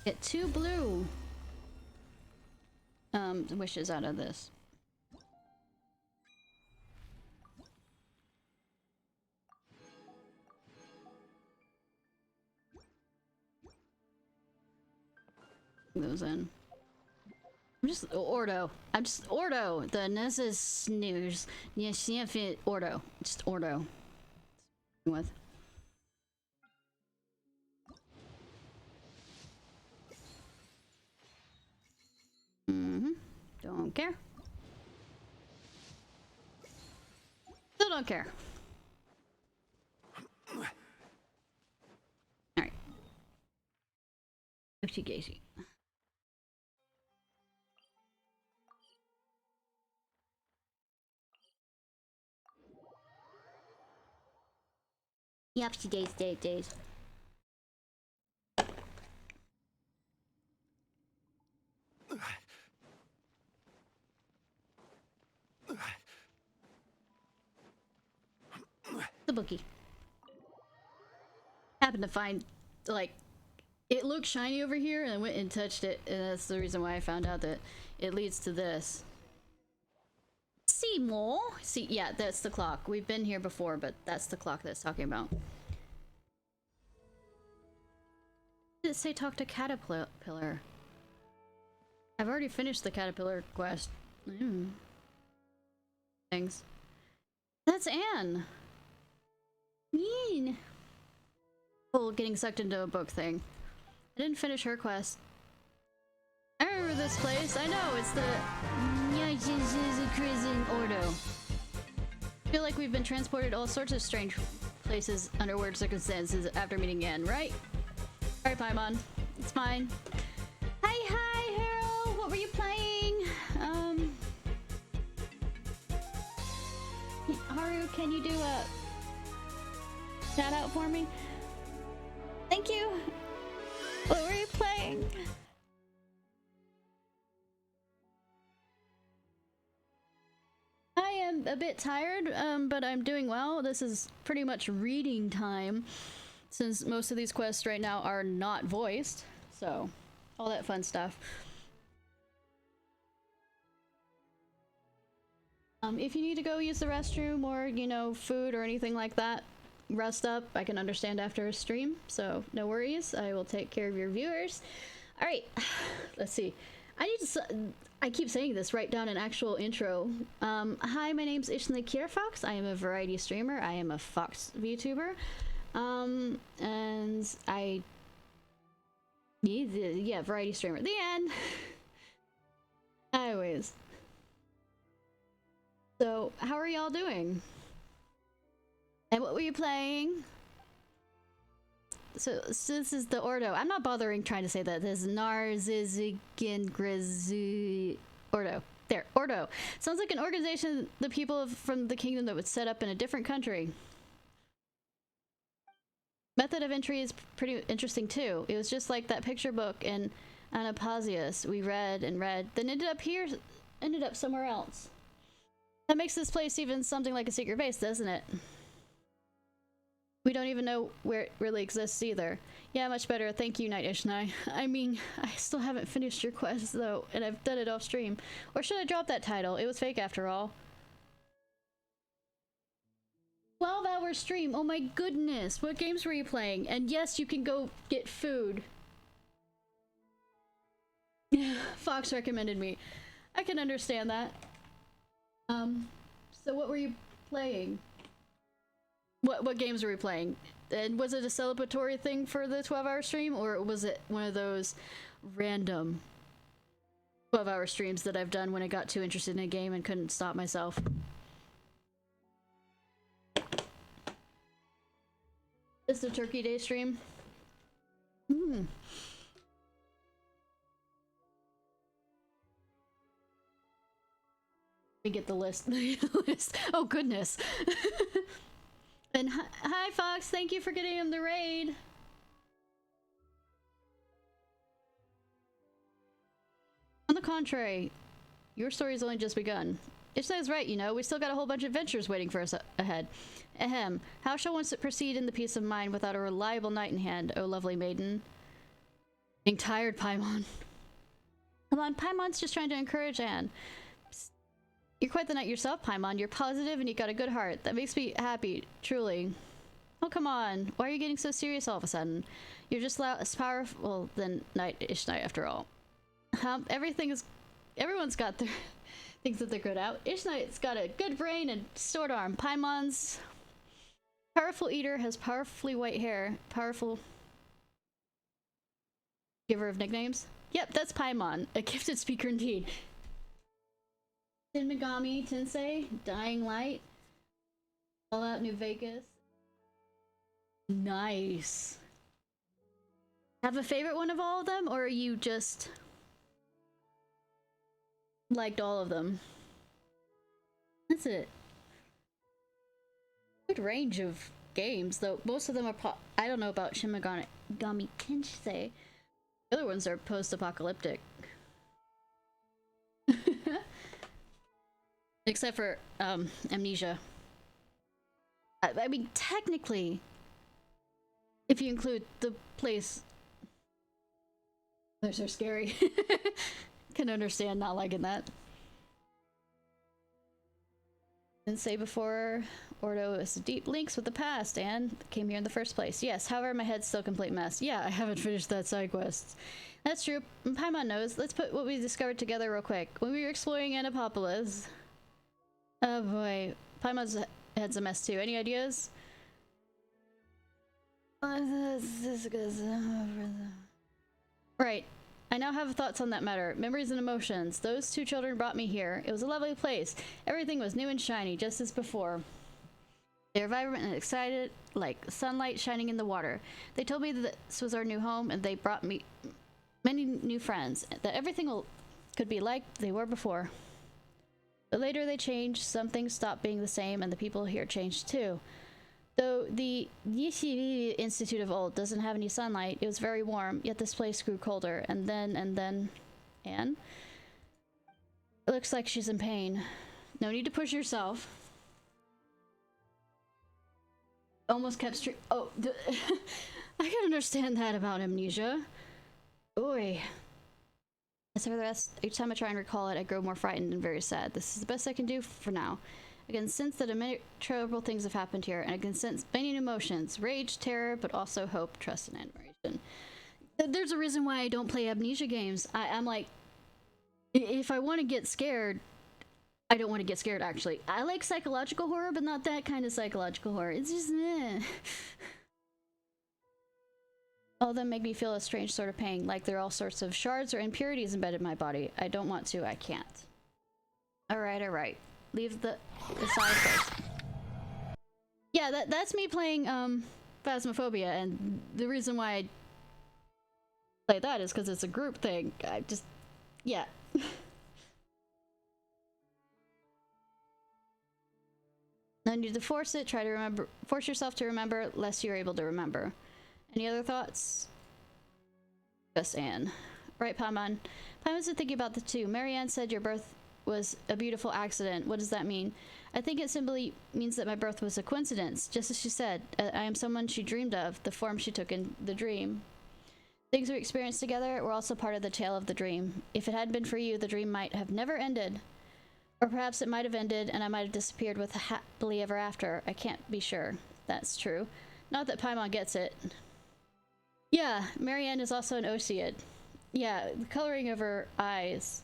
Get 2 blue wishes out of this. Those in. I'm just Ordo. I'm just Ordo. The Nessa's snooze. Yes, Ordo. Just Ordo. With. Don't care. Still don't care. Alright. Oopsie daisy. Yupsie days. The bookie. Happened to find, like, it looked shiny over here, and I went and touched it, and that's the reason why I found out that it leads to this. Seymour? See, yeah, that's the clock. We've been here before, but that's the clock that's talking about. Did it say talk to Caterpillar? I've already finished the Caterpillar quest. Things. That's Anne! Mean! Oh, getting sucked into a book thing. I didn't finish her quest. I remember this place. I know, it's the Prison Ordo. I feel like we've been transported all sorts of strange places under weird circumstances after meeting Anne, right? Alright, Paimon. It's fine. Hi, Harold! What were you playing? Haru, can you do a shout out for me? Thank you! What were you playing? I am a bit tired, but I'm doing well. This is pretty much reading time, since most of these quests right now are not voiced, so all that fun stuff. If you need to go use the restroom or, you know, food or anything like that, rest up. I can understand after a stream, so no worries. I will take care of your viewers. All right, let's see. I keep saying this, write down an actual intro. Hi, my name's Ishnai Ciarfox. I am a variety streamer. I am a Fox Vtuber. And yeah, variety streamer. The end. Anyways. So, how are y'all doing? And what were you playing? So this is the Ordo. I'm not bothering trying to say that. This is Narzizigan Grizu Ordo. There, Ordo. Sounds like an organization the people from the kingdom that would set up in a different country. Method of entry is pretty interesting too. It was just like that picture book in Anapasius. We read and read, then ended up somewhere else. That makes this place even something like a secret base, doesn't it? We don't even know where it really exists either. Yeah, much better. Thank you, Night Ishnai. I mean, I still haven't finished your quest though, and I've done it off stream. Or should I drop that title? It was fake after all. 12-hour stream. Oh my goodness. What games were you playing? And yes, you can go get food. Fox recommended me. I can understand that. So what were you playing? What games were we playing? And was it a celebratory thing for the 12-hour stream, or was it one of those random 12-hour streams that I've done when I got too interested in a game and couldn't stop myself? It's the Turkey Day stream. Hmm. Let me get the list. Oh goodness. And hi Fox, thank you for getting him the raid. On the contrary, your story's only just begun. Ishnai's right, you know, we still got a whole bunch of adventures waiting for us ahead. Ahem. How shall one proceed in the peace of mind without a reliable knight in hand, O lovely maiden? Being tired, Paimon. Come on, Paimon's just trying to encourage Anne. Psst. You're quite the knight yourself, Paimon. You're positive and you got a good heart. That makes me happy, truly. Oh, come on. Why are you getting so serious all of a sudden? You're just as powerful than Knight Ishnai, after all. Everyone's got their things that they're good at. Ishnai's got a good brain and sword arm. Paimon's powerful eater, has powerfully white hair. Powerful giver of nicknames. Yep, that's Paimon. A gifted speaker indeed. Shin Megami Tensei, Dying Light, Fallout New Vegas. Nice. Have a favorite one of all of them, or are you just liked all of them? That's it. Good range of games, though most of them are I don't know about Shin Megami Tensei. The other ones are post-apocalyptic. Except for Amnesia. I mean, technically, if you include the place, those are scary. Can understand not liking that. Didn't say before, Ordo is deep links with the past and came here in the first place. Yes, however, my head's still a complete mess. Yeah, I haven't finished that side quest. That's true. Paimon knows. Let's put what we discovered together real quick. When we were exploring Annapopolis... Oh boy. Paimon's head's a mess too. Any ideas? Right. I now have thoughts on that matter. Memories and emotions. Those two children brought me here. It was a lovely place. Everything was new and shiny, just as before. They were vibrant and excited, like sunlight shining in the water. They told me that this was our new home, and they brought me many new friends. That everything could be like they were before. But later they changed. Some things stopped being the same, and the people here changed too. Though the Yishivi Institute of Old doesn't have any sunlight, it was very warm, yet this place grew colder. And then... Anne? It looks like she's in pain. No need to push yourself. Almost kept straight... Oh, I can understand that about amnesia. Oy. As for the rest, each time I try and recall it, I grow more frightened and very sad. This is the best I can do for now. I can sense that many terrible things have happened here, and I can sense many emotions. Rage, terror, but also hope, trust, and admiration. There's a reason why I don't play amnesia games. I'm like... If I want to get scared... I don't want to get scared, actually. I like psychological horror, but not that kind of psychological horror. It's just... All of them make me feel a strange sort of pain, like there are all sorts of shards or impurities embedded in my body. I don't want to, I can't. Alright. Leave the side first. Yeah, that's me playing, Phasmophobia, and the reason why I play that is because it's a group thing. I just... Yeah. No need to force it, try to remember... Force yourself to remember, lest you're able to remember. Any other thoughts? Just Anne. Right, Paimon. Paimon's been thinking about the two. Marianne said your birth was a beautiful accident. What does that mean? I think it simply means that my birth was a coincidence. Just as she said, I am someone she dreamed of, the form she took in the dream. Things we experienced together were also part of the tale of the dream. If it hadn't been for you, the dream might have never ended. Or perhaps it might have ended and I might have disappeared with happily ever after. I can't be sure. That's true. Not that Paimon gets it. Yeah, Marianne is also an Oseid. Yeah, the coloring of her eyes.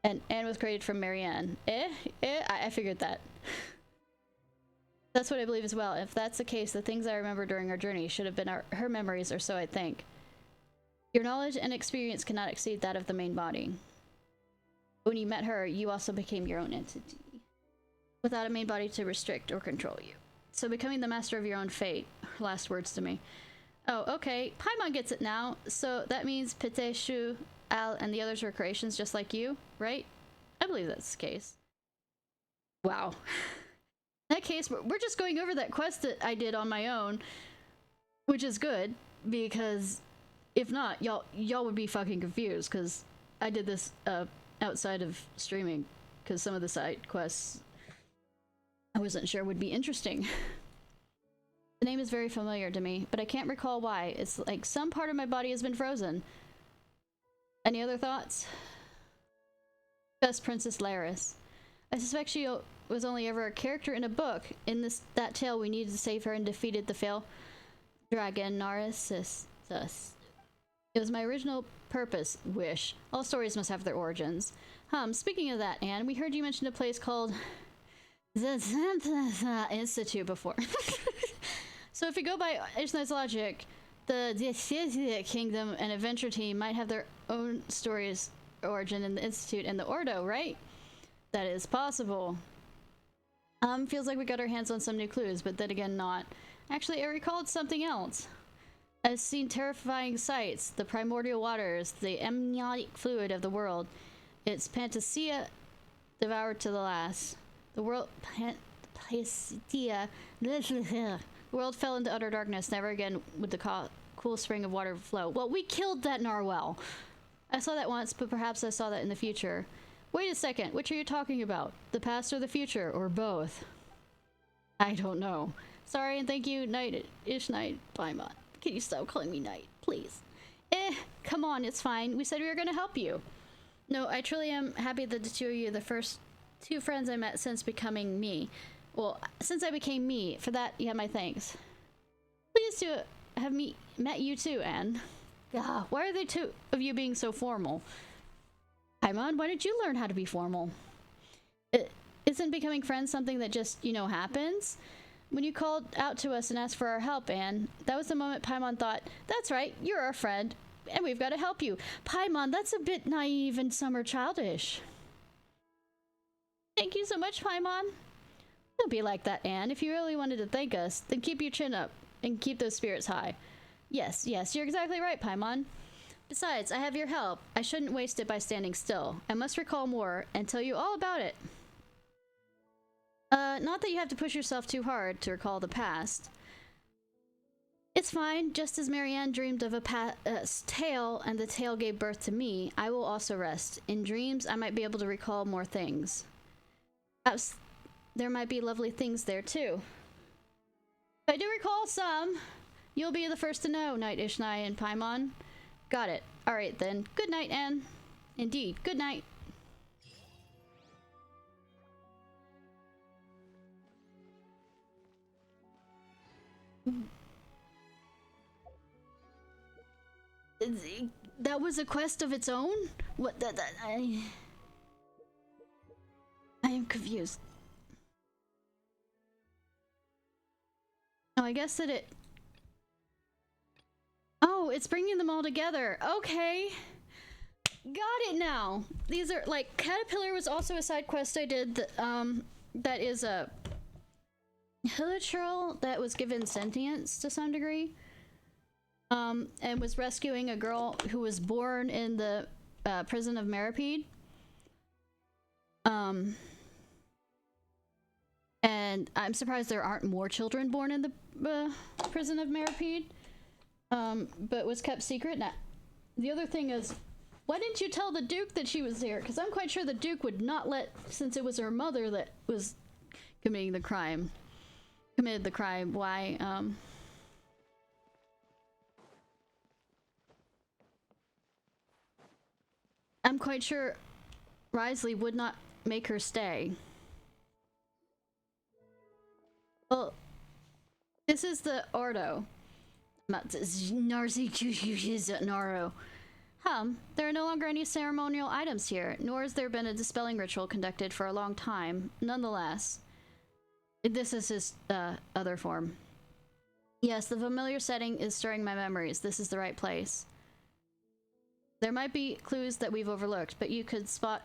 And Anne was created from Marianne. I figured that. That's what I believe as well. If that's the case, the things I remember during our journey should have been her memories, or so I think. Your knowledge and experience cannot exceed that of the main body. When you met her, you also became your own entity, without a main body to restrict or control you. So becoming the master of your own fate. last words to me. Oh, okay. Paimon gets it now. So that means Pete, Shu, Al, and the others were creations just like you, right? I believe that's the case. Wow. In that case, we're just going over that quest that I did on my own, which is good, because if not, y'all would be fucking confused, because I did this outside of streaming, because some of the side quests I wasn't sure would be interesting. The name is very familiar to me, but I can't recall why. It's like some part of my body has been frozen. Any other thoughts? Best Princess Laris. I suspect she was only ever a character in a book. In that tale, we needed to save her and defeated the failed dragon Narcissus. It was my original purpose, wish. All stories must have their origins. Speaking of that, Anne, we heard you mention a place called the Institute before. So if you go by Ishnai's logic, the Kingdom and Adventure Team might have their own stories origin in the Institute and the Ordo, right? That is possible. Feels like we got our hands on some new clues, but then again not. Actually, I recalled something else. I've seen terrifying sights, the primordial waters, the amniotic fluid of the world. Its panacea devoured to the last. The world the world fell into utter darkness. Never again would the cool spring of water flow. Well, we killed that narwhal. I saw that once, but perhaps I saw that in the future. Wait a second, which are you talking about? The past or the future, or both? I don't know. Sorry, and thank you, Knight Ishnai Paimon. Can you stop calling me Knight, please? Come on, it's fine. We said we were gonna help you. No, I truly am happy that the two of you are the first two friends I met since becoming me. Well, since I became me. For that, you have my thanks. Pleased to have met you too, Anne. Why are the two of you being so formal? Paimon, why did you learn how to be formal? Isn't becoming friends something that just, happens? When you called out to us and asked for our help, Anne, that was the moment Paimon thought, that's right, you're our friend, and we've got to help you. Paimon, that's a bit naive and summer childish. Thank you so much, Paimon. Don't be like that, Anne. If you really wanted to thank us, then keep your chin up and keep those spirits high. Yes, you're exactly right, Paimon. Besides, I have your help. I shouldn't waste it by standing still. I must recall more and tell you all about it. Not that you have to push yourself too hard to recall the past. It's fine. Just as Marianne dreamed of a tale and the tale gave birth to me, I will also rest. In dreams, I might be able to recall more things. Perhaps there might be lovely things there too. If I do recall some, you'll be the first to know, Knight Ishnai and Paimon. Got it. Alright then. Good night, Anne. Indeed. Good night. That was a quest of its own? What I am confused. Oh, I guess that it... Oh, it's bringing them all together. Okay. Got it now. These are, like, Caterpillar was also a side quest I did that is a Hilichurl that was given sentience to some degree. And was rescuing a girl who was born in the prison of Maripede. And I'm surprised there aren't more children born in the prison of Maripede. But was kept secret. Now, the other thing is, why didn't you tell the Duke that she was there? Because I'm quite sure the Duke would not let, since it was her mother that was committed the crime. Why, I'm quite sure Wriothesley would not make her stay. Well, this is the Ordo. Naro. There are no longer any ceremonial items here, nor has there been a dispelling ritual conducted for a long time. Nonetheless, this is his other form. Yes, the familiar setting is stirring my memories. This is the right place. There might be clues that we've overlooked, but you could spot...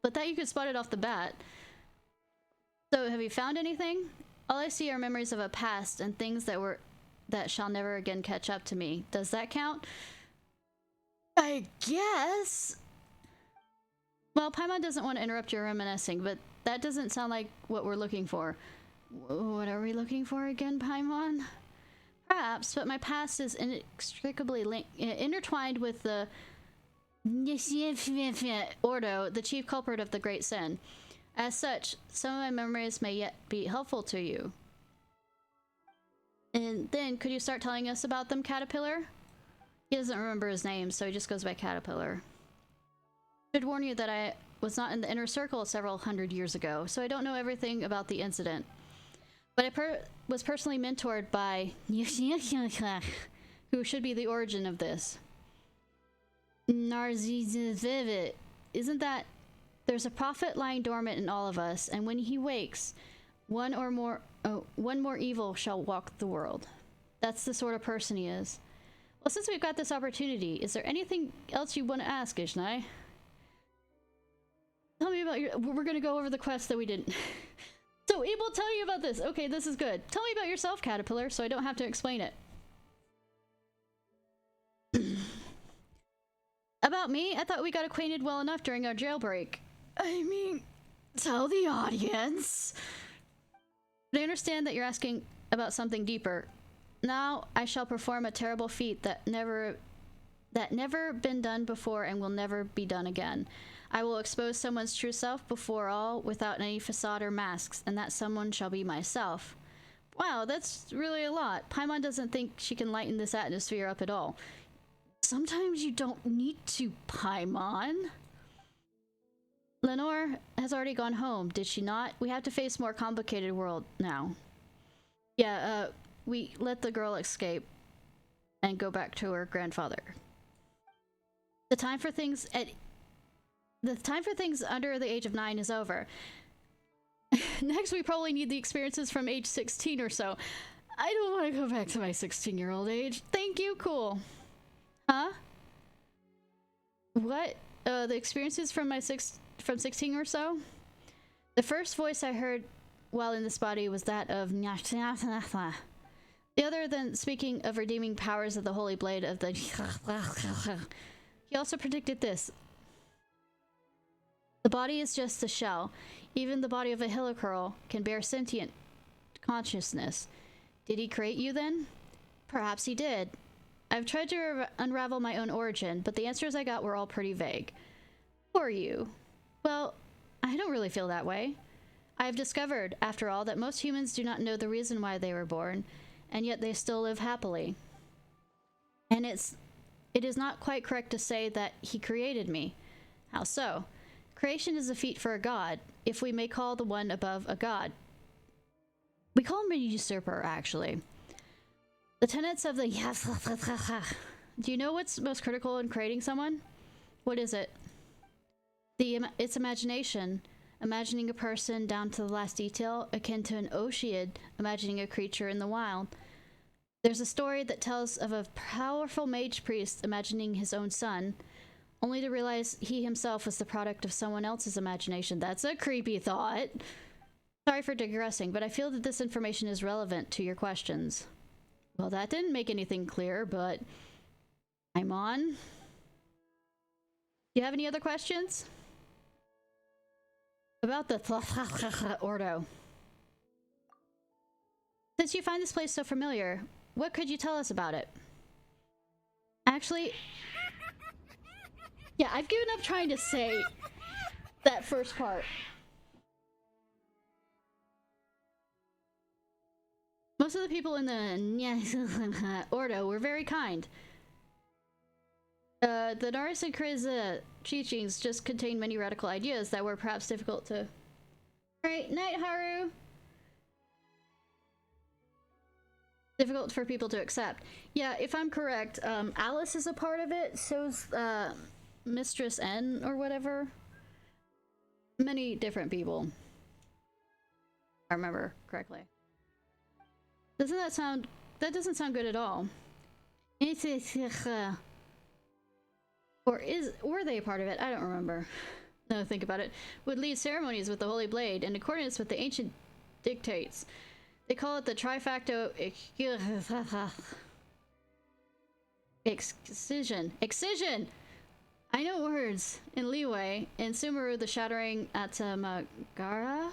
but that you could spot it off the bat. So, have you found anything? All I see are memories of a past and things that shall never again catch up to me. Does that count? I guess. Well, Paimon doesn't want to interrupt your reminiscing, but that doesn't sound like what we're looking for. What are we looking for again, Paimon? Perhaps, but my past is inextricably intertwined with the Ordo, the chief culprit of the great sin. As such, some of my memories may yet be helpful to you. And then, could you start telling us about them, Caterpillar? He doesn't remember his name, so he just goes by Caterpillar. I should warn you that I was not in the inner circle several hundred years ago, so I don't know everything about the incident. But I was personally mentored by who should be the origin of this. Narzizivivit. Isn't that... There's a prophet lying dormant in all of us, and when he wakes, one more evil shall walk the world. That's the sort of person he is. Well, since we've got this opportunity, is there anything else you want to ask, Ishnai? Tell me about your... We're gonna go over the quest that we didn't... So, Eve will tell you about this. Okay, this is good. Tell me about yourself, Caterpillar, so I don't have to explain it. About me? I thought we got acquainted well enough during our jailbreak. I mean, tell the audience. But I understand that you're asking about something deeper. Now, I shall perform a terrible feat that never been done before and will never be done again. I will expose someone's true self before all, without any facade or masks, and that someone shall be myself. Wow, that's really a lot. Paimon doesn't think she can lighten this atmosphere up at all. Sometimes you don't need to, Paimon. Lenore has already gone home, did she not? We have to face a more complicated world now. Yeah, we let the girl escape and go back to her grandfather. The time for things under the age of 9 is over. Next, we probably need the experiences from age 16 or so. I don't want to go back to my 16-year-old age. Thank you, cool. Huh? What? The experiences from 16 or so? The first voice I heard while in this body was that of the other than speaking of redeeming powers of the holy blade of the he also predicted this. The body is just a shell. Even the body of a Hillicurl can bear sentient consciousness. Did he create you then? Perhaps he did. I've tried to unravel my own origin, but the answers I got were all pretty vague. Who are you? Well, I don't really feel that way. I have discovered, after all, that most humans do not know the reason why they were born, and yet they still live happily. And it is not quite correct to say that he created me. How so? Creation is a feat for a god, if we may call the one above a god. We call him a usurper, actually. The tenets of the Do you know what's most critical in creating someone? What is it? It's imagination. Imagining a person down to the last detail, akin to an Ocead imagining a creature in the wild. There's a story that tells of a powerful mage priest imagining his own son, only to realize he himself was the product of someone else's imagination. That's a creepy thought. Sorry for digressing, but I feel that this information is relevant to your questions. Well, that didn't make anything clear, but I'm on. Do you have any other questions? About the Ordo. Since you find this place so familiar, what could you tell us about it? Actually, yeah, I've given up trying to say that first part. Most of the people in the Ordo were very kind. The Naris and Kriz teachings just contained many radical ideas that were perhaps difficult to... Alright, night, Haru! Difficult for people to accept. Yeah, if I'm correct, Alice is a part of it, so's Mistress N or whatever. Many different people. If I remember correctly. Doesn't that sound... That doesn't sound good at all. Were they a part of it? I don't remember. No, think about it. Would lead ceremonies with the Holy Blade in accordance with the ancient dictates. They call it the trifacto excision. Excision! I know words. In Leeway, in Sumeru, the shattering atamagara,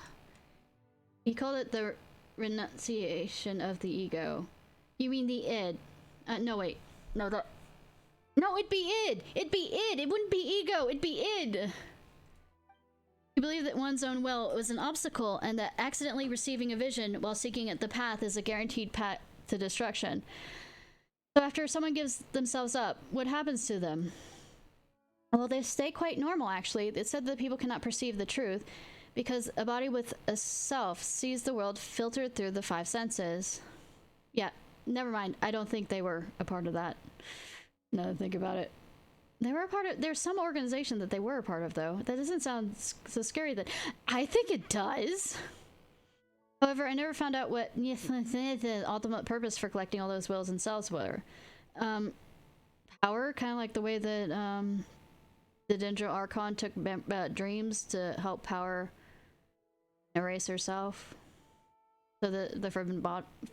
he called it the renunciation of the ego. You mean the id? No, wait. No, it'd be id! It'd be id! It wouldn't be ego! It'd be id! You believe that one's own will was an obstacle and that accidentally receiving a vision while seeking the path is a guaranteed path to destruction. So after someone gives themselves up, what happens to them? Well, they stay quite normal, actually. It said that people cannot perceive the truth because a body with a self sees the world filtered through the 5 senses. Yeah, never mind. I don't think they were a part of that. Now that I think about it. They were a part of... There's some organization that they were a part of, though. That doesn't sound so scary that... I think it does! However, I never found out what the ultimate purpose for collecting all those wills and cells were. Power? Kind of like the way that, the Dendro Archon took dreams to help power erase herself. So the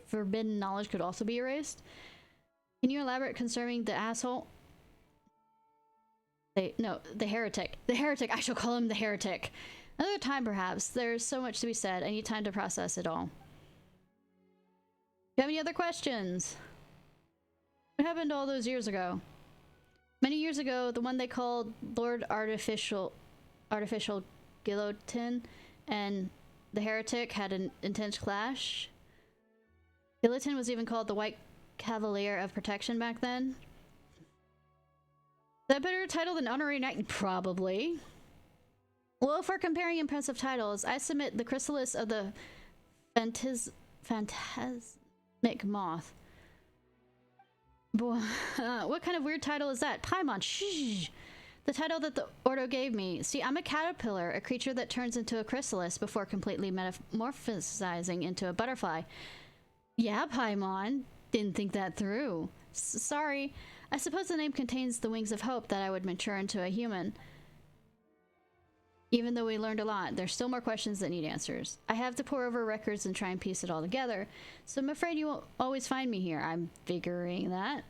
forbidden knowledge could also be erased. Can you elaborate concerning the asshole? The heretic. The heretic! I shall call him the heretic. Another time, perhaps. There's so much to be said. I need time to process it all. Do you have any other questions? What happened all those years ago? Many years ago, the one they called Lord Artificial Guillotine and the heretic had an intense clash. Guillotine was even called the White Cavalier of Protection back then. Is that a better title than Honorary Knight? Probably. Well, if we're comparing impressive titles, I submit the Chrysalis of the Phantasmic Moth. Boy, what kind of weird title is that? Paimon, shh! The title that the Ordo gave me. See, I'm a caterpillar, a creature that turns into a chrysalis before completely metamorphosizing into a butterfly. Yeah, Paimon. Didn't think that through. Sorry. I suppose the name contains the wings of hope that I would mature into a human. Even though we learned a lot, there's still more questions that need answers. I have to pore over records and try and piece it all together, so I'm afraid you won't always find me here. I'm figuring that.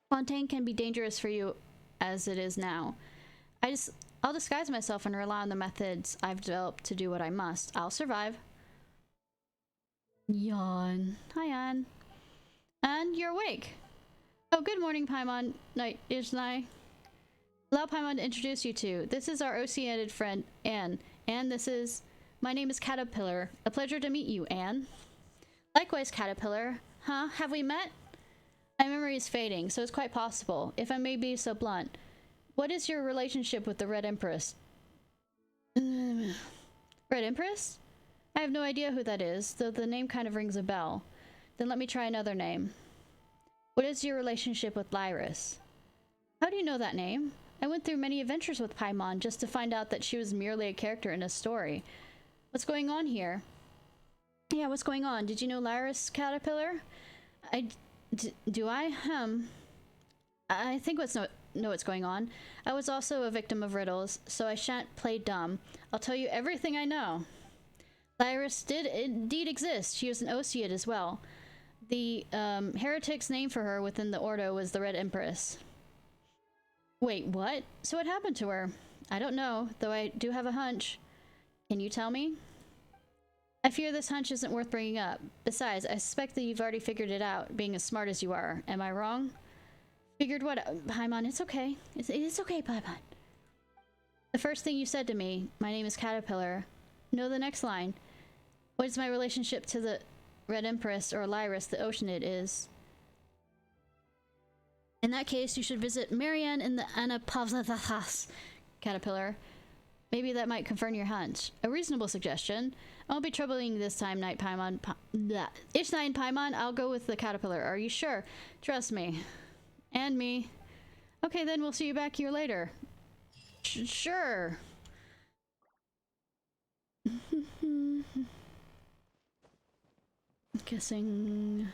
Fontaine can be dangerous for you as it is now. I'll disguise myself and rely on the methods I've developed to do what I must. I'll survive. Yawn. Hi, Anne. And you're awake. Oh, good morning, Paimon. Night, Ishnai. Allow Paimon to introduce you to. This is our oceanic friend, Anne. Anne, my name is Caterpillar. A pleasure to meet you, Anne. Likewise, Caterpillar. Huh? Have we met? My memory is fading, so it's quite possible, if I may be so blunt. What is your relationship with the Red Empress? Red Empress? I have no idea who that is, though the name kind of rings a bell. Then let me try another name. What is your relationship with Lyris? How do you know that name? I went through many adventures with Paimon just to find out that she was merely a character in a story. What's going on here? Yeah, what's going on? Did you know Lyris, Caterpillar? Do I? I think know what's going on. I was also a victim of riddles, so I shan't play dumb. I'll tell you everything I know. Lyris did indeed exist. She was an Oseid as well. The heretic's name for her within the Ordo was the Red Empress. Wait, what? So what happened to her? I don't know, though I do have a hunch. Can you tell me? I fear this hunch isn't worth bringing up. Besides, I suspect that you've already figured it out, being as smart as you are. Am I wrong? Figured what? Paimon, it's okay. It's okay, Paimon. The first thing you said to me, my name is Caterpillar. Know the next line. What is my relationship to the Red Empress or Lyris, the Oceanid, is? In that case, you should visit Marianne in the Anapavlathas, Caterpillar. Maybe that might confirm your hunch. A reasonable suggestion. I won't be troubling this time, Night Paimon. Ishnai and Paimon, I'll go with the Caterpillar. Are you sure? Trust me. And me. Okay, then we'll see you back here later. Sure. Guessing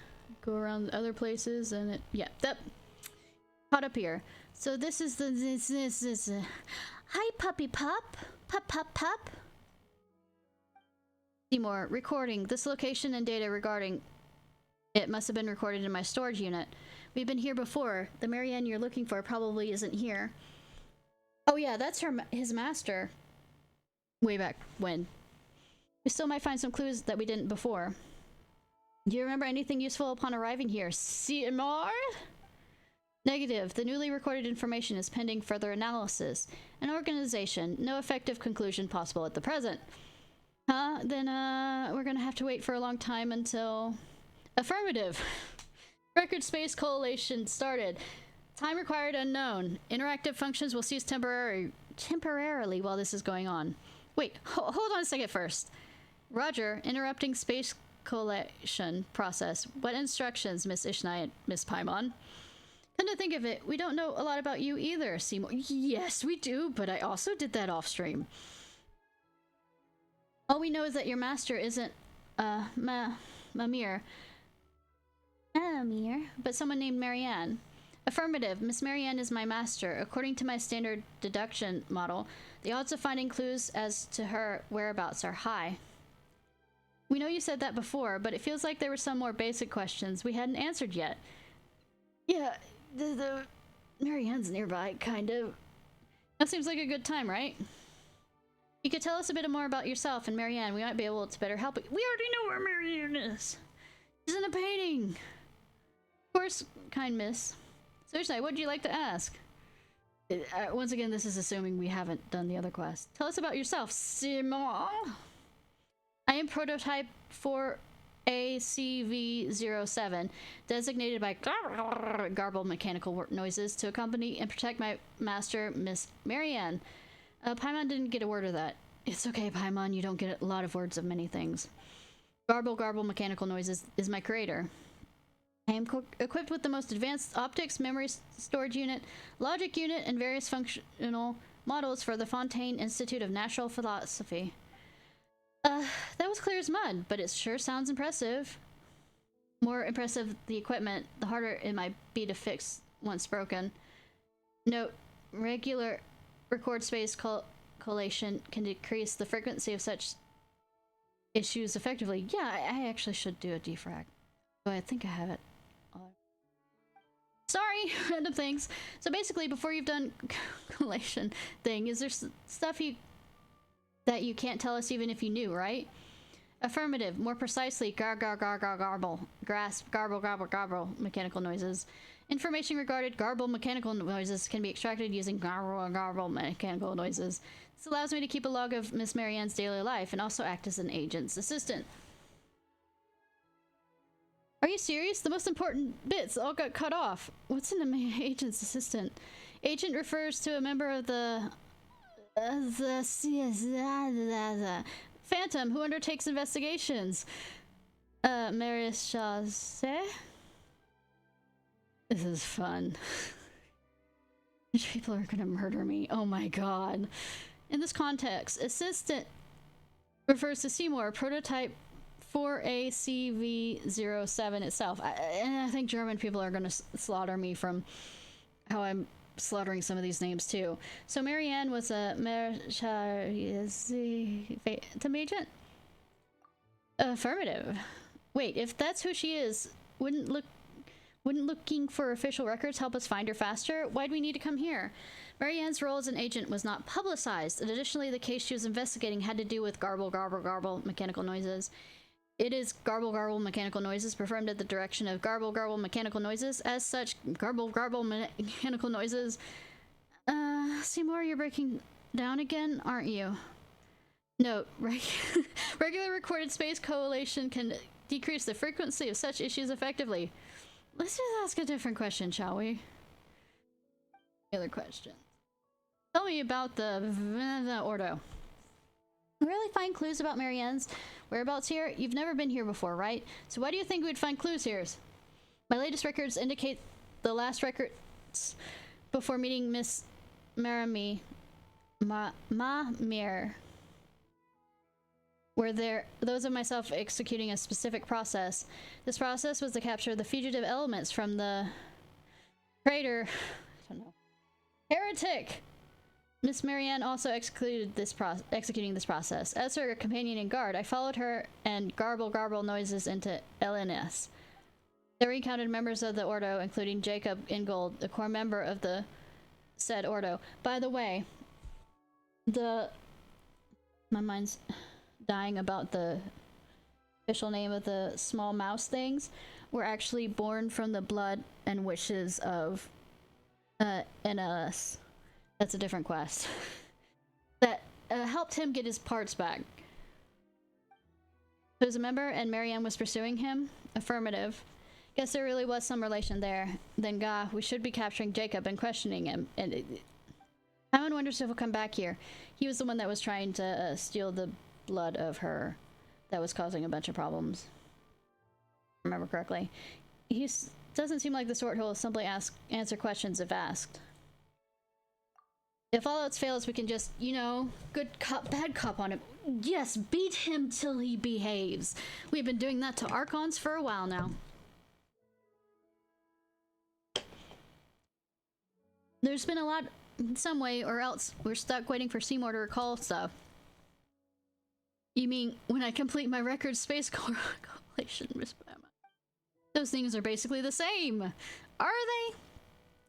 go around other places and it, yeah, that caught up here. So this is hi puppy pup, pup. Seymour, recording. This location and data regarding it must have been recorded in my storage unit. We've been here before. The Marianne you're looking for probably isn't here. Oh yeah, that's his master. Way back when. We still might find some clues that we didn't before. Do you remember anything useful upon arriving here? Seymour? Negative. The newly recorded information is pending further analysis. An organization. No effective conclusion possible at the present. Huh? Then, we're gonna have to wait for a long time until... Affirmative. Record Space Coalition started. Time required unknown. Interactive functions will cease temporarily while this is going on. Wait, hold on a second first. Roger, interrupting Space Coalition process. What instructions, Miss Ishnai and Miss Paimon? Come to think of it, we don't know a lot about you either, Seymour. Yes, we do, but I also did that off stream. All we know is that your master isn't, Mimir, but someone named Marianne. Affirmative. Miss Marianne is my master. According to my standard deduction model, the odds of finding clues as to her whereabouts are high. We know you said that before, but it feels like there were some more basic questions we hadn't answered yet. Yeah, the Marianne's nearby, kind of. That seems like a good time, right? You could tell us a bit more about yourself and Marianne. We might be able to better help you. We already know where Marianne is. She's in a painting. Of course, kind miss. So, Ishnai, what would you like to ask? Once again, this is assuming we haven't done the other quest. Tell us about yourself, Simon. I am prototype 4ACV07, designated by garbled mechanical noises to accompany and protect my master, Miss Marianne. Paimon didn't get a word of that. It's okay, Paimon, you don't get a lot of words of many things. Garble mechanical noises is my creator. I am equipped with the most advanced optics, memory storage unit, logic unit, and various functional models for the Fontaine Institute of Natural Philosophy. That was clear as mud, but it sure sounds impressive. More impressive the equipment, the harder it might be to fix once broken. Note, regular record space collation can decrease the frequency of such issues effectively. Yeah, I actually should do a defrag. Oh, I think I have it. Sorry, random things. So basically, before you've done collation thing, is there stuff that you can't tell us even if you knew, right? Affirmative. More precisely, garble, grasp, garble, mechanical noises. Information regarding garble mechanical noises can be extracted using garble mechanical noises. This allows me to keep a log of Miss Marianne's daily life and also act as an agent's assistant. Are you serious? The most important bits all got cut off. What's an agent's assistant? Agent refers to a member of the Phantom who undertakes investigations. Maréchal. This is fun. People are gonna murder me. Oh my god. In this context, assistant refers to Seymour, prototype 4ACV07 itself. And I think German people are gonna slaughter me from how I'm slaughtering some of these names too. So Marianne was a Phantom agent? Affirmative. Wait, if that's who she is, wouldn't looking for official records help us find her faster? Why'd we need to come here? Marianne's role as an agent was not publicized, and additionally the case she was investigating had to do with garble mechanical noises. It is garble mechanical noises performed at the direction of garble mechanical noises. As such, garble mechanical noises. Seymour, you're breaking down again, aren't you? Note, regular recorded space collation can decrease the frequency of such issues effectively. Let's just ask a different question, shall we? Other question. Tell me about the Ordo. Really find clues about Marianne's whereabouts here? You've never been here before, right? So why do you think we'd find clues here? My latest records indicate the last records before meeting Miss Mamir were there those of myself executing a specific process. This process was the capture of the fugitive elements from the crater. I don't know. Heretic! Miss Marianne also executing this process. As her companion and guard, I followed her and garble noises into LNS. They recounted members of the Ordo, including Jacob Ingold, a core member of the said Ordo. By the way, my mind's dying about the official name of the small mouse things, were actually born from the blood and wishes of NLS. That's a different quest. That helped him get his parts back. He was a member and Marianne was pursuing him? Affirmative. Guess there really was some relation there. Then we should be capturing Jacob and questioning him. And Paimon wonders if he'll come back here. He was the one that was trying to steal the blood of her that was causing a bunch of problems. If I remember correctly. He doesn't seem like the sort who'll simply answer questions if asked. If all else fails, we can just, you know, good cop, bad cop on him. Yes, beat him till he behaves. We've been doing that to Archons for a while now. There's been a lot in some way, or else we're stuck waiting for Seymour to recall stuff. You mean when I complete my record space compilation, Miss Bama? Those things are basically the same. Are they?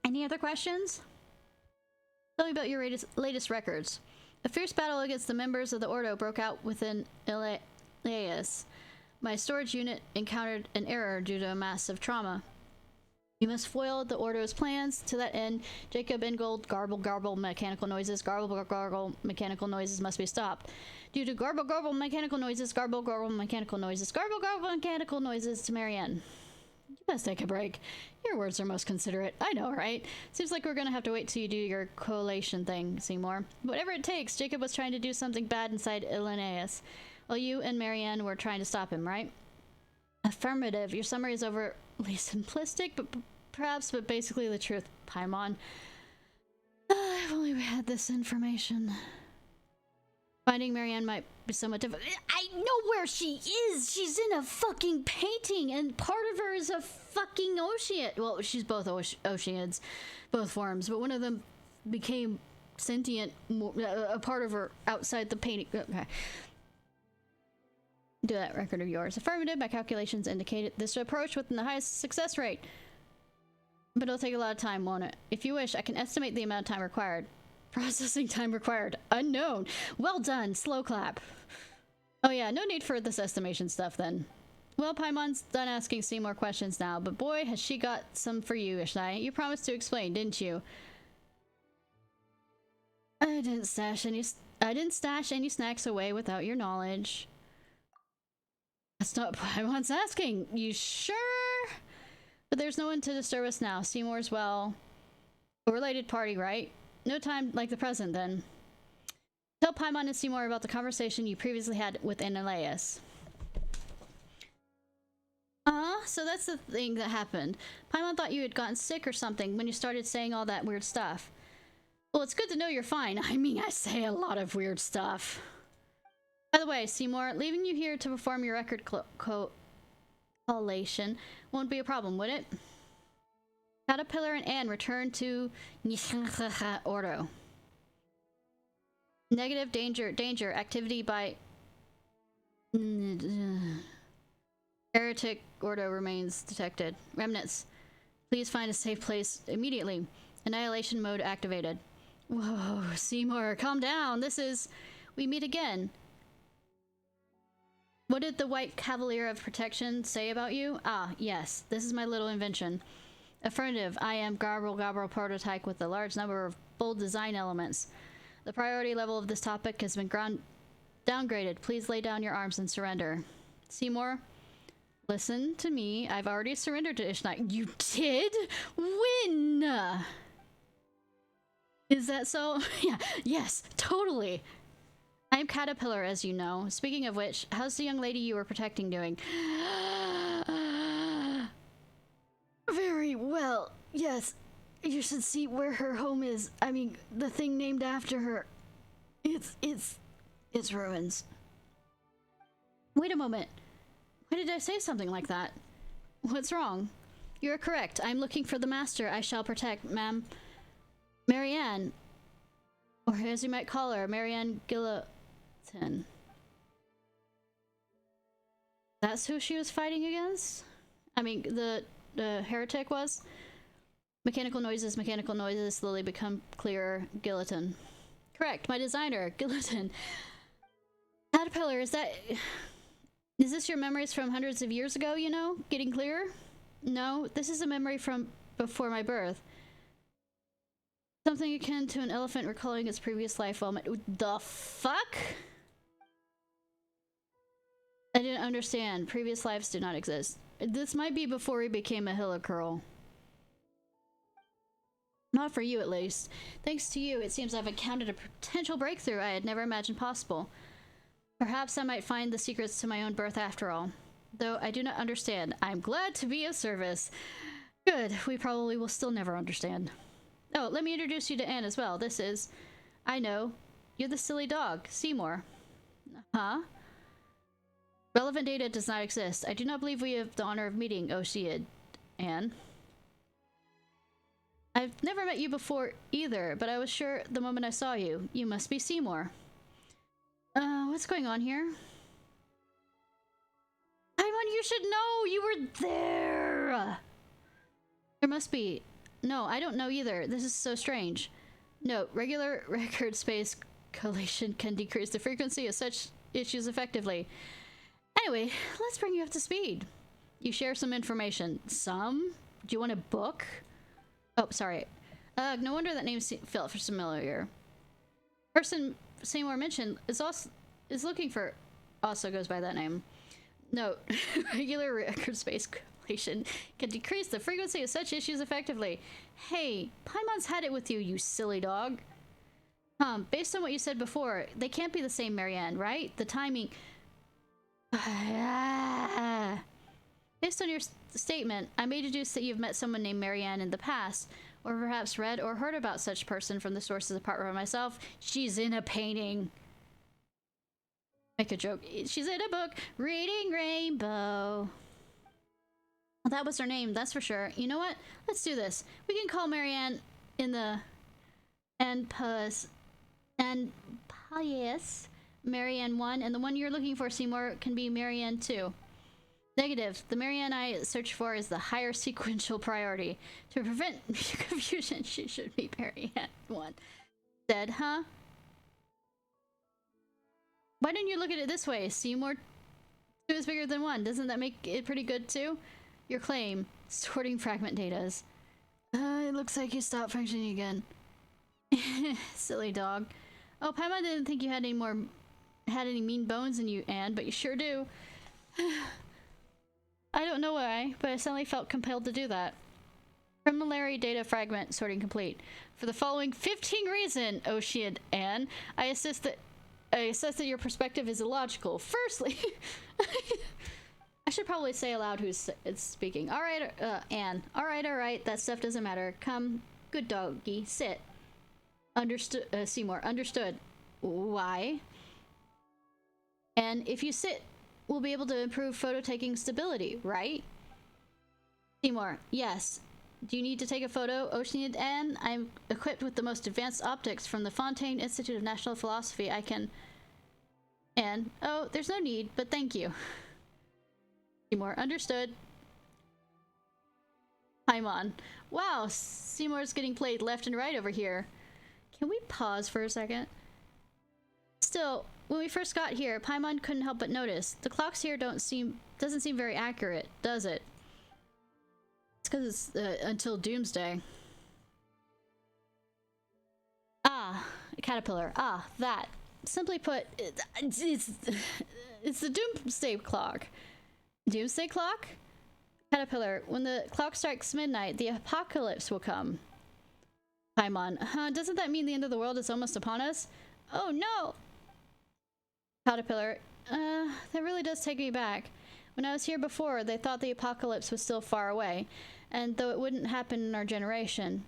Any other questions? Tell me about your latest records. A fierce battle against the members of the Ordo broke out within Ilias. My storage unit encountered an error due to a massive trauma. You must foil the Ordo's plans. To that end, Jacob Ingold, garble mechanical noises, garble mechanical noises must be stopped. Due to garble mechanical noises, garble mechanical noises, garble mechanical noises to Marianne. You best take a break. Your words are most considerate. I know, right? Seems like we're gonna have to wait till you do your collation thing, Seymour. Whatever it takes, Jacob was trying to do something bad inside Illinois. Well, you and Marianne were trying to stop him, right? Affirmative. Your summary is overly simplistic, but perhaps basically the truth, Paimon. If only we had this information. Finding Marianne might be somewhat difficult. I know where she is! She's in a fucking painting, and part of her is a fucking Ocean. Well, she's both Oceans, both forms, but one of them became sentient, a part of her outside the painting. Okay. Do that record of yours. Affirmative. My calculations indicated this approach with the highest success rate. But it'll take a lot of time, won't it? If you wish, I can estimate the amount of time required. Processing time required. Unknown. Well done. Slow clap. Oh yeah, no need for this estimation stuff then. Well, Paimon's done asking Seymour questions now, but boy, has she got some for you, Ishnai. You promised to explain, didn't you? I didn't stash any snacks away without your knowledge. That's not what Paimon's asking. You sure? But there's no one to disturb us now. Seymour's, well, a related party, right? No time like the present, then. Tell Paimon and Seymour about the conversation you previously had with Elias. So that's the thing that happened. Paimon thought you had gotten sick or something when you started saying all that weird stuff. Well, it's good to know you're fine. I mean, I say a lot of weird stuff. By the way, Seymour, leaving you here to perform your record collation won't be a problem, would it? Caterpillar and Anne return to Ordo. Negative danger activity by heretic Ordo remains detected. Remnants, please find a safe place immediately. Annihilation mode activated. Whoa, Seymour, calm down. We meet again. What did the White Cavalier of Protection say about you? Ah, yes, this is my little invention. Affirmative, I am Garble prototype with a large number of bold design elements. The priority level of this topic has been downgraded. Please lay down your arms and surrender. Seymour, listen to me. I've already surrendered to Ishnai. You did? When? Is that so? Yeah, yes, totally. I am Caterpillar, as you know. Speaking of which, how's the young lady you were protecting doing? Very well. Yes. You should see where her home is. I mean, the thing named after her. It's ruins. Wait a moment. Why did I say something like that? What's wrong? You're correct. I'm looking for the master I shall protect, ma'am. Marianne. Or as you might call her, Marianne Gilliton. That's who she was fighting against? I mean, the heretic was? Mechanical noises slowly become clearer. Gilliton. Correct, my designer, Gilliton. Caterpillar, is this your memories from hundreds of years ago, you know? Getting clearer? No, this is a memory from before my birth. Something akin to an elephant recalling its previous life while the fuck? I didn't understand. Previous lives do not exist. This might be before he became a Hillicurl. Not for you, at least. Thanks to you, it seems I've encountered a potential breakthrough I had never imagined possible. Perhaps I might find the secrets to my own birth after all. Though I do not understand. I'm glad to be of service. Good. We probably will still never understand. Oh, let me introduce you to Anne as well. This is... I know. You're the silly dog, Seymour. Huh? Relevant data does not exist. I do not believe we have the honor of meeting, Oceid. Anne. I've never met you before either, but I was sure the moment I saw you. You must be Seymour. What's going on here? Paimon, you should know! You were there! There must be... No, I don't know either. This is so strange. Note, regular record space collation can decrease the frequency of such issues effectively. Anyway, let's bring you up to speed. You share some information. Some? Do you want a book? Oh, sorry. No wonder that name felt familiar. Person Seymour mentioned is looking for... Also goes by that name. Note, regular record space collation can decrease the frequency of such issues effectively. Hey, Paimon's had it with you, you silly dog. Based on what you said before, they can't be the same Marianne, right? The timing... Based on your statement, I may deduce that you've met someone named Marianne in the past, or perhaps read or heard about such person from the sources apart from myself. She's in a painting. Make a joke. She's in a book. Reading Rainbow. Well, that was her name, that's for sure. You know what? Let's do this. We can call Marianne in the... And Pius, Marianne 1, and the one you're looking for, Seymour, can be Marianne 2. Negative. The Marianne I search for is the higher sequential priority. To prevent confusion, she should be Marianne 1. Dead, huh? Why didn't you look at it this way? Seymour 2 is bigger than 1. Doesn't that make it pretty good too? Your claim. Sorting fragment datas. It looks like you stopped functioning again. Silly dog. Oh, Paimon didn't think you had any mean bones in you, Anne, but you sure do. I don't know why, but I suddenly felt compelled to do that. Preliminary data fragment sorting complete. For the following 15 reason, Ocean Anne, I assess that your perspective is illogical. Firstly, I should probably say aloud who's speaking. All right, Anne. All right. That stuff doesn't matter. Come, good doggy, sit. Understood, Seymour. Understood. Why? And if you sit, we'll be able to improve photo taking stability, right? Seymour. Yes. Do you need to take a photo, Ocean Anne? I'm equipped with the most advanced optics from the Fontaine Institute of National Philosophy. I can... Anne. Oh, there's no need, but thank you. Seymour. Understood. Paimon. Wow, Seymour's getting played left and right over here. Can we pause for a second? Still, when we first got here, Paimon couldn't help but notice. The clocks here doesn't seem very accurate, does it? It's because it's until Doomsday. Ah, a caterpillar. Ah, that. Simply put, it's the Doomsday clock. Doomsday clock? Caterpillar, when the clock strikes midnight, the apocalypse will come. Paimon, doesn't that mean the end of the world is almost upon us? Oh no! Caterpillar, that really does take me back. When I was here before, they thought the apocalypse was still far away, and though it wouldn't happen in our generation,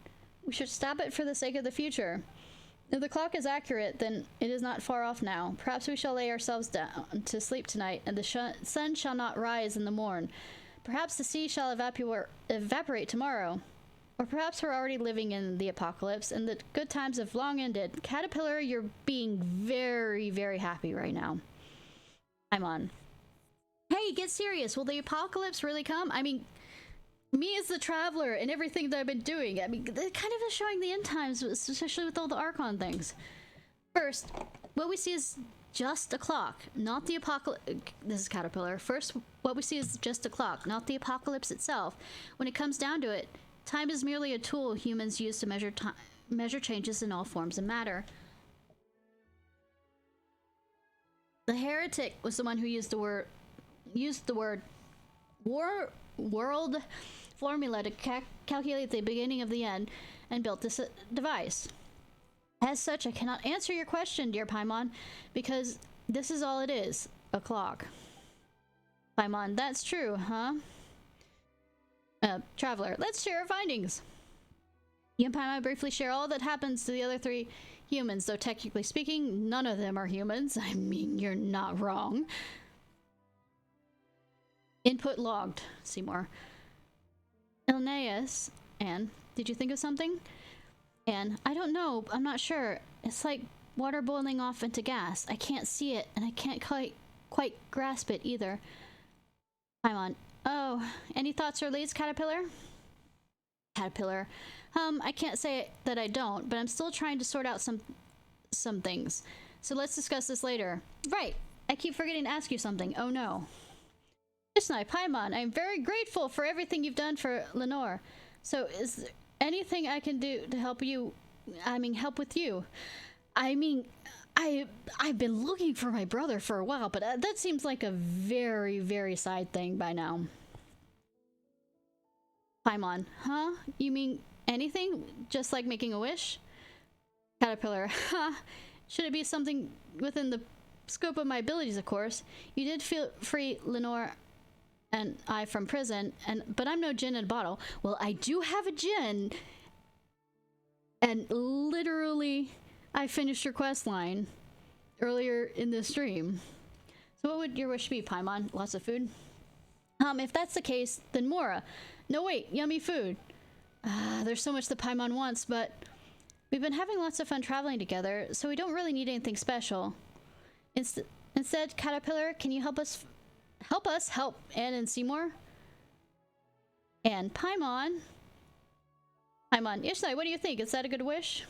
we should stop it for the sake of the future. If the clock is accurate, then it is not far off now. Perhaps we shall lay ourselves down to sleep tonight, and the sun shall not rise in the morn. Perhaps the sea shall evaporate tomorrow. Or perhaps we're already living in the apocalypse and the good times have long ended. Caterpillar, you're being very, very happy right now. I'm on. Hey, get serious. Will the apocalypse really come? I mean, me as the traveler and everything that I've been doing, I mean, it kind of is showing the end times, especially with all the Archon things. First, what we see is just a clock, not the apocalypse. This is Caterpillar. First, what we see is just a clock, not the apocalypse itself. When it comes down to it, time is merely a tool humans use to measure changes in all forms of matter. The heretic was the one who used the word world formula to calculate the beginning of the end and built this device. As such, I cannot answer your question, dear Paimon, because this is all it is, a clock. Paimon, that's true, huh? Traveler, let's share our findings. You and Paimon briefly share all that happens to the other three humans, though technically speaking, none of them are humans. I mean, you're not wrong. Input logged, Seymour. Ilneus, Anne, did you think of something? Anne, I don't know. I'm not sure. It's like water boiling off into gas. I can't see it, and I can't quite grasp it either. Paimon, oh, any thoughts or leads, Caterpillar? Caterpillar, I can't say that I don't, but I'm still trying to sort out some things. So let's discuss this later. Right, I keep forgetting to ask you something. Oh no. Ishnai, Paimon, I'm very grateful for everything you've done for Lenore. So is there anything I can do to help you? I mean, help with you? I mean, I've been looking for my brother for a while, but that seems like a very, very side thing by now. Paimon, huh? You mean anything? Just like making a wish? Caterpillar, ha! Should it be something within the scope of my abilities, of course. You did free Lenore and I from prison, but I'm no djinn in a bottle. Well, I do have a djinn, and literally, I finished your quest line earlier in this stream. So what would your wish be, Paimon? Lots of food? If that's the case, then Mora. No, wait, yummy food. There's so much that Paimon wants, but we've been having lots of fun traveling together, so we don't really need anything special. Instead, Caterpillar, can you help us help Anne and Seymour? And Paimon, Ishnai, what do you think? Is that a good wish?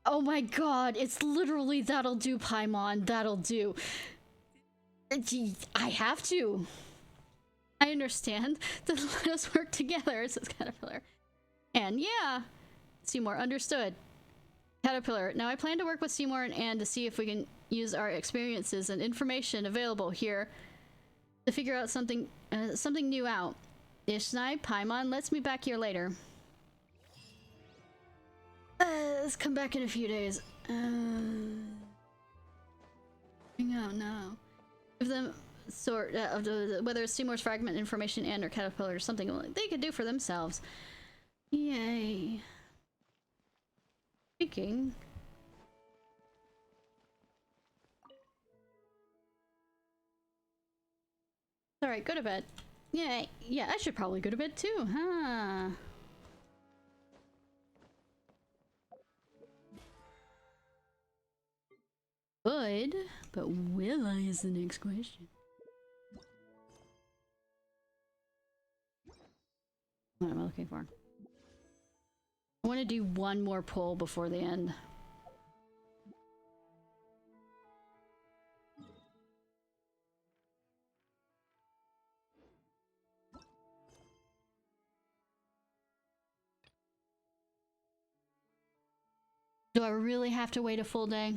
Oh my god, it's literally that'll do, Paimon, that'll do. I have to. I understand. Then let us work together, says Caterpillar. And yeah, Seymour, understood. Caterpillar, now I plan to work with Seymour and Anne to see if we can use our experiences and information available here to figure out something new out. Ishnai, Paimon, let's meet back here later. Let's come back in a few days. Hang out now. Give them sort of whether it's Seymour's fragment information and or Caterpillar or something they could do for themselves. Yay. Speaking. Alright, go to bed. Yeah, I should probably go to bed too, huh? Good, but will I is the next question. What am I looking for? I want to do one more pull before the end. Do I really have to wait a full day?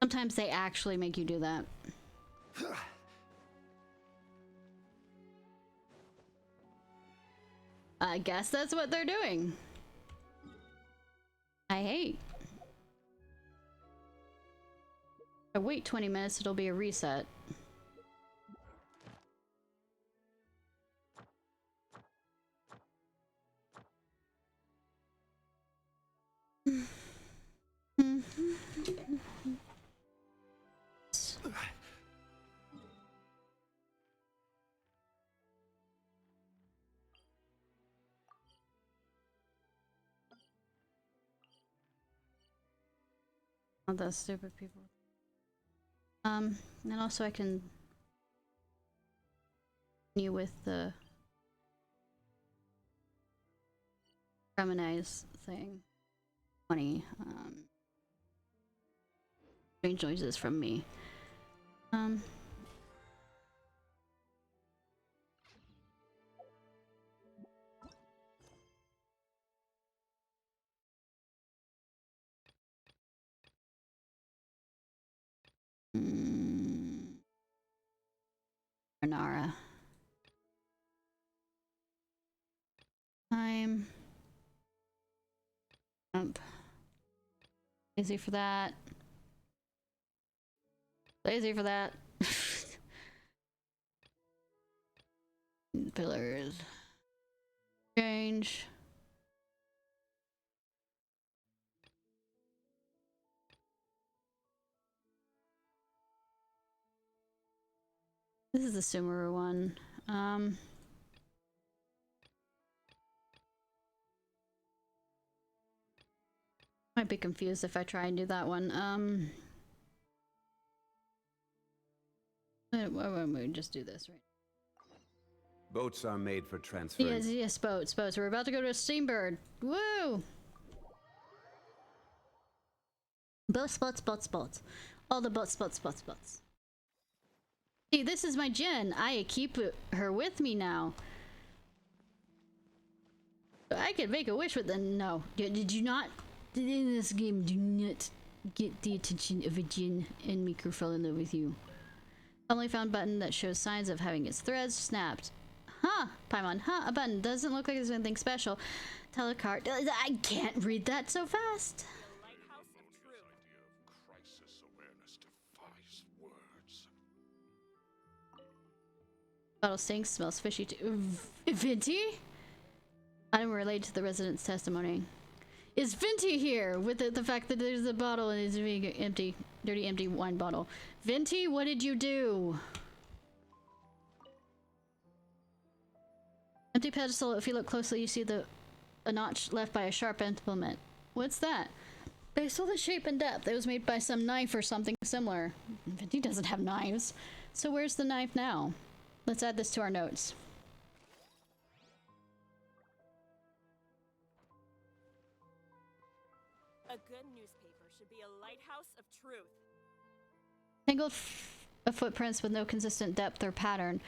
Sometimes they actually make you do that. I guess that's what they're doing. I hate. If I wait 20 minutes, it'll be a reset. Not those stupid people. And also I can continue with the Reminize thing. Funny. Strange noises from me. Renara. Time. Jump. Lazy for that. Lazy for that. Pillars. Change. This is the Sumeru one. Might be confused if I try and do that one. Why don't we just do this right? Boats are made for transferring. Yes, boats. We're about to go to a steambird. Woo! Boats. All the boats. See, this is my Jen. I keep her with me now. I could make a wish with them. No. Did you not? In this game, do not get the attention of a Jinn and make her fall in love with you. Only found button that shows signs of having its threads snapped. Huh, Paimon, huh, a button. Doesn't look like there's anything special. Telecart. I can't read that so fast. Bottle stinks, smells fishy too. Venti? Item related to the resident's testimony. Is Venti here with the fact that there's a bottle and it's being empty, dirty, empty wine bottle? Venti, what did you do? Empty pedestal. If you look closely, you see a notch left by a sharp implement. What's that? Based on the shape and depth, it was made by some knife or something similar. Venti doesn't have knives. So where's the knife now? Let's add this to our notes. A good newspaper should be a lighthouse of truth. Tangled of footprints with no consistent depth or pattern.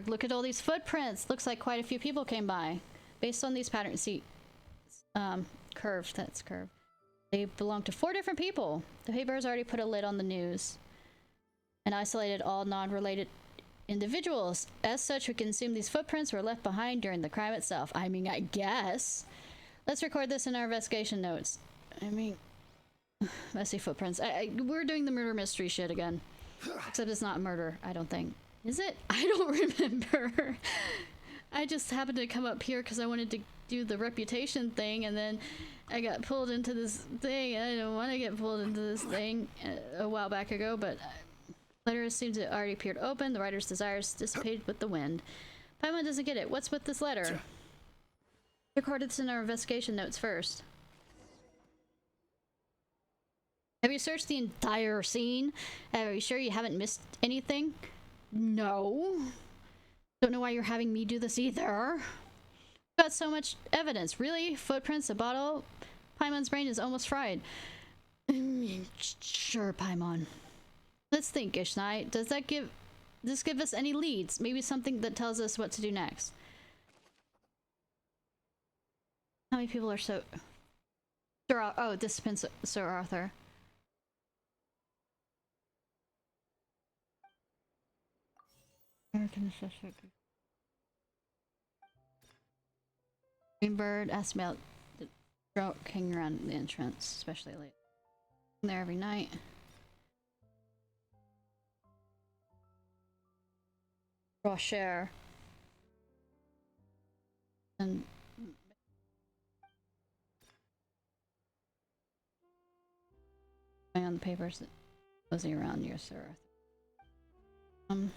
Look at all these footprints. Looks like quite a few people came by. Based on these patterns, see, curved. That's curved. They belong to 4 different people. The paper has already put a lid on the news and isolated all non-related individuals. As such, we can assume these footprints were left behind during the crime itself. I mean, I guess. Let's record this in our investigation notes. I mean, messy footprints. We're doing the murder mystery shit again. Except it's not murder, I don't think. Is it? I don't remember. I just happened to come up here because I wanted to do the reputation thing, and then I got pulled into this thing. I didn't want to get pulled into this thing a while back ago, but letters seem to already appeared open. The writer's desires dissipated with the wind. Paimon doesn't get it. What's with this letter? Recorded this in our investigation notes first. Have you searched the entire scene? Are you sure you haven't missed anything? No. Don't know why you're having me do this either. Got so much evidence. Really? Footprints, a bottle? Paimon's brain is almost fried. Sure, Paimon. Let's think, Ishnai. Does this give us any leads? Maybe something that tells us what to do next. How many people are so... Oh, this depends, Sir Arthur. Greenbird asked about the drought hanging around the entrance, especially late. I'm there every night. Rocher. And on the papers that cozy around your Sir Arthur.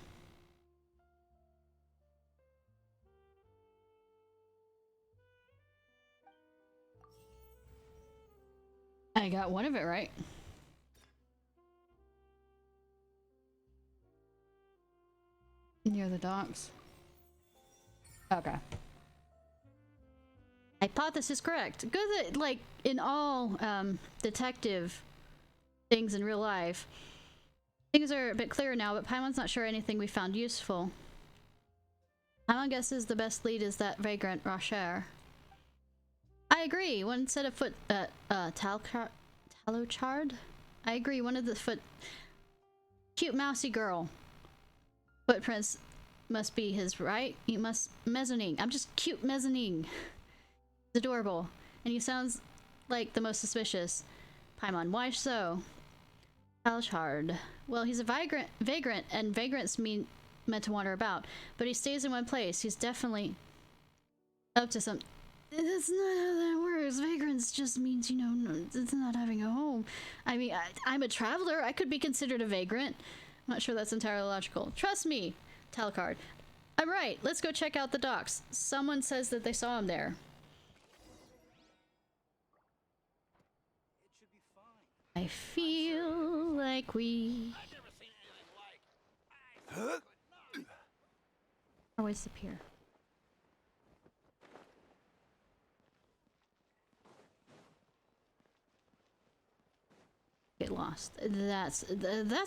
I got one of it right. Near the docks. Okay. Hypothesis correct. Good that, like, in all detective things in real life, things are a bit clearer now, but Paimon's not sure anything we found useful. Paimon guesses the best lead is that vagrant Rocher. I agree. One set of foot Talochard? I agree. One of the foot cute mousy girl footprints must be his, right? He must mezzanine. I'm just cute mezzanine. It's adorable. And he sounds like the most suspicious. Paimon, why so? Talochard. Well, he's a vagrant, and vagrants meant to wander about, but he stays in one place. He's definitely up to some. That's not how that works. Vagrants just means, you know, it's not having a home. I mean, I'm a traveler. I could be considered a vagrant. I'm not sure that's entirely logical. Trust me, Talcard. I'm right. Let's go check out the docks. Someone says that they saw him there. I feel like we... Where's the pier? Get lost. That's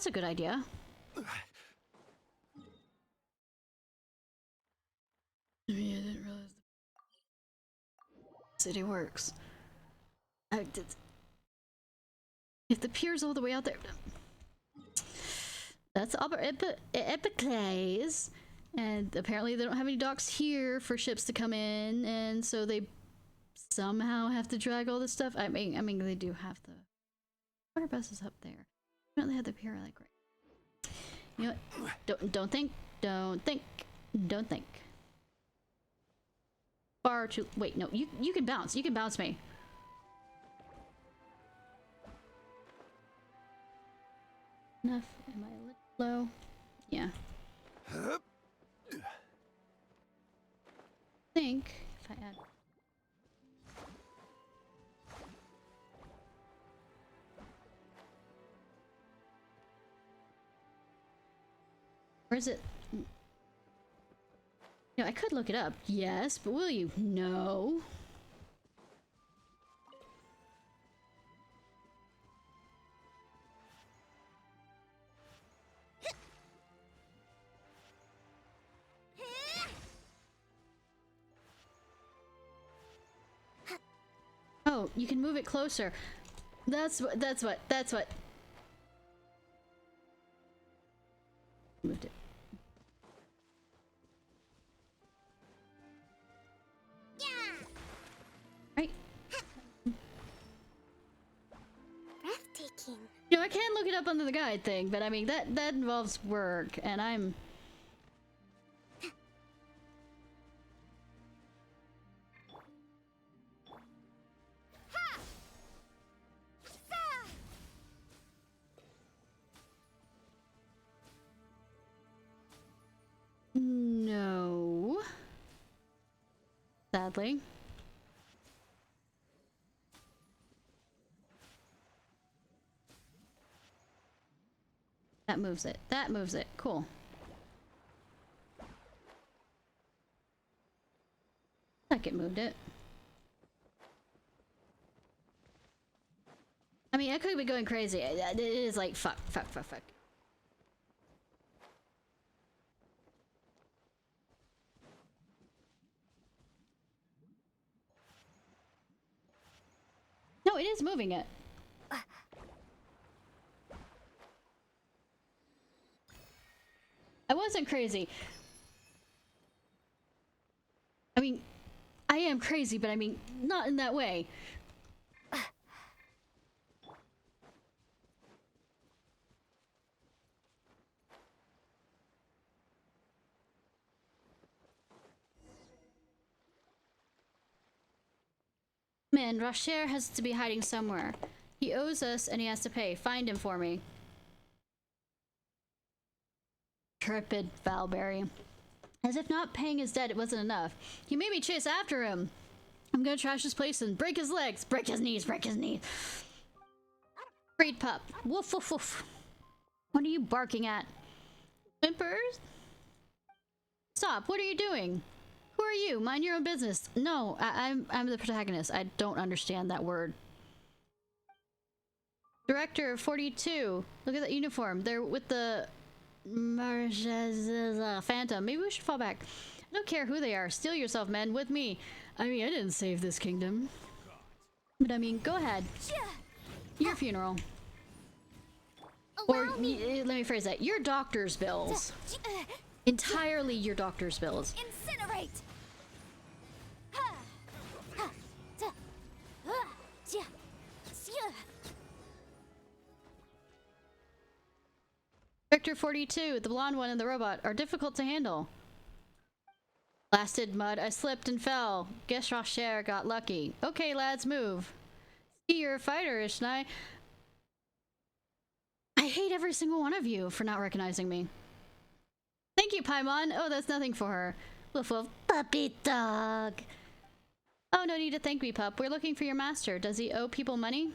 a good idea. I didn't realize the city works. If the pier's all the way out there, that's Epicles, and apparently they don't have any docks here for ships to come in, and so they somehow have to drag all this stuff. I mean, they do have the water buses up there. Why don't they have the pier like right? You know what? Don't think. Far too. Wait, no. You can bounce. You can bounce me. Enough. Am I a little low? Yeah. I think if I add. Where is it? You know, I could look it up. Yes, but will you? No. Oh, you can move it closer. That's what. Moved it. Right. Breathtaking. You know, I can look it up under the guide thing, but I mean that involves work, and I'm. No. Sadly. That moves it. That moves it. Cool. Like it moved it. I mean, I could be going crazy. It is like fuck. No, it is moving it. I wasn't crazy. I mean, I am crazy, but I mean, not in that way. Man, Rocher has to be hiding somewhere. He owes us and he has to pay. Find him for me. Trepid Valberry. As if not paying his debt, it wasn't enough. He made me chase after him. I'm gonna trash his place and break his legs. Break his knees. Breed pup. Woof woof woof. What are you barking at? Whimpers? Stop! What are you doing? Who are you? Mind your own business. No, I'm the protagonist. I don't understand that word. Director 42. Look at that uniform. They're with the Phantom. Maybe we should fall back. I don't care who they are. Steel yourself, men. With me. I mean, I didn't save this kingdom. But I mean, go ahead. Your funeral. Or, let me phrase that. Your doctor's bills. Entirely your doctor's bills. Incinerate! Director 42, the blonde one and the robot, are difficult to handle. Blasted mud, I slipped and fell. Guess Rocher got lucky. Okay, lads, move. See, you're a fighter, Ishnai. I hate every single one of you for not recognizing me. Thank you, Paimon. Oh, that's nothing for her. Woof woof. Puppy dog. Oh, no need to thank me, pup. We're looking for your master. Does he owe people money?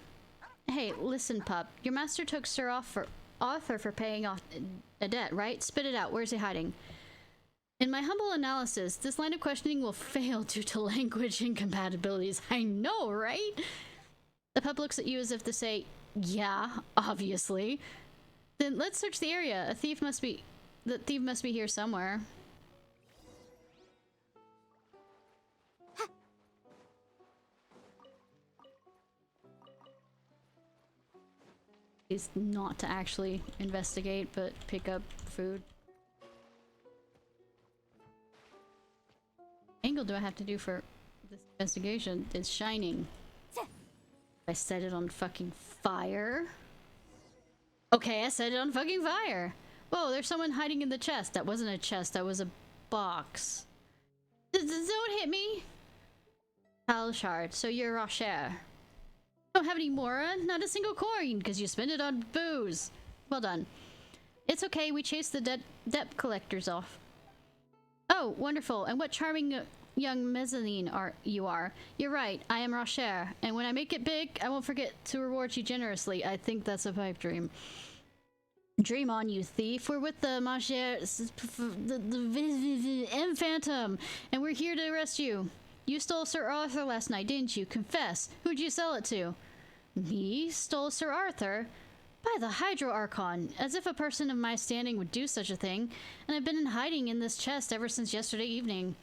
Hey, listen, pup. Your master took Sir Arthur for paying off a debt, right? Spit it out. Where's he hiding? In my humble analysis, this line of questioning will fail due to language incompatibilities. I know, right? The pup looks at you as if to say, yeah, obviously. Then let's search the area. The thief must be here somewhere. Is not to actually investigate, but pick up food. Angle do I have to do for this investigation? It's shining. I set it on fucking fire. Okay, I set it on fucking fire. Whoa, there's someone hiding in the chest. That wasn't a chest, that was a box. Don't hit me! Palshard, so you're Rocher. Don't have any more, not a single coin, because you spent it on booze. Well done. It's okay, we chased the debt collectors off. Oh, wonderful, and what charming young mezzanine you are. You're right, I am Rocher, and when I make it big, I won't forget to reward you generously. I think that's a pipe dream. Dream on, you thief. We're with the M Phantom, and we're here to arrest you. You stole Sir Arthur last night, didn't you? Confess. Who'd you sell it to? Me? Stole Sir Arthur? By the Hydro Archon, as if a person of my standing would do such a thing, and I've been in hiding in this chest ever since yesterday evening.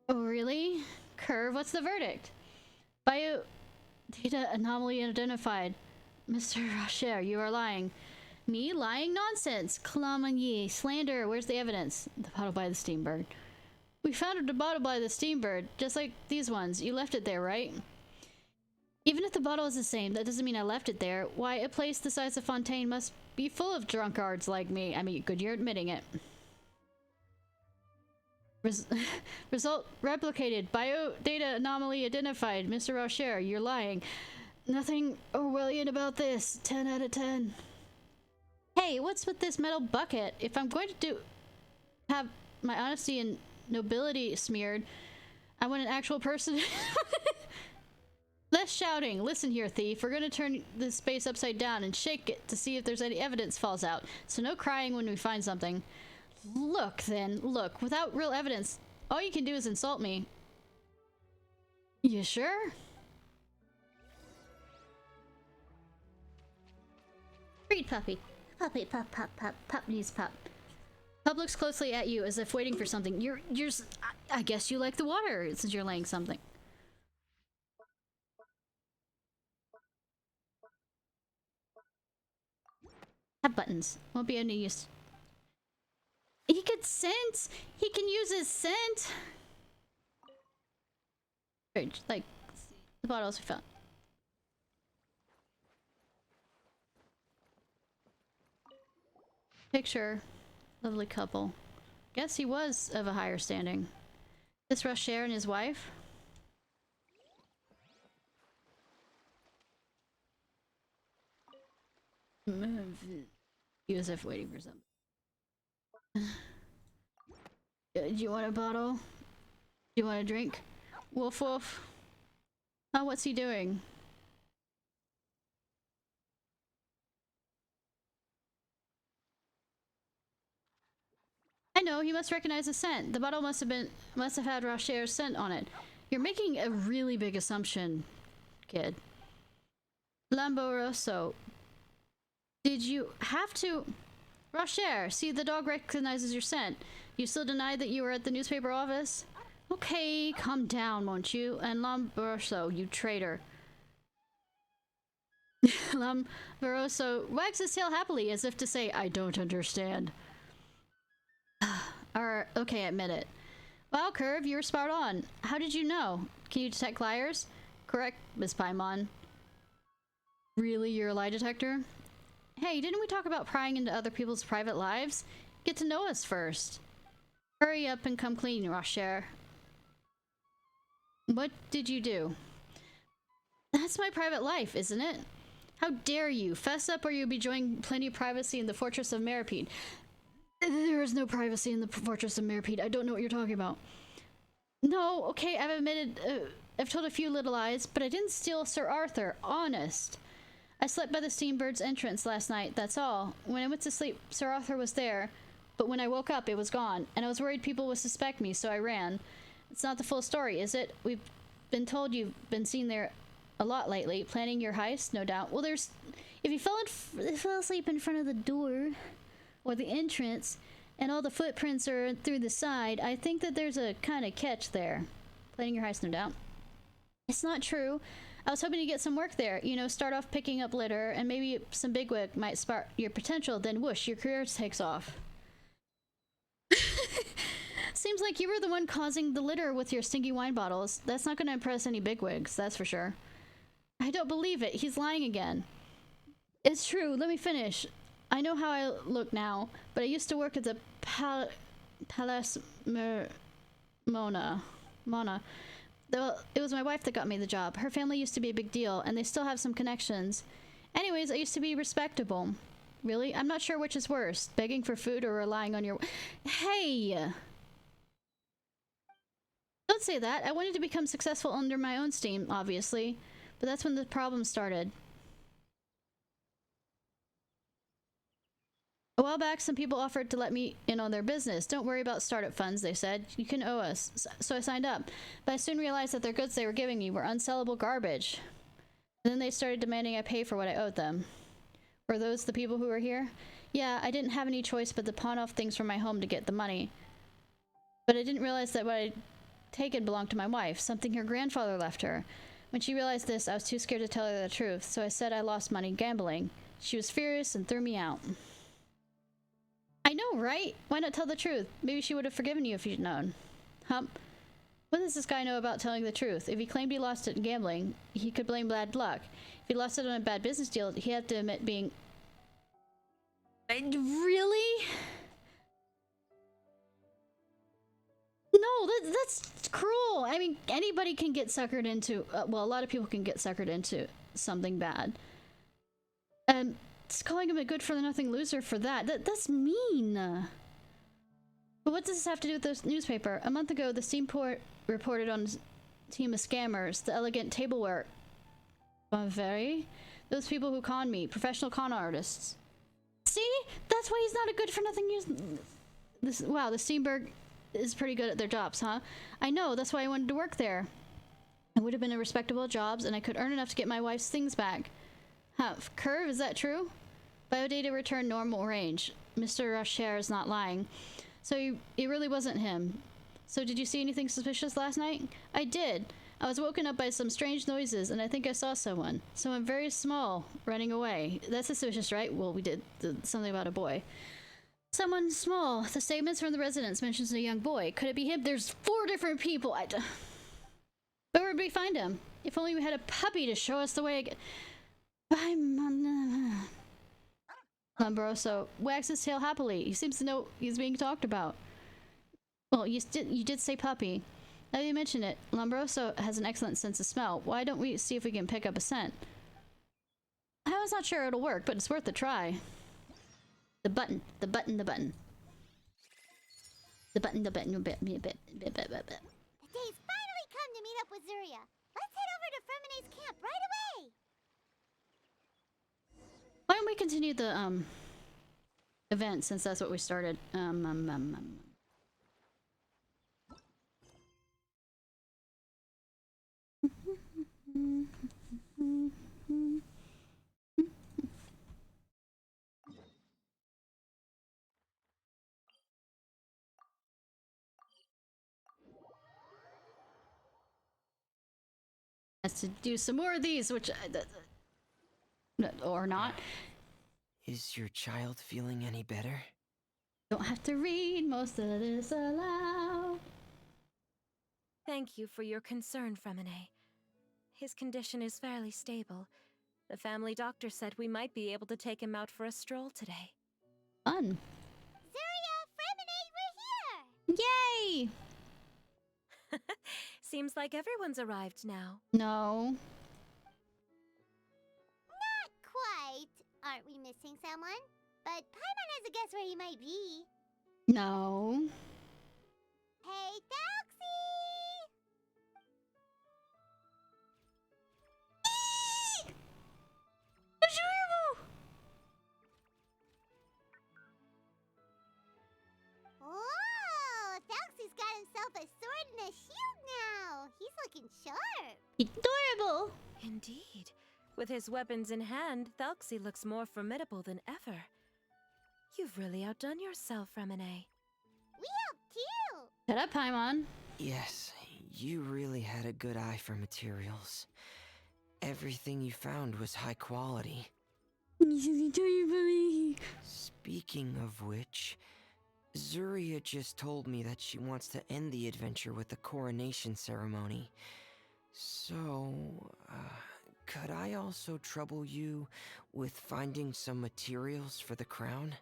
Oh, really? Curve, what's the verdict? Bio data anomaly identified. Mr. Rocher, you are lying. Me? Lying? Nonsense! Calumny, slander, where's the evidence? The bottle by the Steambird. We found the bottle by the Steambird, just like these ones. You left it there, right? Even if the bottle is the same, that doesn't mean I left it there. Why, a place the size of Fontaine must be full of drunkards like me. I mean, good, you're admitting it. Result replicated. Biodata anomaly identified. Mr. Rocher, you're lying. Nothing Orwellian about this. 10 out of 10. Hey, what's with this metal bucket? If I'm going to have my honesty and nobility smeared, I want an actual person. Less shouting. Listen here, thief. We're gonna turn this space upside down and shake it to see if there's any evidence falls out. So no crying when we find something. Look, then. Look. Without real evidence, all you can do is insult me. You sure? Read puppy. Puppy, pup, pup, pup, pup needs pup. Pup looks closely at you as if waiting for something. I guess you like the water since you're laying something. Have buttons. Won't be any use. He could sense. He can use his scent. Like the bottles we found. Picture. Lovely couple. Guess he was of a higher standing. This Rocher and his wife? He was if waiting for something. Do you want a bottle? Do you want a drink? Woof woof. Oh, what's he doing? I know, he must recognize the scent. The bottle must have had Rocher's scent on it. You're making a really big assumption, kid. Lamboroso, did you have to... Rocher, see, the dog recognizes your scent. You still deny that you were at the newspaper office? Okay, calm down, won't you? And Lamboroso, you traitor. Lamboroso wags his tail happily as if to say, I don't understand. Okay, admit it. Wow, Curve, you were spot on. How did you know? Can you detect liars? Correct, Miss Paimon. Really, you're a lie detector? Hey, didn't we talk about prying into other people's private lives? Get to know us first. Hurry up and come clean, Rocher. What did you do? That's my private life, isn't it? How dare you? Fess up or you'll be enjoying plenty of privacy in the Fortress of Meripede. There is no privacy in the Fortress of Meripede. I don't know what you're talking about. No, okay, I've admitted, I've told a few little lies, but I didn't steal Sir Arthur, honest. I slept by the Steambird's entrance last night, that's all. When I went to sleep, Sir Arthur was there, but when I woke up, it was gone, and I was worried people would suspect me, so I ran. It's not the full story, is it? We've been told you've been seen there a lot lately, planning your heist, no doubt. Well, if you fell asleep in front of the door, or the entrance, and all the footprints are through the side, I think that there's a kind of catch there. Planning your heist, no doubt. It's not true. I was hoping to get some work there. You know, start off picking up litter, and maybe some bigwig might spark your potential, then whoosh, your career takes off. Seems like you were the one causing the litter with your stinky wine bottles. That's not going to impress any bigwigs, that's for sure. I don't believe it. He's lying again. It's true. Let me finish. I know how I look now, but I used to work at the Palace Mona. It was my wife that got me the job. Her family used to be a big deal, and they still have some connections. Anyways, I used to be respectable. Really? I'm not sure which is worse, begging for food or relying on your... Hey! Don't say that. I wanted to become successful under my own steam, obviously. But that's when the problem started. A while back, some people offered to let me in on their business. Don't worry about startup funds, they said. You can owe us. So I signed up. But I soon realized that their goods they were giving me were unsellable garbage. And then they started demanding I pay for what I owed them. Were those the people who were here? Yeah, I didn't have any choice but to pawn off things from my home to get the money. But I didn't realize that what I'd taken belonged to my wife, something her grandfather left her. When she realized this, I was too scared to tell her the truth, so I said I lost money gambling. She was furious and threw me out. I know, right? Why not tell the truth? Maybe she would have forgiven you if you'd known. Hump. What does this guy know about telling the truth? If he claimed he lost it in gambling, he could blame bad luck. If he lost it on a bad business deal, he'd have to admit being... Really? No, that's cruel. I mean, anybody can get suckered into... well, a lot of people can get suckered into something bad. And just calling him a good-for-nothing loser for that's mean. But what does this have to do with this newspaper? A month ago, the Steamport reported on a team of scammers, the elegant tableware. Very? Those people who con me, professional con artists. See? That's why he's not a good-for-nothing user. Wow, the Steamberg is pretty good at their jobs, huh? I know, that's why I wanted to work there. It would have been a respectable jobs, and I could earn enough to get my wife's things back. Huh, Curve, is that true? Biodata returned normal range. Mr. Rocher is not lying. So it really wasn't him. So did you see anything suspicious last night? I did. I was woken up by some strange noises, and I think I saw someone. Someone very small, running away. That's suspicious, right? Well, we did something about a boy. Someone small. The statements from the residents mentions a young boy. Could it be him? There's 4 different people. Where would we find him? If only we had a puppy to show us the way again. Lombroso wags his tail happily. He seems to know he's being talked about. Well, you did say puppy. Now you mention it, Lombroso has an excellent sense of smell. Why don't we see if we can pick up a scent? I was not sure it'll work, but it's worth a try. The button. The button. The button. The button. The button. The day's finally come to meet up with Zuria. Let's head over to Ferminate's camp right away. Why don't we continue the event since that's what we started? Has to do some more of these, which or not. Is your child feeling any better? Don't have to read most of this aloud. Thank you for your concern, Fremine. His condition is fairly stable. The family doctor said we might be able to take him out for a stroll today. Fun. Zuria, Fremine, we're here! Yay! Seems like everyone's arrived now. No. Not quite. Aren't we missing someone? But Paimon has a guess where he might be. No. Hey, Thalxie! Adorable! Whoa! Thalxie's got himself a sword and a shield now. He's looking sharp. Adorable! Indeed. With his weapons in hand, Thalxie looks more formidable than ever. You've really outdone yourself, Fremine. We helped too. Shut up, Paimon. Yes, you really had a good eye for materials. Everything you found was high quality. Speaking of which, Zuria just told me that she wants to end the adventure with the coronation ceremony. So, could I also trouble you with finding some materials for the crown?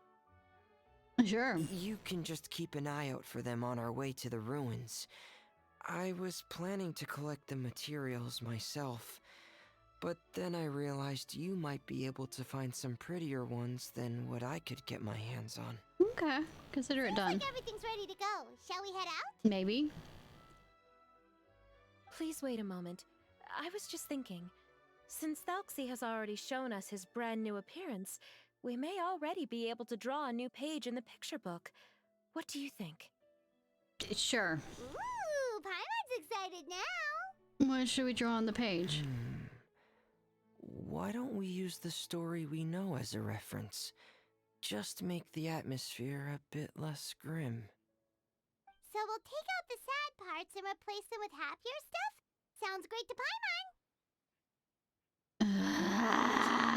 Sure. You can just keep an eye out for them on our way to the ruins. I was planning to collect the materials myself, but then I realized you might be able to find some prettier ones than what I could get my hands on. Okay, consider it done. Looks like everything's ready to go. Shall we head out? Maybe. Please wait a moment. I was just thinking. Since Thalxie has already shown us his brand new appearance, we may already be able to draw a new page in the picture book. What do you think? Sure. Ooh, Paimon's excited now. What should we draw on the page? Why don't we use the story we know as a reference? Just make the atmosphere a bit less grim. So we'll take out the sad parts and replace them with happier stuff? Sounds great to Paimon.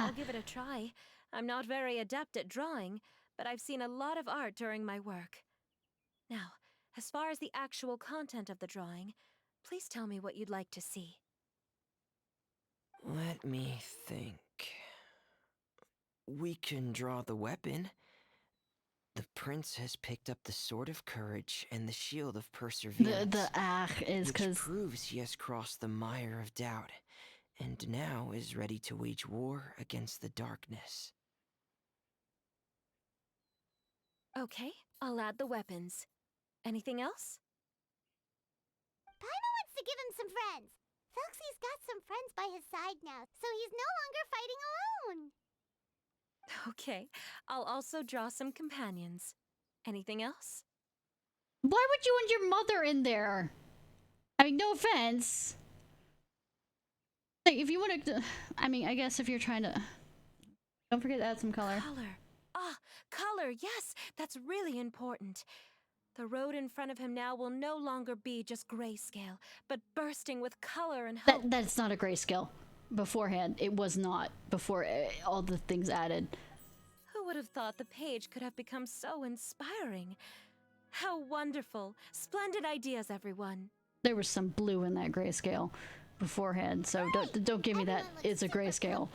I'll give it a try. I'm not very adept at drawing, but I've seen a lot of art during my work. Now, as far as the actual content of the drawing, please tell me what you'd like to see. Let me think. We can draw the weapon. The prince has picked up the Sword of Courage and the Shield of Perseverance. The is which because proves he has crossed the mire of doubt, and now is ready to wage war against the darkness. Okay, I'll add the weapons. Anything else? Paimon wants to give him some friends. Thalxie's got some friends by his side now, so he's no longer fighting alone. Okay, I'll also draw some companions. Anything else? why would you want your mother in there? I mean, no offense. Like, if you want to, I mean, I guess if you're trying to, don't forget to add some color. Color. Ah, color, yes, that's really important. The road in front of him now will no longer be just grayscale, but bursting with color and hope. That's not a grayscale. Beforehand, it was not. Before all the things added. Who would have thought the page could have become so inspiring? How wonderful. Splendid ideas, everyone. There was some blue in that grayscale beforehand, so don't give me that it's a grayscale.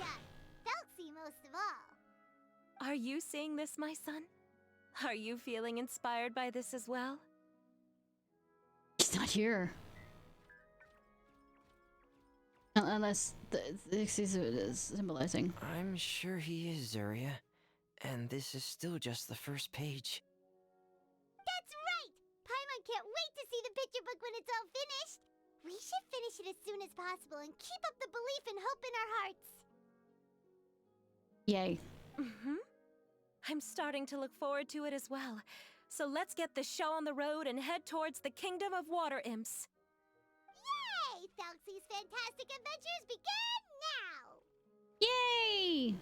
Thalxie most of all. Are you seeing this, my son? Are you feeling inspired by this as well? He's not here. Unless this is symbolizing. I'm sure he is, Zuria. And this is still just the first page. That's right! Paimon can't wait to see the picture book when it's all finished. We should finish it as soon as possible and keep up the belief and hope in our hearts. Yay. I'm starting to look forward to it as well. So let's get the show on the road and head towards the Kingdom of Water Imps. Yay! Thalxie's fantastic adventures begin now! Yay!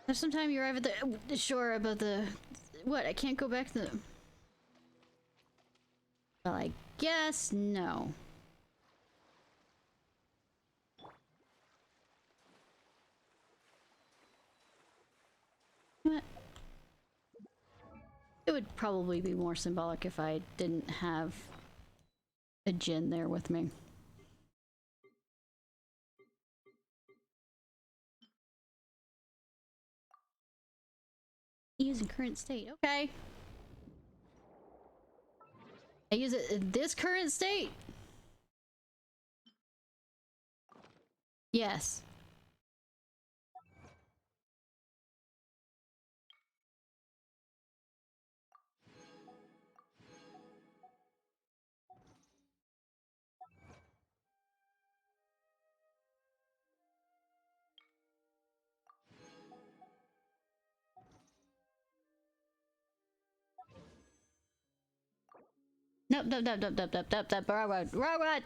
There's some time you arrive at the shore about the... What? I can't go back to the... Well, I guess no. What? It would probably be more symbolic if I didn't have a Jinn there with me. Using current state. Okay. I use it in this current state? Yes. Nope, nope, nope, nope, nope, nope, nope, nope, wrong one, wrong one!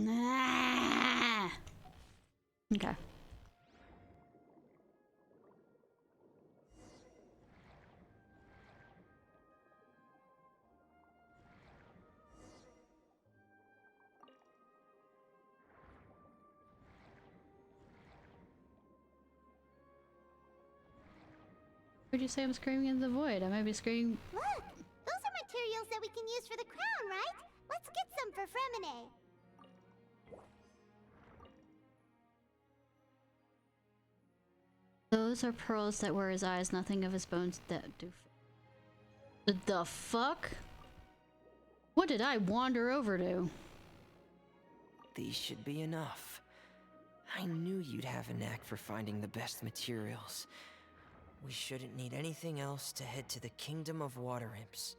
Nah. Okay. Would you say I'm screaming in the void? I might be screaming. Look! Those are materials that we can use for the crown, right? Let's get some for Fremine. Those are pearls that were his eyes, nothing of his bones that do. The fuck? What did I wander over to? These should be enough. I knew you'd have a knack for finding the best materials. We shouldn't need anything else to head to the Kingdom of Water Imps.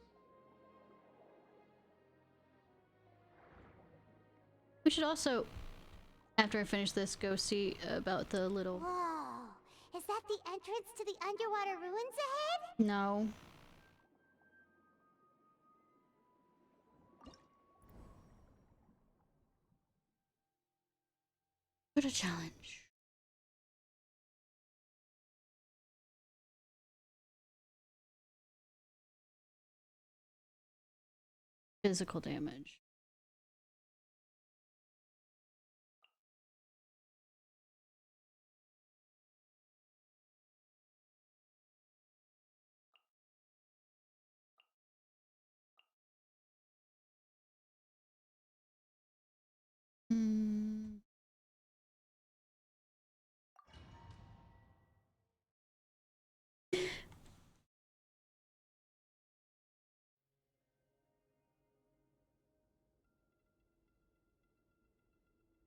We should also, after I finish this, go see about the little... Whoa! Is that the entrance to the underwater ruins ahead? No. What a challenge. Physical damage.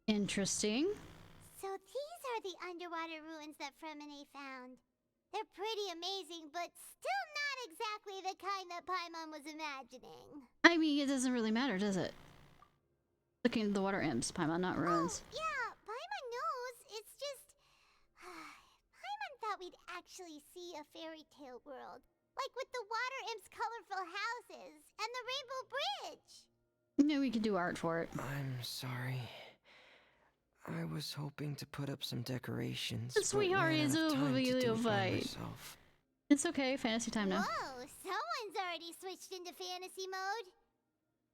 Interesting. So these are the underwater ruins that Fremine found. They're pretty amazing, but still not exactly the kind that Paimon was imagining. I mean, it doesn't really matter, does it? Looking at the water imps, Paimon, not ruins. Oh, yeah, Paimon knows. It's just... Paimon thought we'd actually see a fairy tale world. Like with the water imps' colorful houses and the rainbow bridge. No, we could do art for it. I'm sorry. I was hoping to put up some decorations. Sweetheart is over you fight. It's okay, fantasy time now. Whoa, someone's already switched into fantasy mode.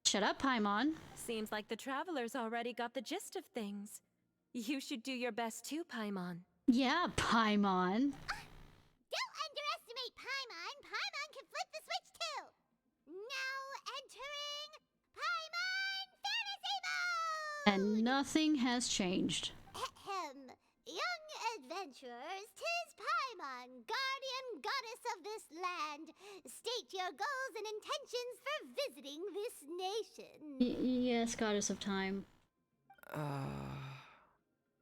Shut up, Paimon. Seems like the travelers already got the gist of things. You should do your best too, Paimon. Yeah, Paimon. Don't underestimate Paimon. Paimon can flip the switch too. Now entering Paimon Fantasy Mode! And nothing has changed. Ahem. Young adventurers, 'tis Paimon, guardian goddess of this land. State your goals and intentions for visiting this nation. Yes, goddess of time.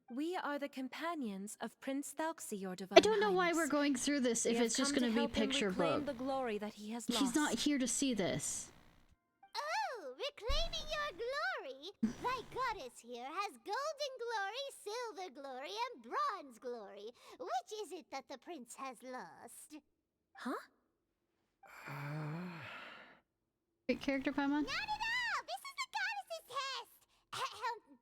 We are the companions of Prince Thalxi, your divine I don't know why highness. we're going through this if it's just going to be picture book. The glory that he has lost. He's not here to see this. Oh, reclaiming your glory? Thy goddess here has golden glory, silver glory, and bronze glory. Which is it that the prince has lost? Huh? Great character, Paimon? Not at all! This is the goddess's test! Ahem.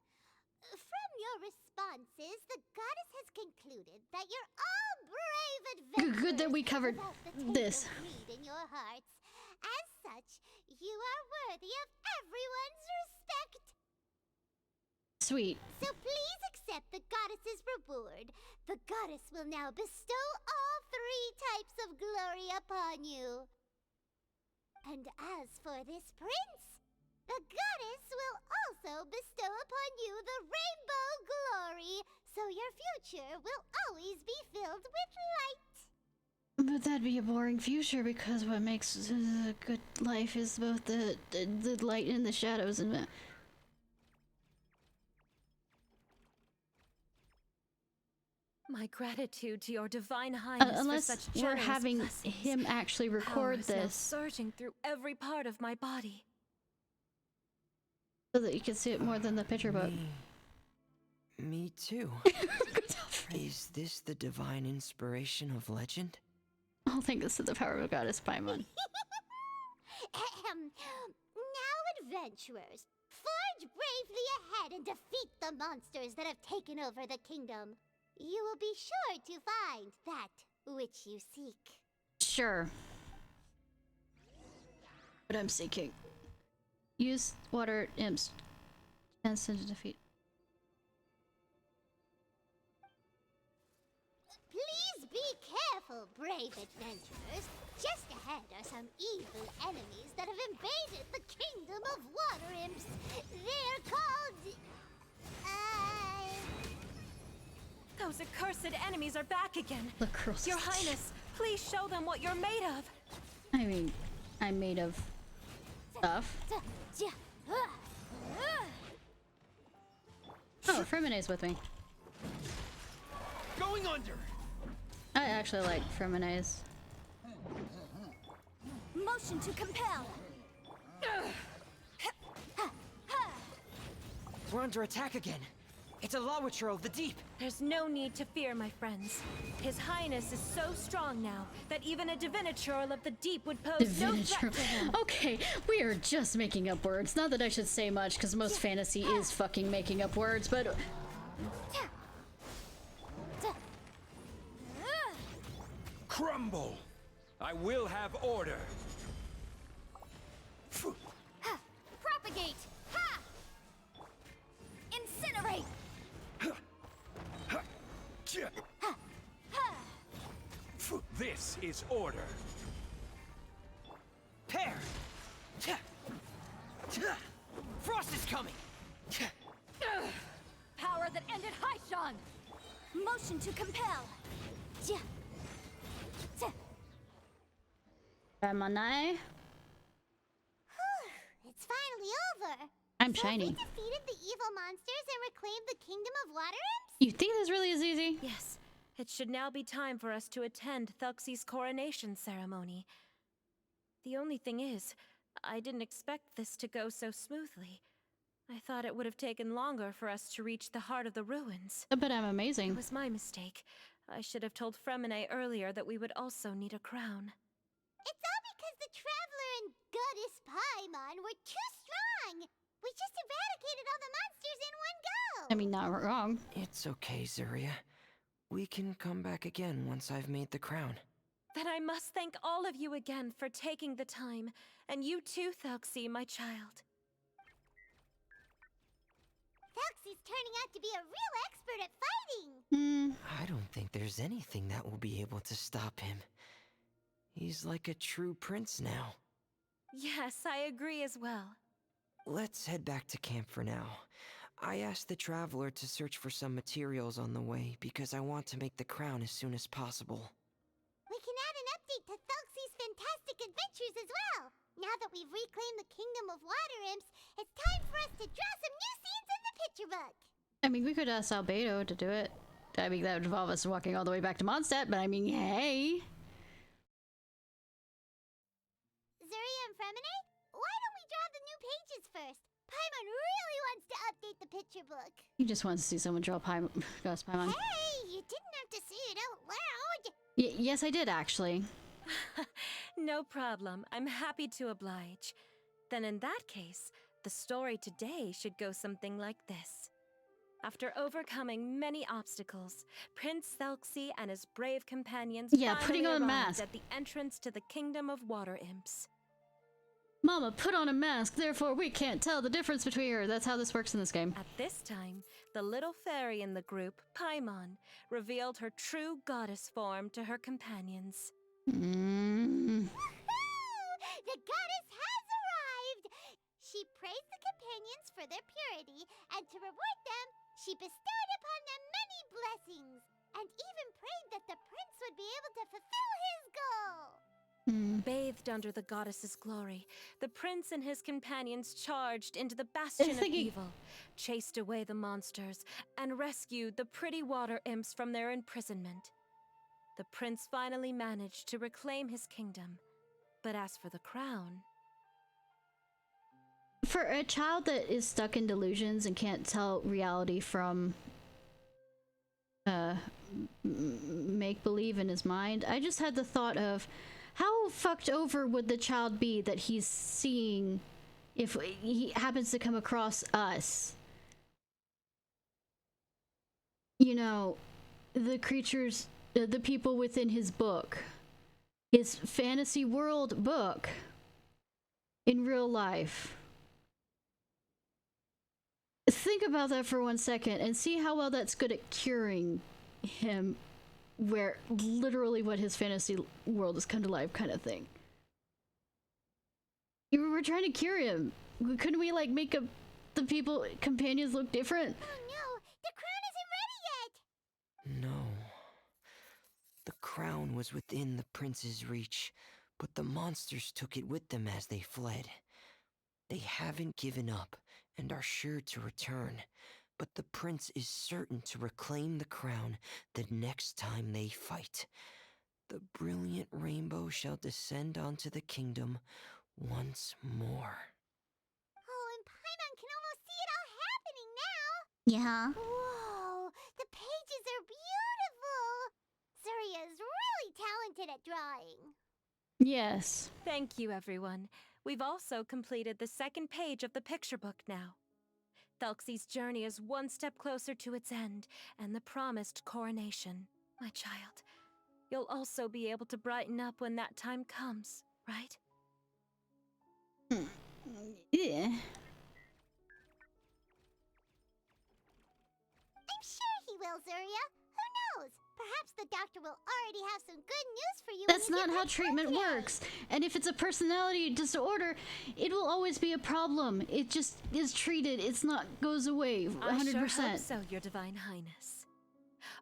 From your responses, the goddess has concluded that you're all brave Good that we covered without the taste this. of greed in your hearts. As such, you are worthy of everyone's respect. Sweet. So please accept the goddess's reward. The goddess will now bestow all 3 types of glory upon you. And as for this prince, the goddess will also bestow upon you the rainbow glory, so your future will always be filled with light. But that'd be a boring future because what makes a good life is both the light and the shadows and the... My gratitude to your divine highness unless for such we're generous having blessings. him actually Power record is now this surging through every part of my body. so that you can see it more than the picture book. Me too. Is this the divine inspiration of legend? I'll think this is the power of goddess Paimon. Now, adventurers, forge bravely ahead and defeat the monsters that have taken over the kingdom. You will be sure to find that which you seek. Sure. But I'm seeking. Use water imps. Chance to defeat. Please be careful, brave adventurers. Just ahead are some evil enemies that have invaded the kingdom of water imps. They're called... Those accursed enemies are back again. The cross. Your Highness, please show them what you're made of. I mean, I'm made of stuff. Oh, Fremene's with me. Going under. I actually like Fremene's. Motion to compel. We're under attack again. It's a Lawitcher of the deep. There's no need to fear, my friends. His Highness is so strong now that even a Diviniturl of the deep would pose no threat to him. Okay, we are just making up words. Not that I should say much, because most fantasy is fucking making up words, but... Crumble! I will have order. Propagate! Ha! Incinerate! This is order. Pair! Frost is coming! Power that ended Haishan! Motion to compel! Ramane? It's finally over. I'm So shiny. we defeated the evil monsters and reclaimed the kingdom of water imps? You think this really is easy? Yes, it should now be time for us to attend Thuxie's coronation ceremony. The only thing is, I didn't expect this to go so smoothly. I thought it would have taken longer for us to reach the heart of the ruins. But I'm amazing. It was my mistake. I should have told Fremine earlier that we would also need a crown. It's all because the Traveler and Goddess Paimon were too strong. We just eradicated all the monsters in one go. I mean, not wrong. It's okay, Zuria. We can come back again once I've made the crown. Then I must thank all of you again for taking the time, and you too, Thuxie, my child. Thuxie's turning out to be a real expert at fighting. I don't think there's anything that will be able to stop him. He's like a true prince now. Yes, I agree as well. Let's head back to camp for now. I asked the Traveler to search for some materials on the way because I want to make the crown as soon as possible. We can add an update to Thuxie's fantastic adventures as well. Now that we've reclaimed the kingdom of water imps, it's time for us to draw some new scenes in the picture book. I mean, we could ask Albedo to do it. I mean, that would involve us walking all the way back to Mondstadt, but I mean, hey. Zuria and Fremine, why don't we draw the new pages first? Paimon really wants to update the picture book. He just wants to see someone draw Ghost Paimon. Hey, you didn't have to say it out loud. Yes, I did, actually. No problem. I'm happy to oblige. Then in that case, the story today should go something like this. After overcoming many obstacles, Prince Thelxie and his brave companions putting on a finally mask. arrived at the entrance to the kingdom of water imps. Mama, put on a mask, therefore we can't tell the difference between her. That's how this works in this game. At this time, the little fairy in the group, Paimon, revealed her true goddess form to her companions. The goddess has arrived! She praised the companions for their purity, and to reward them, she bestowed upon them many blessings, and even prayed that the prince would be able to fulfill his goal. Bathed under the goddess's glory, the prince and his companions charged into the bastion of evil, chased away the monsters, and rescued the pretty water imps from their imprisonment. The prince finally managed to reclaim his kingdom, but as for the crown... For a child that is stuck in delusions and can't tell reality from make-believe in his mind, I just had the thought of how fucked over would the child be that he's seeing if he happens to come across us? You know, the creatures, the people within his book, his fantasy world book, in real life. Think about that for 1 second and see how well that's good at curing him, where literally what his fantasy world has come to life kind of thing. We're trying to cure him. Couldn't we like make the people companions look different? Oh no, the crown isn't ready yet! No. The crown was within the prince's reach, but the monsters took it with them as they fled. They haven't given up and are sure to return, but the prince is certain to reclaim the crown the next time they fight. The brilliant rainbow shall descend onto the kingdom once more. Oh, and Paimon can almost see it all happening now! Yeah. Whoa, the pages are beautiful! Surya is really talented at drawing. Yes. Thank you, everyone. We've also completed the second page of the picture book now. Thelxie's journey is one step closer to its end, and the promised coronation. My child, you'll also be able to brighten up when that time comes, right? Yeah. I'm sure he will, Surya. Who knows? Perhaps the doctor will already have some good news for you. That's not how treatment works. And if it's a personality disorder, it will always be a problem. It just is treated. It's not goes away 100%. I sure hope so, Your Divine Highness.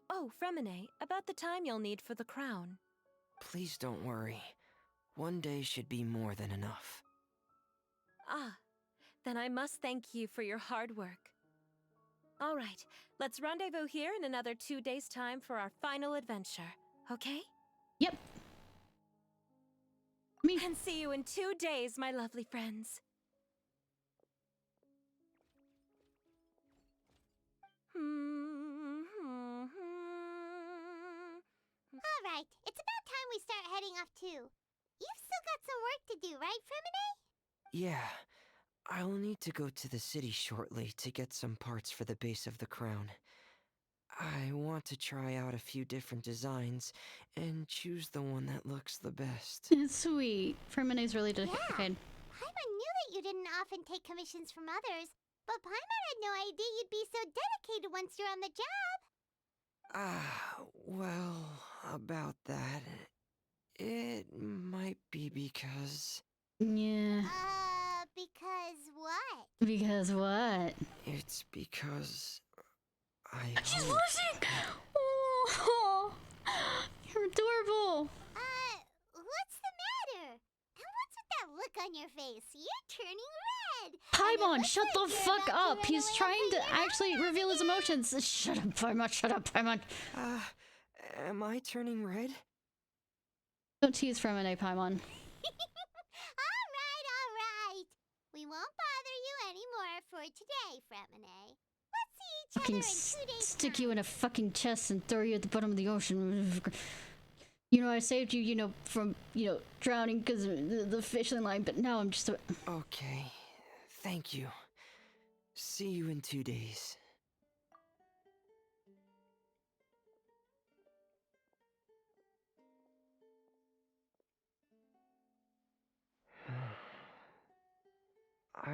Oh, Fremine, about the time you'll need for the crown. Please don't worry. One day should be more than enough. Ah, then I must thank you for your hard work. All right, let's rendezvous here in another 2 days' time for our final adventure, okay? Yep. And see you in 2 days, my lovely friends. Alright, it's about time we start heading off too. You've still got some work to do, right, Fremine? Yeah. I'll need to go to the city shortly to get some parts for the base of the crown. I want to try out a few different designs and choose the one that looks the best. It's sweet. Fermine's really dedicated. Yeah. Paimon knew that you didn't often take commissions from others, but Paimon had no idea you'd be so dedicated once you're on the job. Well, about that, it might be because... Yeah. Because what? Because what? It's because... She's blushing! Oh, you're adorable! What's the matter? And what's with that look on your face? You're turning red! Paimon, shut the fuck up! He's trying to actually reveal his emotions. Shut up, Paimon, shut up, Paimon. Am I turning red? Don't tease Fremine, Paimon. Alright. We won't bother you anymore for today, Fremine. Let's see each Fucking other in 2 days' stick you in a fucking chest and throw you at the bottom of the ocean. You know, I saved you, from, drowning because of the fishing line, but now I'm just a... Okay. Thank you. See you in 2 days.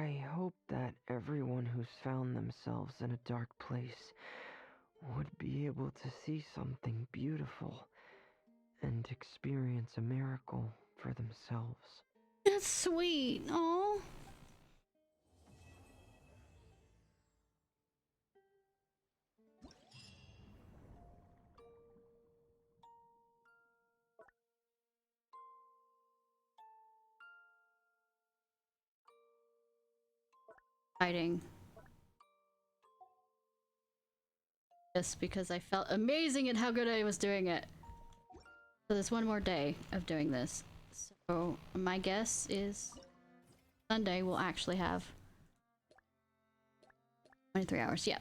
I hope that everyone who's found themselves in a dark place would be able to see something beautiful and experience a miracle for themselves. That's sweet. Oh. Fighting. Just because I felt amazing at how good I was doing it. So there's one more day of doing this. So my guess is Sunday we'll actually have 23 hours. Yeah.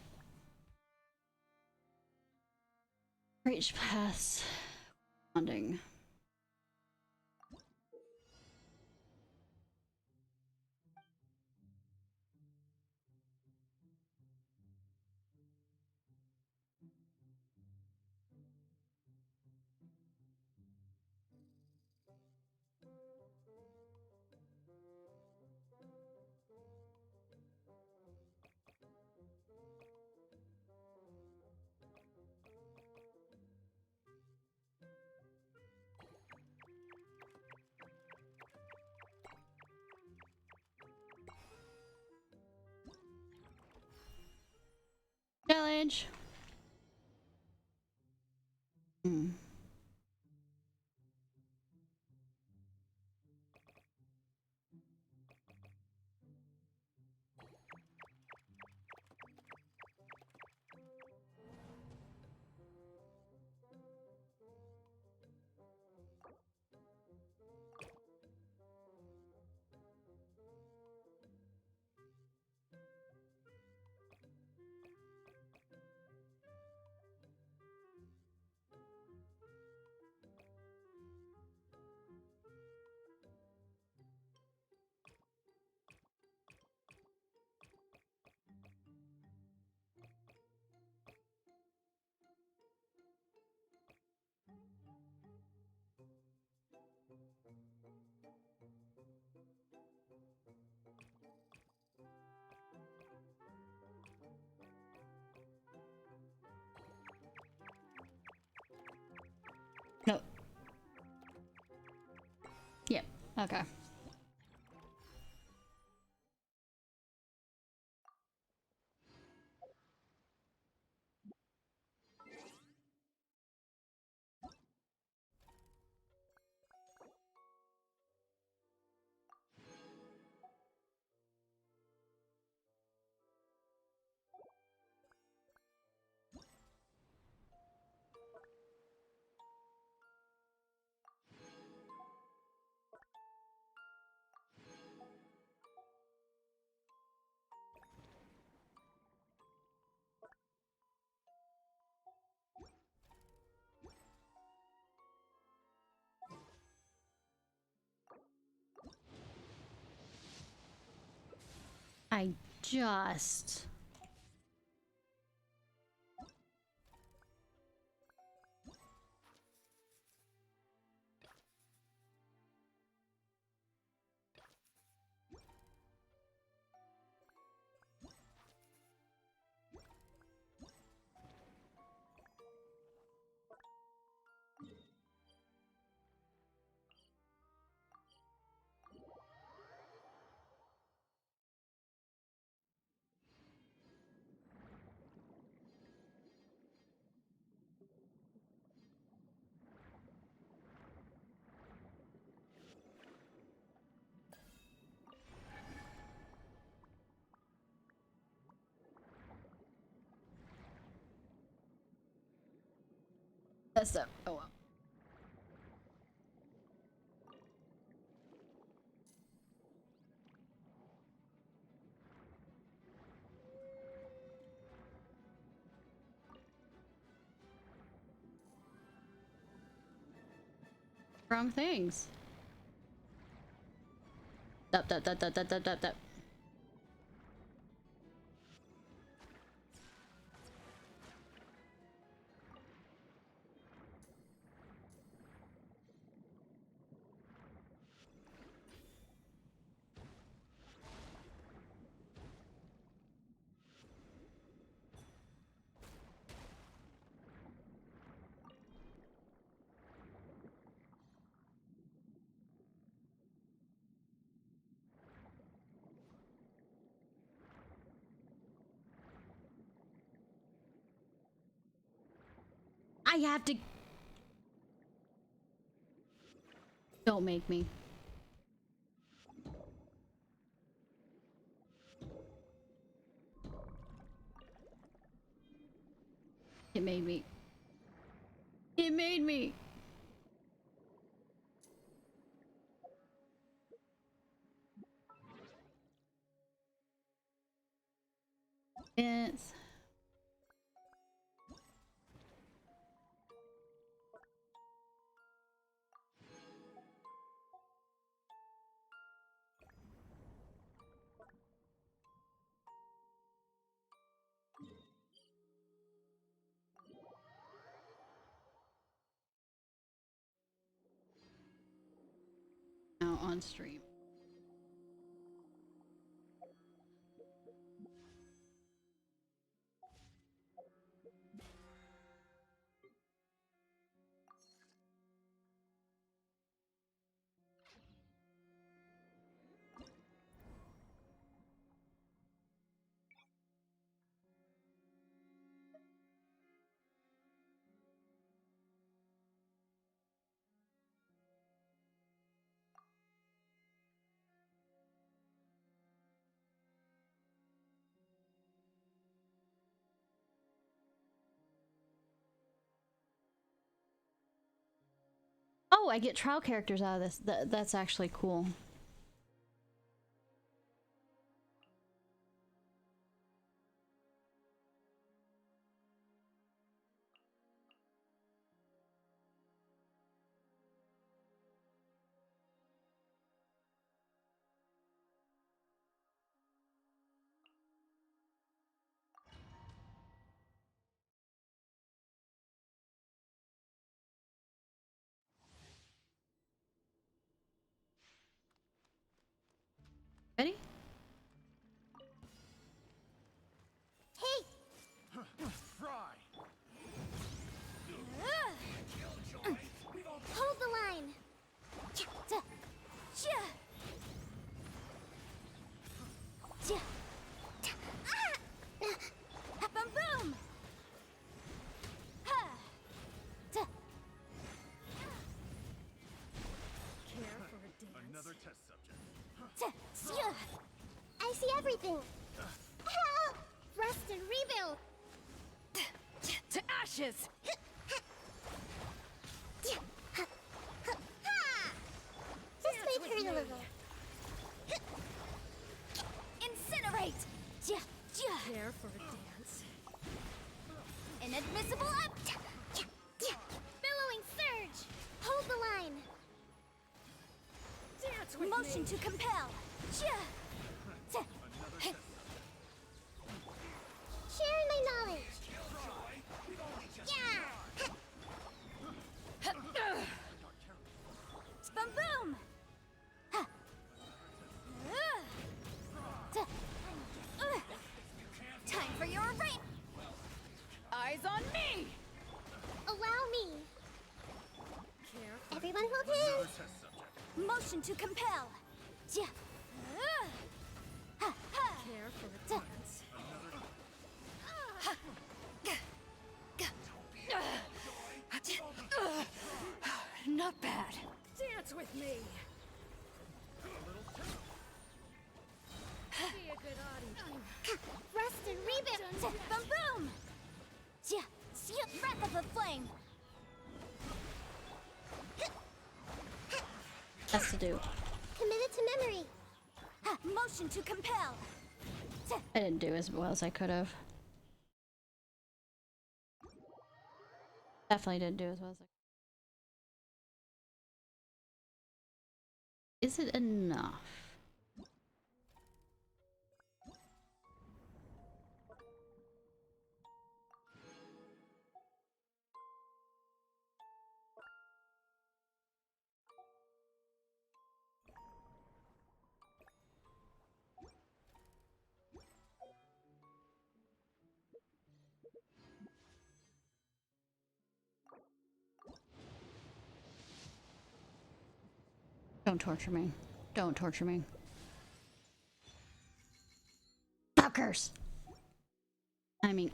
Reach pass. Bonding. Challenge. No. Yep. Okay. I just... Messed up. Oh well. Wrong things. Dup. I have to... Don't make me. It made me. It made me. It's... Now on stream. Oh, I get trial characters out of this. That's actually cool. Ready? Hey! Fry! Hold the line! Boom boom! Care for a dance? Another test subject. I see everything! Help! Rest and rebuild! To ashes! This may hurt a little. Incinerate! Care for a dance? Inadmissible up! Billowing surge! Hold the line! Dance with Motion to compel! Sharing my knowledge! Yeah! Boom boom! Time for your rape! Eyes on me! Allow me! Everyone hold hands! Motion to compel! Care for a dance? Not bad. Dance with me! Be a good audience. Rest and rebuild! Boom boom! Breath of the flame! Has to do. Committed to memory! Motion to compel! I didn't do as well as I could have. Definitely didn't do as well as I could. Is it enough? Don't torture me. Don't torture me. Fuckers! I mean,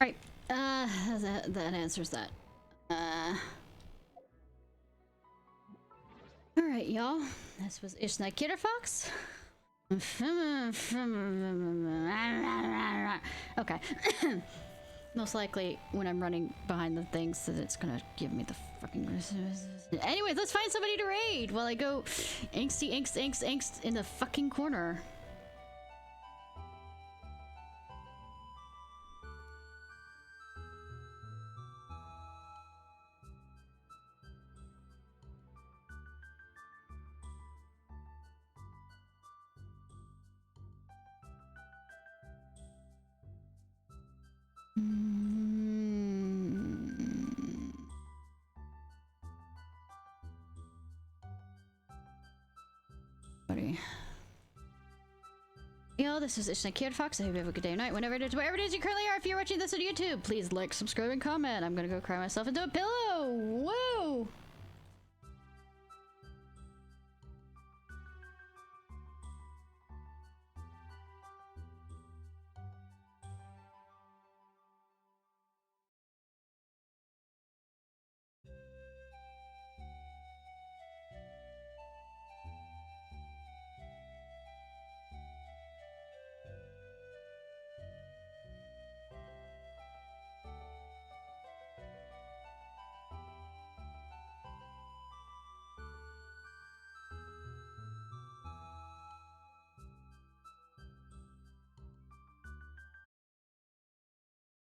Right. That answers that. Alright, y'all. This was Ishnai Ciarfox. Okay. Most likely when I'm running behind the things that it's gonna give me the fucking... Anyways, let's find somebody to raid while I go angst in the fucking corner. Yo, this is Ishnai Ciarfox. I hope you have a good day or night, whenever it is, wherever it is you currently are. If you're watching this on YouTube, please like, subscribe, and comment. I'm gonna go cry myself into a pillow. Woo!